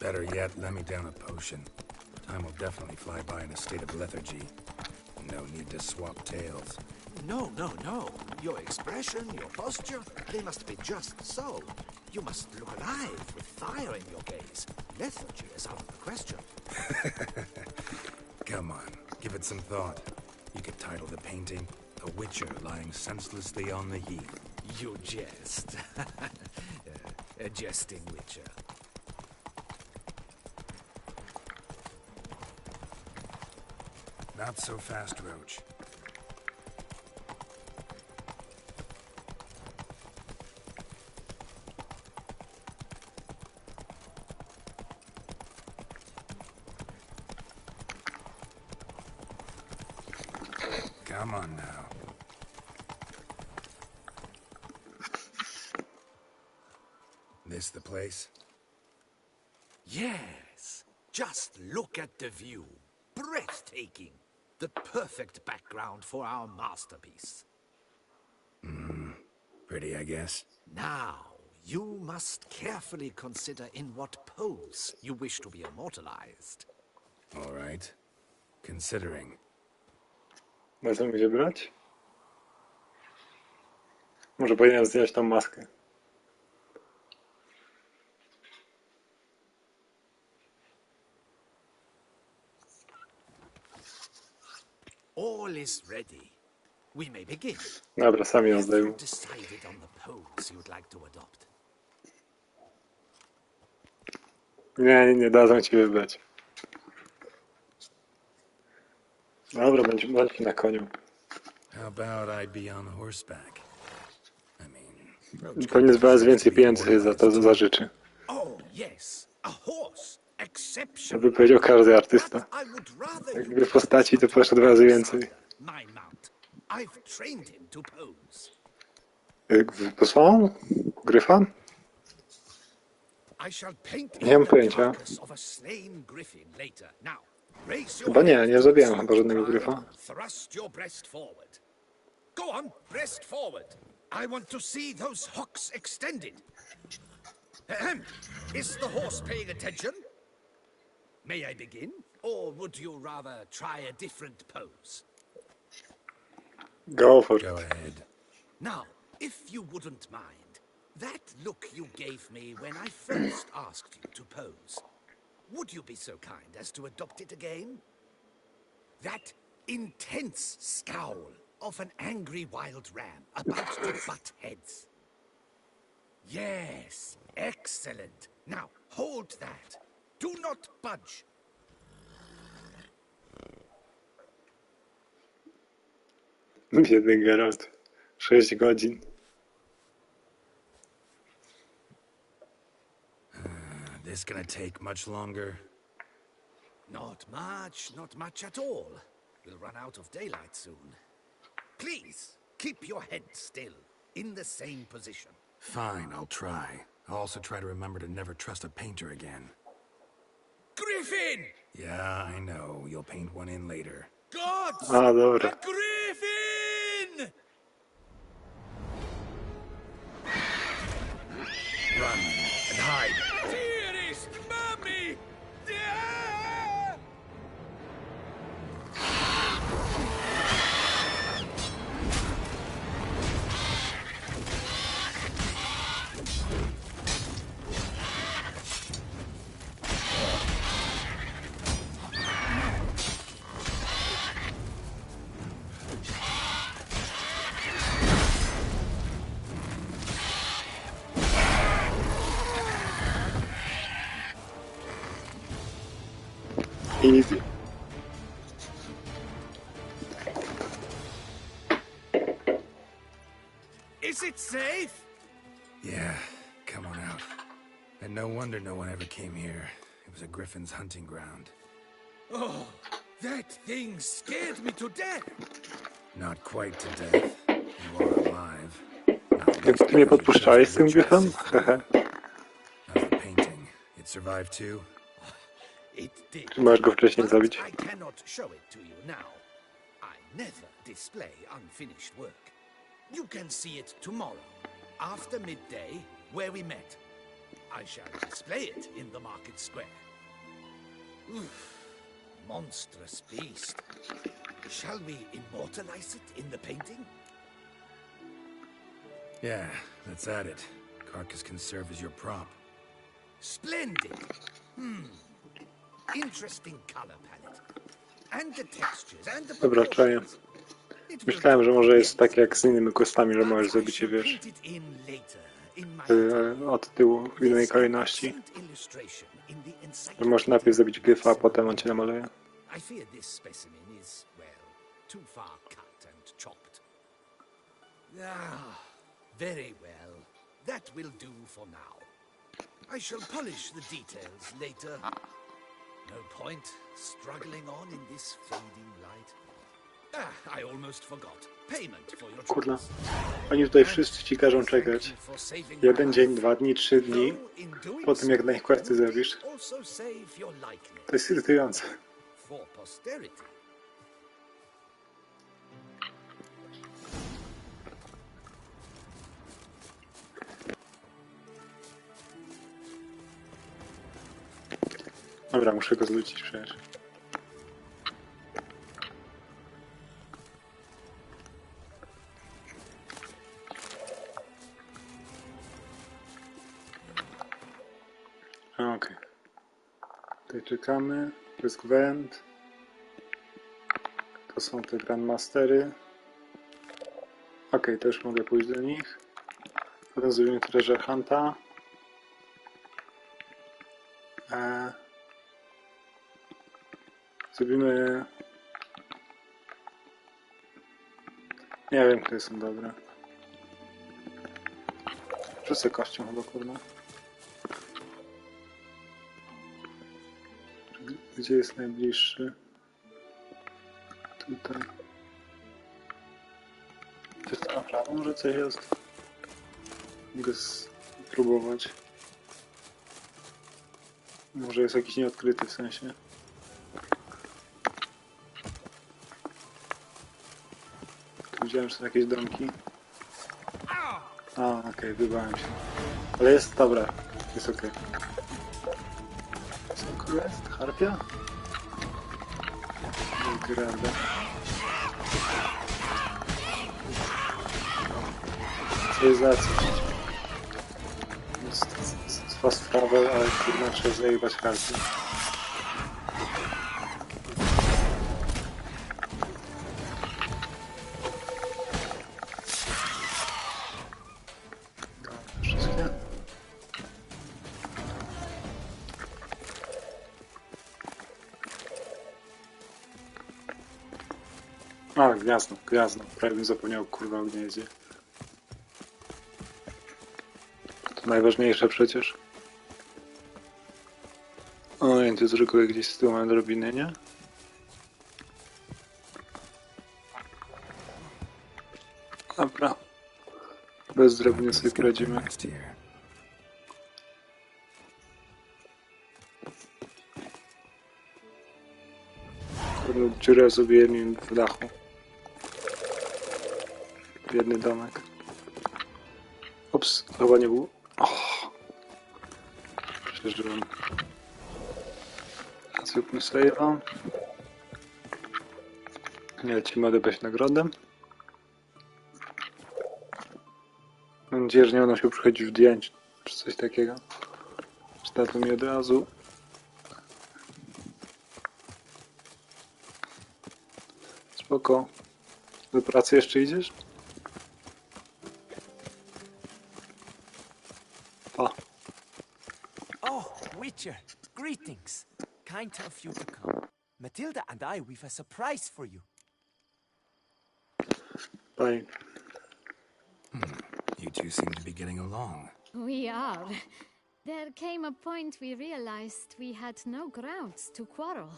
Better yet, let me down a potion. Time will definitely fly by in a state of lethargy. No need to swap tales. No. Your expression, your posture, they must be just so. You must look alive with fire in your gaze. Lethargy is out of the question. Come on, give it some thought. You could title the painting, A Witcher Lying Senselessly on the Heath. You jest. A jesting witcher. Not so fast, Roach. Come on now. This the place? Yes. Just look at the view. Breathtaking. The perfect background for our masterpiece. Pretty, I guess. Now, you must carefully consider in what pose you wish to be immortalized. All right. Considering. No co mi wybrać? Może powinienem zdjąć tą maskę. All is ready. We may begin. Dobra, sami ją Have zdejmą. you decided on the pose you'd like to adopt? Nie dadzą ci wybrać. Dobra, bądź na koniu. How about I be on horseback? Pewnie z więcej pieniędzy za to zażyczy. Oh, yes. A horse. Exceptional. Jakby powiedział każdy artysta. Jakby w postaci to proszę 2 razy więcej. My mount. I've trained him to pose. Posłał? Gryfa? I shall paint Nie mam the pojęcia. carcass of a slain griffin later. Now, raise your Chyba nie hand zrobiłem chyba żadnego gryfa. Thrust your breast forward. Go on, breast forward. I want to see those hocks extended. Ahem. Is the horse paying attention? May I begin? Or would you rather try a different pose? Go for it. Go ahead. Now, if you wouldn't mind, that look you gave me when I first asked you to pose, would you be so kind as to adopt it again? That intense scowl of an angry wild ram about to butt heads. Yes, excellent. Now, hold that. Do not budge. Biedny Geralt. 6 godzin. This gonna take much longer? Not much at all. We'll run out of daylight soon. Please, keep your head still, in the same position. Fine, I'll try. I'll also try to remember to never trust a painter again. Griffin! Yeah, I know. You'll paint one in later. Gods! Dobra. A griffin! Run and hide. Dearest mommy! Easy. Is it safe? Yeah, come on out. And no wonder no one ever came here. It was a griffin's hunting ground. Oh, that thing scared me to death. Not quite to death. You are alive. Not Ty mnie podpuszczałeś z tym gryfem? Hehe. How's the painting? It survived too? It did. Czy możesz go wcześniej zabić? I cannot show it to you now. I never display unfinished work. You can see it tomorrow, after midday, where we met. I shall display it in the market square. Oof, monstrous beast. Shall we immortalize it in the painting? Yeah, let's add it. Carcass can serve as your prop. Splendid. Interesting color palette. And the textures and the Dobra, czaję. Myślałem, że może jest tak jak z innymi questami, że możesz zrobić je, wiesz, od tyłu w innej kolejności. Że możesz najpierw zrobić gryfa, a potem on cię namaluje. I fear this specimen is, well, too far cut and chopped. Ah, very well. That will do for now. I shall polish the details later. No point struggling on in this fading light. I almost forgot. Payment for your Kurna. Oni tutaj wszyscy ci każą czekać. 1 dzień, 2 dni, 3 dni. Po tym jak na ich questy zrobisz. To jest irytujące. For posterity. Dobra, muszę go zwrócić przecież. Okej. Tutaj czekamy. To jest Gwent. To są te Grandmastery. Okej, też mogę pójść do nich. Potem zrobimy Treasure Hunta. Zrobimy... Nie wiem, które są dobre. Rzucę kością chyba, kurwa. Gdzie jest najbliższy? Tutaj. Czy to naprawdę może coś jest? Mogę spróbować. Może jest jakiś nieodkryty w sensie. Tu widziałem, że są jakieś domki. A, okej, wybałem się. Ale jest, dobra, jest okej. Co to jest? Harpia? Grada. Co jest za coś? Jest fast travel, ale kurna trzeba zajebać harpie. Wszystkie? A, gniazdo. Prawie bym zapomniał, kurwa, o gnieździe. To najważniejsze przecież. O, nie, to zwykle gdzieś z tyłu mam drobiny, nie? Dobra. Bez drobiny sobie poradzimy. Dziurę zrobiłem w dachu. Biedny domek. Ups, chyba nie był. Oh. Przeżyłem. Zróbmy save'a. Nie lecimy odebrać nagrodę. Mam nadzieję, że nie będą się przychodzić w zdjęć, czy coś takiego. Przydadzą mi od razu. Spoko. Do pracy jeszcze idziesz? Pa. Oh, Witcher, greetings. Kind of you to come. Matilda and I, we've a surprise for you. Bye. You two seem to be getting along. We are. There came a point we realized we had no grounds to quarrel.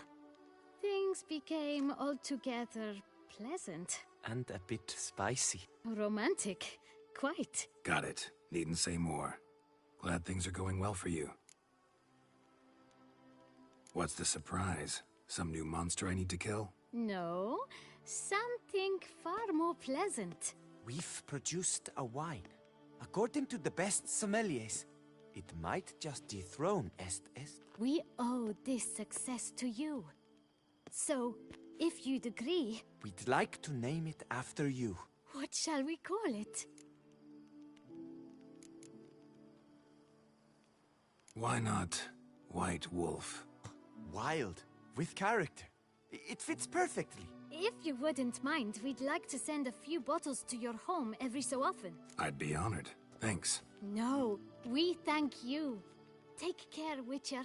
Things became altogether pleasant. And a bit spicy. Romantic. quite. Got it. Needn't say more. Glad things are going well for you. What's the surprise? Some new monster I need to kill? No, something far more pleasant. We've produced a wine. According to the best sommeliers, it might just dethrone Est. We owe this success to you. So, if you'd agree... We'd like to name it after you. What shall we call it? Why not White Wolf? Wild, with character. It fits perfectly. If you wouldn't mind, we'd like to send a few bottles to your home every so often. I'd be honored. Thanks. No, we thank you. Take care, Witcher.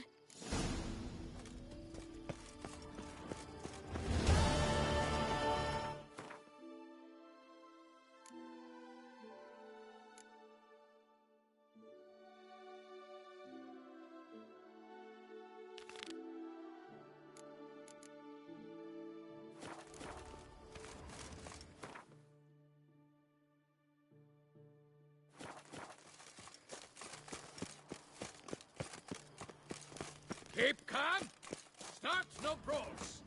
Keep calm. Start no brawls.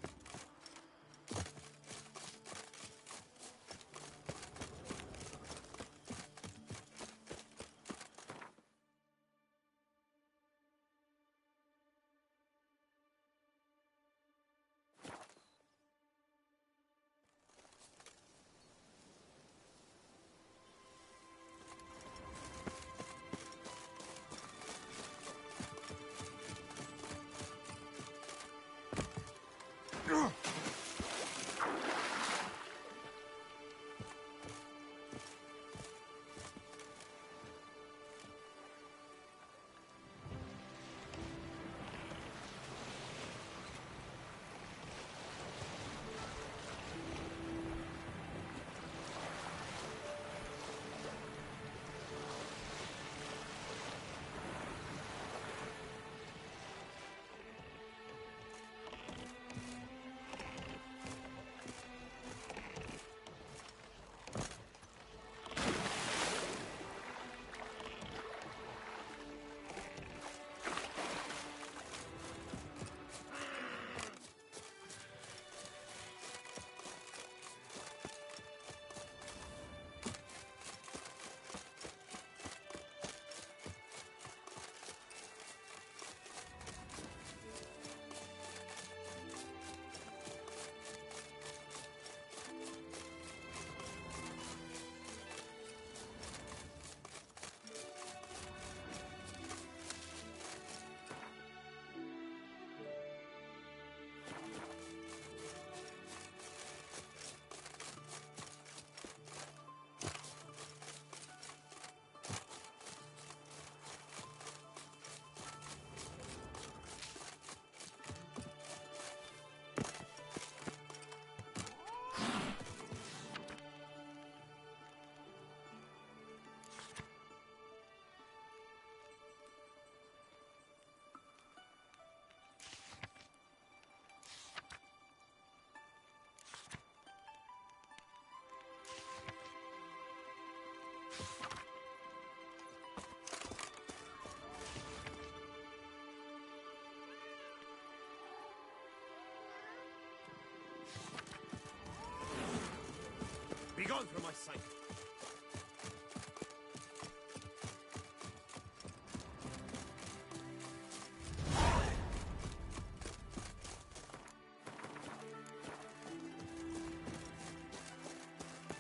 Begone from my sight!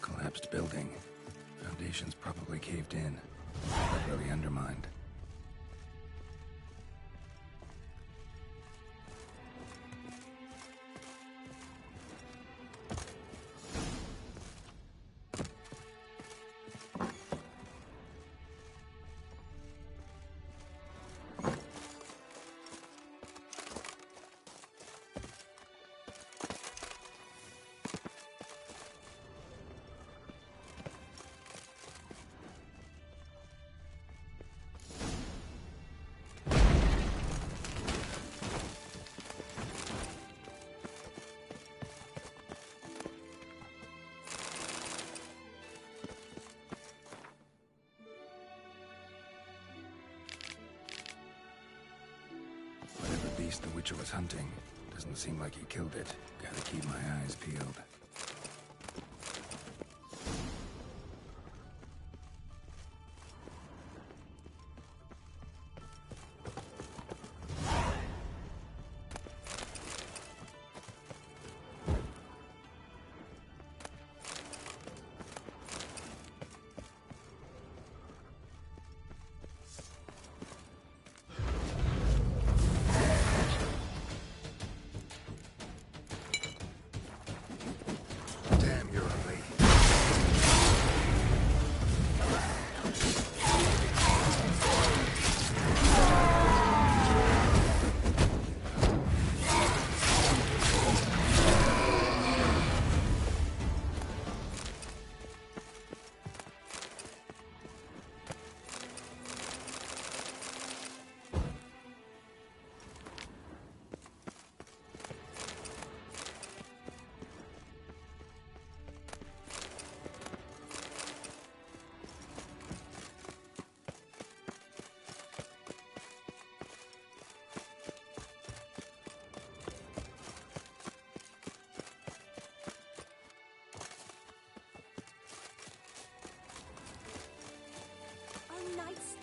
Collapsed building. Foundations probably caved in. But really undermined. Witcher was hunting. Doesn't seem like he killed it. Gotta keep my eyes peeled.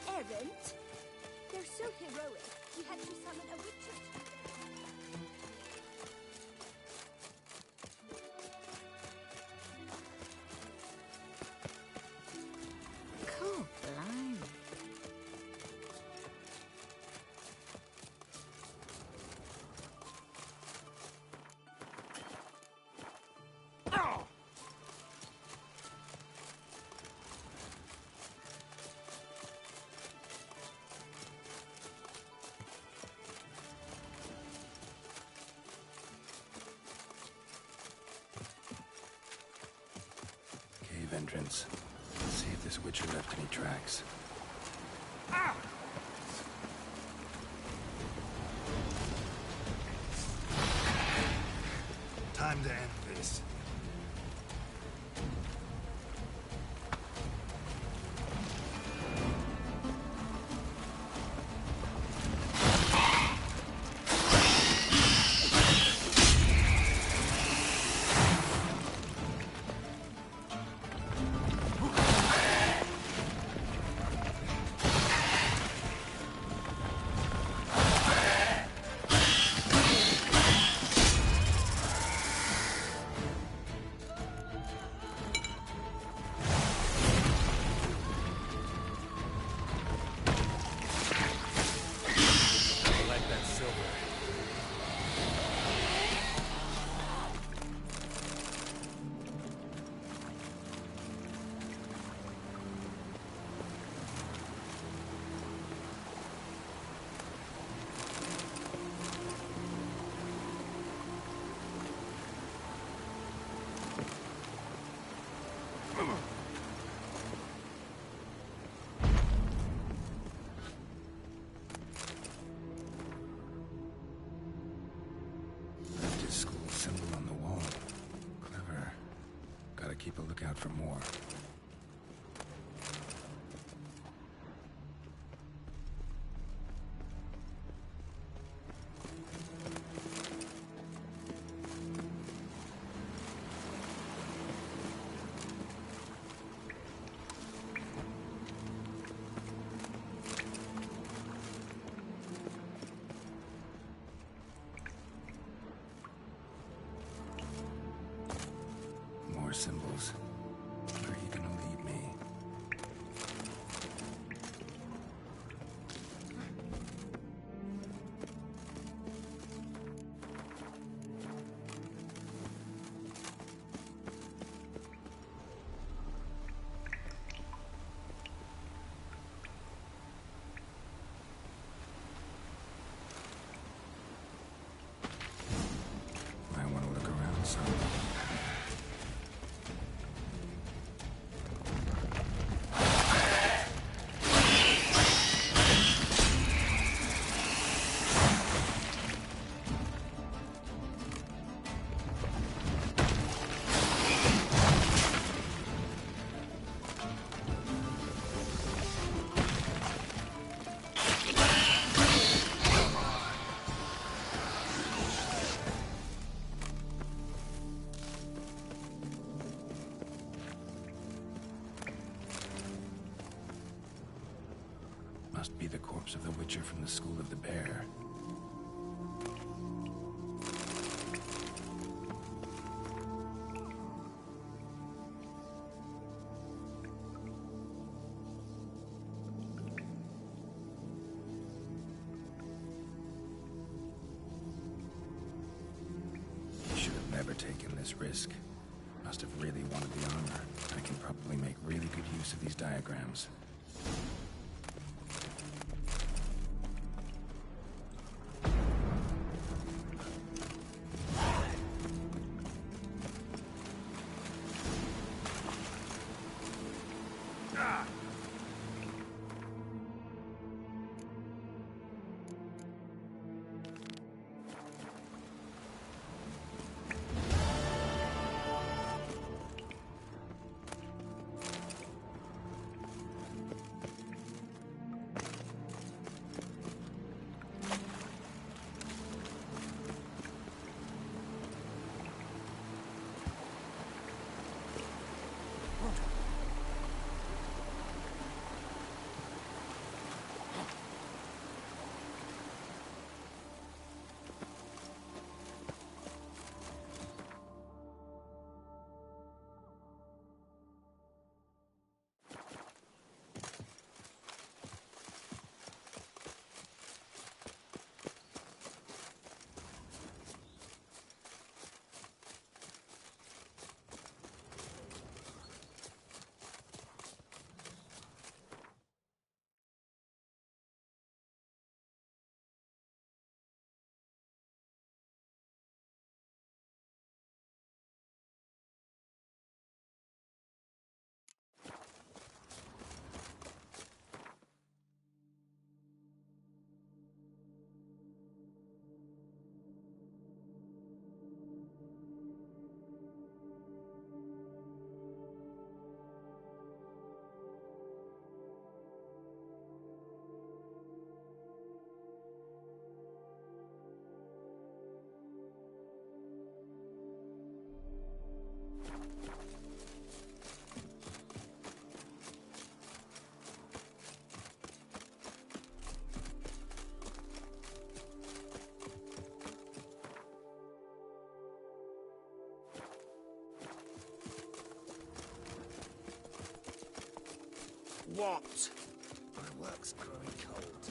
Errant? They're so heroic, you had to summon a witcher. Cool, blimey. Entrance. Let's see if this Witcher left any tracks. Time to end this. Left his school symbol on the wall. Clever. Gotta keep a lookout for more. More symbols. Three Must be the corpse of the Witcher from the School of the Bear. Taken this risk. Must have really wanted the armor. I can probably make really good use of these diagrams. What? My work's growing cold.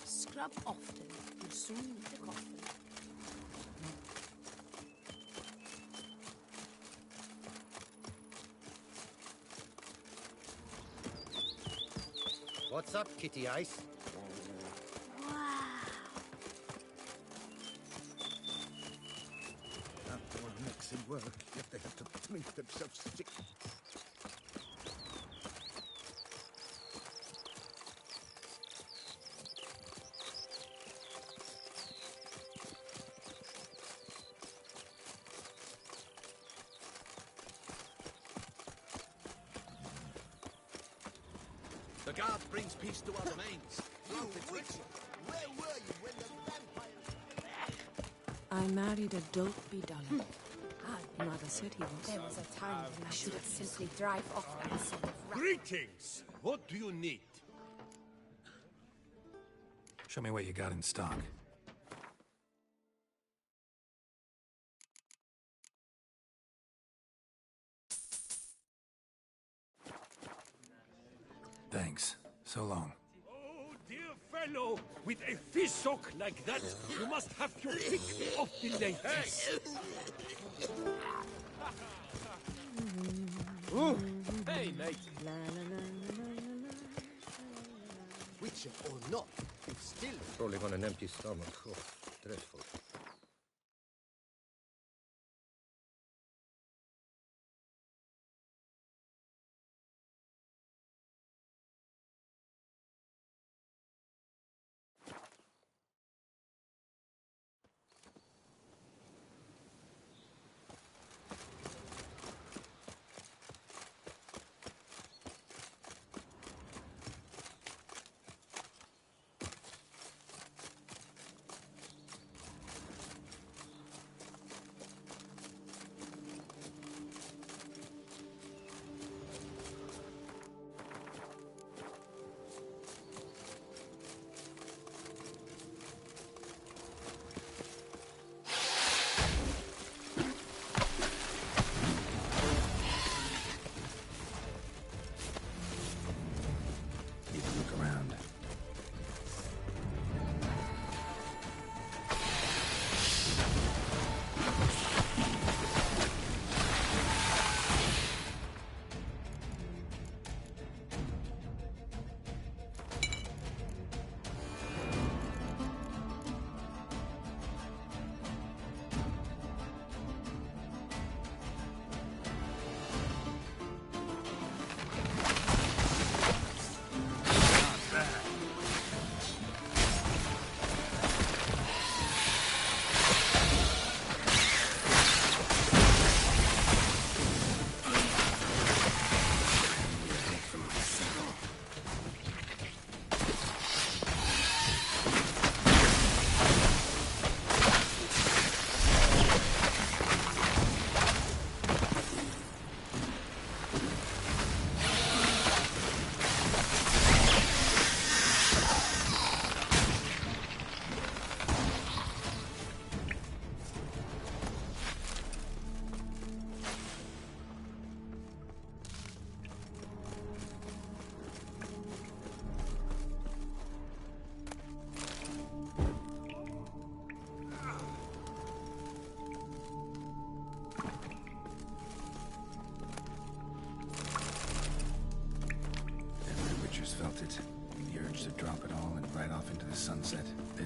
Scrub often, you'll soon need the coffin. What's up, Kitty Ice? After all mixing work, yet they have to make themselves sick. The guard brings peace to our domains. Where were you when the vampires... I married a dopey dollar. Mother said he was. There was a time when I should have simply drive off that sort of rat. Greetings! What do you need? Show me what you got in stock. Thanks. So long. Oh, dear fellow, with a fishhook like that, you must have your pick of the ladies. Hey, mate. Witcher or not, it's still rolling on an empty stomach. Oh, dreadful.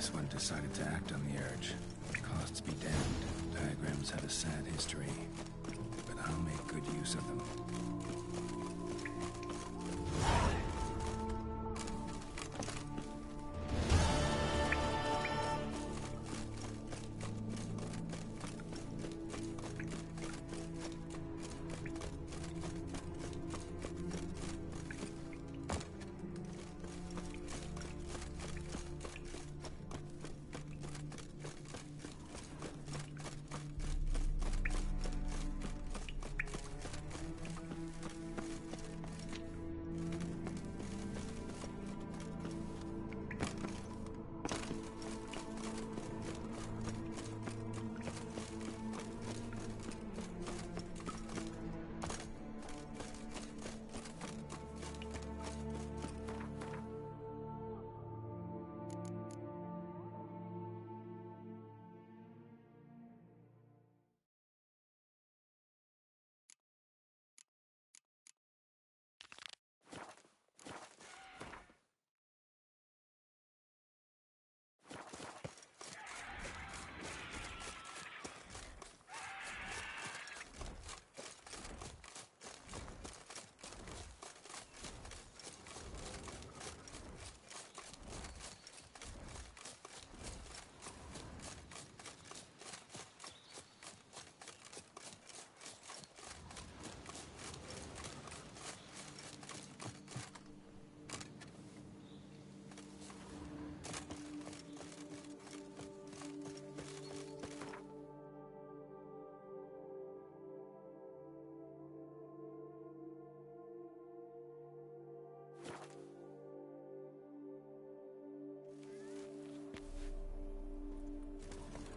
This one decided to act on the urge. Costs be damned. Diagrams have a sad history, but I'll make good use of them.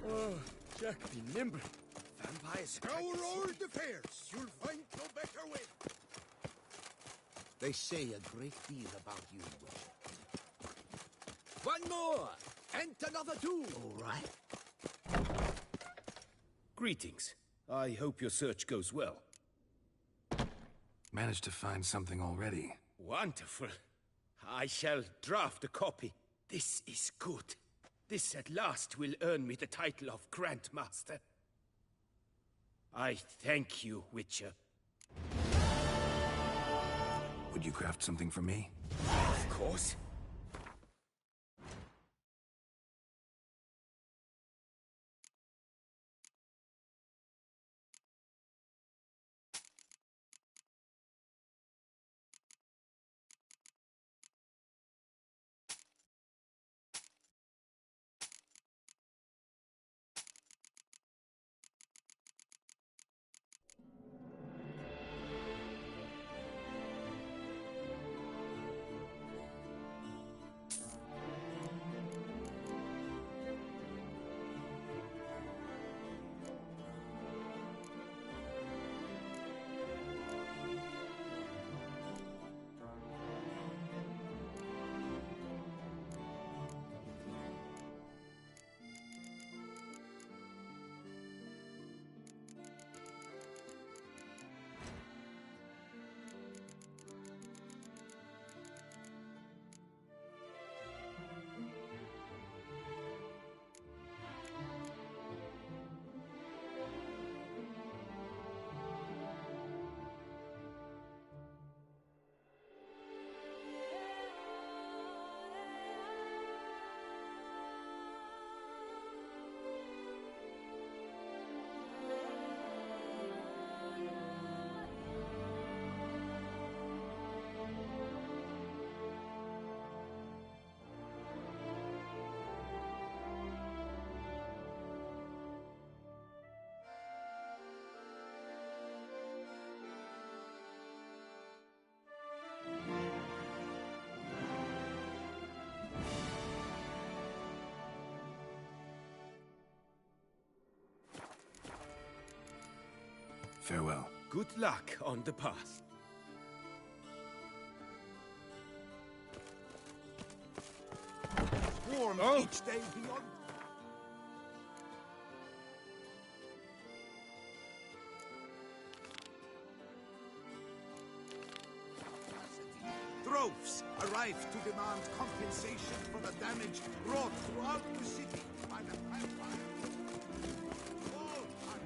Oh, Jack, be nimble. Vampires. Scour all the fairs. You'll find no better way. They say a great deal about you, Witcher. One more, and another two. All right. Greetings. I hope your search goes well. Managed to find something already. Wonderful. I shall draft a copy. This is good. This at last will earn me the title of Grandmaster. I thank you, Witcher. Would you craft something for me? Of course. Farewell. Good luck on the path. Warm each day beyond. droves arrive to demand compensation for the damage wrought throughout the city by the vampires. All are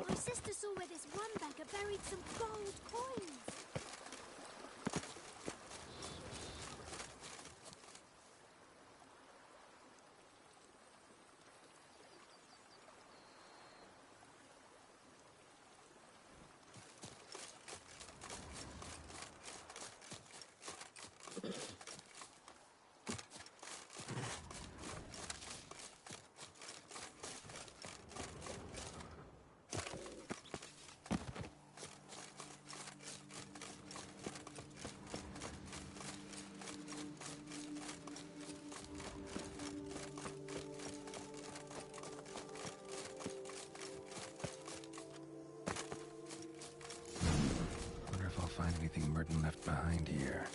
My sister saw where this one beggar buried some gold coins. Wonder if I'll find anything Merton left behind here.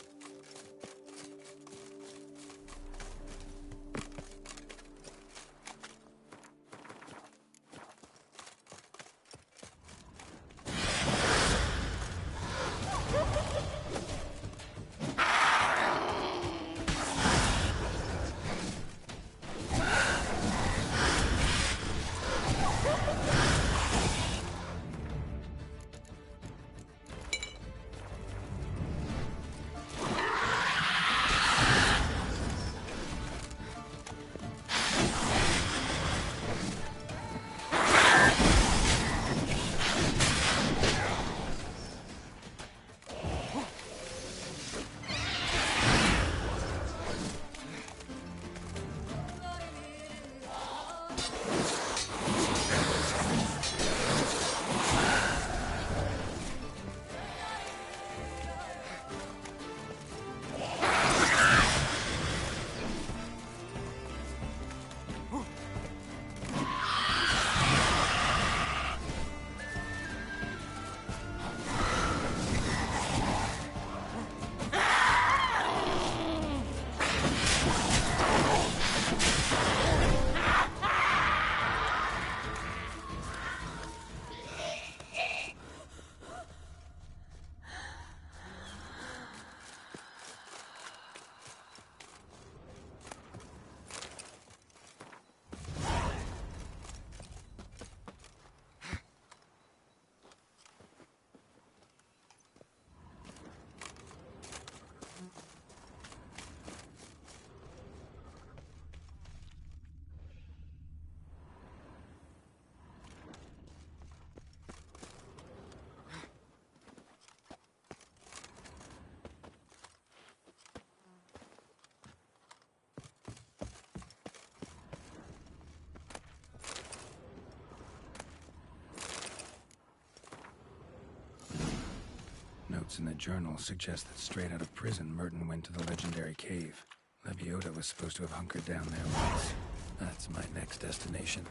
Notes in the journal suggest that straight out of prison, Merton went to the legendary cave. Lebiota was supposed to have hunkered down there once. That's my next destination.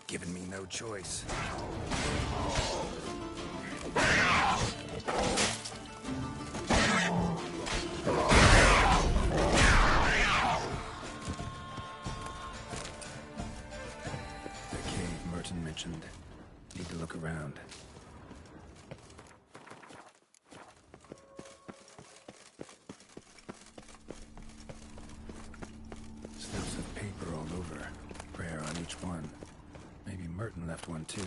given me no choice. The cave Merton mentioned. Need to look around. Slips of paper all over. Prayer on each one. Maybe Merton left one too.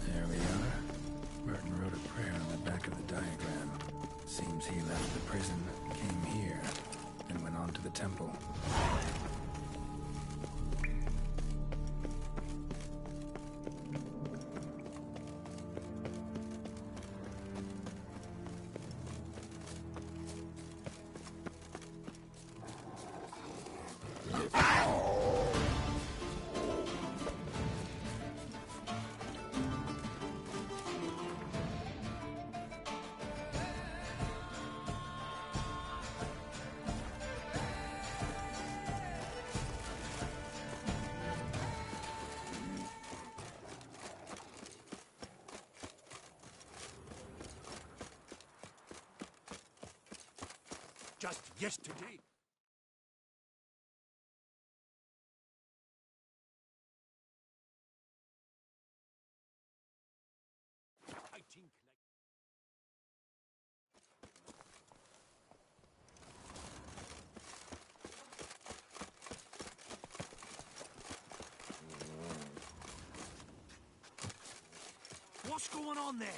There we are. Merton wrote a prayer on the back of the diagram. Seems he left the prison, came here, and went on to the temple. Just yesterday. I think What's going on there?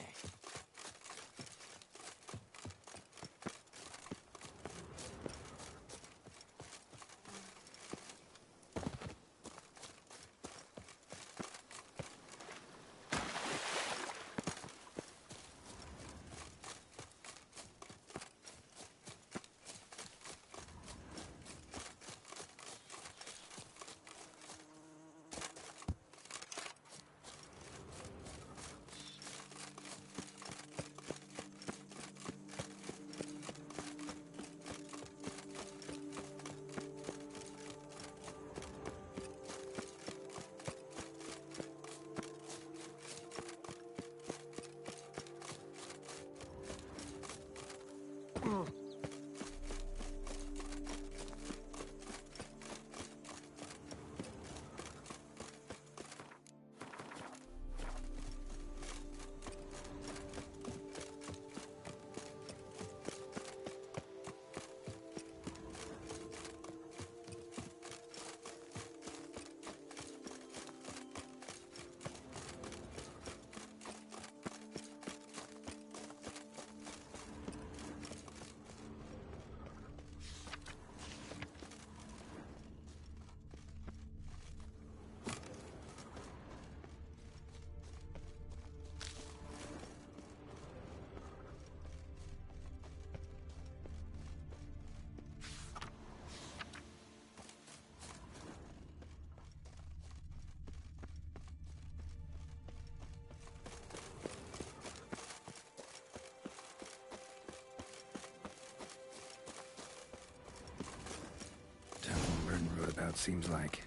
Seems like.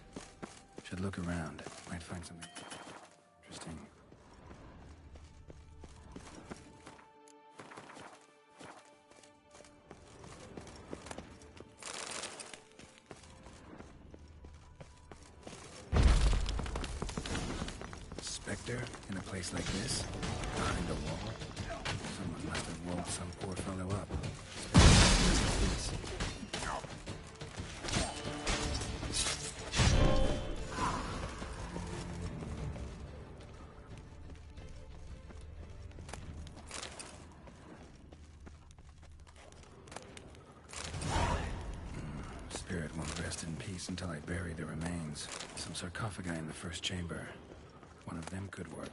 Should look around. Might find something interesting. Spectre in a place like this? Behind a wall? Someone must have woke some poor fellow up. Until I bury the remains. Some sarcophagi in the first chamber. One of them could work.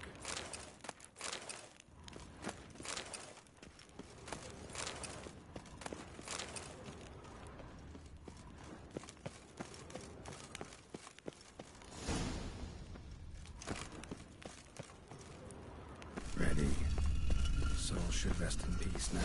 should rest in peace now.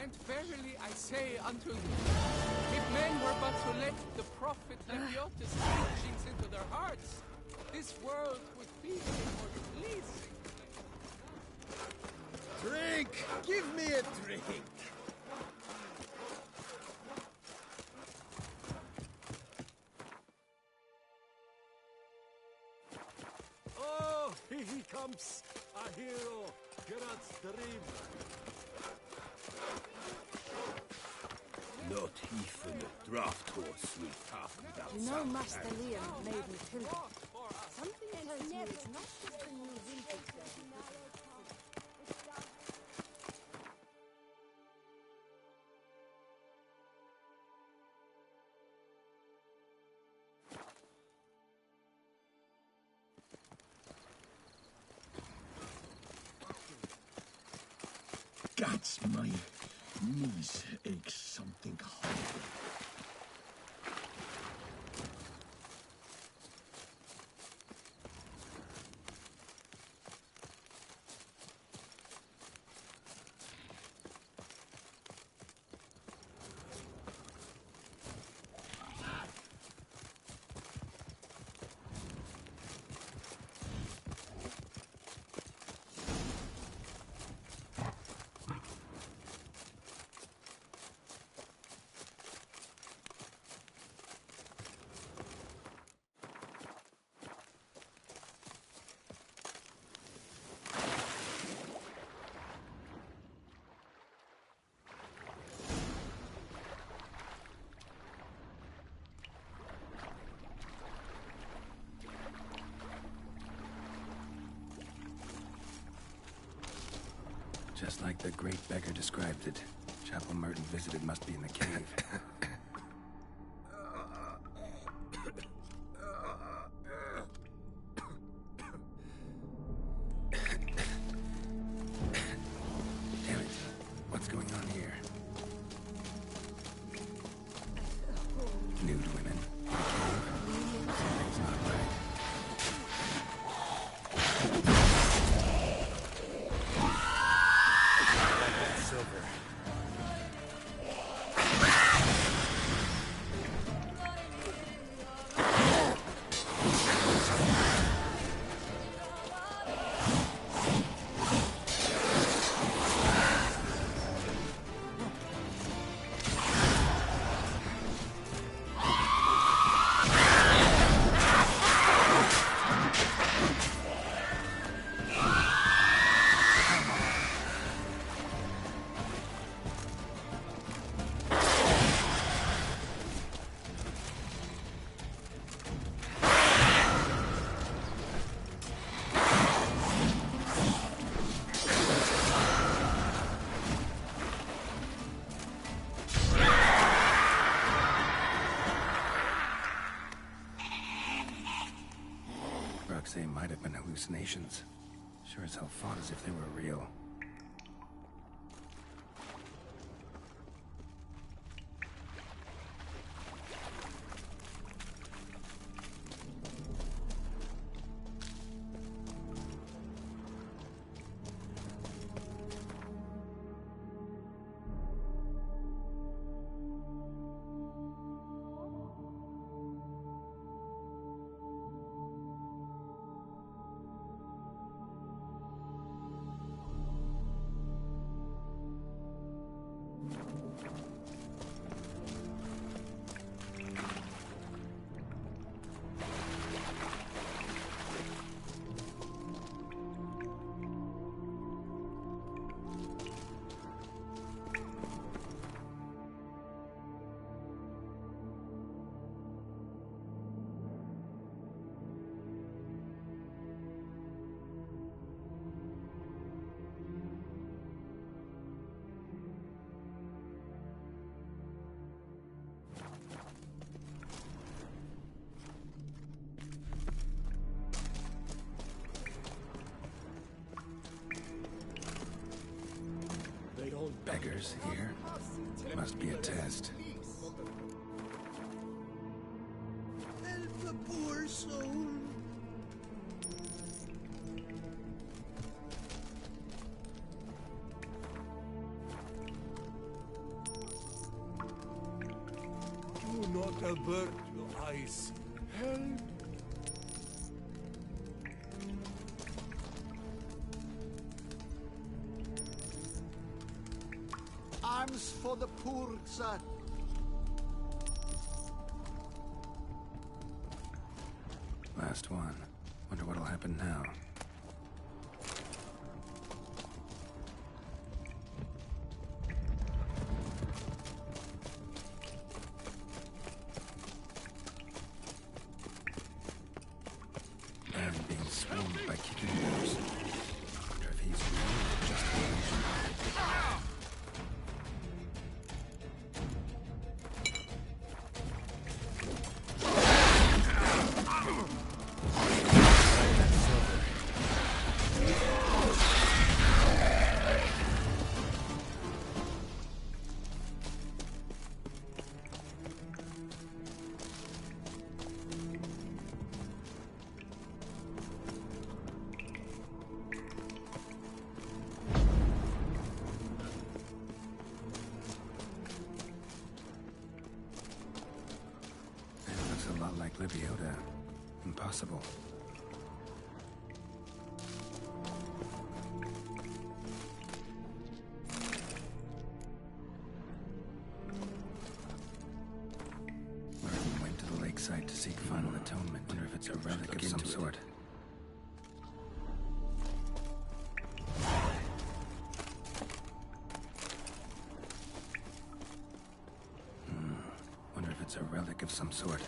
And verily I say unto you, if men were but to let the prophet Lebiotis' teachings into their hearts, this world would be a more pleasing place. Drink! Give me a drink! Oh, here he comes! A hero! Gerard's dream! Not even a draft horse will talk without You know sound Master act. Liam made me kill him. Something tells me it's not just the new vintage that he Gods, my knees ache something horrible. Just like the great beggar described it. Chapel Merton visited must be in the cave. Damn it. What's going on here? Nude women in a cave? Something's not right. Silver. They might have been hallucinations. Sure as hell fought as if they were real. daggers here. Must be a test. Help the poor soul. Do not avert your eyes. Help. Arms for the poor, sir. Last one. Wonder what'll happen now. And being swooned by kicking doors. Wonder if he's really just an illusion. Like Leviota. Impossible. Merlin went to the lakeside to seek final atonement. Wonder if it's a relic of some sort. Wonder if it's a relic of some sort.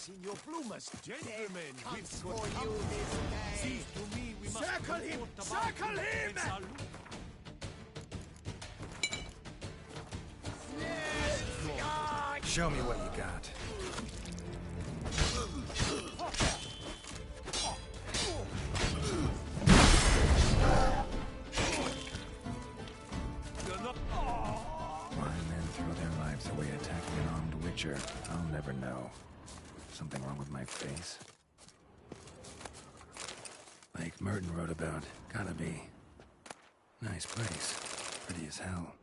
Signor Plumas, gentlemen, comes we've for got you company. this day. Seems to me we must Circle him! report the Circle bounty him! and salute. Show me what you got. Why men throw their lives away attacking an armed witcher, I'll never know. Something wrong with my face? Like Merton wrote about. Gotta be. Nice place. Pretty as hell.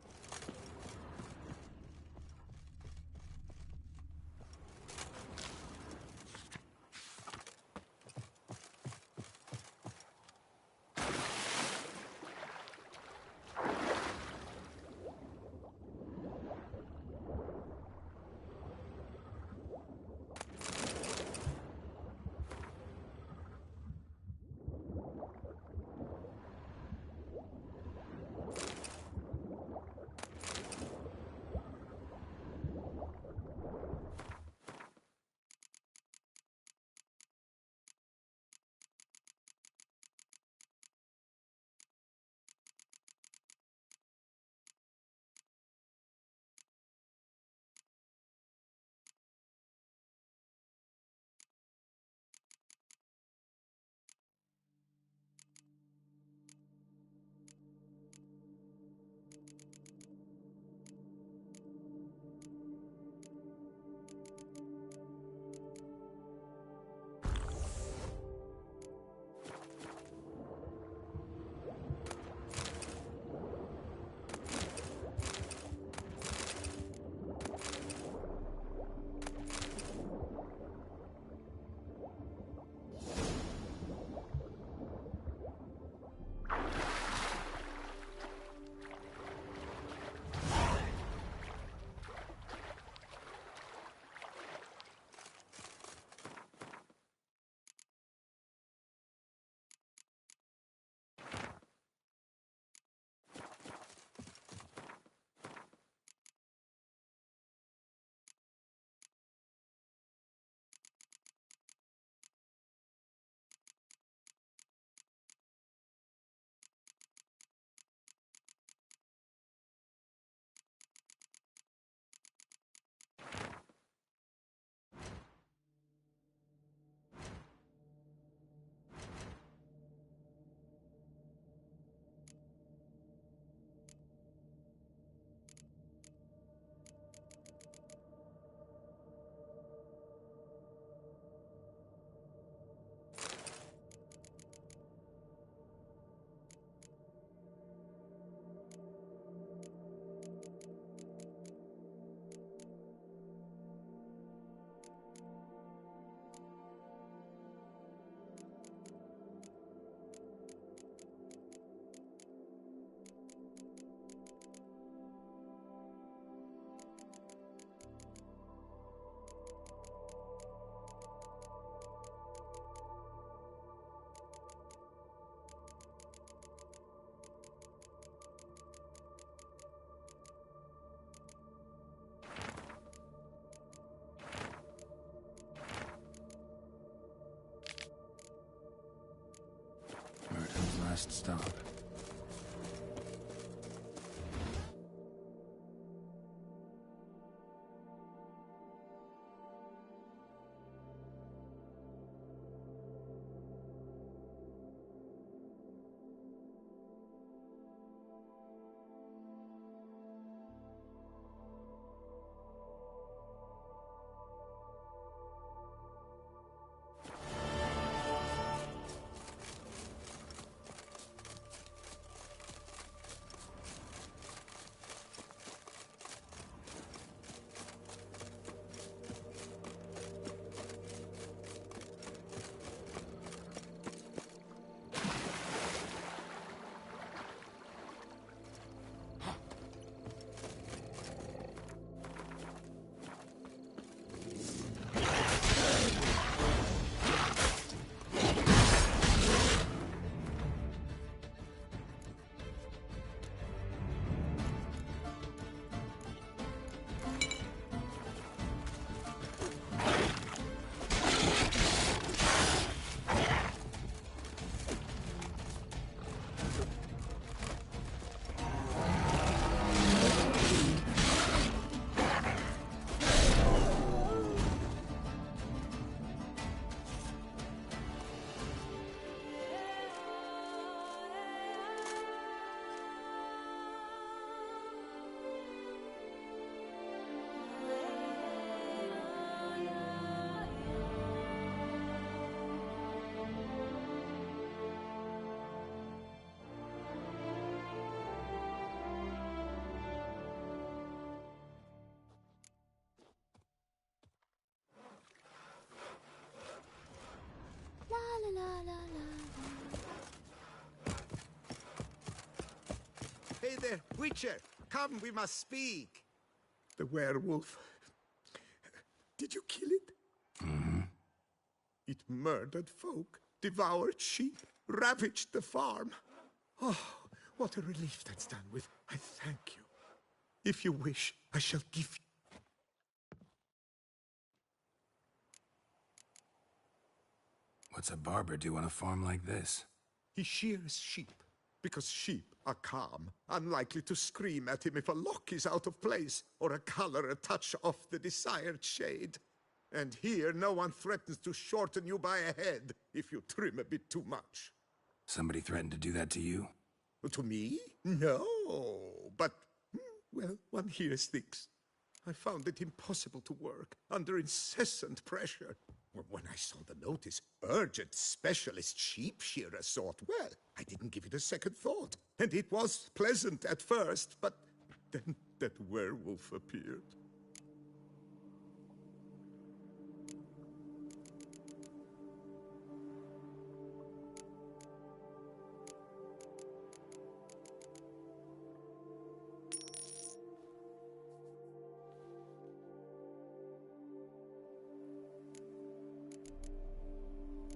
Last stop. there, Witcher! Come, we must speak! The werewolf. Did you kill it? Mm-hmm. It murdered folk, devoured sheep, ravaged the farm. Oh, what a relief that's done with. I thank you. If you wish, I shall give you. What's a barber do on a farm like this? He shears sheep, because sheep are calm, unlikely to scream at him if a lock is out of place, or a color a touch off the desired shade. And here no one threatens to shorten you by a head if you trim a bit too much. Somebody threatened to do that to you? To me? No, but, well, one hears things. I found it impossible to work, under incessant pressure. When I saw the notice, urgent specialist sheep shearer sought, well, I didn't give it a second thought. And it was pleasant at first, but then that werewolf appeared.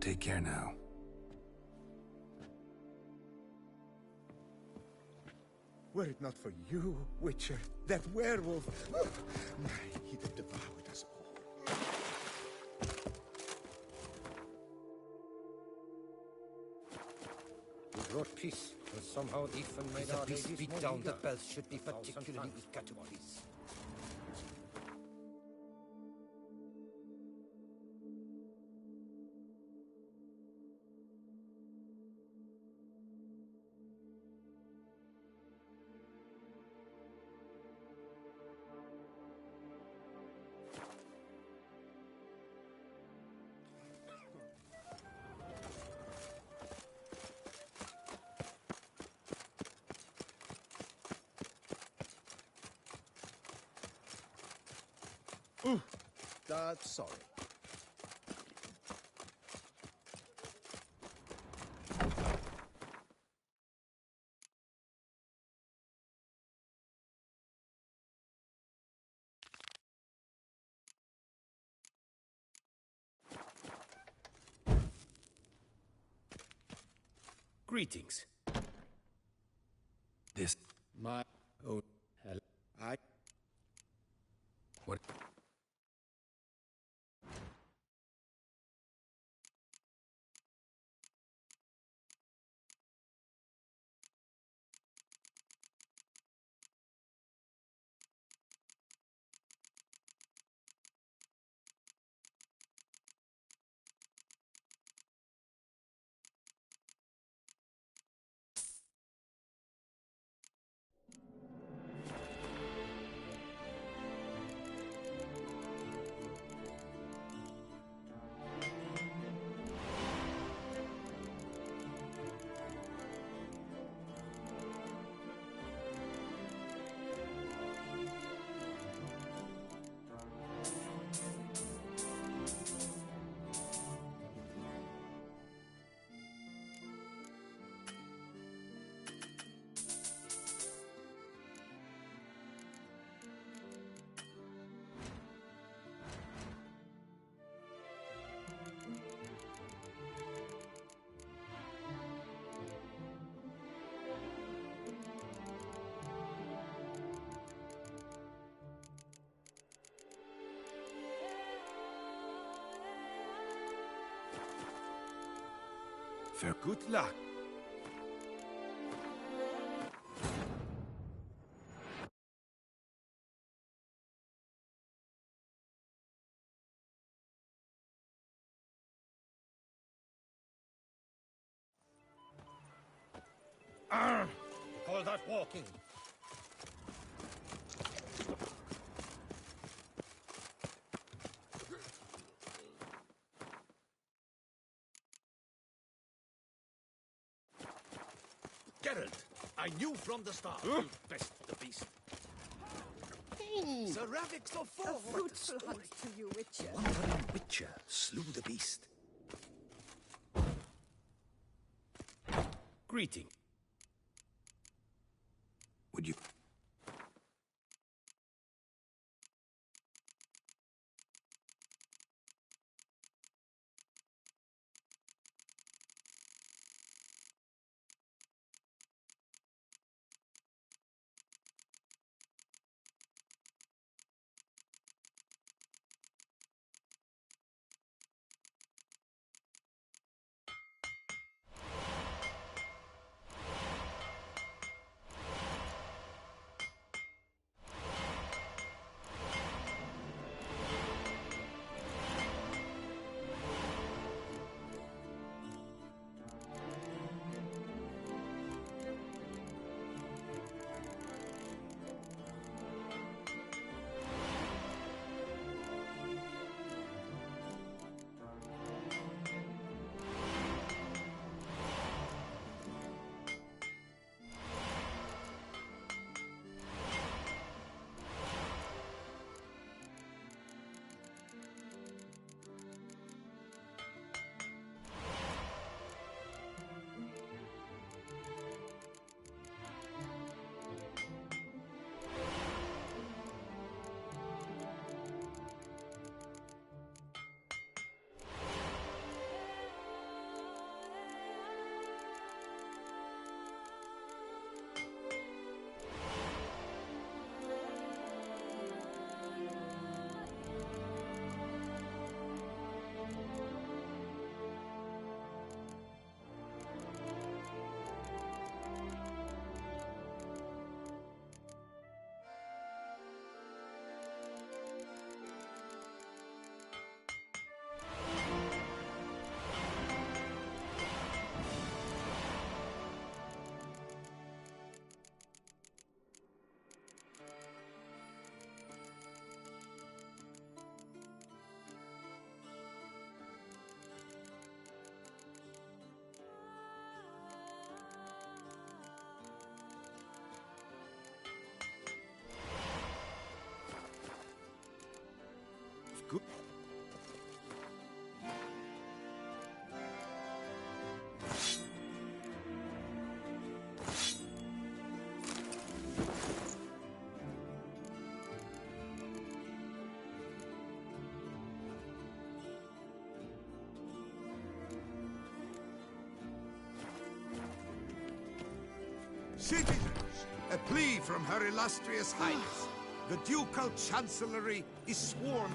Take care now. Were it not for you, Witcher, that werewolf, he'd have devoured us all. We brought peace, and somehow Ethan made our ladies beat down eager. That bells should be particularly eager to peace. Sorry. Greetings. This... My own hell. What? Fair good luck. Call that walking. Geralt, I knew from the start you best the beast. Sir Ravix of A fruitful hunt to you, Witcher. Wandering Witcher slew the beast. Greeting. Would you... Good. Citizens, a plea from Her Illustrious Highness. The Ducal Chancellery is sworn...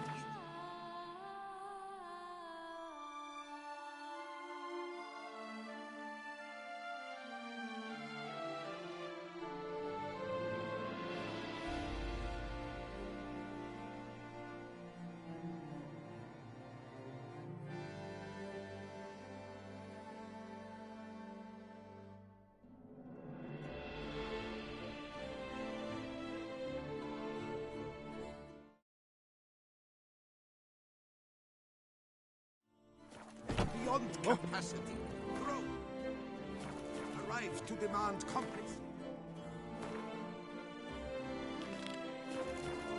beyond capacity. Grow. Arrives to demand complex.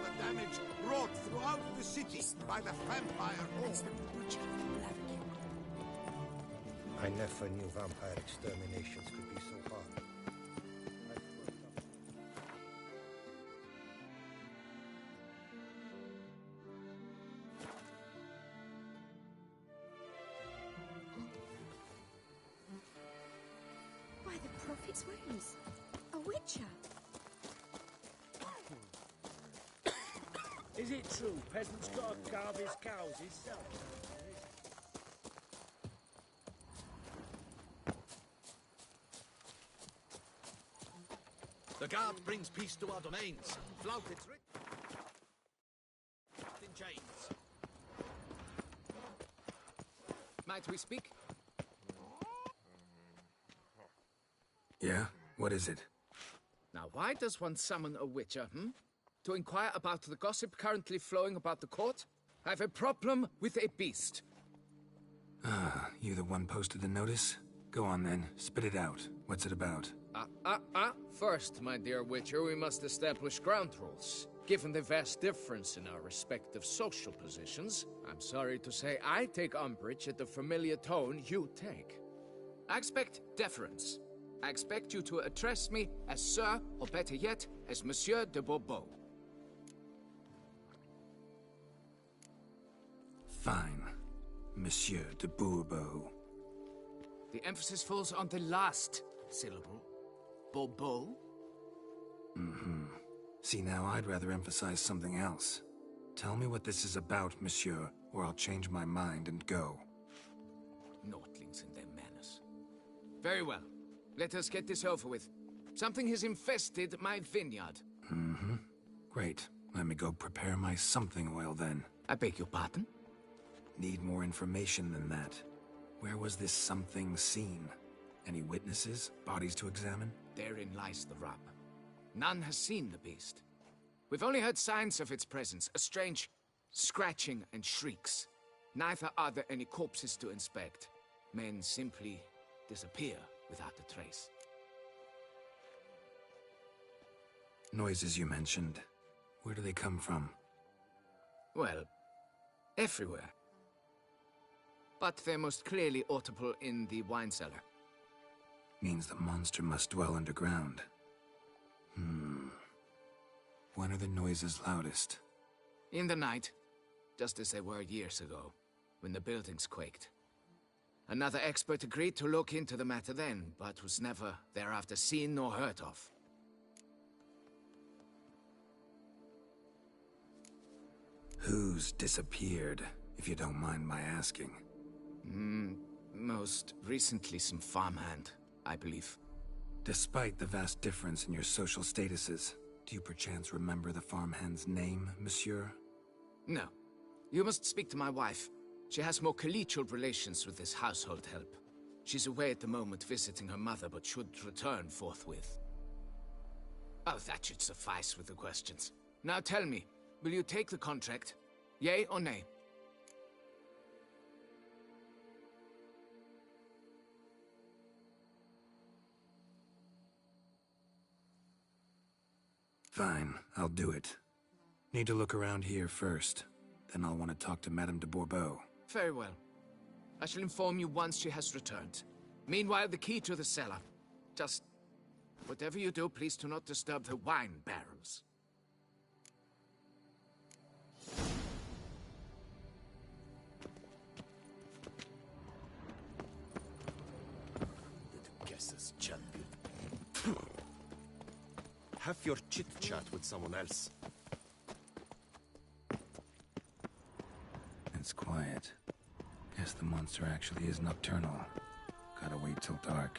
The damage wrought throughout the city by the vampire horde. I never knew vampire exterminations could be so hard. By the prophet's ways, a witcher. Is it true peasants got to carve his cows himself? The guard brings peace to our domains. Flout its rich in chains. Might we speak? Yeah? What is it? Now, why does one summon a witcher, To inquire about the gossip currently flowing about the court? I have a problem with a beast. Ah, you the one posted the notice? Go on then, spit it out. What's it about? First, my dear Witcher, we must establish ground rules. Given the vast difference in our respective social positions, I'm sorry to say I take umbrage at the familiar tone you take. I expect deference. I expect you to address me as Sir, or better yet, as Monsieur de Bourbeau. Fine. Monsieur de Bourbeau. The emphasis falls on the last syllable. Bourbeau? Mm-hmm. See, now I'd rather emphasize something else. Tell me what this is about, monsieur, or I'll change my mind and go. Naughtlings and their manners. Very well. Let us get this over with. Something has infested my vineyard. Mm-hmm. Great. Let me go prepare my something oil then. I beg your pardon? Need more information than that. Where was this something seen? Any witnesses? Bodies to examine? Therein lies the rub. None has seen the beast. We've only heard signs of its presence, a strange scratching and shrieks. Neither are there any corpses to inspect. Men simply disappear without a trace. Noises you mentioned. Where do they come from? Well, everywhere. But they're most clearly audible in the wine cellar. Means the monster must dwell underground. When are the noises loudest? In the night, just as they were years ago, when the buildings quaked. Another expert agreed to look into the matter then, but was never thereafter seen nor heard of. Who's disappeared, if you don't mind my asking? Most recently some farmhand, I believe. Despite the vast difference in your social statuses, do you perchance remember the farmhand's name, monsieur? No. You must speak to my wife. She has more collegial relations with this household help. She's away at the moment visiting her mother, but should return forthwith. Oh, that should suffice with the questions. Now tell me, will you take the contract? Yea or nay? Fine, I'll do it. Need to look around here first. Then I'll want to talk to Madame de Bourbeau. Very well. I shall inform you once she has returned. Meanwhile, the key to the cellar. Just... whatever you do, please do not disturb the wine barrels. The guesser's champion. Have your chit-chat with someone else. It's quiet. Guess the monster actually is nocturnal. Gotta wait till dark.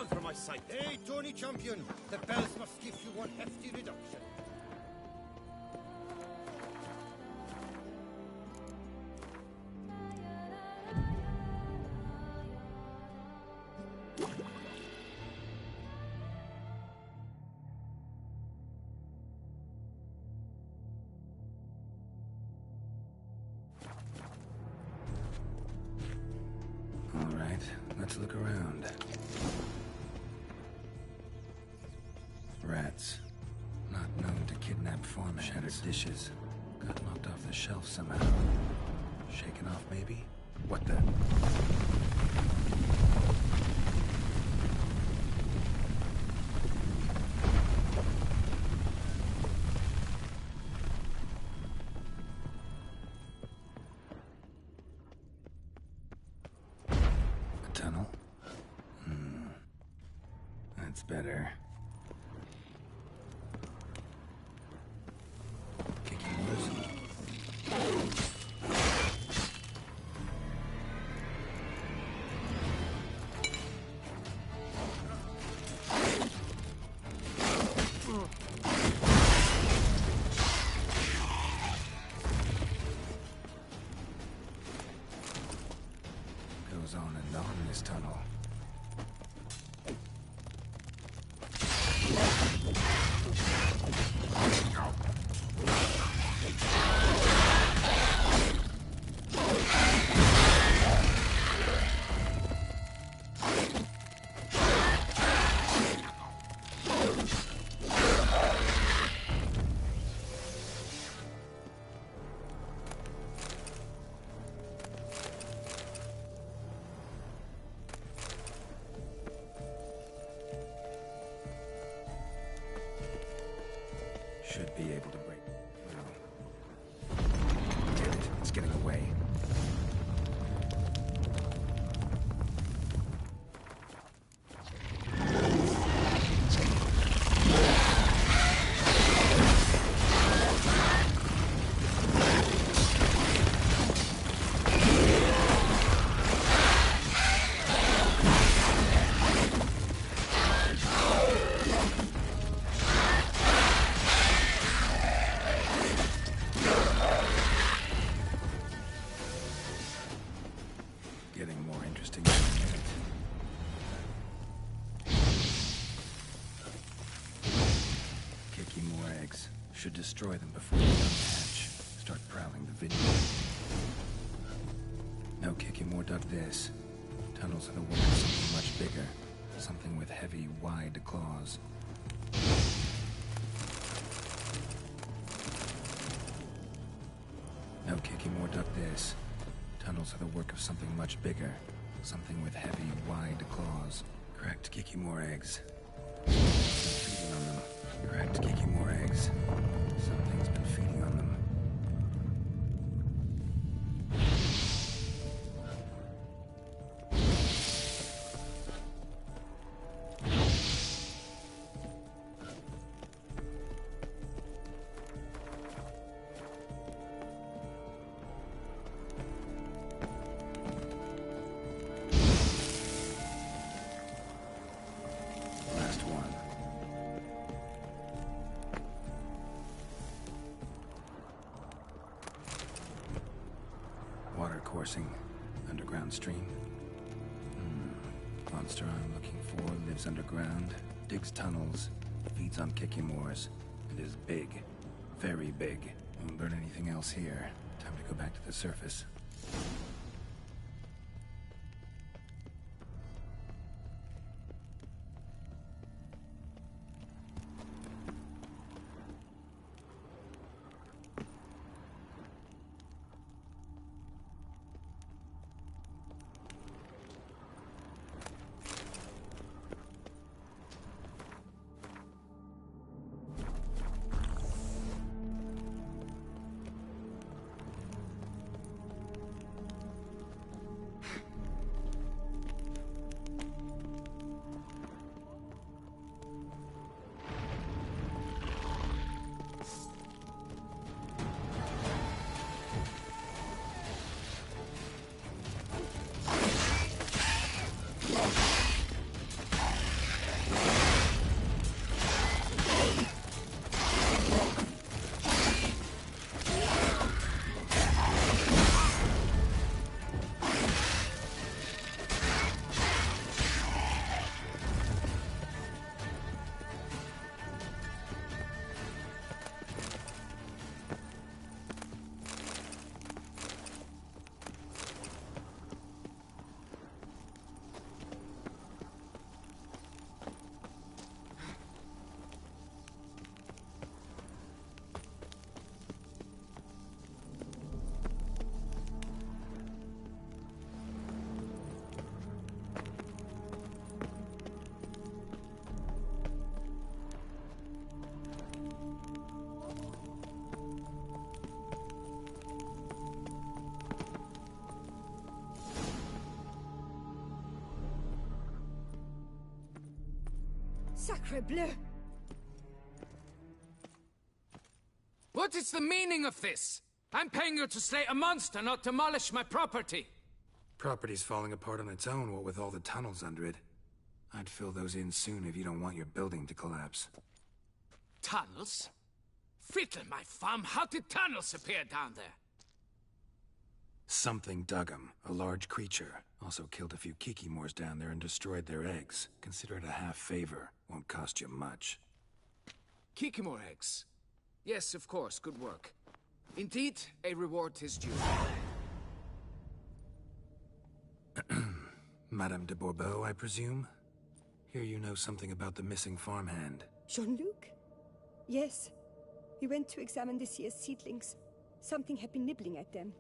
From my sight. Hey, Tony Champion! The bells must give you one hefty reduction. All right, let's look around. Rats. Not known to kidnap farmhands. Shattered dishes. Got knocked off the shelf somehow. Shaken off, maybe? What the? A tunnel? That's better. this tunnel. Should be able to break. Well, damn it, it's getting away. Getting more interesting. Kicking more eggs. Should destroy them before they hatch. Start prowling the vineyard. No kicking more dug this. Tunnels are the way to something much bigger. Something with heavy, wide claws. No kicking more dug this. Tunnels are the work of something much bigger. Something with heavy, wide claws. Cracked Kikimore eggs. Feeding on them. Cracked Kikimore eggs. Something's been feeding on them. Water coursing. Underground stream. Monster I'm looking for lives underground, digs tunnels, feeds on Kikimores, and is big. Very big. Won't learn anything else here. Time to go back to the surface. Sacre bleu! What is the meaning of this? I'm paying you to slay a monster, not demolish my property. Property's falling apart on its own, what with all the tunnels under it. I'd fill those in soon if you don't want your building to collapse. Tunnels? Fiddle my thumb, how did tunnels appear down there? something dug 'em. A large creature. Also killed a few Kikimors down there and destroyed their eggs. Consider it a half favor. Won't cost you much. Kikimor eggs. Yes, of course. Good work. Indeed, a reward is due. Madame de Bourbeau, I presume? Hear you know something about the missing farmhand. Jean-Luc? Yes. We went to examine this year's seedlings. Something had been nibbling at them.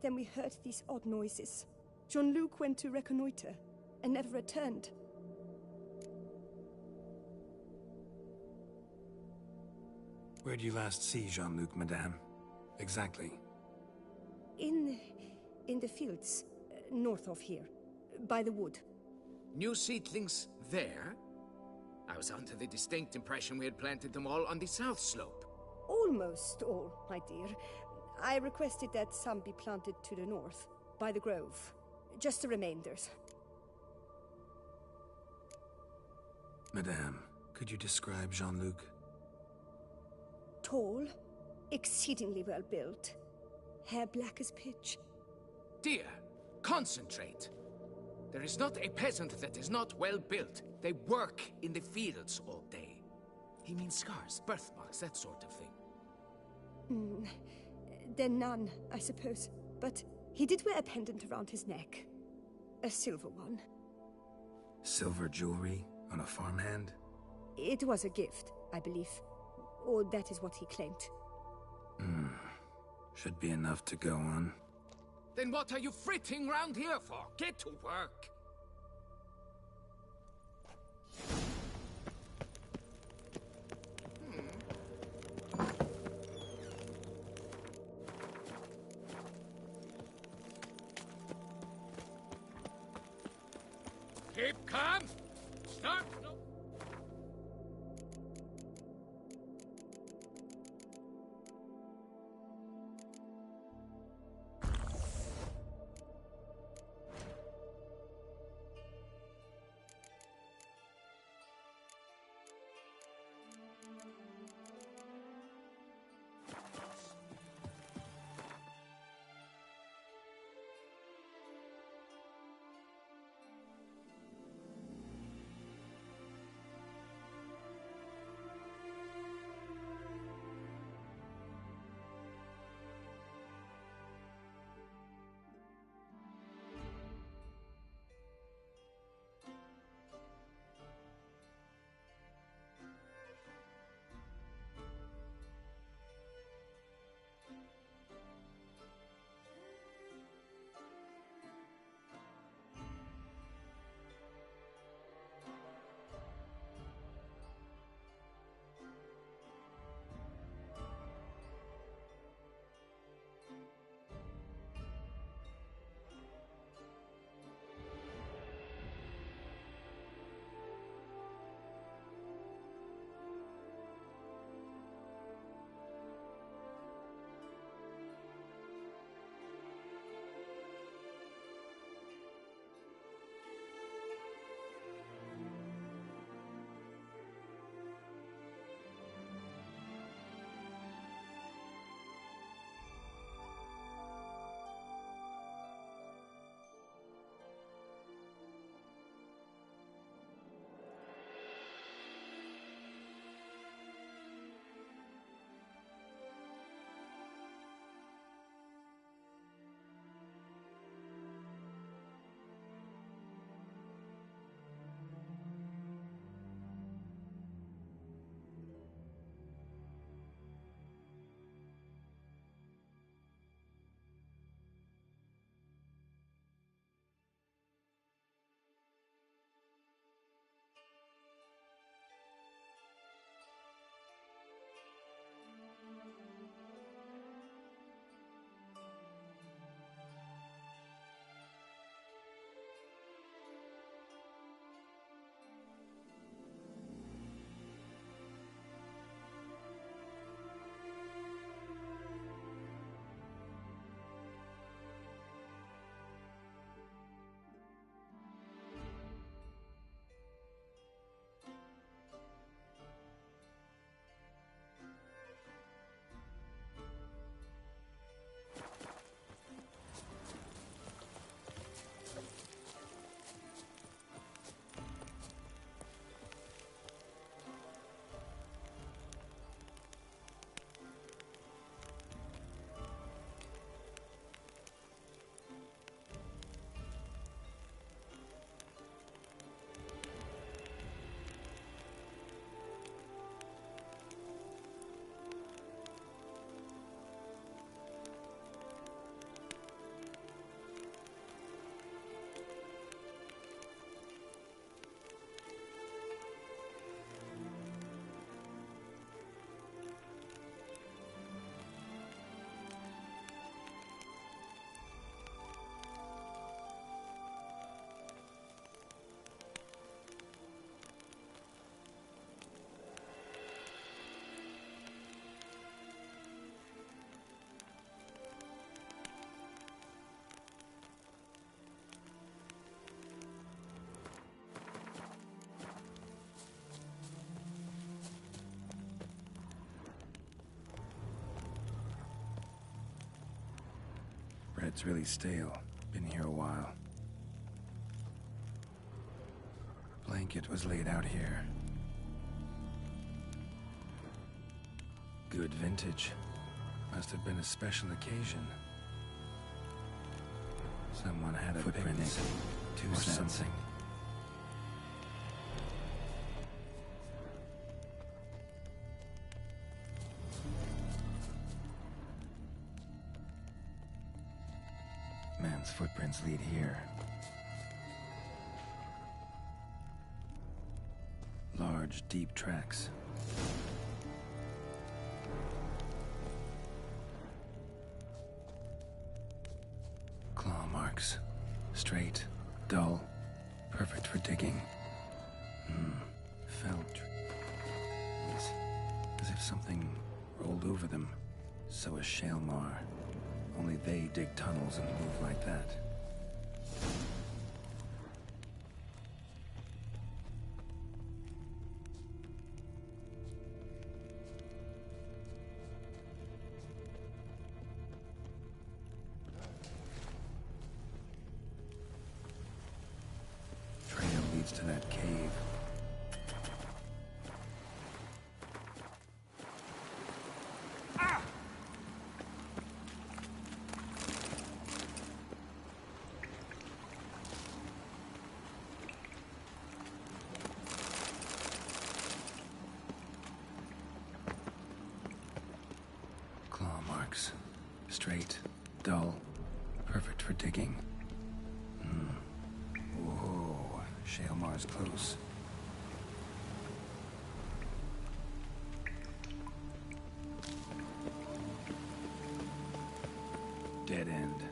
Then we heard these odd noises. Jean-Luc went to reconnoiter and never returned. Where did you last see Jean-Luc, madame? Exactly. In the fields, north of here, by the wood. New seedlings there? I was under the distinct impression we had planted them all on the south slope. Almost all, my dear. I requested that some be planted to the north, by the grove. Just the remainders. Madame, could you describe Jean-Luc? Tall, exceedingly well built, hair black as pitch. Dear, concentrate. There is not a peasant that is not well built. They work in the fields all day. He means scars, birthmarks, that sort of thing. Then none, I suppose. But he did wear a pendant around his neck. A silver one. Silver jewelry on a farmhand? It was a gift, I believe. Or that is what he claimed. Should be enough to go on. Then what are you fritting round here for? Get to work! Keep calm! Start! No. Carpet's really stale. Been here a while. Blanket was laid out here. Good vintage. Must have been a special occasion. Someone had a picnic. 2 cents. Something. Man's footprints lead here. Large, deep tracks. Claw marks. Straight, dull, perfect for digging. Felt. As if something rolled over them. So is Shaelmar. Only they dig tunnels and move like that. Trail leads to that cave. Straight, dull, perfect for digging. Whoa, Shaelmar's close. Dead end.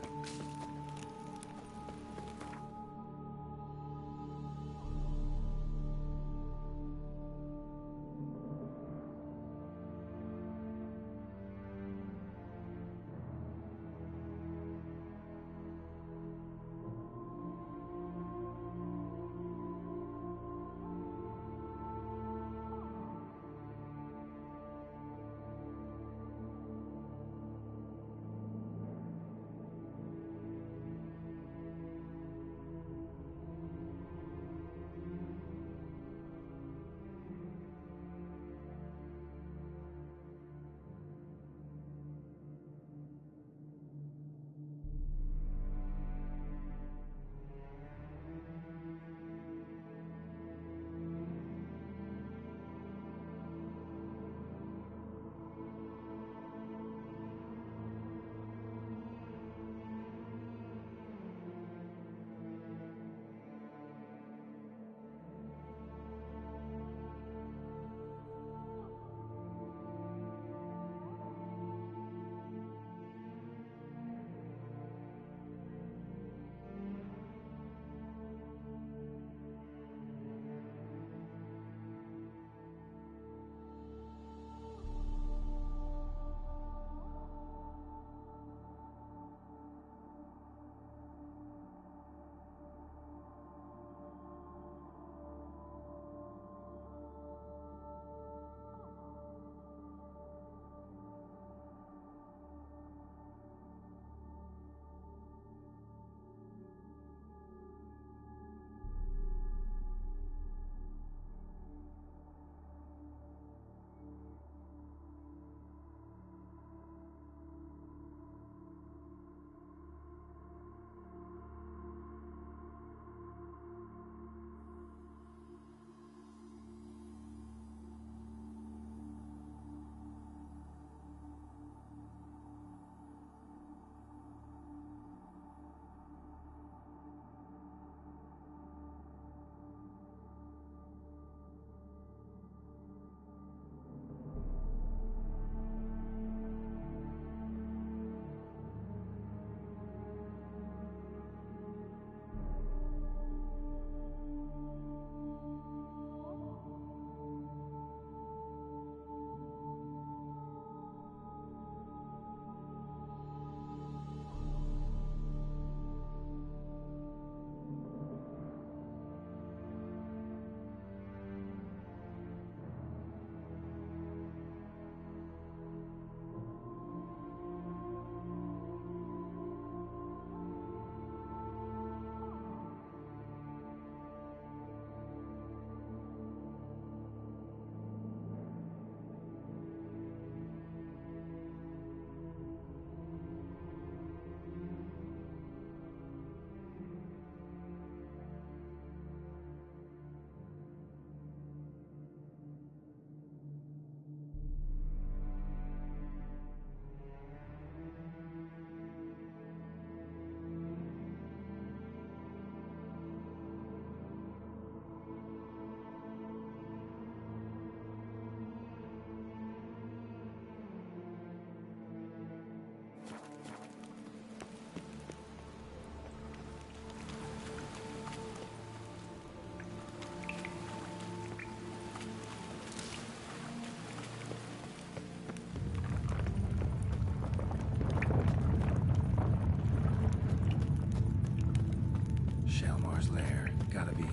Shalmar's lair. Gotta be.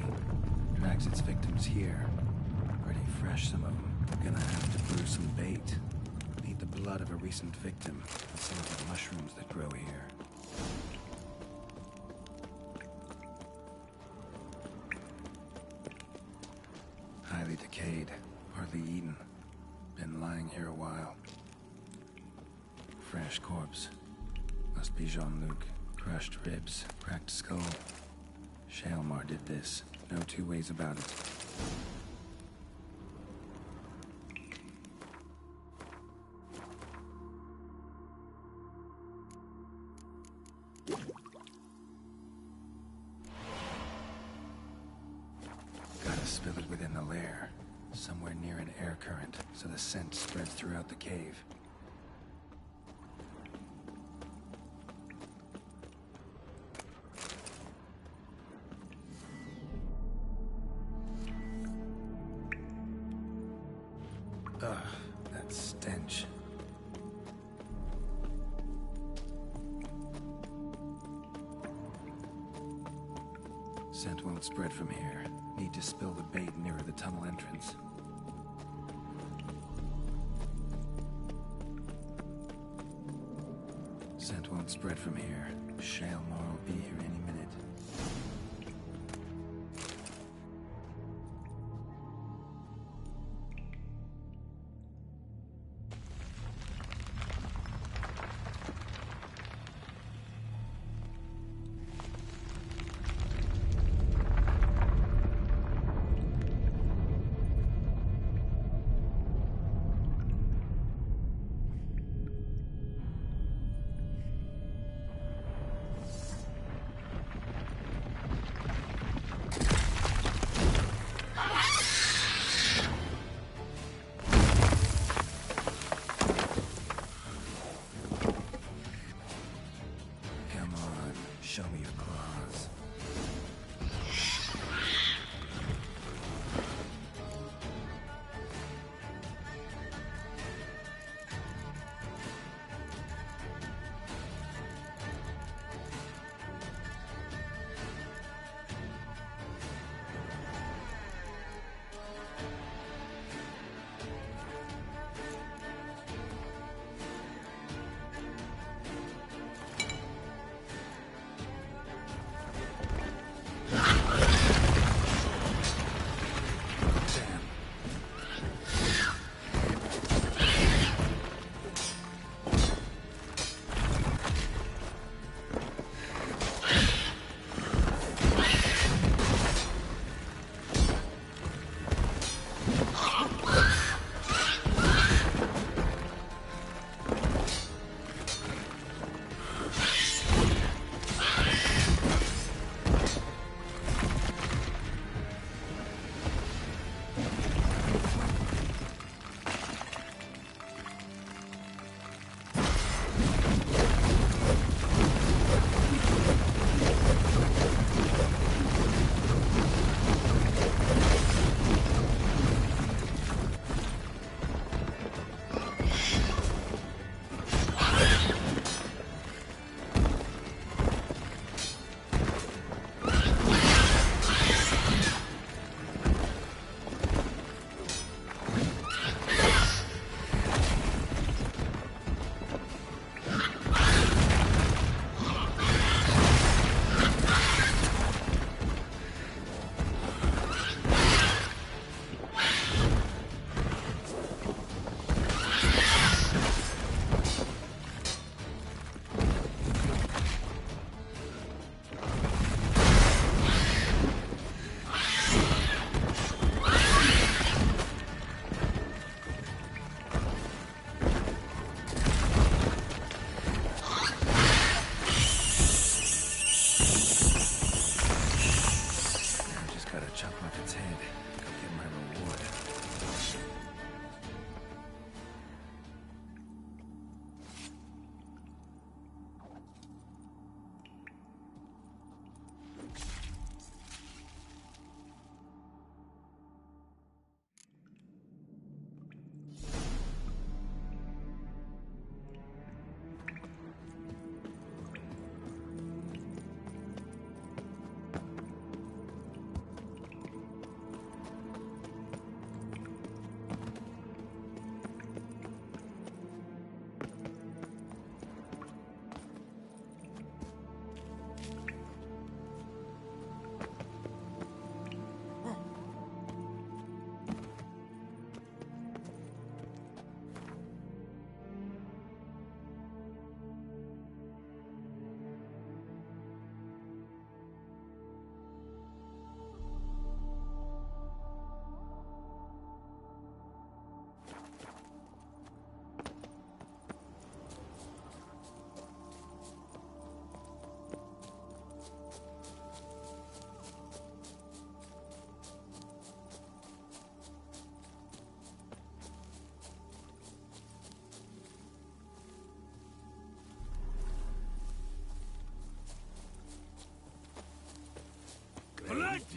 Drags its victims here. Pretty fresh, some of them. Gonna have to brew some bait. Need the blood of a recent victim and some of the mushrooms that grow here. Highly decayed, hardly eaten. Been lying here a while. Fresh corpse. Must be Jean-Luc. Crushed ribs, cracked skull. Shalmar did this. No two ways about it. Gotta spill it within the lair. Somewhere near an air current, so the scent spreads throughout the cave. Ugh, that stench. Scent won't spread from here. Need to spill the bait nearer the tunnel entrance. Scent won't spread from here. Shalmar will be here any minute. Show me your claws.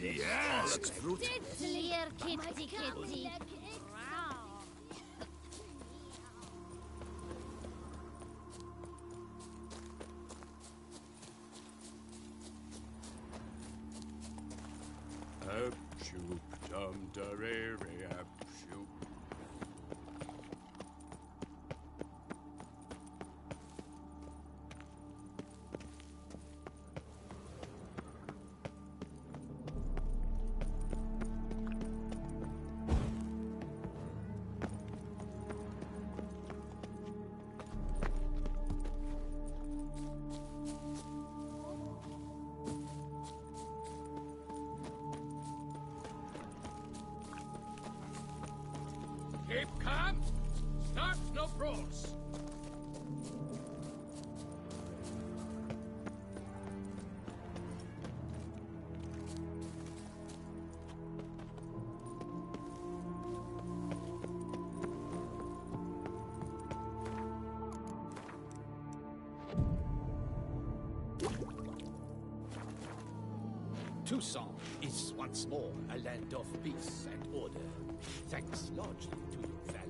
Yes! Clear, kitty, kitty. Shoop, dum, da, re, re, ap, shoop. Keep calm. Start no brawls. Tucson is once more a land of peace and order, thanks largely to your value.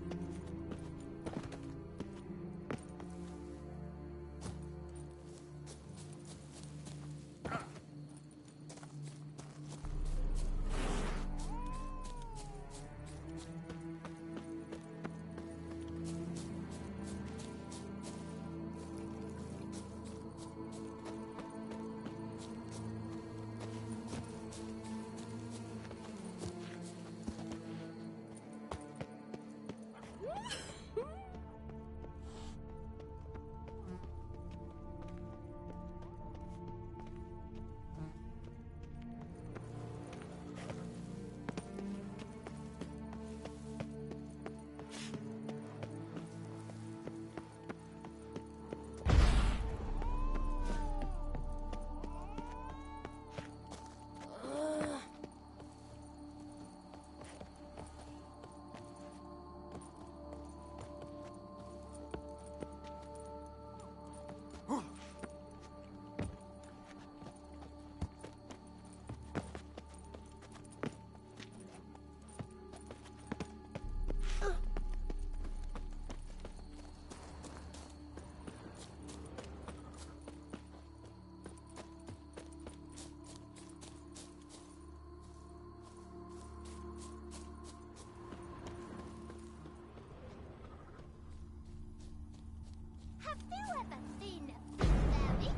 Have you ever seen a fairy?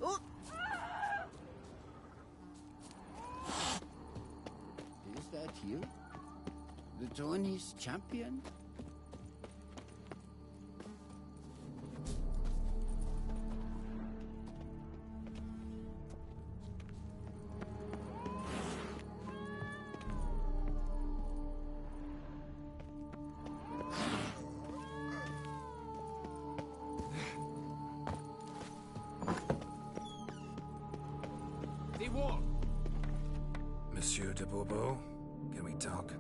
Oh! Is that you? The Tony's champion? The wall. Monsieur de Bourbeau, can we talk?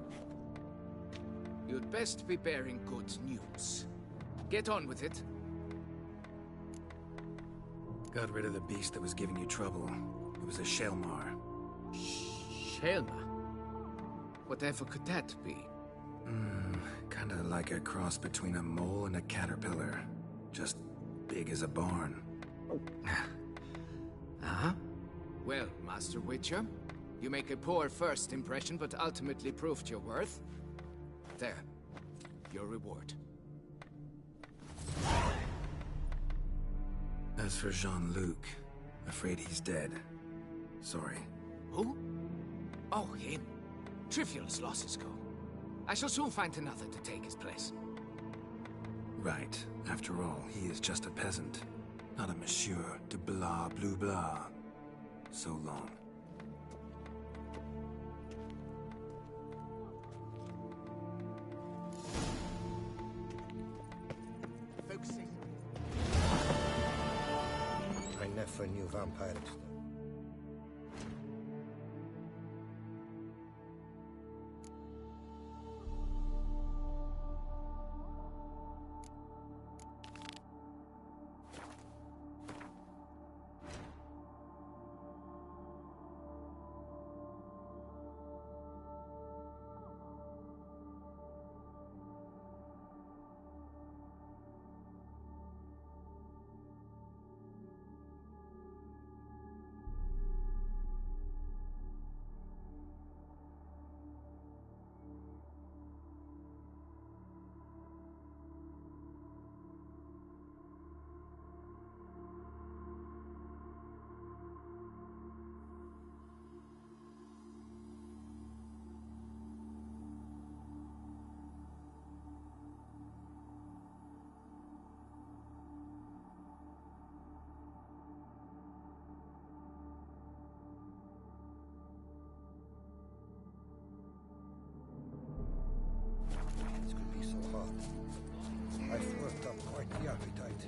You'd best be bearing good news. Get on with it. Got rid of the beast that was giving you trouble. It was a Shelmar. Shelma? Whatever could that be? Kinda like a cross between a mole and a caterpillar. Just big as a barn. Uh-huh. Well, Master Witcher, you make a poor first impression, but ultimately proved your worth. There. Your reward. As for Jean-Luc, afraid he's dead. Sorry. Who? Oh, him. Trivial as losses go. I shall soon find another to take his place. Right. After all, he is just a peasant. Not a monsieur de blah blue blah. So long. Focusing. I never knew vampires. hot. I've worked up quite the appetite.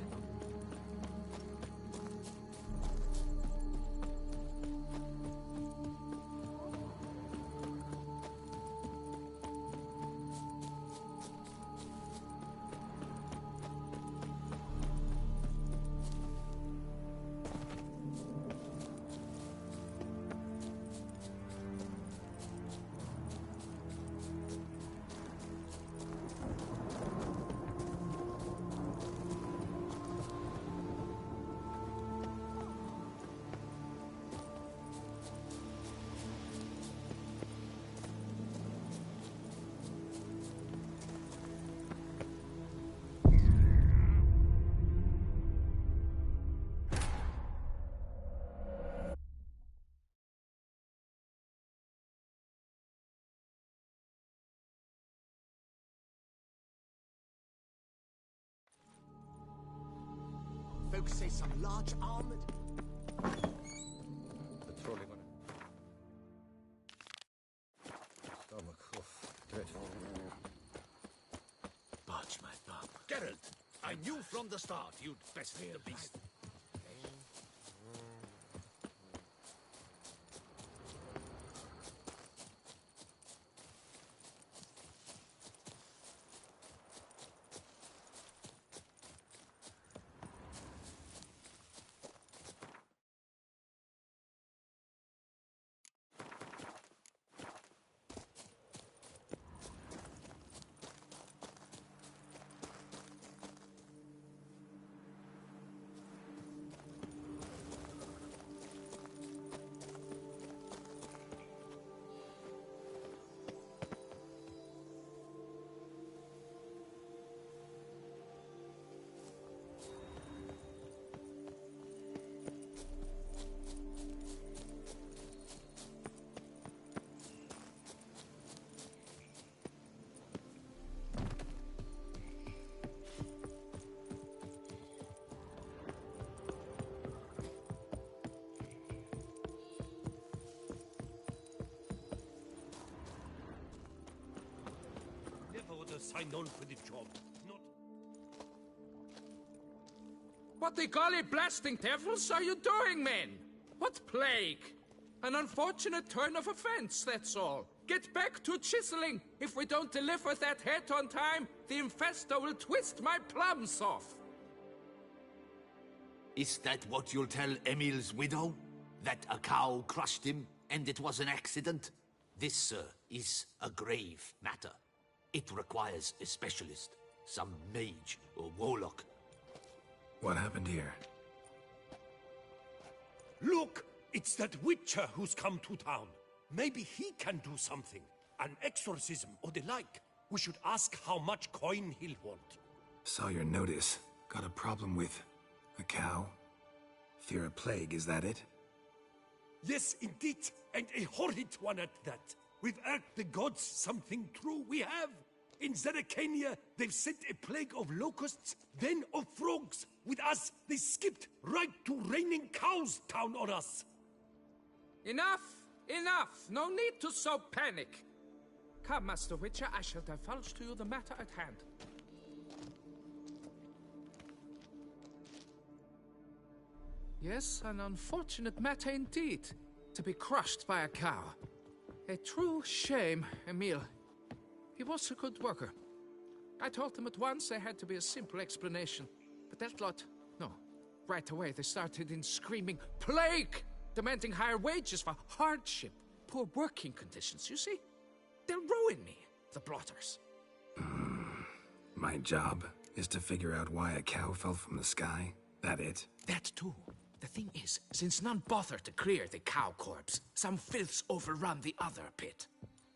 Folks say some large armored... Patrolling on stomach, hoof, dreadful. Budge my thumb. Geralt, I knew from the start you'd best the beast. Signed on for the job. Not... What the golly blasting devils are you doing, men? What plague? An unfortunate turn of offense, that's all. Get back to chiseling. If we don't deliver that head on time, the infestor will twist my plums off. Is that what you'll tell Emil's widow? That a cow crushed him and it was an accident? This, sir, is a grave matter. It requires a specialist, some mage or warlock. What happened here? Look! It's that Witcher who's come to town. Maybe he can do something. An exorcism or the like. We should ask how much coin he'll want. Saw your notice. Got a problem with a cow? Fear a plague, is that it? Yes, indeed. And a horrid one at that. We've irked the gods something true, we have. In Zeracania, they've sent a plague of locusts, then of frogs. With us, they skipped right to raining cows down on us. Enough! Enough! No need to so panic. Come, Master Witcher, I shall divulge to you the matter at hand. Yes, an unfortunate matter indeed. To be crushed by a cow. A true shame, Emil. He was a good worker. I told them at once there had to be a simple explanation. But that lot, no. Right away they started in screaming, plague! Demanding higher wages for hardship, poor working conditions, you see? They'll ruin me, the blotters. My job is to figure out why a cow fell from the sky? That it? That too. The thing is, since none bothered to clear the cow corpse, some filths overrun the other pit.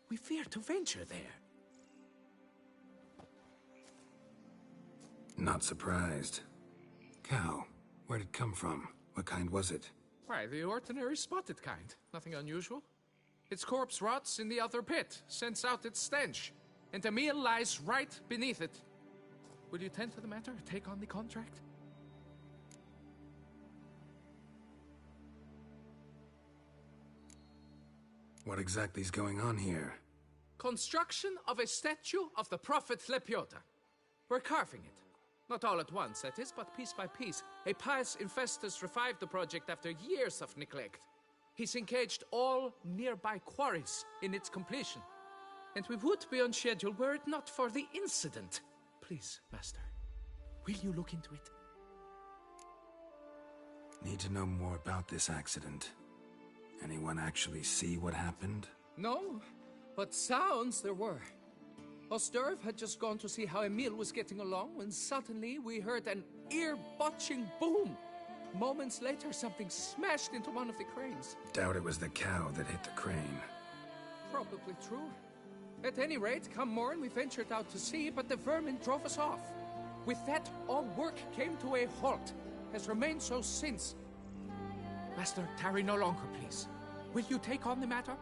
We fear to venture there. Not surprised. Cow, where'd it come from? What kind was it? Why, the ordinary spotted kind. Nothing unusual. Its corpse rots in the other pit, sends out its stench, and Emil lies right beneath it. Will you tend to the matter, take on the contract? What exactly is going on here? Construction of a statue of the prophet Lepiota. We're carving it. Not all at once, that is, but piece by piece. A pious infestus revived the project after years of neglect. He's engaged all nearby quarries in its completion. And we would be on schedule were it not for the incident. Please, Master, will you look into it? Need to know more about this accident. Anyone actually see what happened? No, but sounds there were. Osturv had just gone to see how Emil was getting along when suddenly we heard an ear-botching boom. Moments later, something smashed into one of the cranes. Doubt it was the cow that hit the crane. Probably true. At any rate, come morn, we ventured out to sea, but the vermin drove us off. With that, all work came to a halt. Has remained so since. Master, tarry no longer, please. Will you take on the matter?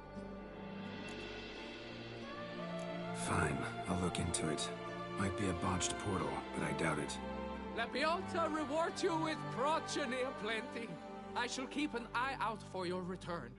Fine, I'll look into it. Might be a botched portal, but I doubt it. Lapiolta reward you with progeny aplenty. I shall keep an eye out for your return.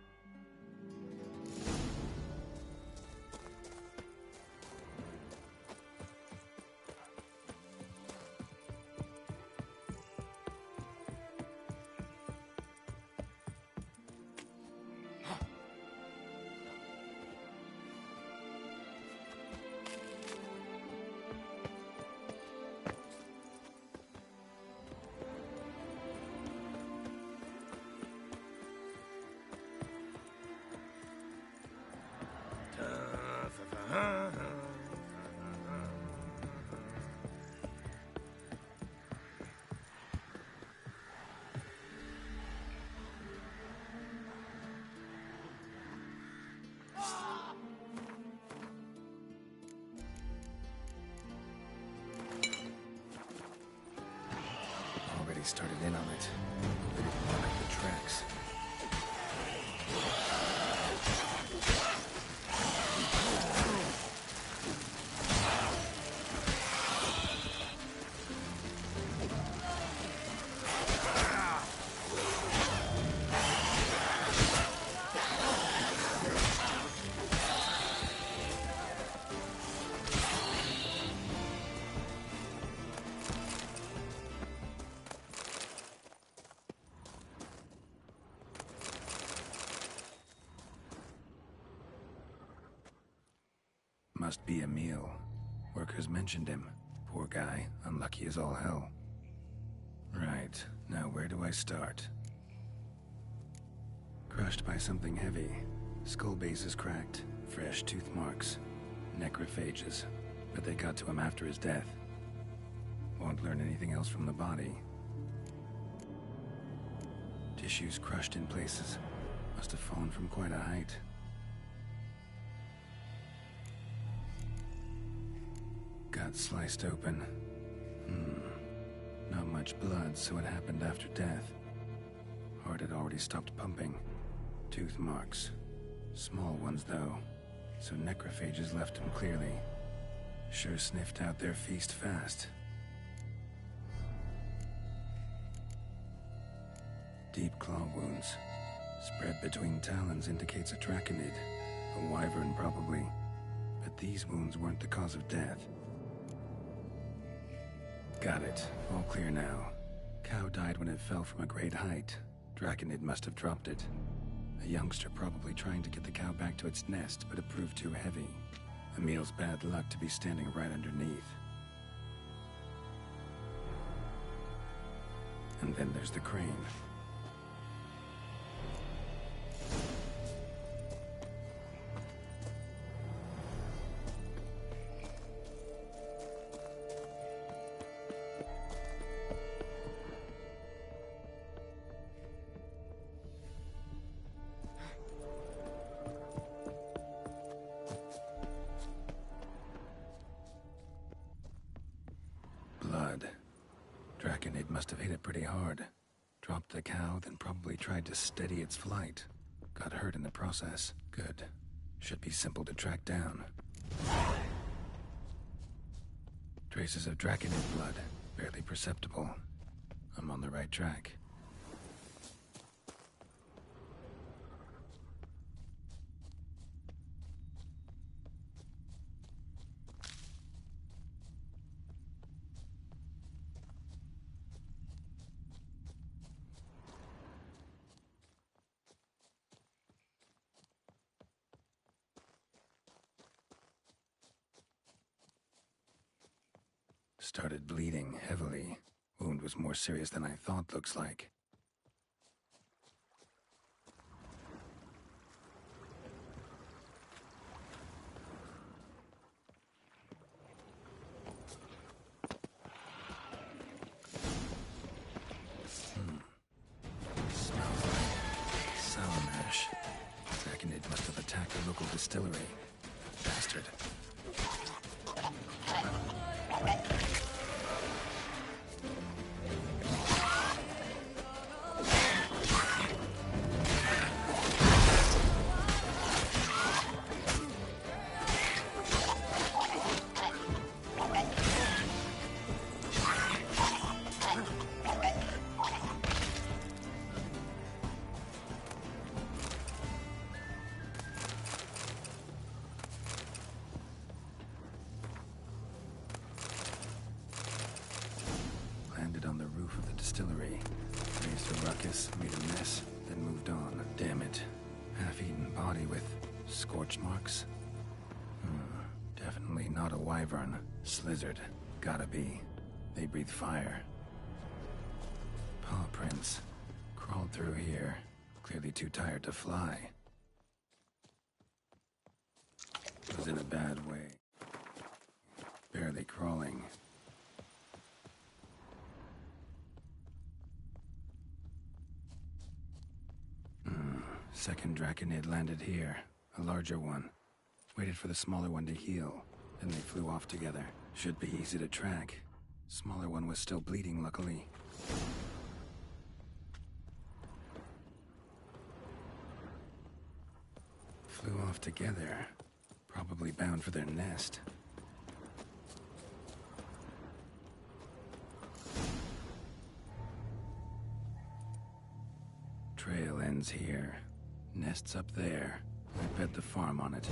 Already started in on it. They didn't mark up the tracks. Must be Emil. Workers mentioned him. Poor guy, unlucky as all hell. Right, now where do I start? Crushed by something heavy. Skull base is cracked. Fresh tooth marks. Necrophages. But they got to him after his death. Won't learn anything else from the body. Tissues crushed in places. Must have fallen from quite a height. Gut sliced open. Not much blood, so it happened after death. Heart had already stopped pumping. Tooth marks. Small ones, though. So necrophages left him clearly. Sure sniffed out their feast fast. Deep claw wounds. Spread between talons indicates a draconid. A wyvern, probably. But these wounds weren't the cause of death. Got it. All clear now. Cow died when it fell from a great height. Draconid must have dropped it. A youngster probably trying to get the cow back to its nest, but it proved too heavy. Emil's bad luck to be standing right underneath. And then there's the crane. Draconid must have hit it pretty hard. Dropped the cow, then probably tried to steady its flight. Got hurt in the process. Good. Should be simple to track down. Traces of Draconid blood. Barely perceptible. I'm on the right track. Started bleeding heavily. Wound was more serious than I thought, looks like. Smells like sour mash. Draconid must have attacked the local distillery. Bastard. Landed on the roof of the distillery. Raised a ruckus, made a mess, then moved on. Damn it. Half-eaten body with scorch marks? Definitely not a wyvern. Slizzard. Gotta be. They breathe fire. Paw prints. Crawled through here. Clearly too tired to fly. Was in a bad way. Barely crawling. Second Draconid landed here. A larger one. Waited for the smaller one to heal. Then they flew off together. Should be easy to track. Smaller one was still bleeding, luckily. Flew off together. Probably bound for their nest. Trail ends here. Nest's up there. I bet the farm on it.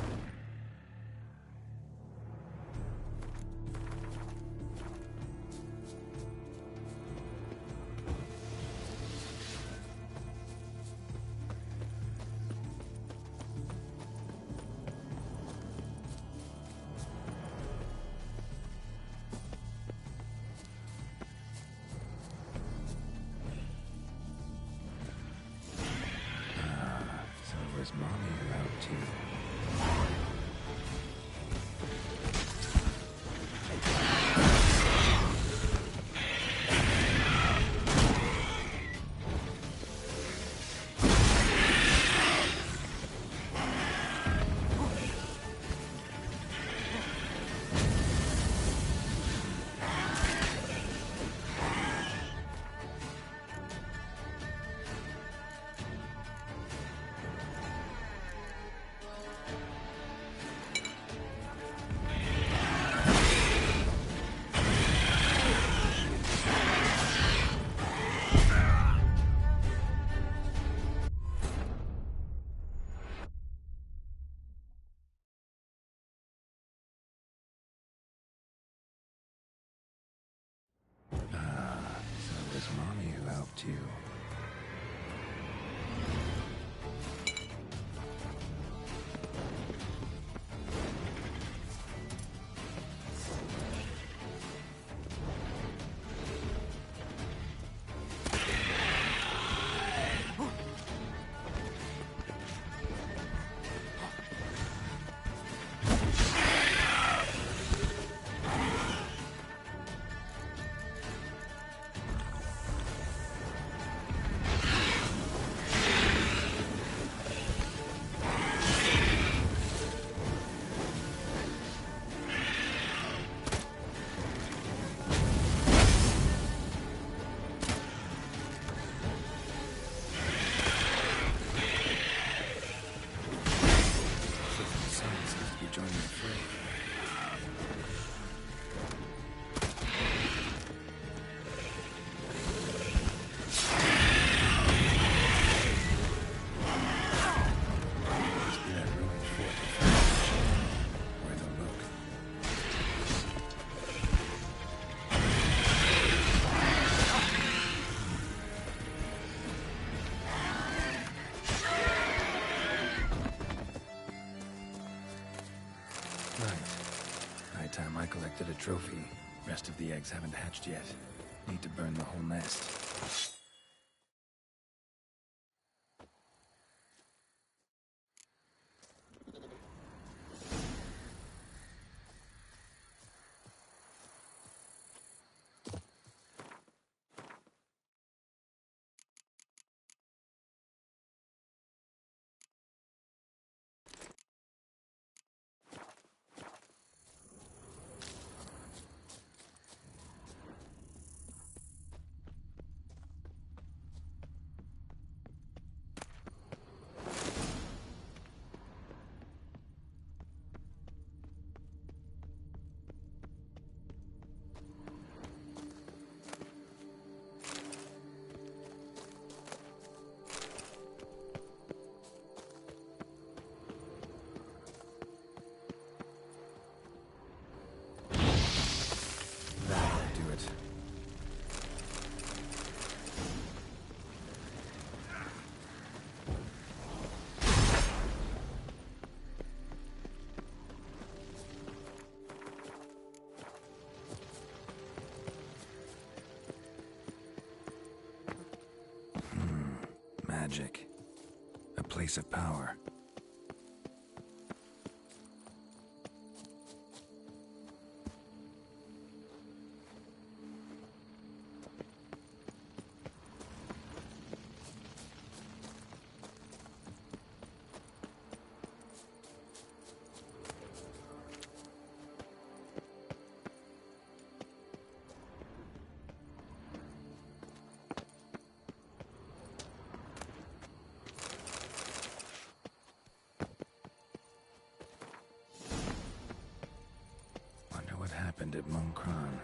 Was Mommy allowed to? Was Mommy who helped you? Nighttime I collected a trophy. Rest of the eggs haven't hatched yet. Need to burn the whole nest. Magic. A place of power. Happened at Munkron.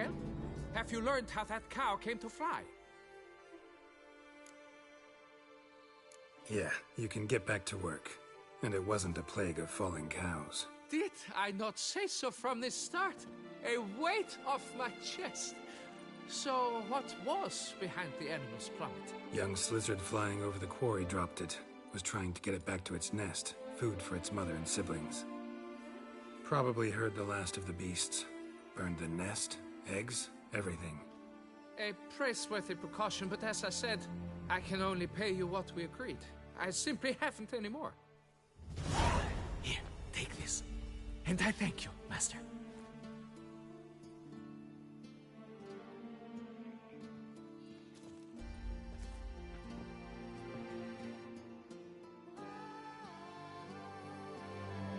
well? Have you learned how that cow came to fly? Yeah, you can get back to work. And it wasn't a plague of falling cows. Did I not say so from the start? A weight off my chest. So what was behind the animal's plummet? Young Slizzard flying over the quarry dropped it. Was trying to get it back to its nest. Food for its mother and siblings. Probably heard the last of the beasts. Burned the nest, eggs, everything. A praiseworthy precaution, but as I said, I can only pay you what we agreed. I simply haven't any more. Here, take this. And I thank you, Master.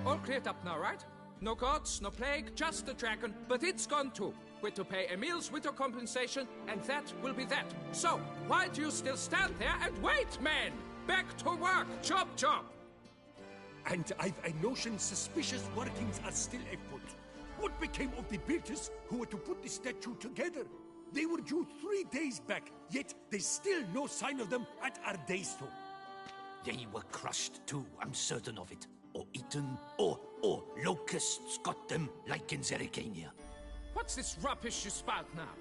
All cleared up now, right? No gods, no plague, just the dragon, but it's gone too. We're to pay Emil's widow compensation, and that will be that. So, why do you still stand there and wait, men? Back to work! Chop, chop! And I've a notion suspicious workings are still afoot. What became of the builders who were to put the statue together? They were due 3 days back, yet there's still no sign of them at our daystone. They were crushed too, I'm certain of it. Or eaten, or locusts got them, like in Zerrikania. What's this rubbish you spout now?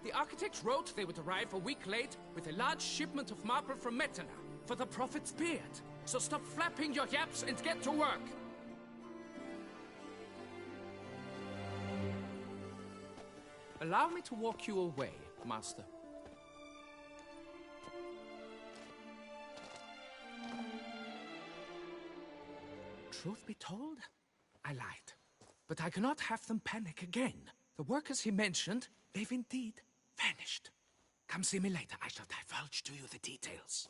The architect wrote they would arrive a week late with a large shipment of marble from Mettena for the prophet's beard. So stop flapping your yaps and get to work. Allow me to walk you away, Master. Truth be told, I lied. But I cannot have them panic again. The workers he mentioned, they've indeed vanished. Come see me later. I shall divulge to you the details.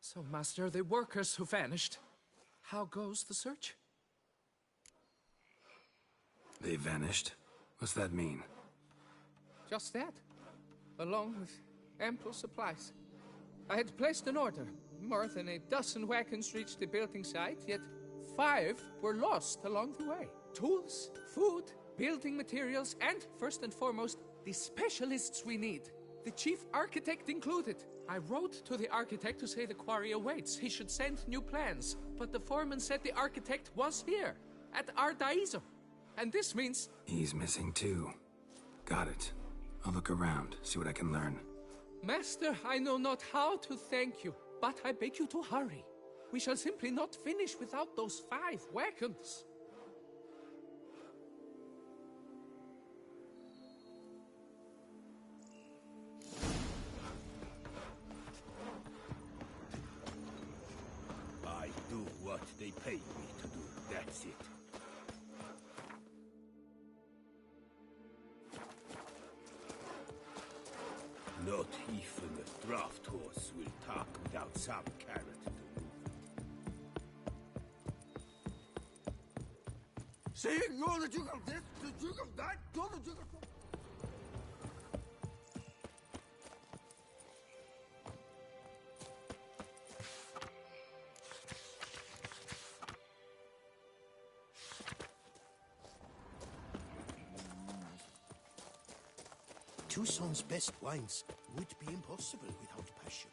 So, Master, the workers who vanished, how goes the search? They vanished? What's that mean? Just that, along with ample supplies. I had placed an order. More than a dozen wagons reached the building site, yet 5 were lost along the way. Tools, food, building materials, and, first and foremost, the specialists we need. The chief architect included. I wrote to the architect to say the quarry awaits. He should send new plans. But the foreman said the architect was here, at Ardaizo. And this means... He's missing too. Got it. I'll look around, see what I can learn. Master, I know not how to thank you, but I beg you to hurry. We shall simply not finish without those 5 wagons. I do what they pay me to do, that's it. Not even a draft horse will talk without some carrot to move. Saying you're the Duke of this, the Duke of that, you're the Duke of... Toussaint's best wines would be impossible without passion.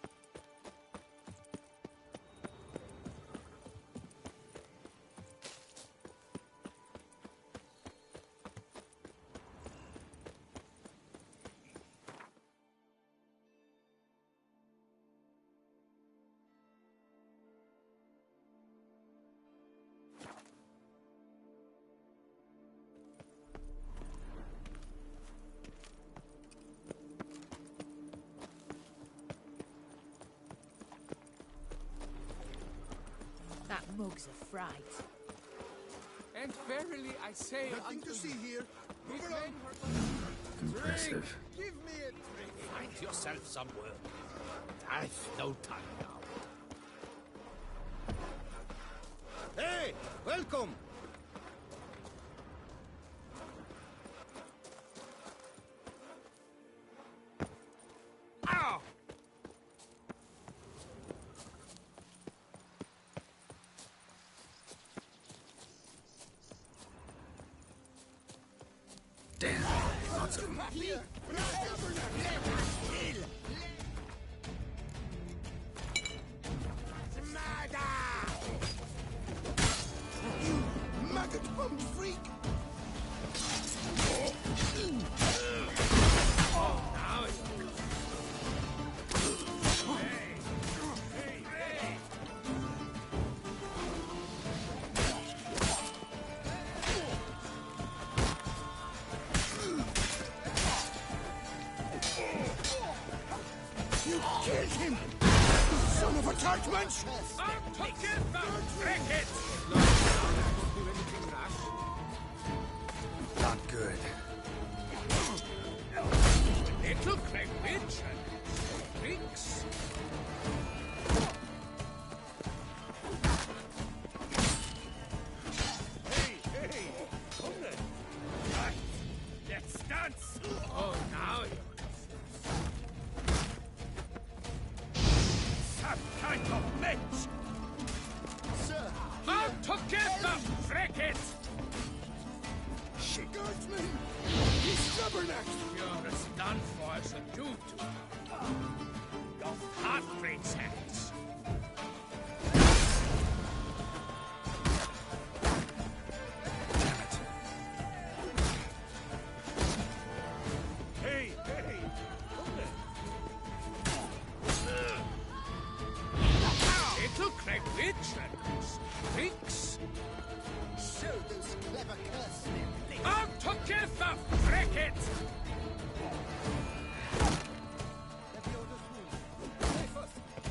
That mug's a fright. And verily I say Nothing unto to see you, here. these Move men along. were... Impressive. Give me a drink. Find yourself some work. I've no time now. Hey, welcome! Damn, lots of them. Maggot bum freak! You killed him! Son of a Turkmensch! Not good. Little Craig Witch and Binks. Hey, come then. Right, let's dance. Oh, now you're some kind of mensch. Sir! Out together, fricket! She guards me! He's stubborn-necked! You're as done for as a Jew to. Your half-breed's hands. Hey, come then. Little Craig Witch and Binks. Show those clever curse Out together, fricket!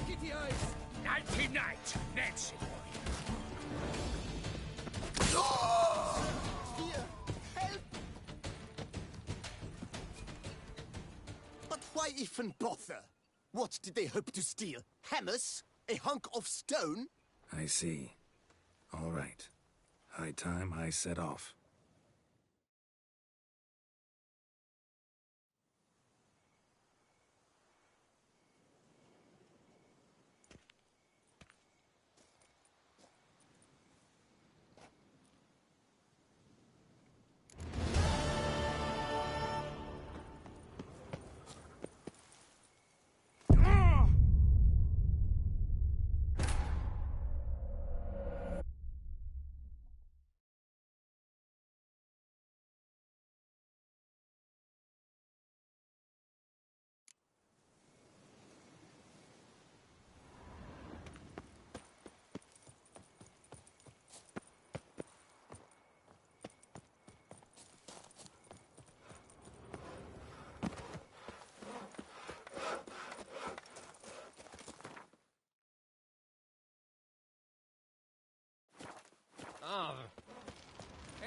Kitty eyes! Nighty-night, Nancy boy. Here! Help! But why even bother? What did they hope to steal? Hammers? A hunk of stone? I see. All right. High time I set off.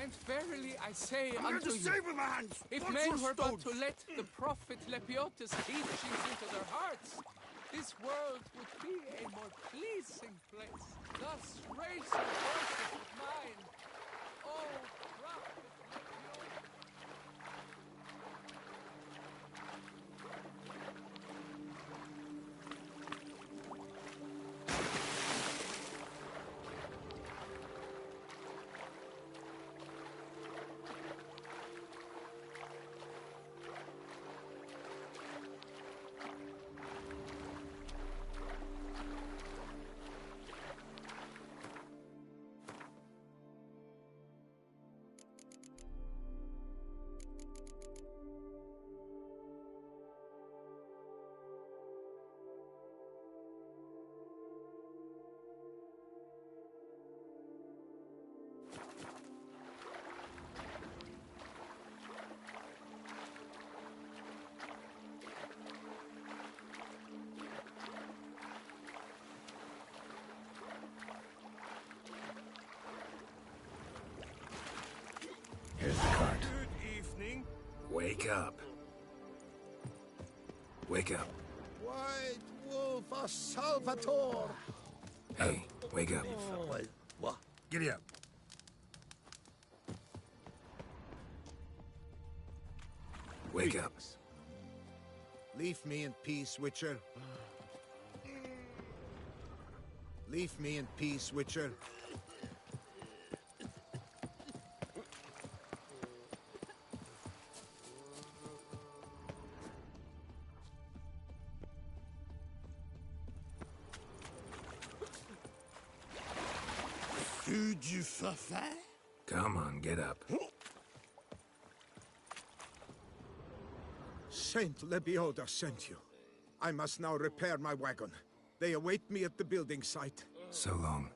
And verily I say I'm unto going to you, save with my hands! if Watch men your were but stones. to let the prophet Lepiotus' teachings into their hearts, this world would be a more pleasing place. Thus raise your voices with mine, O prophet Lepiotus. Here's the cart. Good evening. Wake up. Wake up. White Wolf of Salvatore! Hey, wake up. What? Giddy up. Wake up. Leave me in peace, Witcher. Leave me in peace, Witcher. veux du fafa? Come on, get up. Saint Lebioda sent you. I must now repair my wagon. They await me at the building site. So long.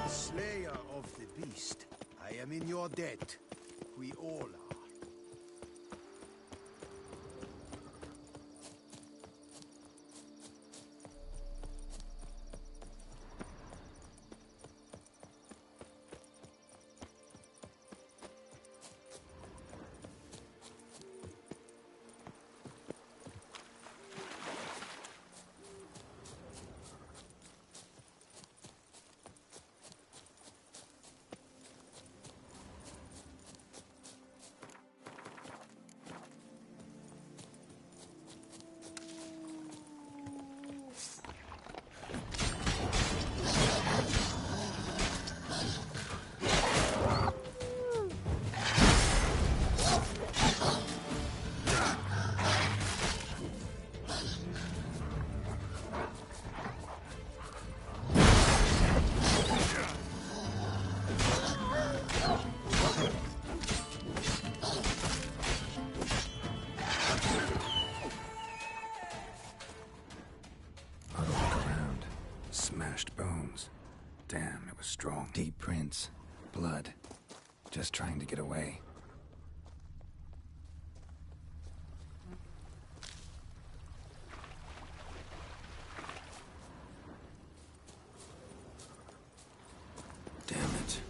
Slayer of the beast, I am in your debt. We all are. Smashed bones. Damn, it was strong. Deep prints. Blood. Just trying to get away. Damn it.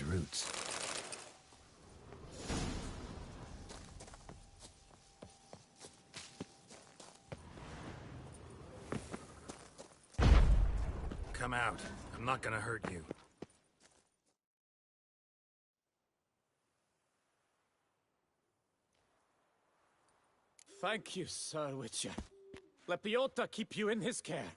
Roots. Come out. I'm not gonna hurt you. Thank you, Sir Witcher. Let Biota keep you in his care.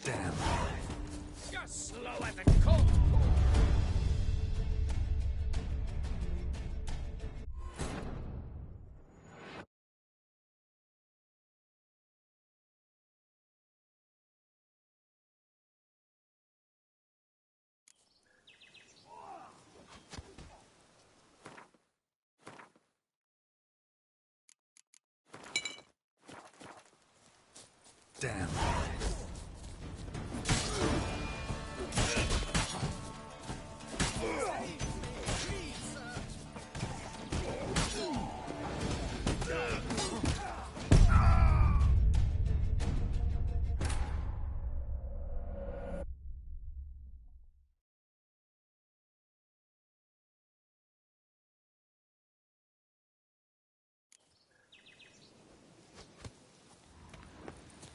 Damn. You're slow as a colt. Damn.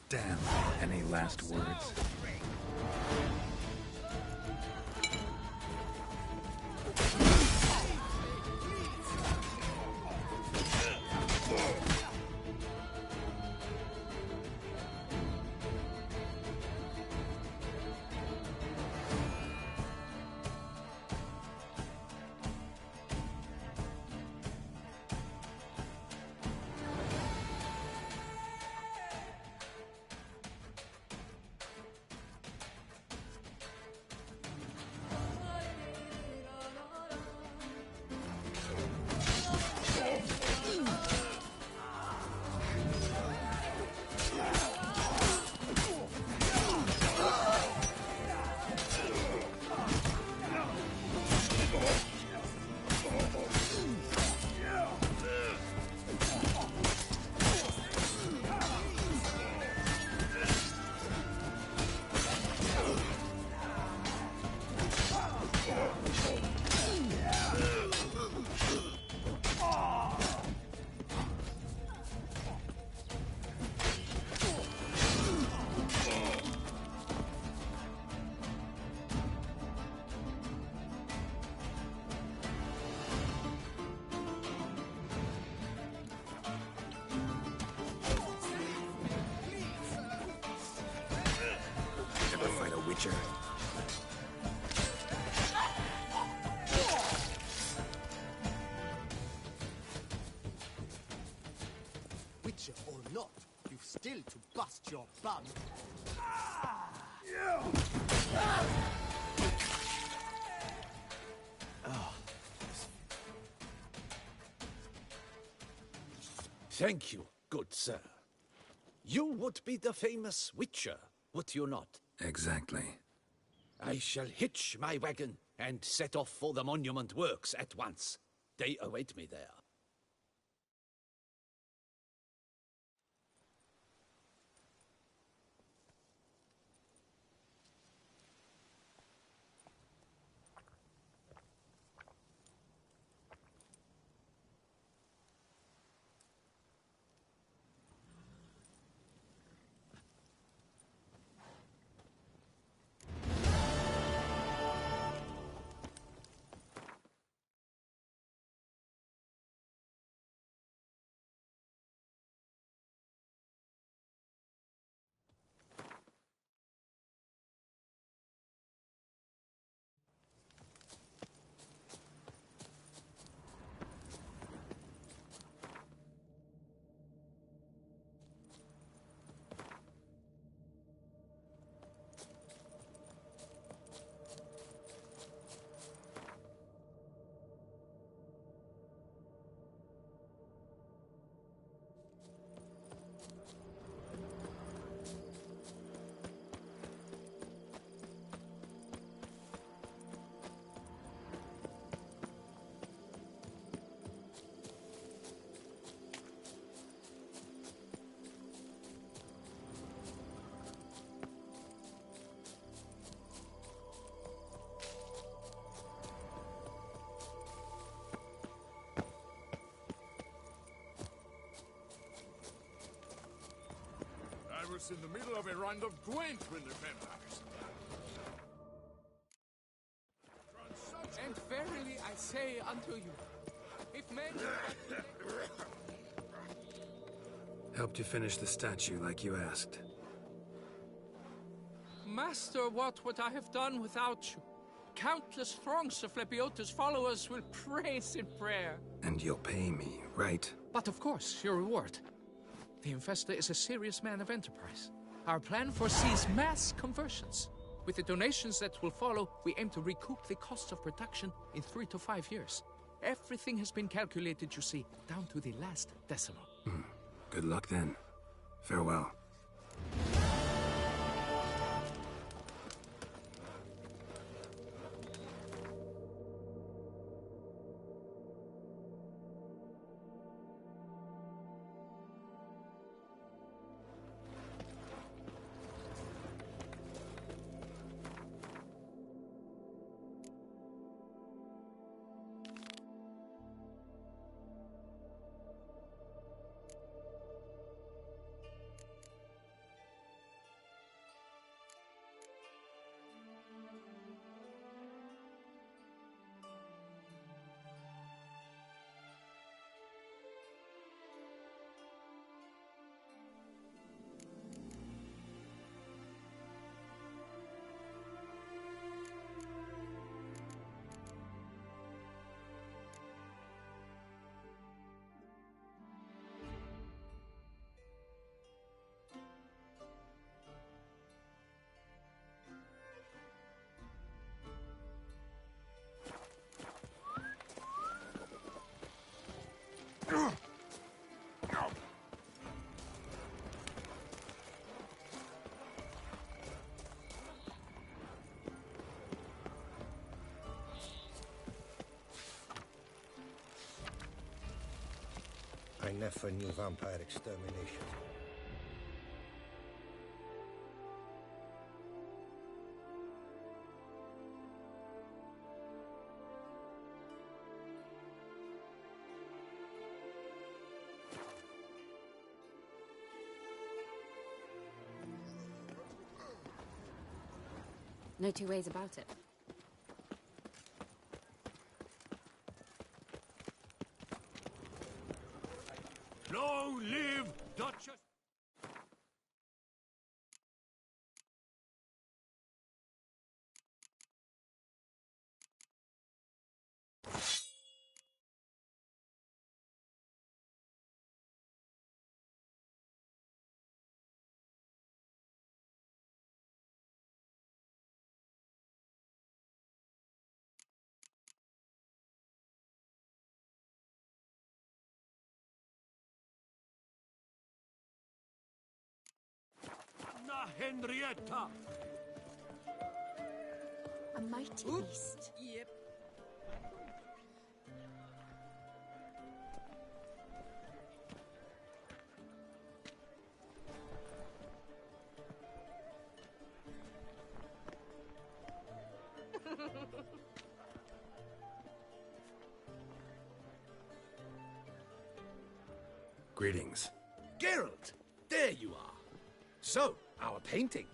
Damn. Any last words? Ever fight a Witcher? Witcher or not, you've still to bust your bum. Thank you, good sir. You would be the famous Witcher, would you not? Exactly. I shall hitch my wagon and set off for the monument works at once. They await me there. I was in the middle of a round of Gwent when the vampires. And verily I say unto you, if men... Helped you finish the statue like you asked. Master, what would I have done without you? Countless throngs of Lepiota's followers will praise in prayer. And you'll pay me, right? But of course, your reward. The Infesta is a serious man of enterprise. Our plan foresees mass conversions. With the donations that will follow, we aim to recoup the cost of production in 3 to 5 years. Everything has been calculated, you see, down to the last decimal. Good luck then. Farewell. I never knew vampire extermination. No two ways about it. Long live Duchess! Henrietta! A mighty beast. Yep. Greetings. Geralt, there you are. So, our painting.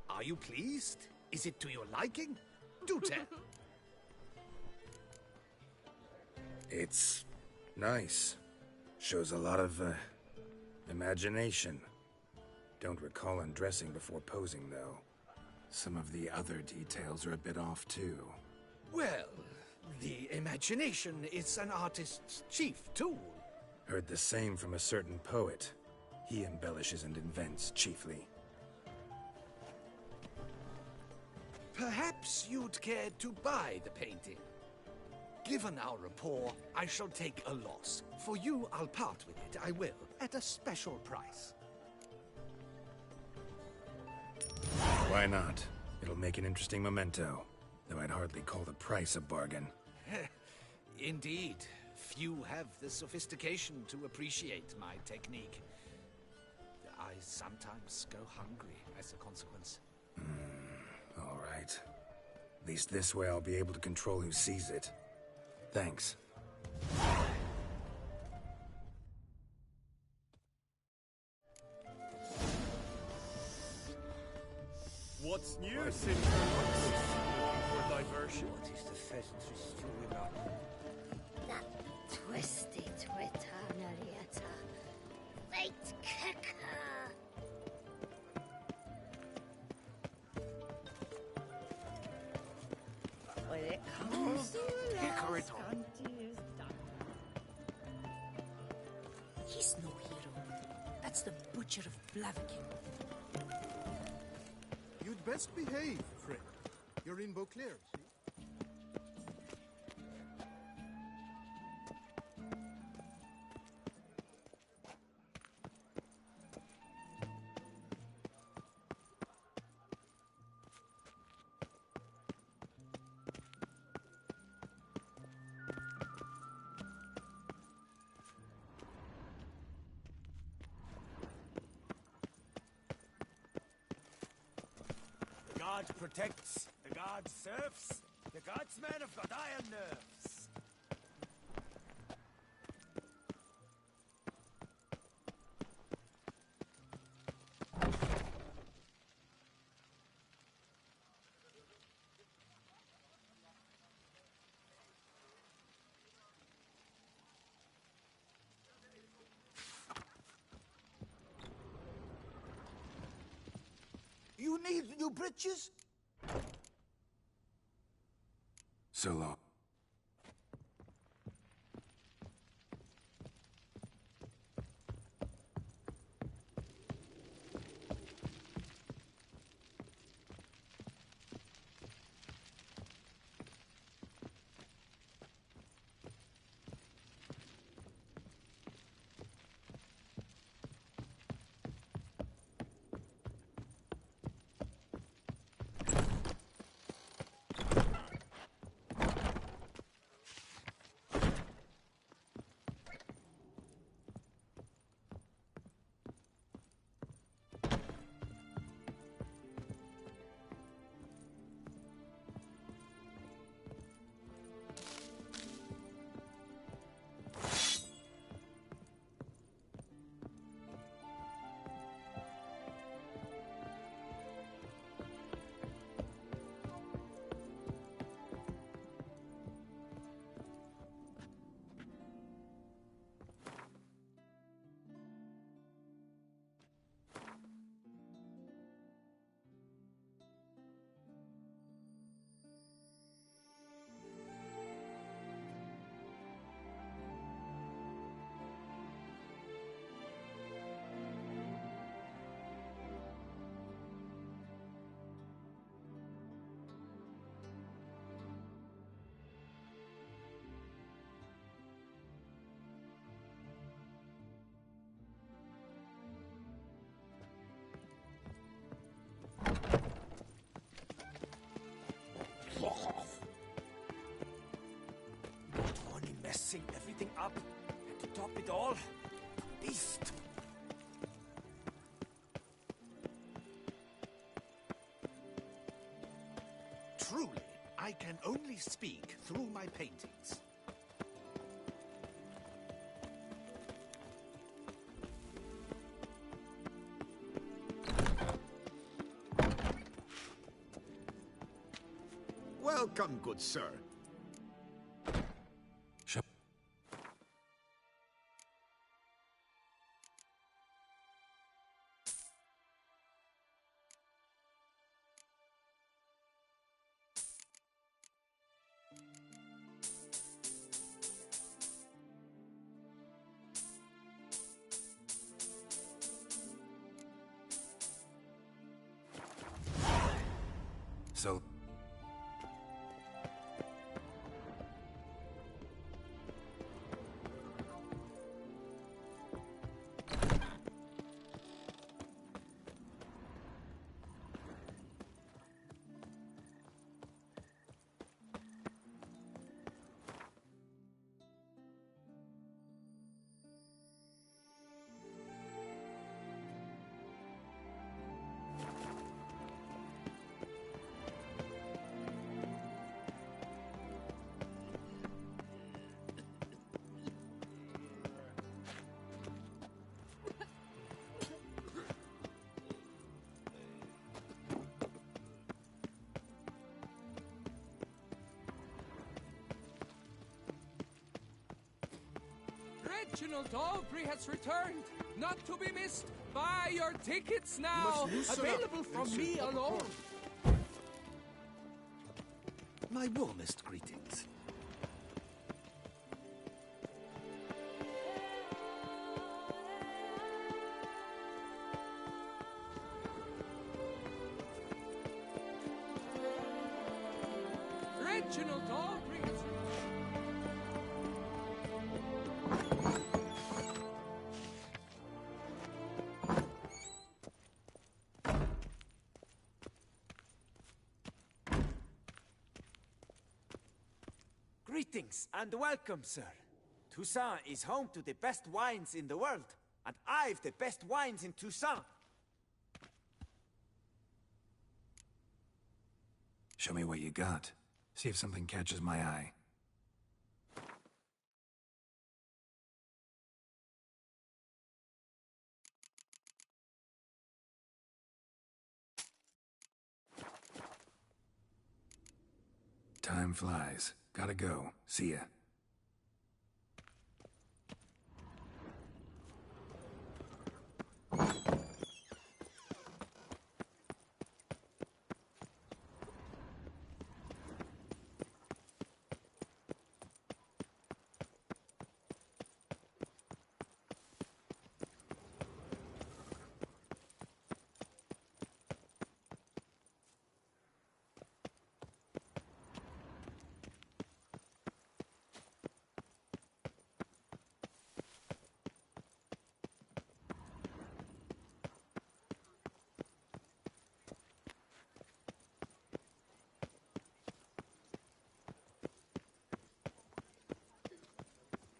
Are you pleased? Is it to your liking? Do tell. It's nice. Shows a lot of, imagination. Don't recall undressing before posing, though. Some of the other details are a bit off, too. Well, the imagination is an artist's chief tool. Heard the same from a certain poet. He embellishes and invents, chiefly. Perhaps you'd care to buy the painting. Given our rapport, I shall take a loss. For you, I'll part with it, I will, at a special price. Why not? It'll make an interesting memento, though I'd hardly call the price a bargain. Indeed. Few have the sophistication to appreciate my technique. I sometimes go hungry as a consequence. All right. At least this way I'll be able to control who sees it. Thanks. What's new since we looking for diversion? What is the pheasantry stewing on? That twisty twitter, Narietta. Fate kicker. When it comes to He's no hero. That's the Butcher of Blaviken. You'd best behave, friend. You're in Beauclair, see? The god protects, the god serves, the godsmen have got iron nerves. You need new breeches? So long. it all. Beast. Truly, I can only speak through my paintings. Welcome, good sir. So... Reginald Aubrey has returned, not to be missed. Buy your tickets now. Available from me alone. My warmest greetings. Reginald Aubrey has Greetings and welcome, sir. Toussaint is home to the best wines in the world, and I've the best wines in Toussaint. Show me what you got. See if something catches my eye. Time flies. Gotta go. See ya.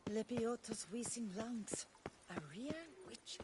Lepiotus wheezing lungs. A real witcher.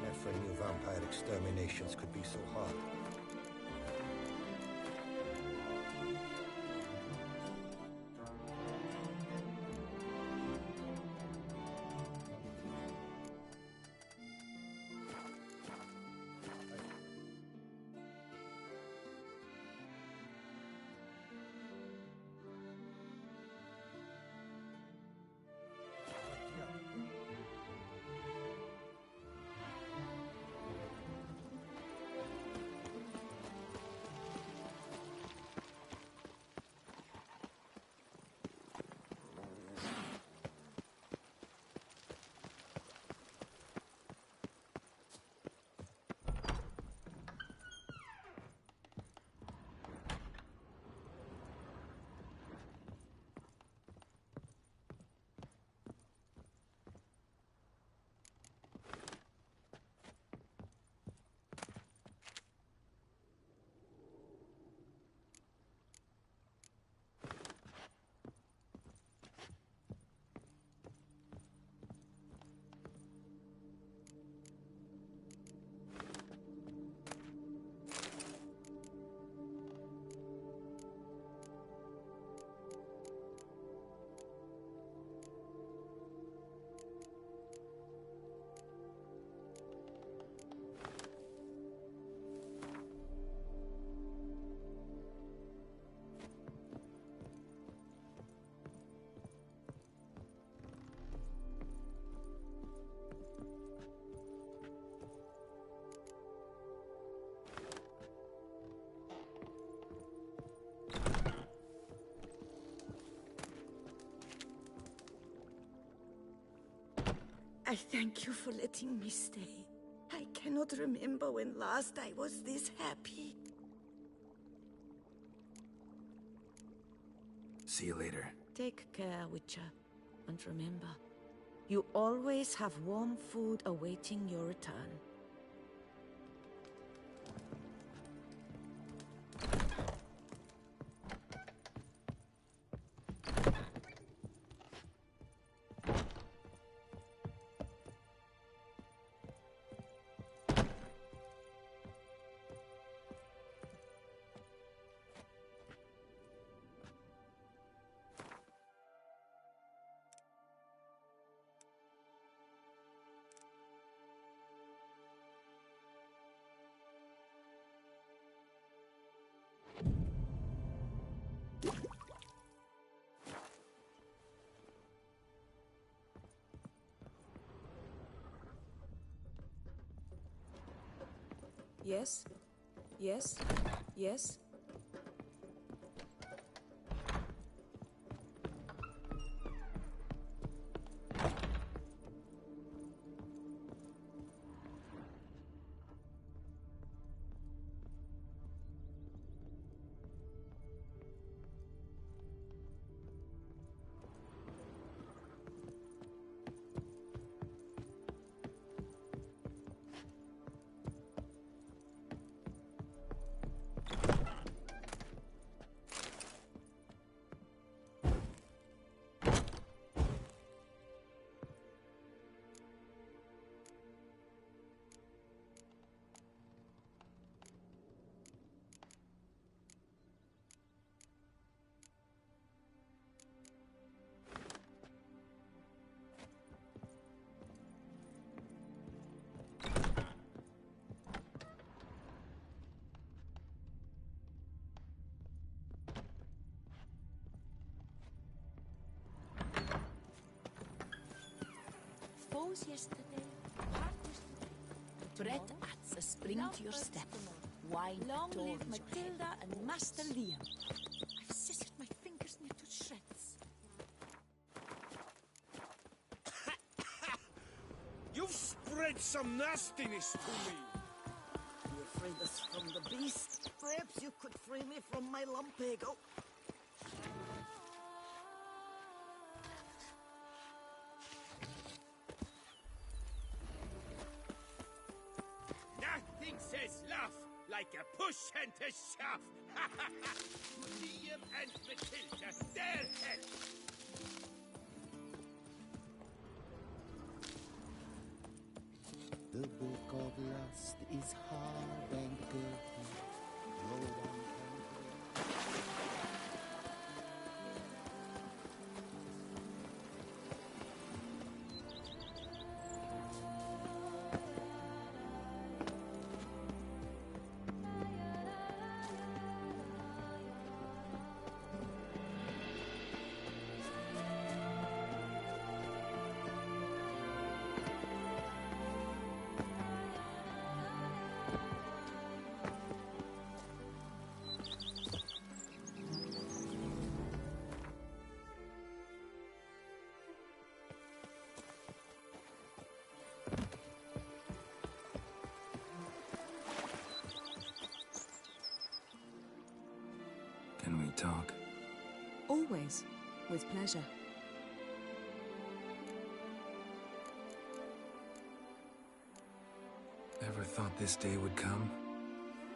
Never knew vampire exterminations could be so hard. I thank you for letting me stay. I cannot remember when last I was this happy. See you later. Take care, Witcher. And remember, you always have warm food awaiting your return. Yes? Yes? Yes? Foes yesterday, heart yesterday. Bread adds a spring to your step. Wine Long live adorns your head. Matilda and Master Liam. I've scissored my fingers near to shreds. You've spread some nastiness to me. You freed us from the beast. Perhaps you could free me from my lumbago. Nothing says love like a push and a shove. Liam and Matilda, their help. The book of lust is hard and curtain. No one can Can we talk? Always. With pleasure. Ever thought this day would come?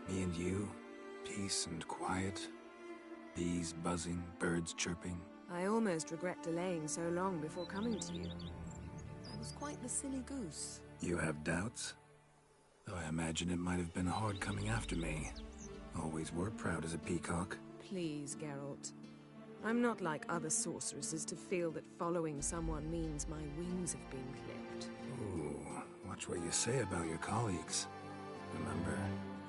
Me and you, peace and quiet, bees buzzing, birds chirping. I almost regret delaying so long before coming to you. I was quite the silly goose. You have doubts? Though I imagine it might have been hard coming after me. Always were proud as a peacock. Please, Geralt. I'm not like other sorceresses to feel that following someone means my wings have been clipped. Ooh, watch what you say about your colleagues. Remember,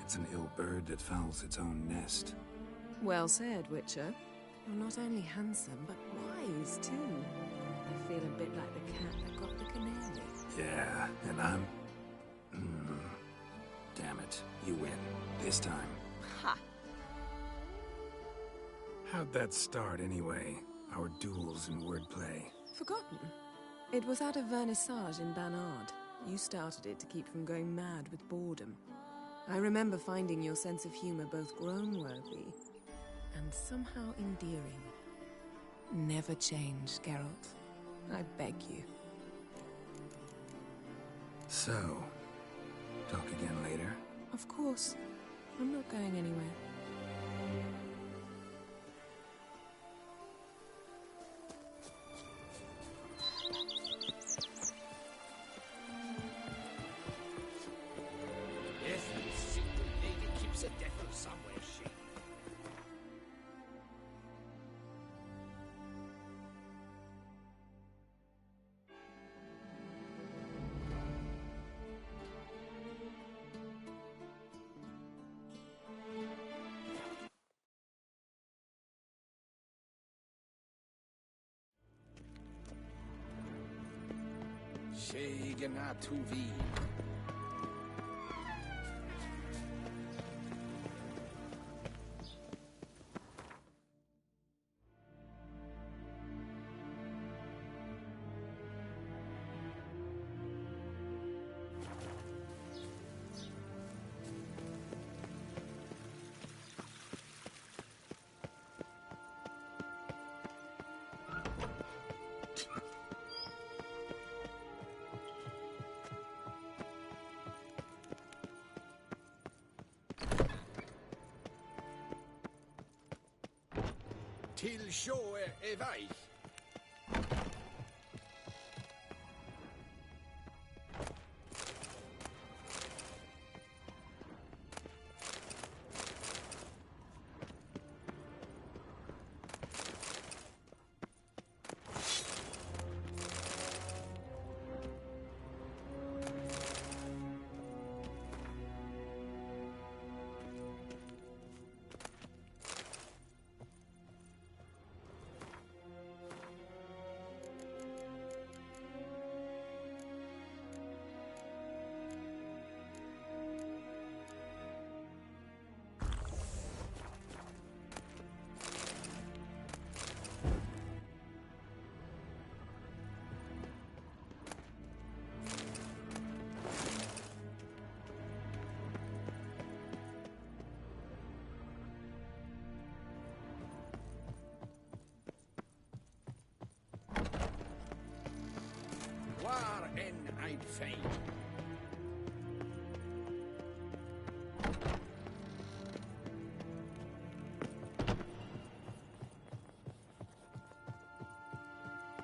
it's an ill bird that fouls its own nest. Well said, Witcher. You're not only handsome, but wise, too. I feel a bit like the cat that got the canary. Yeah, and I'm... Damn it, you win. This time. Ha! How'd that start, anyway? Our duels and wordplay. Forgotten? It was at a vernissage in Banard. You started it to keep from going mad with boredom. I remember finding your sense of humor both groan-worthy and somehow endearing. Never change, Geralt. I beg you. So, talk again later? Of course. I'm not going anywhere. Every single lady keeps a devil somewhere, she. Shegena Tuvi. Till sjå är väg. Waar en Eidfein.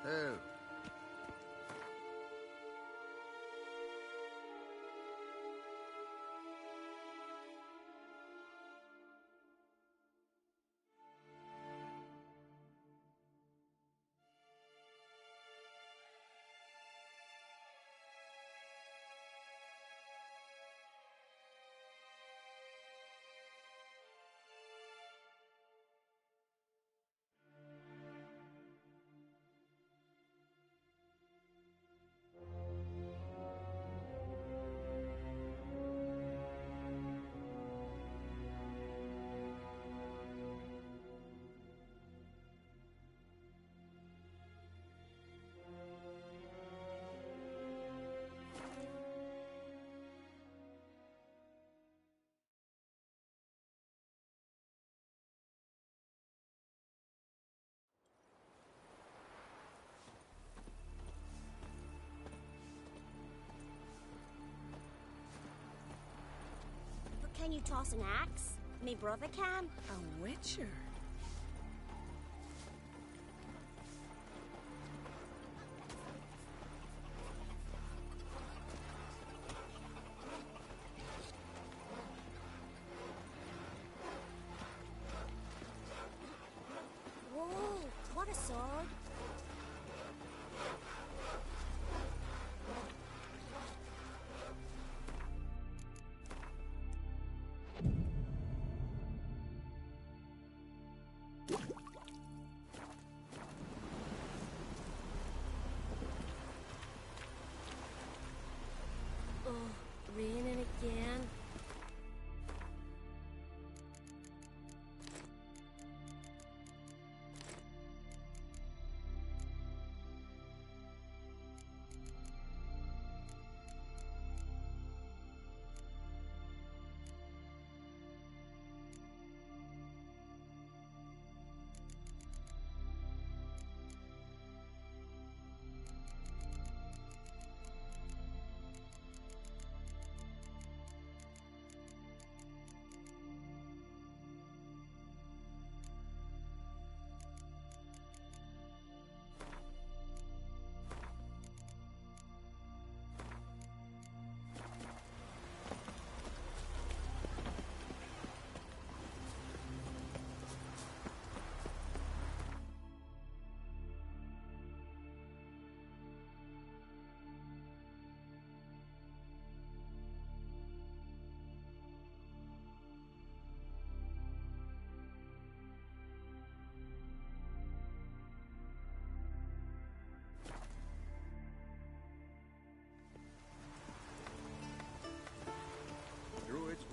Oh. Can you toss an axe? Me brother can. A witcher? Whoa, what a sword. Raining again.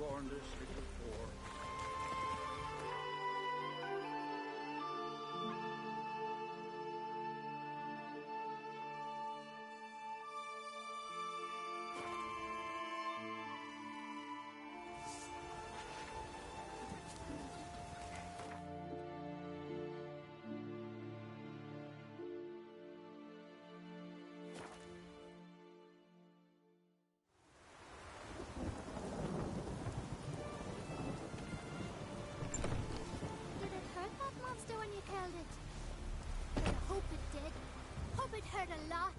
warn this little poor. When you killed it. I hope it did. Hope it hurt a lot.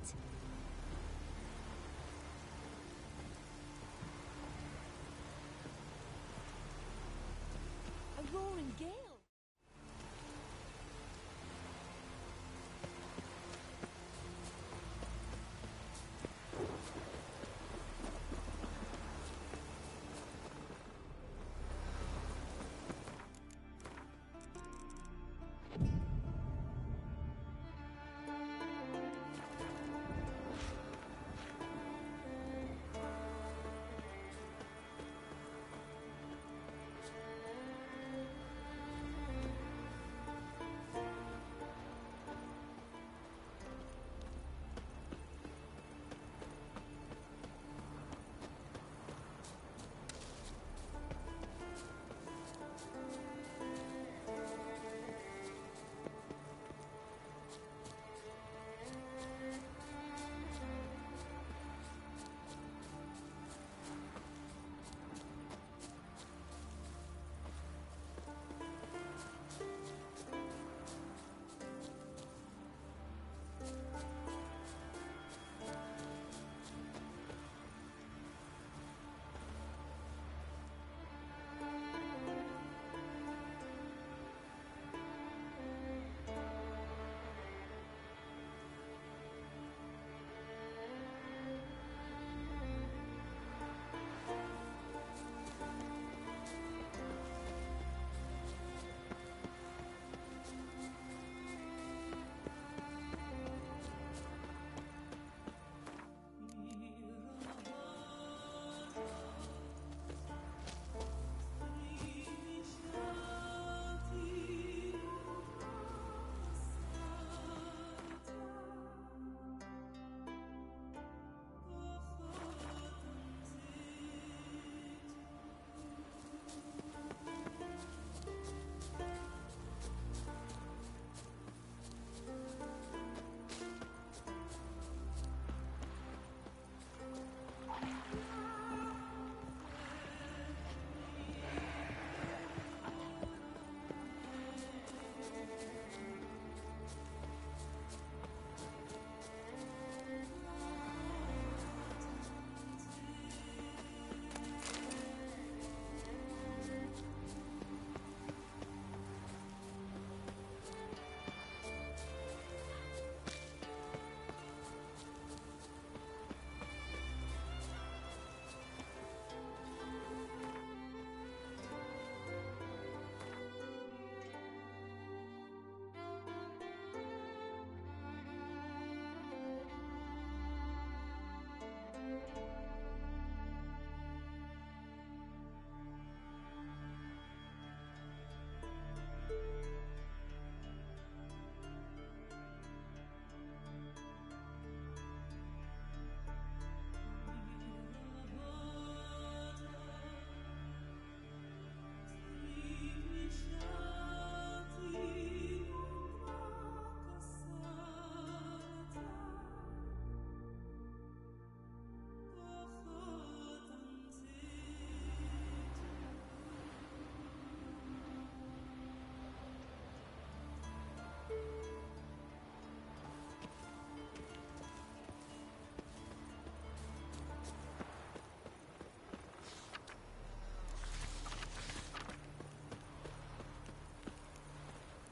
A roaring gale.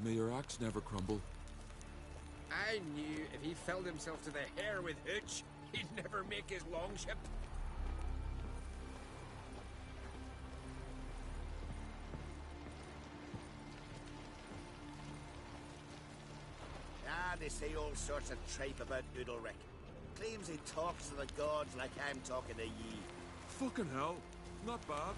May your axe never crumble. I knew if he filled himself to the hair with hooch, he'd never make his longship. Ah, they say all sorts of tripe about Udalric. Claims he talks to the gods like I'm talking to ye. Fucking hell. Not bad.